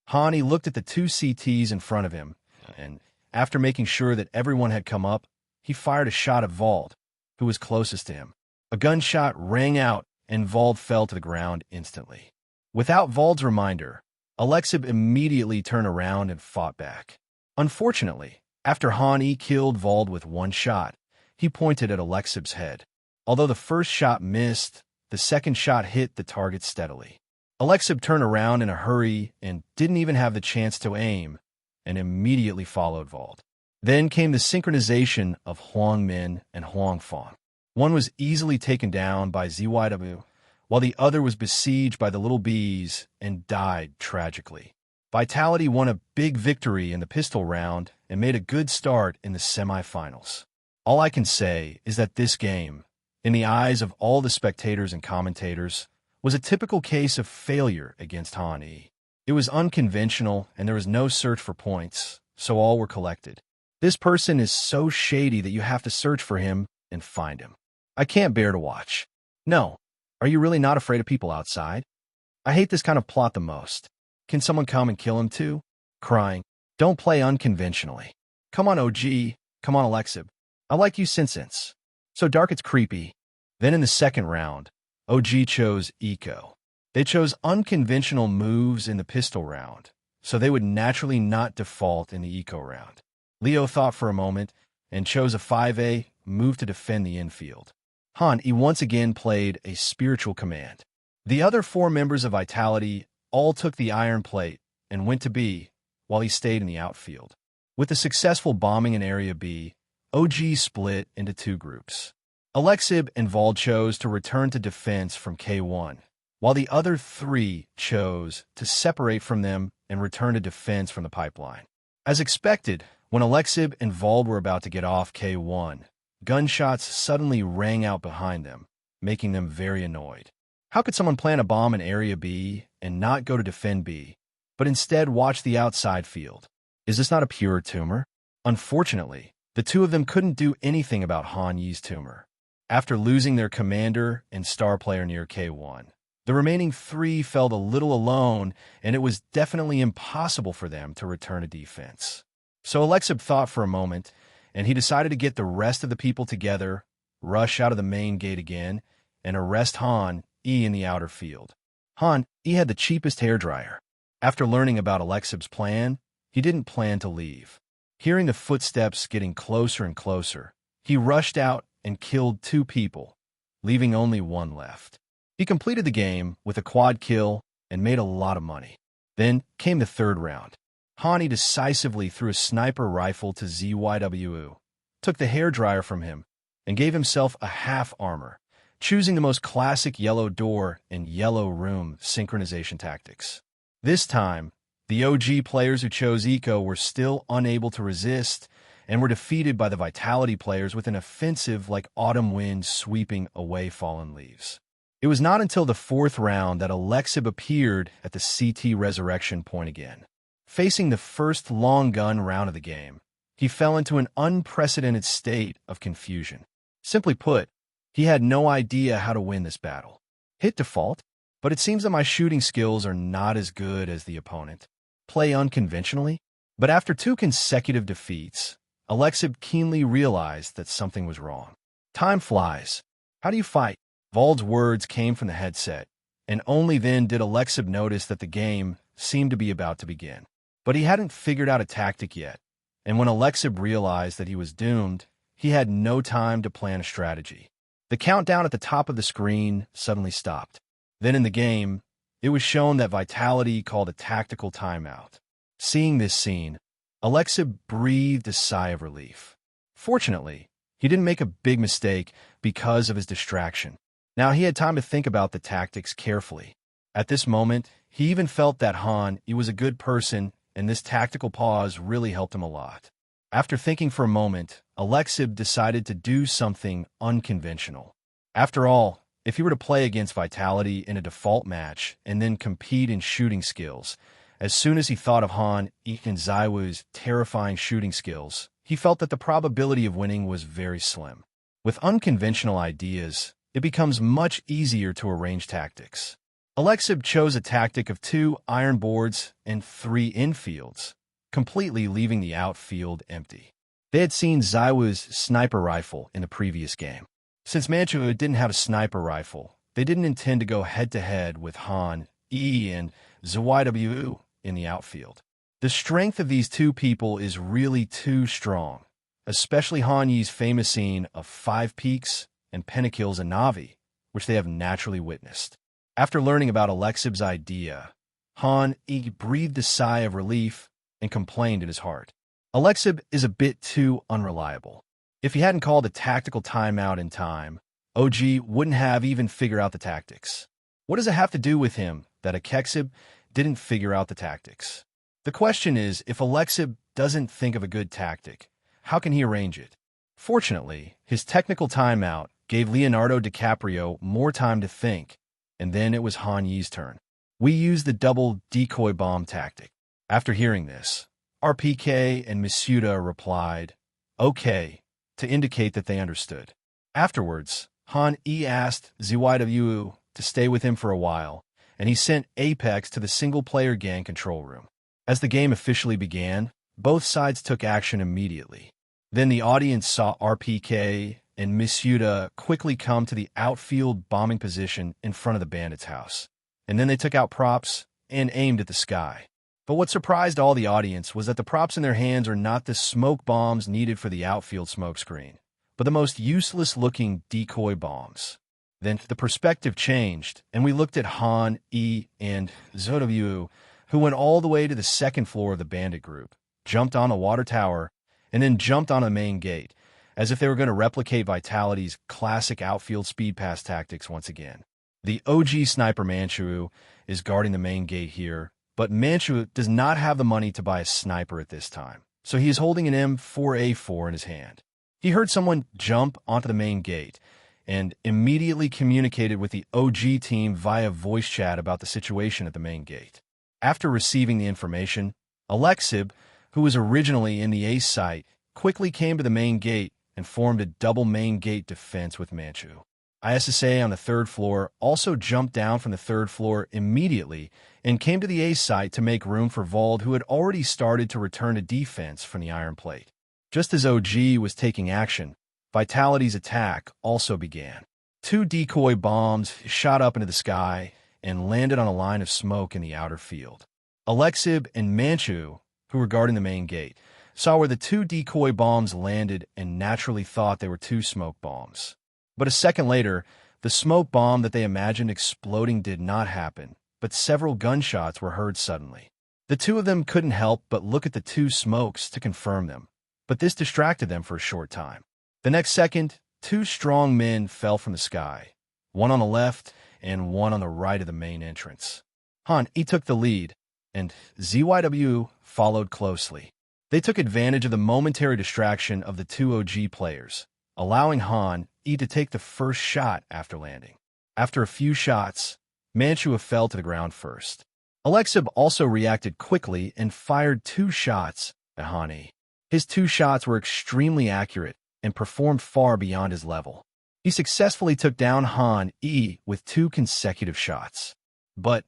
Han Yi looked at the 2 CTs in front of him, and after making sure that everyone had come up, he fired a shot at Vald, who was closest to him. A gunshot rang out, and Vald fell to the ground instantly. Without Vald's reminder, Alexib immediately turned around and fought back. Unfortunately, after Han Yi killed Vald with 1 shot, he pointed at Alexib's head. Although the first shot missed, the second shot hit the target steadily. Alexib turned around in a hurry and didn't even have the chance to aim, and immediately followed Vald. Then came the synchronization of Huang Min and Huang Fang. One was easily taken down by ZYW, while the other was besieged by the little bees and died tragically. Vitality won a big victory in the pistol round and made a good start in the semifinals. All I can say is that this game, in the eyes of all the spectators and commentators, was a typical case of failure against Han Yi. It was unconventional and there was no search for points, so all were collected. This person is so shady that you have to search for him and find him. I can't bear to watch. No. Are you really not afraid of people outside? I hate this kind of plot the most. Can someone come and kill him too? Crying. Don't play unconventionally. Come on, OG. Come on, Alexib. I like you since. So dark it's creepy. Then in the second round, OG chose Eco. They chose unconventional moves in the pistol round, so they would naturally not default in the Eco round. Leo thought for a moment and chose a 5A move to defend the infield. Han Yi once again played a spiritual command. The other 4 members of Vitality all took the iron plate and went to B, while he stayed in the outfield. With the successful bombing in Area B, OG split into 2 groups. Alexib and Vald chose to return to defense from K1, while the other 3 chose to separate from them and return to defense from the pipeline. As expected, when Alexib and Vald were about to get off K1, gunshots suddenly rang out behind them, making them very annoyed. How could someone plant a bomb in Area B and not go to defend B, but instead watch the outside field? Is this not a pure tumor? Unfortunately, the 2 of them couldn't do anything about Han Yi's tumor. after losing their commander and star player near K1. The remaining 3 felt a little alone, and it was definitely impossible for them to return to defense. So Alexib thought for a moment, and he decided to get the rest of the people together, rush out of the main gate again, and arrest Han E in the outer field. Han E had the cheapest hairdryer. After learning about Alexib's plan, he didn't plan to leave. Hearing the footsteps getting closer and closer, he rushed out and killed 2 people, leaving only 1 left. He completed the game with a quad kill and made a lot of money. Then came the 3rd round. Hani decisively threw a sniper rifle to ZYWU, took the hairdryer from him, and gave himself a half armor, choosing the most classic yellow door and yellow room synchronization tactics. This time, the OG players who chose Eco were still unable to resist and were defeated by the Vitality players with an offensive like autumn wind sweeping away fallen leaves. It was not until the 4th round that Alexib appeared at the CT resurrection point again. Facing the first long gun round of the game, he fell into an unprecedented state of confusion. Simply put, he had no idea how to win this battle. Hit default, but it seems that my shooting skills are not as good as the opponent. Play unconventionally? But after 2 consecutive defeats, Alexib keenly realized that something was wrong. Time flies. How do you fight? Vald's words came from the headset, and only then did Alexib notice that the game seemed to be about to begin. But he hadn't figured out a tactic yet, and when Alexib realized that he was doomed, he had no time to plan a strategy. The countdown at the top of the screen suddenly stopped. Then in the game, it was shown that Vitality called a tactical timeout. Seeing this scene, Alexib breathed a sigh of relief. Fortunately, he didn't make a big mistake because of his distraction. Now he had time to think about the tactics carefully. At this moment, he even felt that Han, he was a good person, and this tactical pause really helped him a lot. After thinking for a moment, Alexib decided to do something unconventional. After all, if he were to play against Vitality in a default match and then compete in shooting skills, as soon as he thought of Han and Zaiwu's terrifying shooting skills, he felt that the probability of winning was very slim. With unconventional ideas, it becomes much easier to arrange tactics. Alexib chose a tactic of 2 iron boards and 3 infields, completely leaving the outfield empty. They had seen Zaiwu's sniper rifle in the previous game. Since Manchu didn't have a sniper rifle, they didn't intend to go head-to-head with Han E and ZYWU in the outfield. The strength of these 2 people is really too strong, especially Han Yi's famous scene of 5 peaks and pentakills in Navi, which they have naturally witnessed. After learning about Alexib's idea, Han E breathed a sigh of relief and complained in his heart. Alexib is a bit too unreliable. If he hadn't called a tactical timeout in time, OG wouldn't have even figured out the tactics. What does it have to do with him that Alexib didn't figure out the tactics? The question is, if Alexib doesn't think of a good tactic, how can he arrange it? Fortunately, his technical timeout gave Leonardo DiCaprio more time to think, and then it was Han Yi's turn. We used the double decoy bomb tactic. After hearing this, RPK and Masuda replied, "Okay," to indicate that they understood. Afterwards, Han E asked ZYWU to stay with him for a while, and he sent Apex to the single-player gang control room. As the game officially began, both sides took action immediately. Then the audience saw RPK and Masuda quickly come to the outfield bombing position in front of the bandits' house. And then they took out props and aimed at the sky. But what surprised all the audience was that the props in their hands are not the smoke bombs needed for the outfield smokescreen, but the most useless-looking decoy bombs. Then the perspective changed, and we looked at Han E and ZYWU, who went all the way to the 2nd floor of the bandit group, jumped on a water tower, and then jumped on a main gate, as if they were going to replicate Vitality's classic outfield speed pass tactics once again. The OG sniper Manchu is guarding the main gate here, but Manchu does not have the money to buy a sniper at this time, so he is holding an M4A4 in his hand. He heard someone jump onto the main gate and immediately communicated with the OG team via voice chat about the situation at the main gate. After receiving the information, Alexib, who was originally in the A site, quickly came to the main gate and formed a double main gate defense with Manchu. ISSA on the third floor also jumped down from the third floor immediately and came to the A site to make room for Vald, who had already started to return to defense from the iron plate. Just as OG was taking action, Vitality's attack also began. 2 decoy bombs shot up into the sky and landed on a line of smoke in the outer field. Alexib and Manchu, who were guarding the main gate, saw where the 2 decoy bombs landed and naturally thought they were 2 smoke bombs. But a second later, the smoke bomb that they imagined exploding did not happen, but several gunshots were heard suddenly. The 2 of them couldn't help but look at the 2 smokes to confirm them, but this distracted them for a short time. The next second, 2 strong men fell from the sky, one on the left and one on the right of the main entrance. Han E took the lead, and ZYW followed closely. They took advantage of the momentary distraction of the 2 OG players, allowing Han E to take the first shot after landing. After a few shots, Mantua fell to the ground first. Alexib also reacted quickly and fired 2 shots at Han E. His 2 shots were extremely accurate and performed far beyond his level. He successfully took down Han E with 2 consecutive shots. But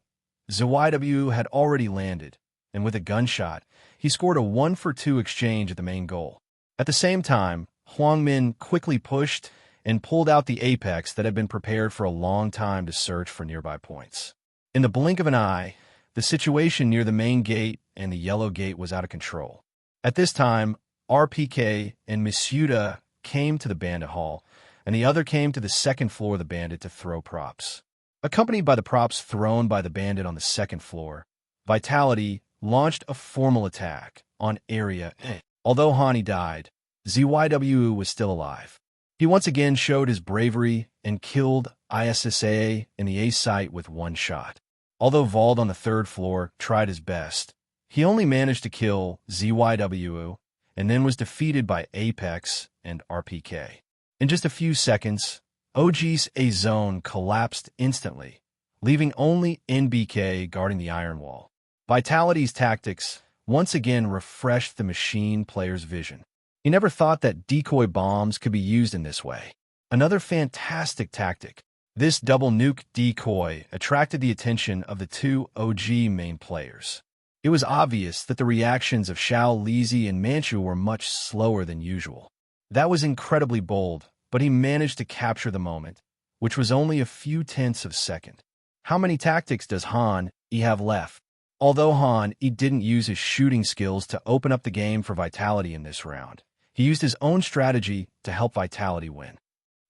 ZYW had already landed, and with a gunshot, he scored a 1-for-2 exchange at the main goal. At the same time, Huang Min quickly pushed and pulled out the Apex that had been prepared for a long time to search for nearby points. In the blink of an eye, the situation near the main gate and the yellow gate was out of control. At this time, RPK and Misuda came to the bandit hall, and the other came to the second floor of the bandit to throw props. Accompanied by the props thrown by the bandit on the second floor, Vitality launched a formal attack on Area A. Although Hani died, ZYW was still alive. He once again showed his bravery and killed ISSA in the A site with 1 shot. Although Vald on the third floor tried his best, he only managed to kill ZYW and then was defeated by Apex and RPK. In just a few seconds, OG's A zone collapsed instantly, leaving only NBK guarding the iron wall. Vitality's tactics once again refreshed the machine player's vision. He never thought that decoy bombs could be used in this way. Another fantastic tactic. This double nuke decoy attracted the attention of the 2 OG main players. It was obvious that the reactions of Xiao, Lizzie, and Manchu were much slower than usual. That was incredibly bold, but he managed to capture the moment, which was only a few tenths of a second. How many tactics does Han E have left? Although Han E didn't use his shooting skills to open up the game for Vitality in this round, he used his own strategy to help Vitality win.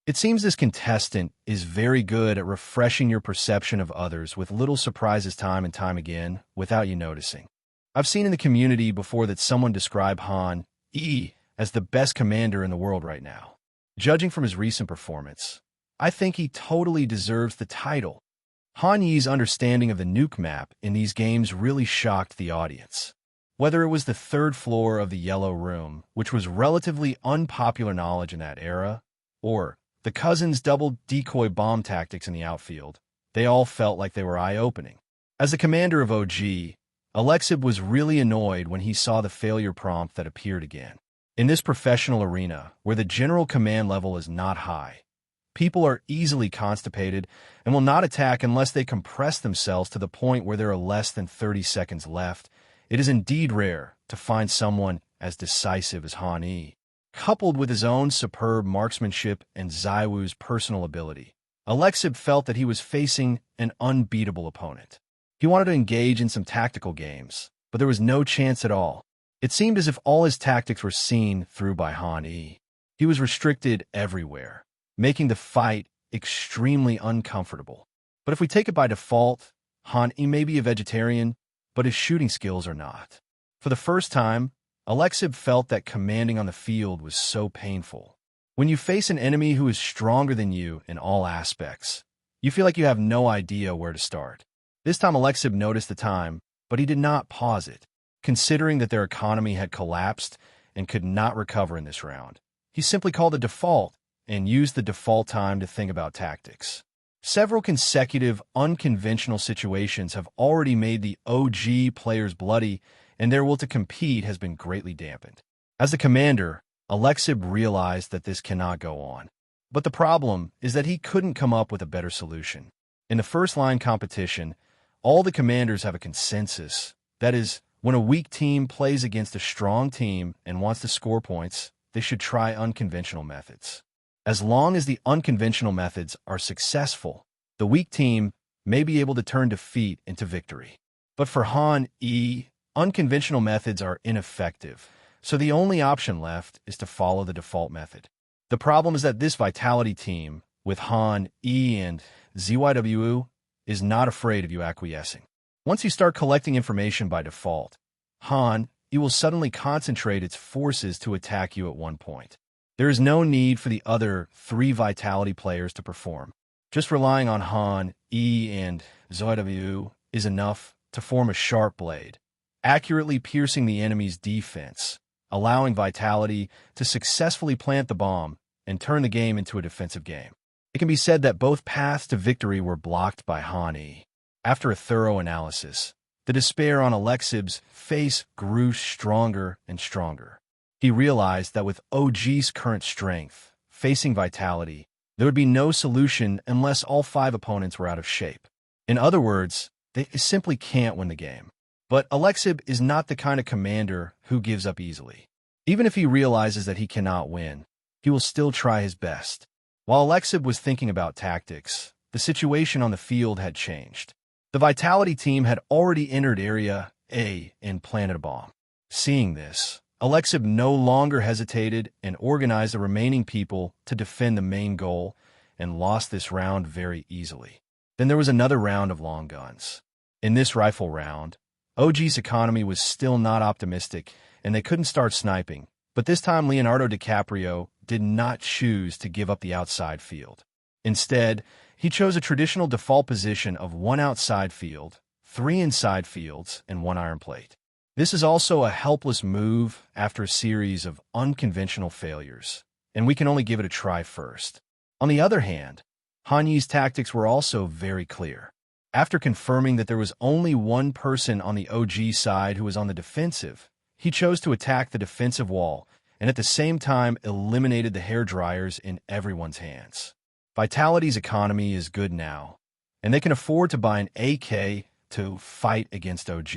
It seems this contestant is very good at refreshing your perception of others with little surprises time and time again without you noticing. I've seen in the community before that someone described Han E as the best commander in the world right now. Judging from his recent performance, I think he totally deserves the title. Han Yi's understanding of the nuke map in these games really shocked the audience. Whether it was the third floor of the Yellow Room, which was relatively unpopular knowledge in that era, or the Cousins' double decoy bomb tactics in the outfield, they all felt like they were eye-opening. As the commander of OG, Alexib was really annoyed when he saw the failure prompt that appeared again. In this professional arena, where the general command level is not high, people are easily constipated and will not attack unless they compress themselves to the point where there are less than 30 seconds left. It is indeed rare to find someone as decisive as Han E. Coupled with his own superb marksmanship and Zywu's personal ability, Alexib felt that he was facing an unbeatable opponent. He wanted to engage in some tactical games, but there was no chance at all. It seemed as if all his tactics were seen through by Han E. He was restricted everywhere, making the fight extremely uncomfortable. But if we take it by default, Han E may be a vegetarian, but his shooting skills are not. For the first time, Alexib felt that commanding on the field was so painful. When you face an enemy who is stronger than you in all aspects, you feel like you have no idea where to start. This time Alexib noticed the time, but he did not pause it. Considering that their economy had collapsed and could not recover in this round, he simply called a default and used the default time to think about tactics. Several consecutive unconventional situations have already made the OG players bloody, and their will to compete has been greatly dampened. As the commander, Alexib realized that this cannot go on. But the problem is that he couldn't come up with a better solution. In the first-line competition, all the commanders have a consensus. That is, when a weak team plays against a strong team and wants to score points, they should try unconventional methods. As long as the unconventional methods are successful, the weak team may be able to turn defeat into victory. But for Han E, unconventional methods are ineffective, so the only option left is to follow the default method. The problem is that this Vitality team, with Han E and ZYWU, is not afraid of you acquiescing. Once you start collecting information by default, Han E will suddenly concentrate its forces to attack you at one point. There is no need for the other 3 Vitality players to perform. Just relying on Han E and ZYWU is enough to form a sharp blade, accurately piercing the enemy's defense, allowing Vitality to successfully plant the bomb and turn the game into a defensive game. It can be said that both paths to victory were blocked by Han E. After a thorough analysis, the despair on Alexib's face grew stronger and stronger. He realized that with OG's current strength, facing Vitality, there would be no solution unless all 5 opponents were out of shape. In other words, they simply can't win the game. But Alexib is not the kind of commander who gives up easily. Even if he realizes that he cannot win, he will still try his best. While Alexib was thinking about tactics, the situation on the field had changed. The Vitality team had already entered Area A and planted a bomb. Seeing this, Alexib no longer hesitated and organized the remaining people to defend the main goal and lost this round very easily. Then there was another round of long guns. In this rifle round, OG's economy was still not optimistic and they couldn't start sniping, but this time Leonardo DiCaprio did not choose to give up the outside field. Instead, he chose a traditional default position of 1 outside field, 3 inside fields, and 1 iron plate. This is also a helpless move after a series of unconventional failures, and we can only give it a try first. On the other hand, Han Yi's tactics were also very clear. After confirming that there was only one person on the OG side who was on the defensive, he chose to attack the defensive wall and at the same time eliminated the hair dryers in everyone's hands. Vitality's economy is good now, and they can afford to buy an AK to fight against OG.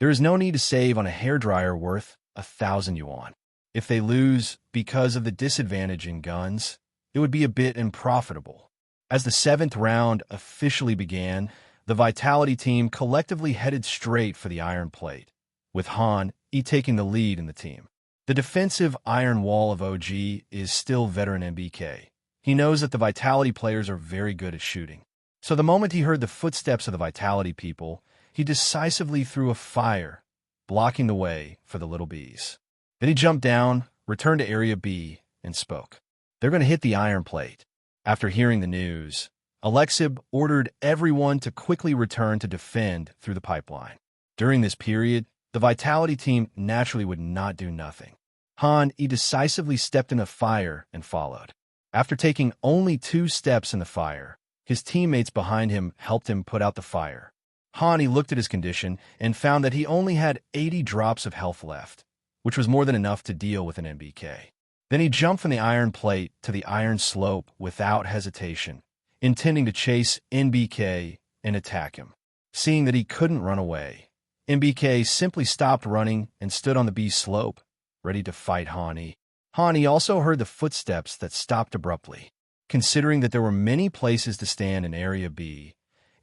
There is no need to save on a hairdryer worth 1,000 yuan. If they lose because of the disadvantage in guns, it would be a bit unprofitable. As the 7th round officially began, the Vitality team collectively headed straight for the iron plate, with Han E taking the lead in the team. The defensive iron wall of OG is still veteran MBK. He knows that the Vitality players are very good at shooting. So the moment he heard the footsteps of the Vitality people, he decisively threw a fire, blocking the way for the little bees. Then he jumped down, returned to Area B, and spoke. They're going to hit the iron plate. After hearing the news, Alexib ordered everyone to quickly return to defend through the pipeline. During this period, the Vitality team naturally would not do nothing. Han E decisively stepped in a fire and followed. After taking only 2 steps in the fire, his teammates behind him helped him put out the fire. Han E looked at his condition and found that he only had 80 drops of health left, which was more than enough to deal with an MBK. Then he jumped from the iron plate to the iron slope without hesitation, intending to chase NBK and attack him. Seeing that he couldn't run away, NBK simply stopped running and stood on the B slope, ready to fight Han E. Han E also heard the footsteps that stopped abruptly. Considering that there were many places to stand in Area B,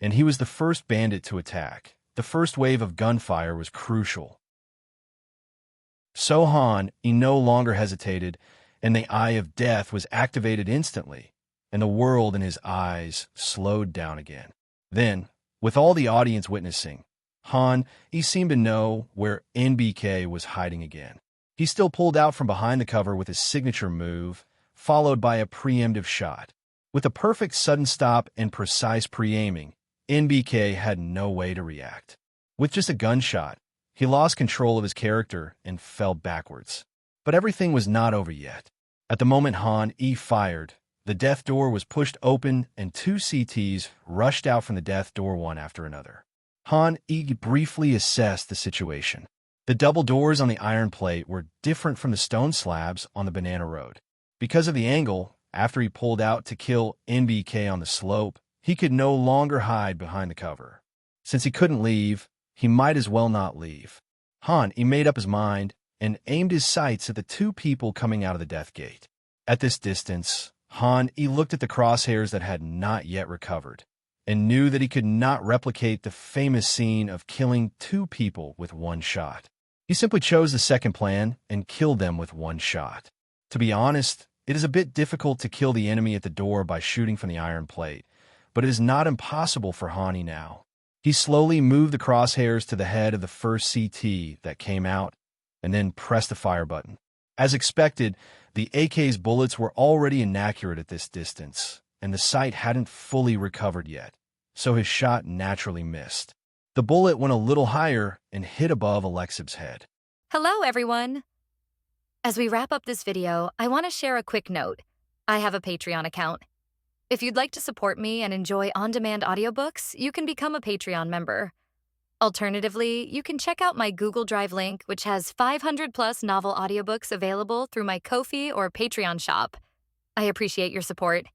and he was the first bandit to attack, the first wave of gunfire was crucial. So Han E no longer hesitated, and the Eye of Death was activated instantly, and the world in his eyes slowed down again. Then, with all the audience witnessing, Han E seemed to know where NBK was hiding again. He still pulled out from behind the cover with his signature move, followed by a preemptive shot. With a perfect sudden stop and precise pre-aiming, NBK had no way to react. With just a gunshot, he lost control of his character and fell backwards. But everything was not over yet. At the moment Han E fired, the death door was pushed open and 2 CTs rushed out from the death door one after another. Han E briefly assessed the situation. The double doors on the iron plate were different from the stone slabs on the banana road. Because of the angle, after he pulled out to kill NBK on the slope, he could no longer hide behind the cover. Since he couldn't leave, he might as well not leave. He made up his mind and aimed his sights at the two people coming out of the death gate. At this distance, he looked at the crosshairs that had not yet recovered and knew that he could not replicate the famous scene of killing two people with one shot. He simply chose the second plan and killed them with one shot. To be honest, it is a bit difficult to kill the enemy at the door by shooting from the iron plate, but it is not impossible for Hani now. He slowly moved the crosshairs to the head of the first CT that came out and then pressed the fire button. As expected, the AK's bullets were already inaccurate at this distance, and the sight hadn't fully recovered yet, so his shot naturally missed. The bullet went a little higher and hit above Alexib's head. Hello, everyone. As we wrap up this video, I want to share a quick note. I have a Patreon account. If you'd like to support me and enjoy on-demand audiobooks, you can become a Patreon member. Alternatively, you can check out my Google Drive link, which has 500-plus novel audiobooks available through my Ko-fi or Patreon shop. I appreciate your support.